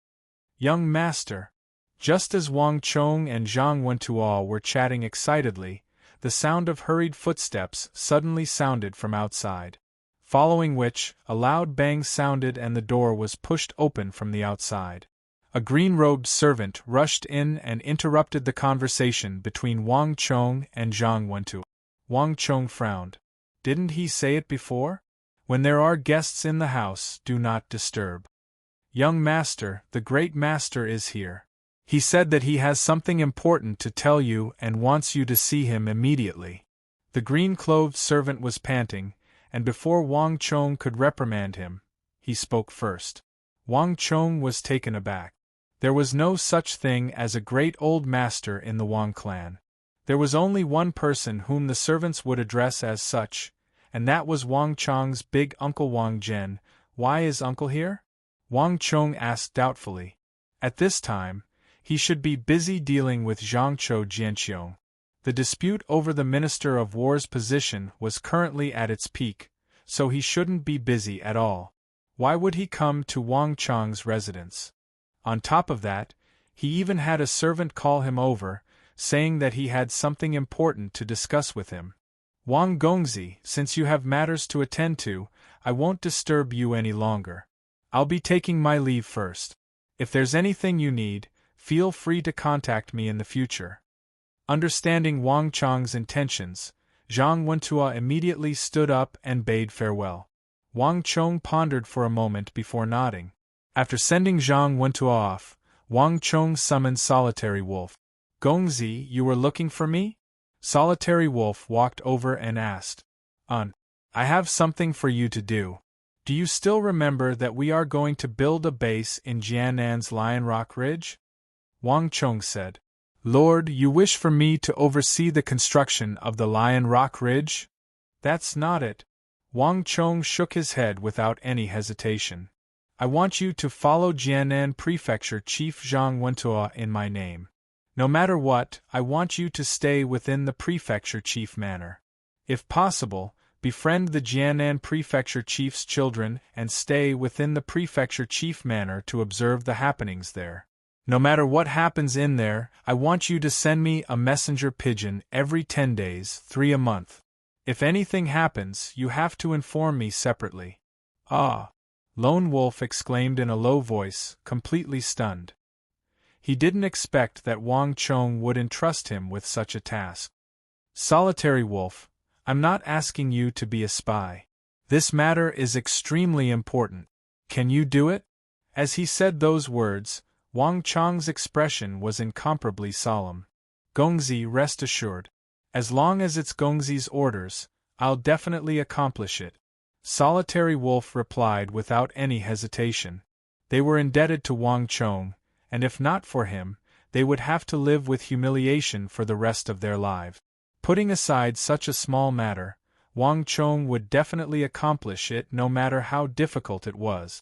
Young master. Just as Wang Chong and Zhang Wentuo were chatting excitedly, the sound of hurried footsteps suddenly sounded from outside. following which, a loud bang sounded and the door was pushed open from the outside. A green-robed servant rushed in and interrupted the conversation between Wang Chong and Zhang Wentuo. Wang Chong frowned. Didn't he say it before? When there are guests in the house, do not disturb. Young master, the great master is here. He said that he has something important to tell you and wants you to see him immediately. The green-clothed servant was panting, and before Wang Chong could reprimand him, he spoke first. Wang Chong was taken aback. There was no such thing as a great old master in the Wang clan. There was only one person whom the servants would address as such, and that was Wang Chong's big uncle Wang Zhen. Why is uncle here? Wang Chong asked doubtfully. At this time, he should be busy dealing with Zhangzhou Jianqiong. The dispute over the Minister of War's position was currently at its peak, so he shouldn't be busy at all. Why would he come to Wang Chong's residence? On top of that, he even had a servant call him over, saying that he had something important to discuss with him. Wang Gongzi, since you have matters to attend to, I won't disturb you any longer. I'll be taking my leave first. If there's anything you need, feel free to contact me in the future. Understanding Wang Chong's intentions, Zhang Wentuo immediately stood up and bade farewell. Wang Chong pondered for a moment before nodding. After sending Zhang Wentuo off, Wang Chong summoned Solitary Wolf. Gongzi, you were looking for me? Solitary Wolf walked over and asked. I have something for you to do. Do you still remember that we are going to build a base in Jiannan's Lion Rock Ridge? Wang Chong said. Lord, you wish for me to oversee the construction of the Lion Rock Ridge? That's not it. Wang Chong shook his head without any hesitation. I want you to follow Jiannan Prefecture Chief Zhang Wentuo in my name. No matter what, I want you to stay within the Prefecture Chief manor. If possible, befriend the Jiannan Prefecture Chief's children and stay within the Prefecture Chief manor to observe the happenings there. No matter what happens in there, I want you to send me a messenger pigeon every 10 days, 3 a month. If anything happens, you have to inform me separately. Ah! Lone Wolf exclaimed in a low voice, completely stunned. He didn't expect that Wang Chong would entrust him with such a task. Solitary Wolf, I'm not asking you to be a spy. This matter is extremely important. Can you do it? As he said those words, Wang Chong's expression was incomparably solemn. Gongzi, rest assured. As long as it's Gongzi's orders, I'll definitely accomplish it. Solitary Wolf replied without any hesitation. They were indebted to Wang Chong, and if not for him, they would have to live with humiliation for the rest of their lives. Putting aside such a small matter, Wang Chong would definitely accomplish it no matter how difficult it was.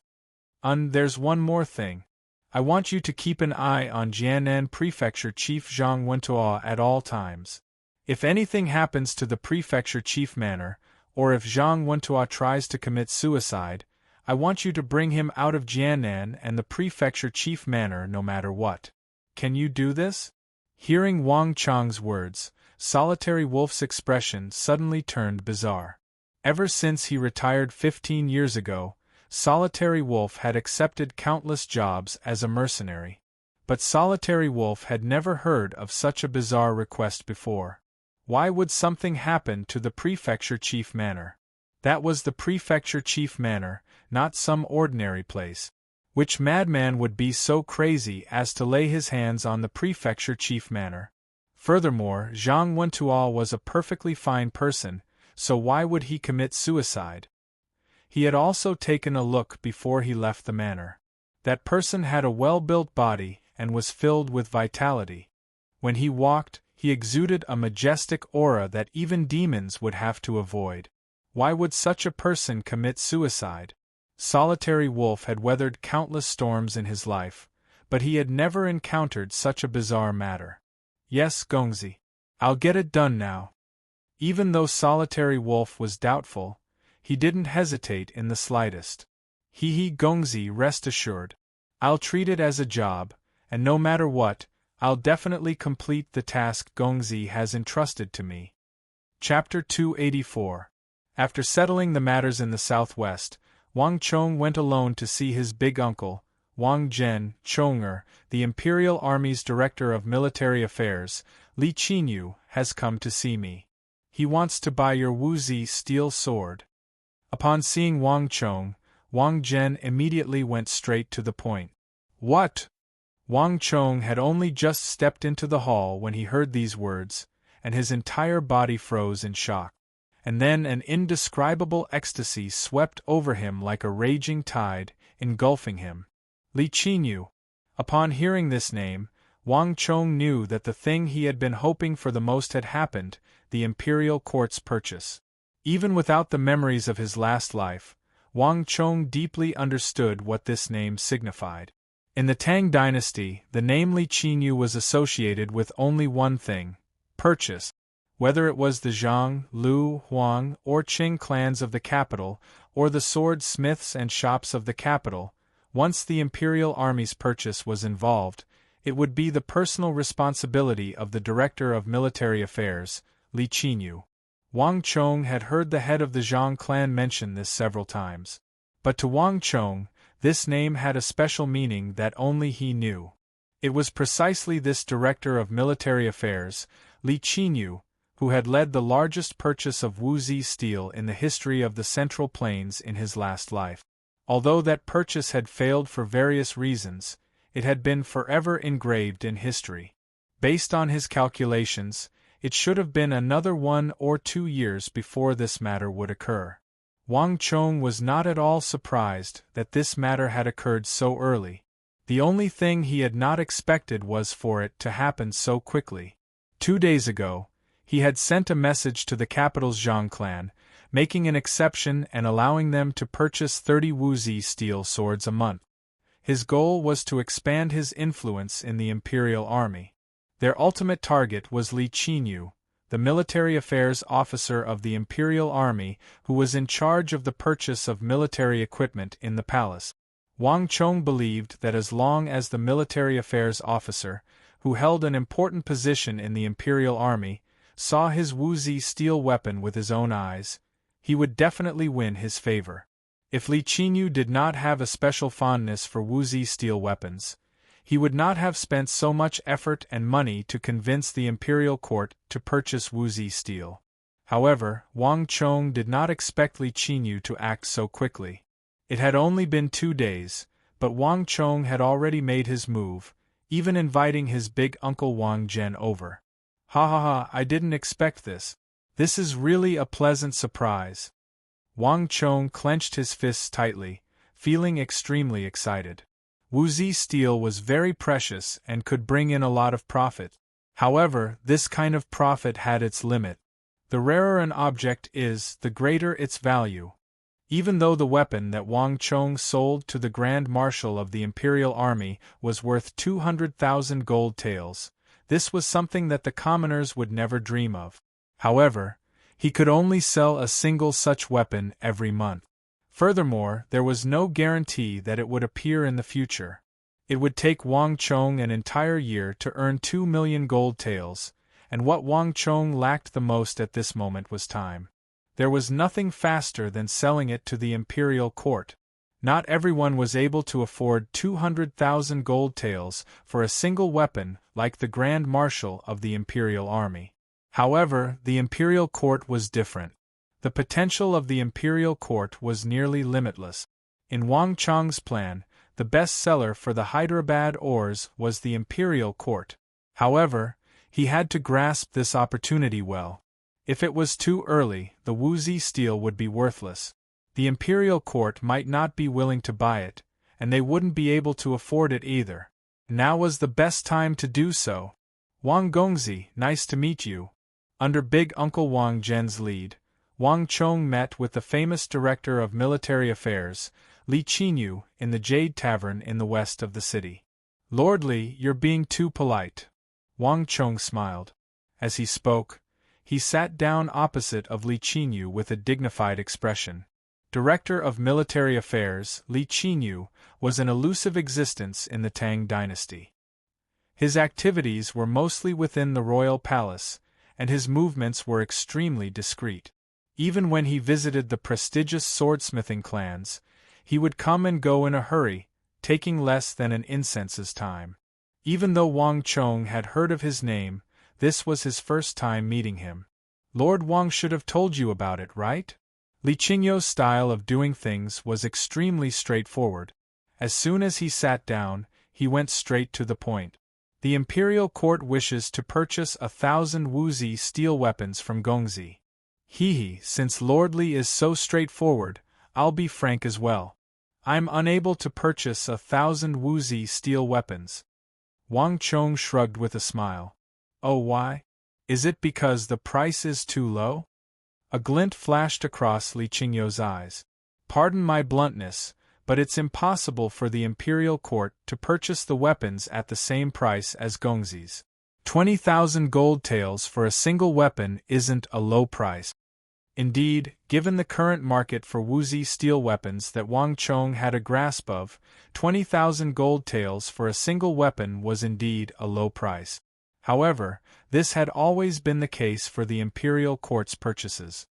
There's one more thing. I want you to keep an eye on Jiannan Prefecture Chief Zhang Wentuo at all times. If anything happens to the Prefecture Chief manor, or if Zhang Wentuo tries to commit suicide, I want you to bring him out of Jiannan and the Prefecture Chief manor no matter what. Can you do this? Hearing Wang Chong's words, Solitary Wolf's expression suddenly turned bizarre. Ever since he retired 15 years ago, Solitary Wolf had accepted countless jobs as a mercenary. But Solitary Wolf had never heard of such a bizarre request before. Why would something happen to the Prefecture Chief manor? That was the Prefecture Chief manor, not some ordinary place. Which madman would be so crazy as to lay his hands on the Prefecture Chief manor? Furthermore, Zhang Wentuo was a perfectly fine person, so why would he commit suicide? He had also taken a look before he left the manor. That person had a well-built body and was filled with vitality. When he walked, he exuded a majestic aura that even demons would have to avoid. Why would such a person commit suicide? Solitary Wolf had weathered countless storms in his life, but he had never encountered such a bizarre matter. Yes, Gongzi. I'll get it done now. Even though Solitary Wolf was doubtful, he didn't hesitate in the slightest. Gongzi, rest assured. I'll treat it as a job, and no matter what, I'll definitely complete the task Gongzi has entrusted to me. Chapter 284. After settling the matters in the southwest, Wang Chong went alone to see his big uncle, Wang Zhen Chonger, the Imperial Army's Director of Military Affairs. Li Qinyu has come to see me. He wants to buy your Wuzi steel sword. Upon seeing Wang Chong, Wang Zhen immediately went straight to the point. What? Wang Chong had only just stepped into the hall when he heard these words, and his entire body froze in shock. And then an indescribable ecstasy swept over him like a raging tide, engulfing him. Li Qinyu. Upon hearing this name, Wang Chong knew that the thing he had been hoping for the most had happened, the imperial court's purchase. Even without the memories of his last life, Wang Chong deeply understood what this name signified. In the Tang dynasty, the name Li Qinyu was associated with only one thing: purchase. Whether it was the Zhang, Lu, Huang, or Qing clans of the capital, or the sword smiths and shops of the capital, once the imperial army's purchase was involved, it would be the personal responsibility of the Director of Military Affairs, Li Qinyu. Wang Chong had heard the head of the Zhang clan mention this several times. But to Wang Chong, this name had a special meaning that only he knew. It was precisely this Director of Military Affairs, Li Qinyu, who had led the largest purchase of Wuzi steel in the history of the Central Plains in his last life. Although that purchase had failed for various reasons, it had been forever engraved in history. Based on his calculations, it should have been another 1 or 2 years before this matter would occur. Wang Chong was not at all surprised that this matter had occurred so early. The only thing he had not expected was for it to happen so quickly. 2 days ago, he had sent a message to the capital's Zhang clan, making an exception and allowing them to purchase 30 Wuzi steel swords a month. His goal was to expand his influence in the imperial army. Their ultimate target was Li Qinyu, the military affairs officer of the imperial army who was in charge of the purchase of military equipment in the palace. Wang Chong believed that as long as the military affairs officer, who held an important position in the imperial army, saw his Wuzi steel weapon with his own eyes, he would definitely win his favor. If Li Qinyu did not have a special fondness for Wuzi steel weapons, he would not have spent so much effort and money to convince the imperial court to purchase Wuzi steel. However, Wang Chong did not expect Li Qinyu to act so quickly. It had only been 2 days, but Wang Chong had already made his move, even inviting his big uncle Wang Zhen over. Ha ha ha, I didn't expect this. This is really a pleasant surprise. Wang Chong clenched his fists tightly, feeling extremely excited. Wuzi steel was very precious and could bring in a lot of profit. However, this kind of profit had its limit. The rarer an object is, the greater its value. Even though the weapon that Wang Chong sold to the Grand Marshal of the Imperial Army was worth 200,000 gold taels, this was something that the commoners would never dream of. However, he could only sell a single such weapon every month. Furthermore, there was no guarantee that it would appear in the future. It would take Wang Chong an entire year to earn 2 million gold taels, and what Wang Chong lacked the most at this moment was time. There was nothing faster than selling it to the imperial court. Not everyone was able to afford 200,000 gold taels for a single weapon like the Grand Marshal of the Imperial Army. However, the imperial court was different. The potential of the imperial court was nearly limitless. In Wang Chong's plan, the best seller for the Hyderabad ores was the imperial court. However, he had to grasp this opportunity well. If it was too early, the Wuzi steel would be worthless. The imperial court might not be willing to buy it, and they wouldn't be able to afford it either. Now was the best time to do so. Wang Gongzi, nice to meet you. Under Big Uncle Wang Zhen's lead, Wang Chong met with the famous Director of Military Affairs, Li Qinyu, in the Jade Tavern in the west of the city. Lord Li, you're being too polite. Wang Chong smiled. As he spoke, he sat down opposite of Li Qinyu with a dignified expression. Director of Military Affairs, Li Qinyu was an elusive existence in the Tang dynasty. His activities were mostly within the royal palace, and his movements were extremely discreet. Even when he visited the prestigious swordsmithing clans, he would come and go in a hurry, taking less than an incense's time. Even though Wang Chong had heard of his name, this was his first time meeting him. Lord Wang should have told you about it, right? Li Qingyo's style of doing things was extremely straightforward. As soon as he sat down, he went straight to the point. The imperial court wishes to purchase 1,000 Wuzi steel weapons from Gongzi. Since Lord Li is so straightforward, I'll be frank as well. I'm unable to purchase 1,000 Wuzi steel weapons. Wang Chong shrugged with a smile. Oh, why? Is it because the price is too low? A glint flashed across Li Qingyo's eyes. Pardon my bluntness, but it's impossible for the imperial court to purchase the weapons at the same price as Gongzi's. 20,000 gold taels for a single weapon isn't a low price. Indeed, given the current market for Wuzi steel weapons that Wang Chong had a grasp of, 20,000 gold taels for a single weapon was indeed a low price. However, this had always been the case for the imperial court's purchases.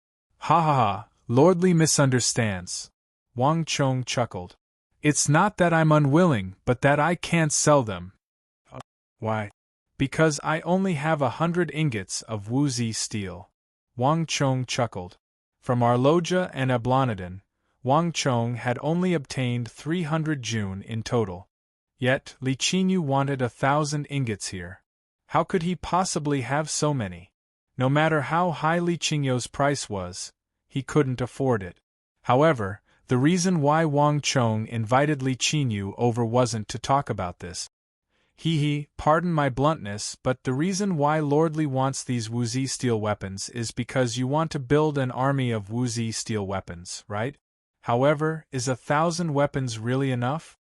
Lord Li misunderstands. Wang Chong chuckled. It's not that I'm unwilling, but that I can't sell them. Why? Because I only have 100 ingots of Wuzi steel. Wang Chong chuckled. From Arloja and Ablonidon, Wang Chong had only obtained 300 jun in total. Yet, Li Qingyu wanted 1,000 ingots here. How could he possibly have so many? No matter how high Li Qingyo's price was, he couldn't afford it. However, the reason why Wang Chong invited Li Qingyu over wasn't to talk about this. Pardon my bluntness, but the reason why Lord Li wants these Wuzi steel weapons is because you want to build an army of Wuzi steel weapons, right? However, is 1,000 weapons really enough?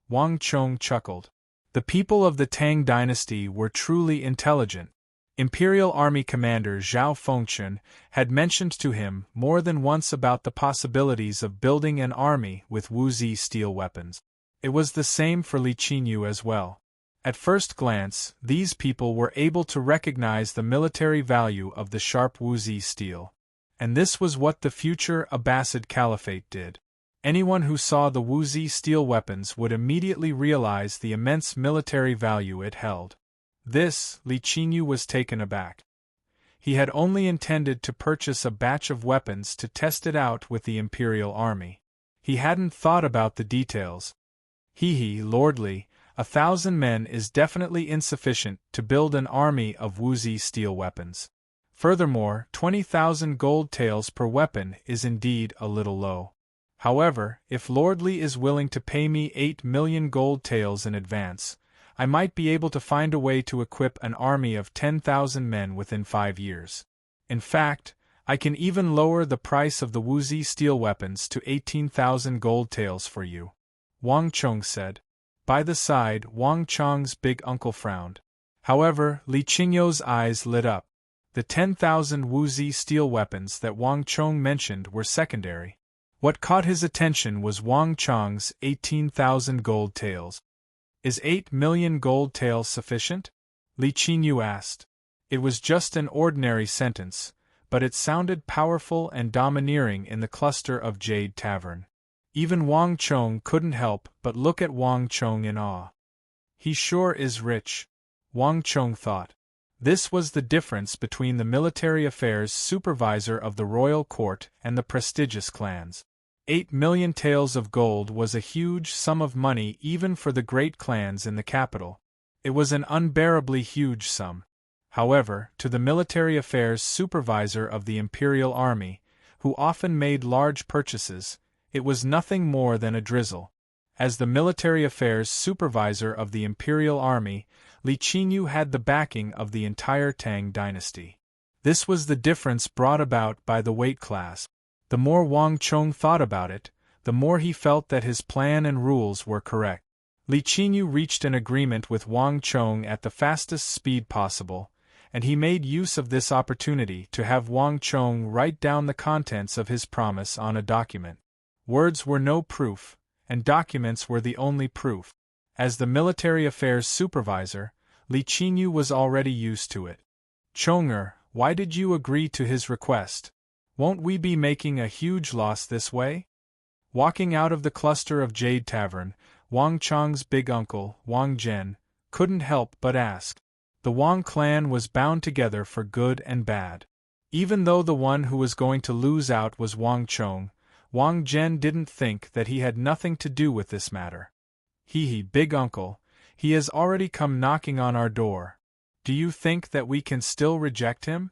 Wang Chong chuckled. The people of the Tang dynasty were truly intelligent. Imperial Army Commander Zhao Fengchun had mentioned to him more than once about the possibilities of building an army with Wuzi steel weapons. It was the same for Li Qingyu as well. At first glance, these people were able to recognize the military value of the sharp Wuzi steel. And this was what the future Abbasid Caliphate did. Anyone who saw the Wuzi steel weapons would immediately realize the immense military value it held. This, Li Qingyu was taken aback. He had only intended to purchase a batch of weapons to test it out with the Imperial Army. He hadn't thought about the details. Lord Li, 1,000 men is definitely insufficient to build an army of Wuzi steel weapons. Furthermore, 20,000 gold taels per weapon is indeed a little low. However, if Lord Li is willing to pay me 8 million gold taels in advance, I might be able to find a way to equip an army of 10,000 men within 5 years. In fact, I can even lower the price of the Wuzi steel weapons to 18,000 gold taels for you. Wang Chong said. By the side, Wang Chong's big uncle frowned. However, Li Qingyo's eyes lit up. The 10,000 Wuzi steel weapons that Wang Chong mentioned were secondary. What caught his attention was Wang Chong's 18,000 gold taels. Is 8 million gold taels sufficient? Li Qingyu asked. It was just an ordinary sentence, but it sounded powerful and domineering in the cluster of Jade Tavern. Even Wang Chong couldn't help but look at Wang Chong in awe. He sure is rich, Wang Chong thought. This was the difference between the military affairs supervisor of the royal court and the prestigious clans. 8 million taels of gold was a huge sum of money even for the great clans in the capital. It was an unbearably huge sum. However, to the military affairs supervisor of the imperial army, who often made large purchases, it was nothing more than a drizzle. As the military affairs supervisor of the imperial army, Li Qingyu had the backing of the entire Tang dynasty. This was the difference brought about by the weight class. The more Wang Chong thought about it, the more he felt that his plan and rules were correct. Li Qingyu reached an agreement with Wang Chong at the fastest speed possible, and he made use of this opportunity to have Wang Chong write down the contents of his promise on a document. Words were no proof, and documents were the only proof. As the military affairs supervisor, Li Qingyu was already used to it. Chonger, why did you agree to his request? Won't we be making a huge loss this way? Walking out of the cluster of Jade Tavern, Wang Chang's big uncle, Wang Zhen, couldn't help but ask. The Wang clan was bound together for good and bad. Even though the one who was going to lose out was Wang Chong, Wang Zhen didn't think that he had nothing to do with this matter. Big uncle, he has already come knocking on our door. Do you think that we can still reject him?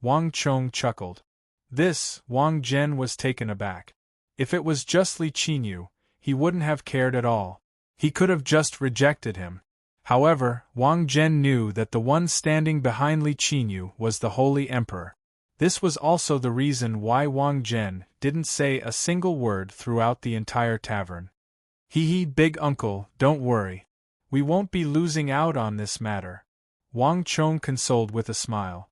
Wang Chong chuckled. This, Wang Zhen was taken aback. If it was just Li Qinyu, he wouldn't have cared at all. He could have just rejected him. However, Wang Zhen knew that the one standing behind Li Qinyu was the Holy Emperor. This was also the reason why Wang Zhen didn't say a single word throughout the entire tavern. Big uncle, don't worry. We won't be losing out on this matter. Wang Chong consoled with a smile.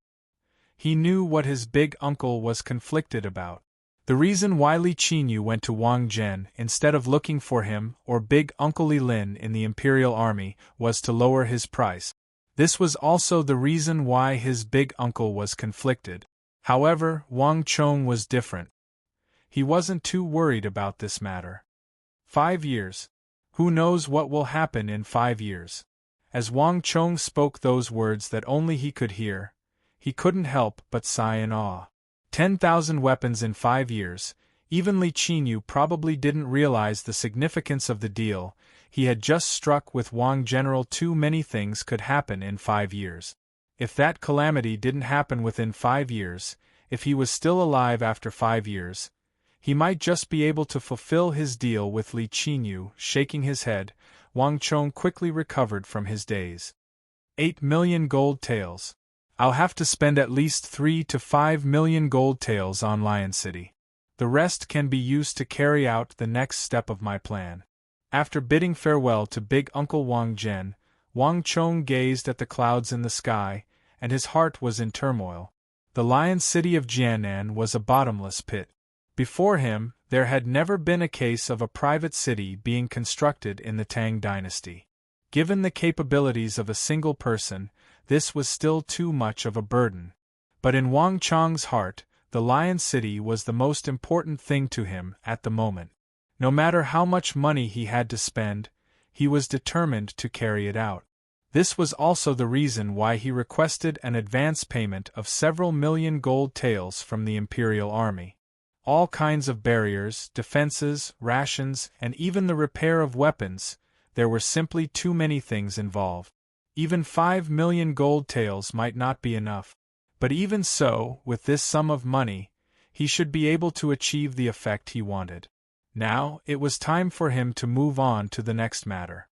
He knew what his big uncle was conflicted about. The reason why Li Qinyu went to Wang Zhen instead of looking for him or big uncle Li Lin in the imperial army was to lower his price. This was also the reason why his big uncle was conflicted. However, Wang Chong was different. He wasn't too worried about this matter. 5 years. Who knows what will happen in 5 years? As Wang Chong spoke those words that only he could hear, he couldn't help but sigh in awe. 10,000 weapons in 5 years. Even Li Qinyu probably didn't realize the significance of the deal he had just struck with Wang General. Too many things could happen in 5 years. If that calamity didn't happen within 5 years, if he was still alive after 5 years, he might just be able to fulfill his deal with Li Qinyu. Shaking his head, Wang Chong quickly recovered from his daze. 8 million gold taels. I'll have to spend at least 3 to 5 million gold taels on Lion City. The rest can be used to carry out the next step of my plan. After bidding farewell to big uncle Wang Zhen, Wang Chong gazed at the clouds in the sky, and his heart was in turmoil. The Lion City of Jianan was a bottomless pit. Before him, there had never been a case of a private city being constructed in the Tang dynasty. Given the capabilities of a single person, this was still too much of a burden. But in Wang Chong's heart, the Lion City was the most important thing to him at the moment. No matter how much money he had to spend, he was determined to carry it out. This was also the reason why he requested an advance payment of several million gold taels from the Imperial Army. All kinds of barriers, defenses, rations, and even the repair of weapons, there were simply too many things involved. Even 5 million gold taels might not be enough. But even so, with this sum of money, he should be able to achieve the effect he wanted. Now, it was time for him to move on to the next matter.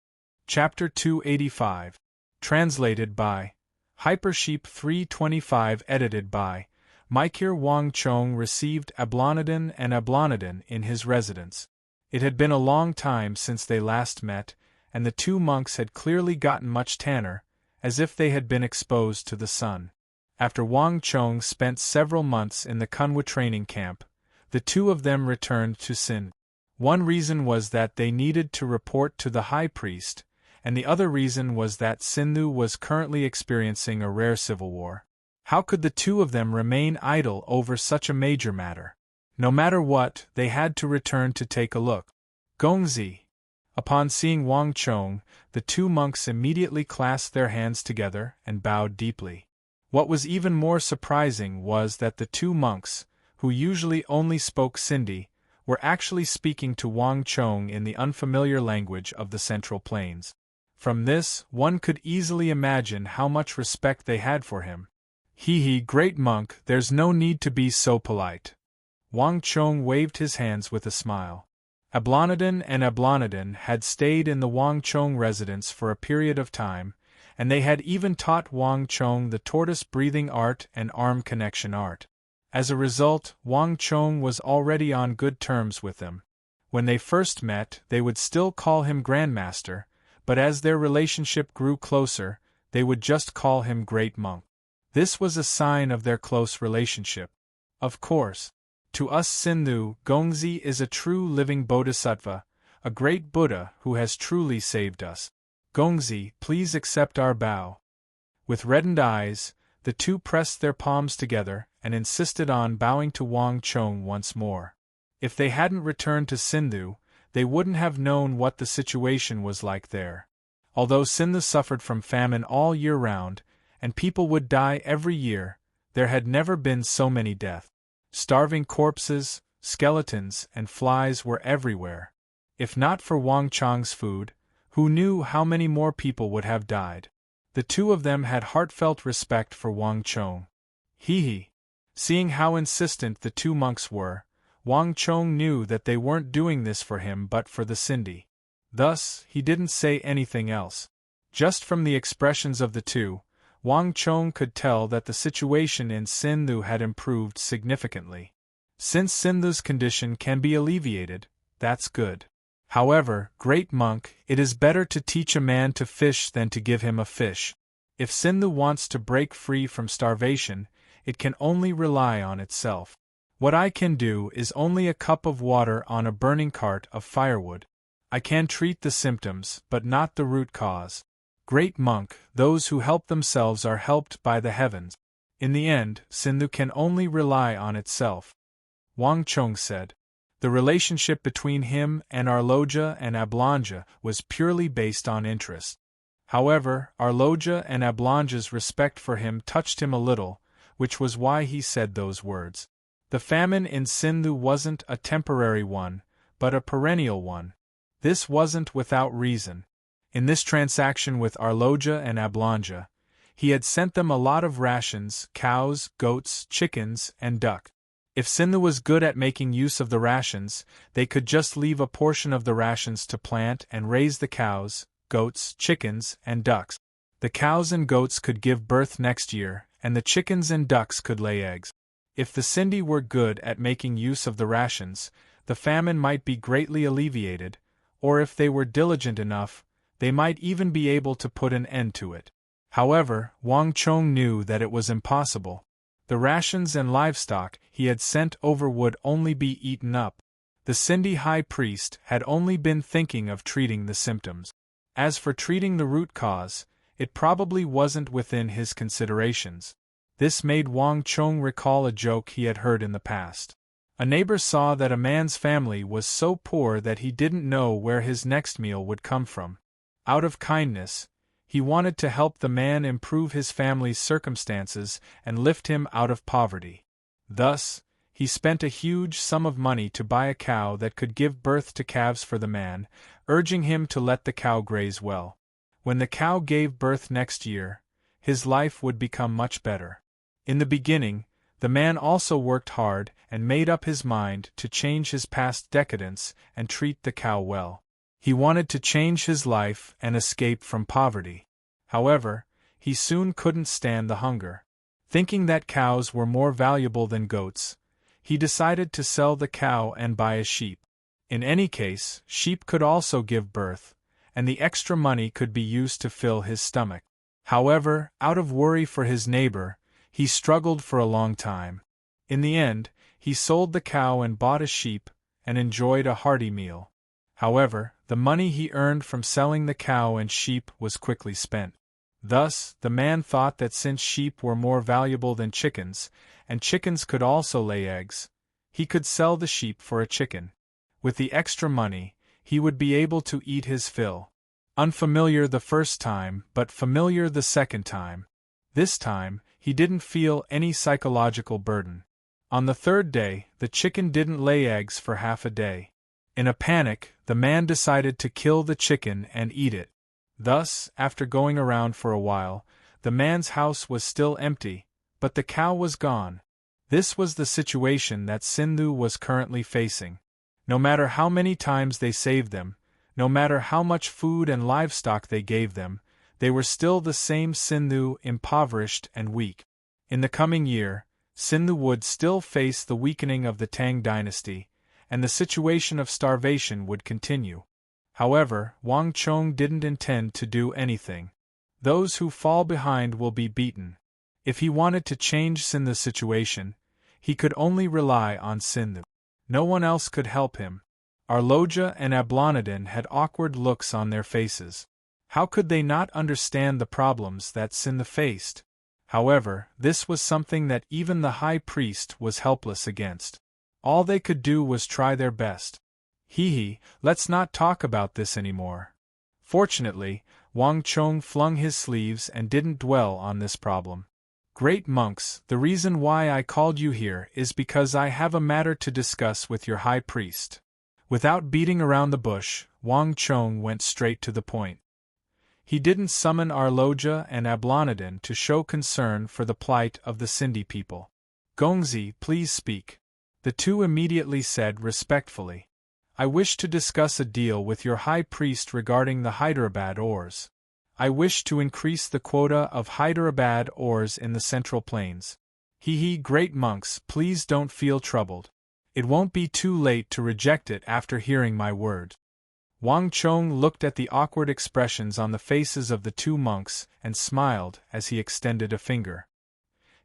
Chapter 285. Translated by Hypersheep 325. Edited by Micur. Wang Chong received Ablonidin and Ablonidin in his residence. It had been a long time since they last met, and the two monks had clearly gotten much tanner, as if they had been exposed to the sun. After Wang Chong spent several months in the Kunwa training camp, the two of them returned to Sin. One reason was that they needed to report to the high priest, and the other reason was that Sindhu was currently experiencing a rare civil war. How could the two of them remain idle over such a major matter? No matter what, they had to return to take a look. Gongzi. Upon seeing Wang Chong, the two monks immediately clasped their hands together and bowed deeply. What was even more surprising was that the two monks, who usually only spoke Sindhi, were actually speaking to Wang Chong in the unfamiliar language of the Central Plains. From this, one could easily imagine how much respect they had for him. Great monk, there's no need to be so polite. Wang Chong waved his hands with a smile. Ablonidin and Ablonidin had stayed in the Wang Chong residence for a period of time, and they had even taught Wang Chong the tortoise-breathing art and arm connection art. As a result, Wang Chong was already on good terms with them. When they first met, they would still call him Grandmaster, but as their relationship grew closer, they would just call him Great Monk. This was a sign of their close relationship. Of course, to us Sindhu, Gongzi is a true living bodhisattva, a great Buddha who has truly saved us. Gongzi, please accept our bow. With reddened eyes, the two pressed their palms together and insisted on bowing to Wang Chong once more. If they hadn't returned to Sindhu, they wouldn't have known what the situation was like there. Although Sindhu suffered from famine all year round, and people would die every year, there had never been so many deaths. Starving corpses, skeletons, and flies were everywhere. If not for Wang Chong's food, who knew how many more people would have died? The two of them had heartfelt respect for Wang Chong. He. Seeing how insistent the two monks were, Wang Chong knew that they weren't doing this for him but for the Sindhi. Thus, he didn't say anything else. Just from the expressions of the two, Wang Chong could tell that the situation in Sindhu had improved significantly. Since Sindhu's condition can be alleviated, that's good. However, great monk, it is better to teach a man to fish than to give him a fish. If Sindhu wants to break free from starvation, it can only rely on itself. What I can do is only a cup of water on a burning cart of firewood. I can treat the symptoms, but not the root cause. Great monk, those who help themselves are helped by the heavens. In the end, Sindhu can only rely on itself. Wang Chong said. The relationship between him and Arloja and Ablanja was purely based on interest. However, Arloja and Ablanja's respect for him touched him a little, which was why he said those words. The famine in Sindhu wasn't a temporary one, but a perennial one. This wasn't without reason. In this transaction with Arloja and Ablanja, he had sent them a lot of rations, cows, goats, chickens, and duck. If Sindhu was good at making use of the rations, they could just leave a portion of the rations to plant and raise the cows, goats, chickens, and ducks. The cows and goats could give birth next year, and the chickens and ducks could lay eggs. If the Sindhi were good at making use of the rations, the famine might be greatly alleviated, or if they were diligent enough, they might even be able to put an end to it. However, Wang Chong knew that it was impossible. The rations and livestock he had sent over would only be eaten up. The Sindhi high priest had only been thinking of treating the symptoms. As for treating the root cause, it probably wasn't within his considerations. This made Wang Chong recall a joke he had heard in the past. A neighbor saw that a man's family was so poor that he didn't know where his next meal would come from. Out of kindness, he wanted to help the man improve his family's circumstances and lift him out of poverty. Thus, he spent a huge sum of money to buy a cow that could give birth to calves for the man, urging him to let the cow graze well. When the cow gave birth next year, his life would become much better. In the beginning, the man also worked hard and made up his mind to change his past decadence and treat the cow well. He wanted to change his life and escape from poverty. However, he soon couldn't stand the hunger. Thinking that cows were more valuable than goats, he decided to sell the cow and buy a sheep. In any case, sheep could also give birth, and the extra money could be used to fill his stomach. However, out of worry for his neighbor, he struggled for a long time. In the end, he sold the cow and bought a sheep, and enjoyed a hearty meal. However, the money he earned from selling the cow and sheep was quickly spent. Thus, the man thought that since sheep were more valuable than chickens, and chickens could also lay eggs, he could sell the sheep for a chicken. With the extra money, he would be able to eat his fill. Unfamiliar the first time, but familiar the second time. This time, he didn't feel any psychological burden. On the third day, the chicken didn't lay eggs for half a day. In a panic, the man decided to kill the chicken and eat it. Thus, after going around for a while, the man's house was still empty, but the cow was gone. This was the situation that Sindhu was currently facing. No matter how many times they saved them, no matter how much food and livestock they gave them, they were still the same Sindhu, impoverished and weak. In the coming year, Sindhu would still face the weakening of the Tang dynasty, and the situation of starvation would continue. However, Wang Chong didn't intend to do anything. Those who fall behind will be beaten. If he wanted to change Sindhu's situation, he could only rely on Sindhu. No one else could help him. Arloja and Ablanadin had awkward looks on their faces. How could they not understand the problems that Sindhu faced? However, this was something that even the high priest was helpless against. All they could do was try their best. Let's not talk about this anymore. Fortunately, Wang Chong flung his sleeves and didn't dwell on this problem. Great monks, the reason why I called you here is because I have a matter to discuss with your high priest. Without beating around the bush, Wang Chong went straight to the point. He didn't summon Arloja and Ablonidin to show concern for the plight of the Sindhi people. Gongzi, please speak. The two immediately said respectfully. I wish to discuss a deal with your high priest regarding the Hyderabad ores. I wish to increase the quota of Hyderabad ores in the Central Plains. Great monks, please don't feel troubled. It won't be too late to reject it after hearing my word. Wang Chong looked at the awkward expressions on the faces of the two monks and smiled as he extended a finger.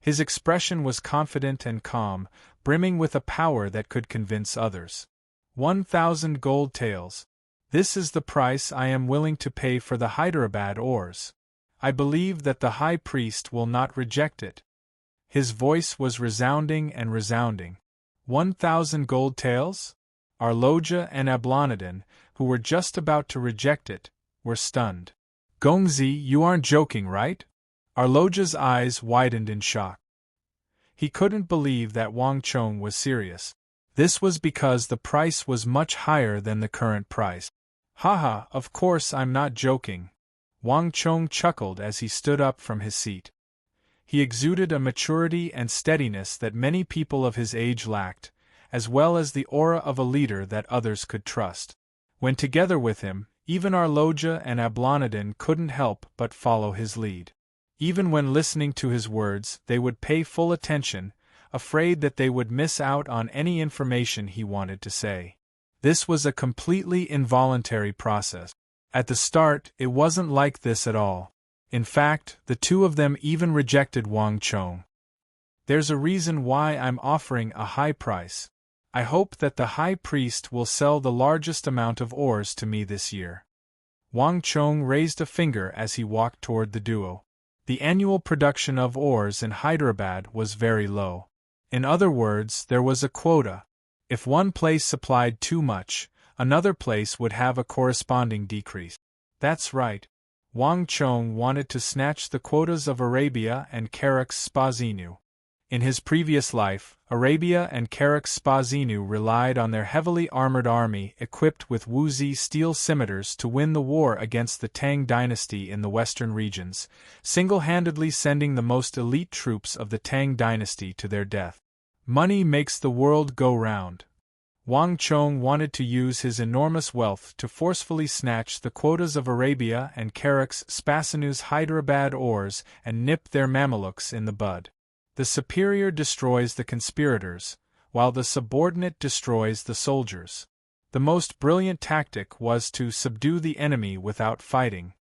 His expression was confident and calm, brimming with a power that could convince others. 1,000 gold taels. This is the price I am willing to pay for the Hyderabad ores. I believe that the high priest will not reject it. His voice was resounding and resounding. 1,000 gold taels? Arloja and Ablonidin, who were just about to reject it, were stunned. Gongzi, you aren't joking, right? Arloja's eyes widened in shock. He couldn't believe that Wang Chong was serious. This was because the price was much higher than the current price. Of course I'm not joking. Wang Chong chuckled as he stood up from his seat. He exuded a maturity and steadiness that many people of his age lacked, as well as the aura of a leader that others could trust. When together with him, even Arloja and Ablonidin couldn't help but follow his lead. Even when listening to his words, they would pay full attention, afraid that they would miss out on any information he wanted to say. This was a completely involuntary process. At the start, it wasn't like this at all. In fact, the two of them even rejected Wang Chong. There's a reason why I'm offering a high price. I hope that the high priest will sell the largest amount of ores to me this year. Wang Chong raised a finger as he walked toward the duo. The annual production of ores in Hyderabad was very low. In other words, there was a quota. If one place supplied too much, another place would have a corresponding decrease. That's right. Wang Chong wanted to snatch the quotas of Arabia and Karax Spazinu. In his previous life, Arabia and Karax Spazinu relied on their heavily armored army equipped with Wuzi steel scimitars to win the war against the Tang dynasty in the western regions, single-handedly sending the most elite troops of the Tang dynasty to their death. Money makes the world go round. Wang Chong wanted to use his enormous wealth to forcefully snatch the quotas of Arabia and Karax Spazinu's Hyderabad ores and nip their Mamelukes in the bud. The superior destroys the conspirators, while the subordinate destroys the soldiers. The most brilliant tactic was to subdue the enemy without fighting.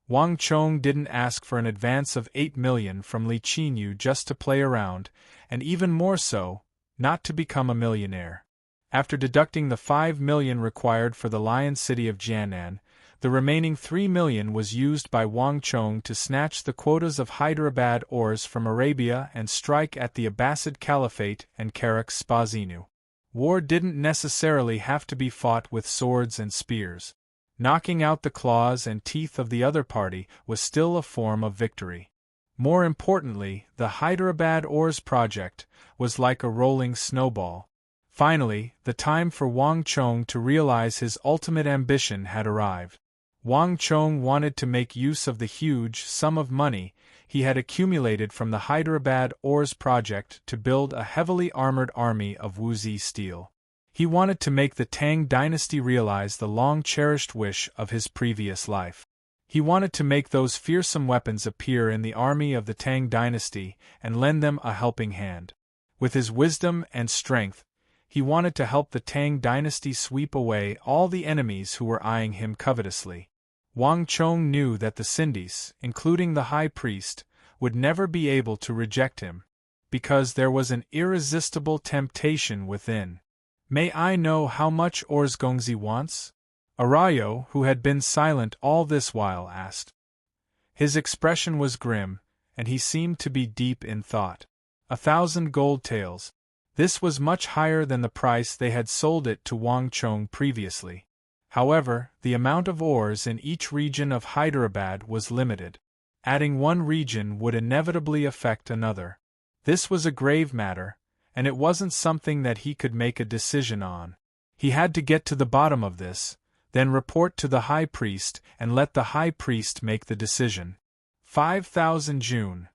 Wang Chong didn't ask for an advance of 8 million from Li Qinyu just to play around, and even more so, not to become a millionaire. After deducting the 5 million required for the Lion City of Jianan, the remaining 3 million was used by Wang Chong to snatch the quotas of Hyderabad ores from Arabia and strike at the Abbasid Caliphate and Karax Spazinu. War didn't necessarily have to be fought with swords and spears. Knocking out the claws and teeth of the other party was still a form of victory. More importantly, the Hyderabad ores project was like a rolling snowball. Finally, the time for Wang Chong to realize his ultimate ambition had arrived. Wang Chong wanted to make use of the huge sum of money he had accumulated from the Hyderabad ores project to build a heavily armored army of Wuzi steel. He wanted to make the Tang dynasty realize the long-cherished wish of his previous life. He wanted to make those fearsome weapons appear in the army of the Tang dynasty and lend them a helping hand. With his wisdom and strength, he wanted to help the Tang dynasty sweep away all the enemies who were eyeing him covetously. Wang Chong knew that the Sindhis, including the high priest, would never be able to reject him, because there was an irresistible temptation within. May I know how much ores Gongzi wants? Arayo, who had been silent all this while, asked. His expression was grim, and he seemed to be deep in thought. 1,000 gold taels. This was much higher than the price they had sold it to Wang Chong previously. However, the amount of ores in each region of Hyderabad was limited. Adding one region would inevitably affect another. This was a grave matter, and it wasn't something that he could make a decision on. He had to get to the bottom of this, then report to the high priest and let the high priest make the decision. 5,000 June.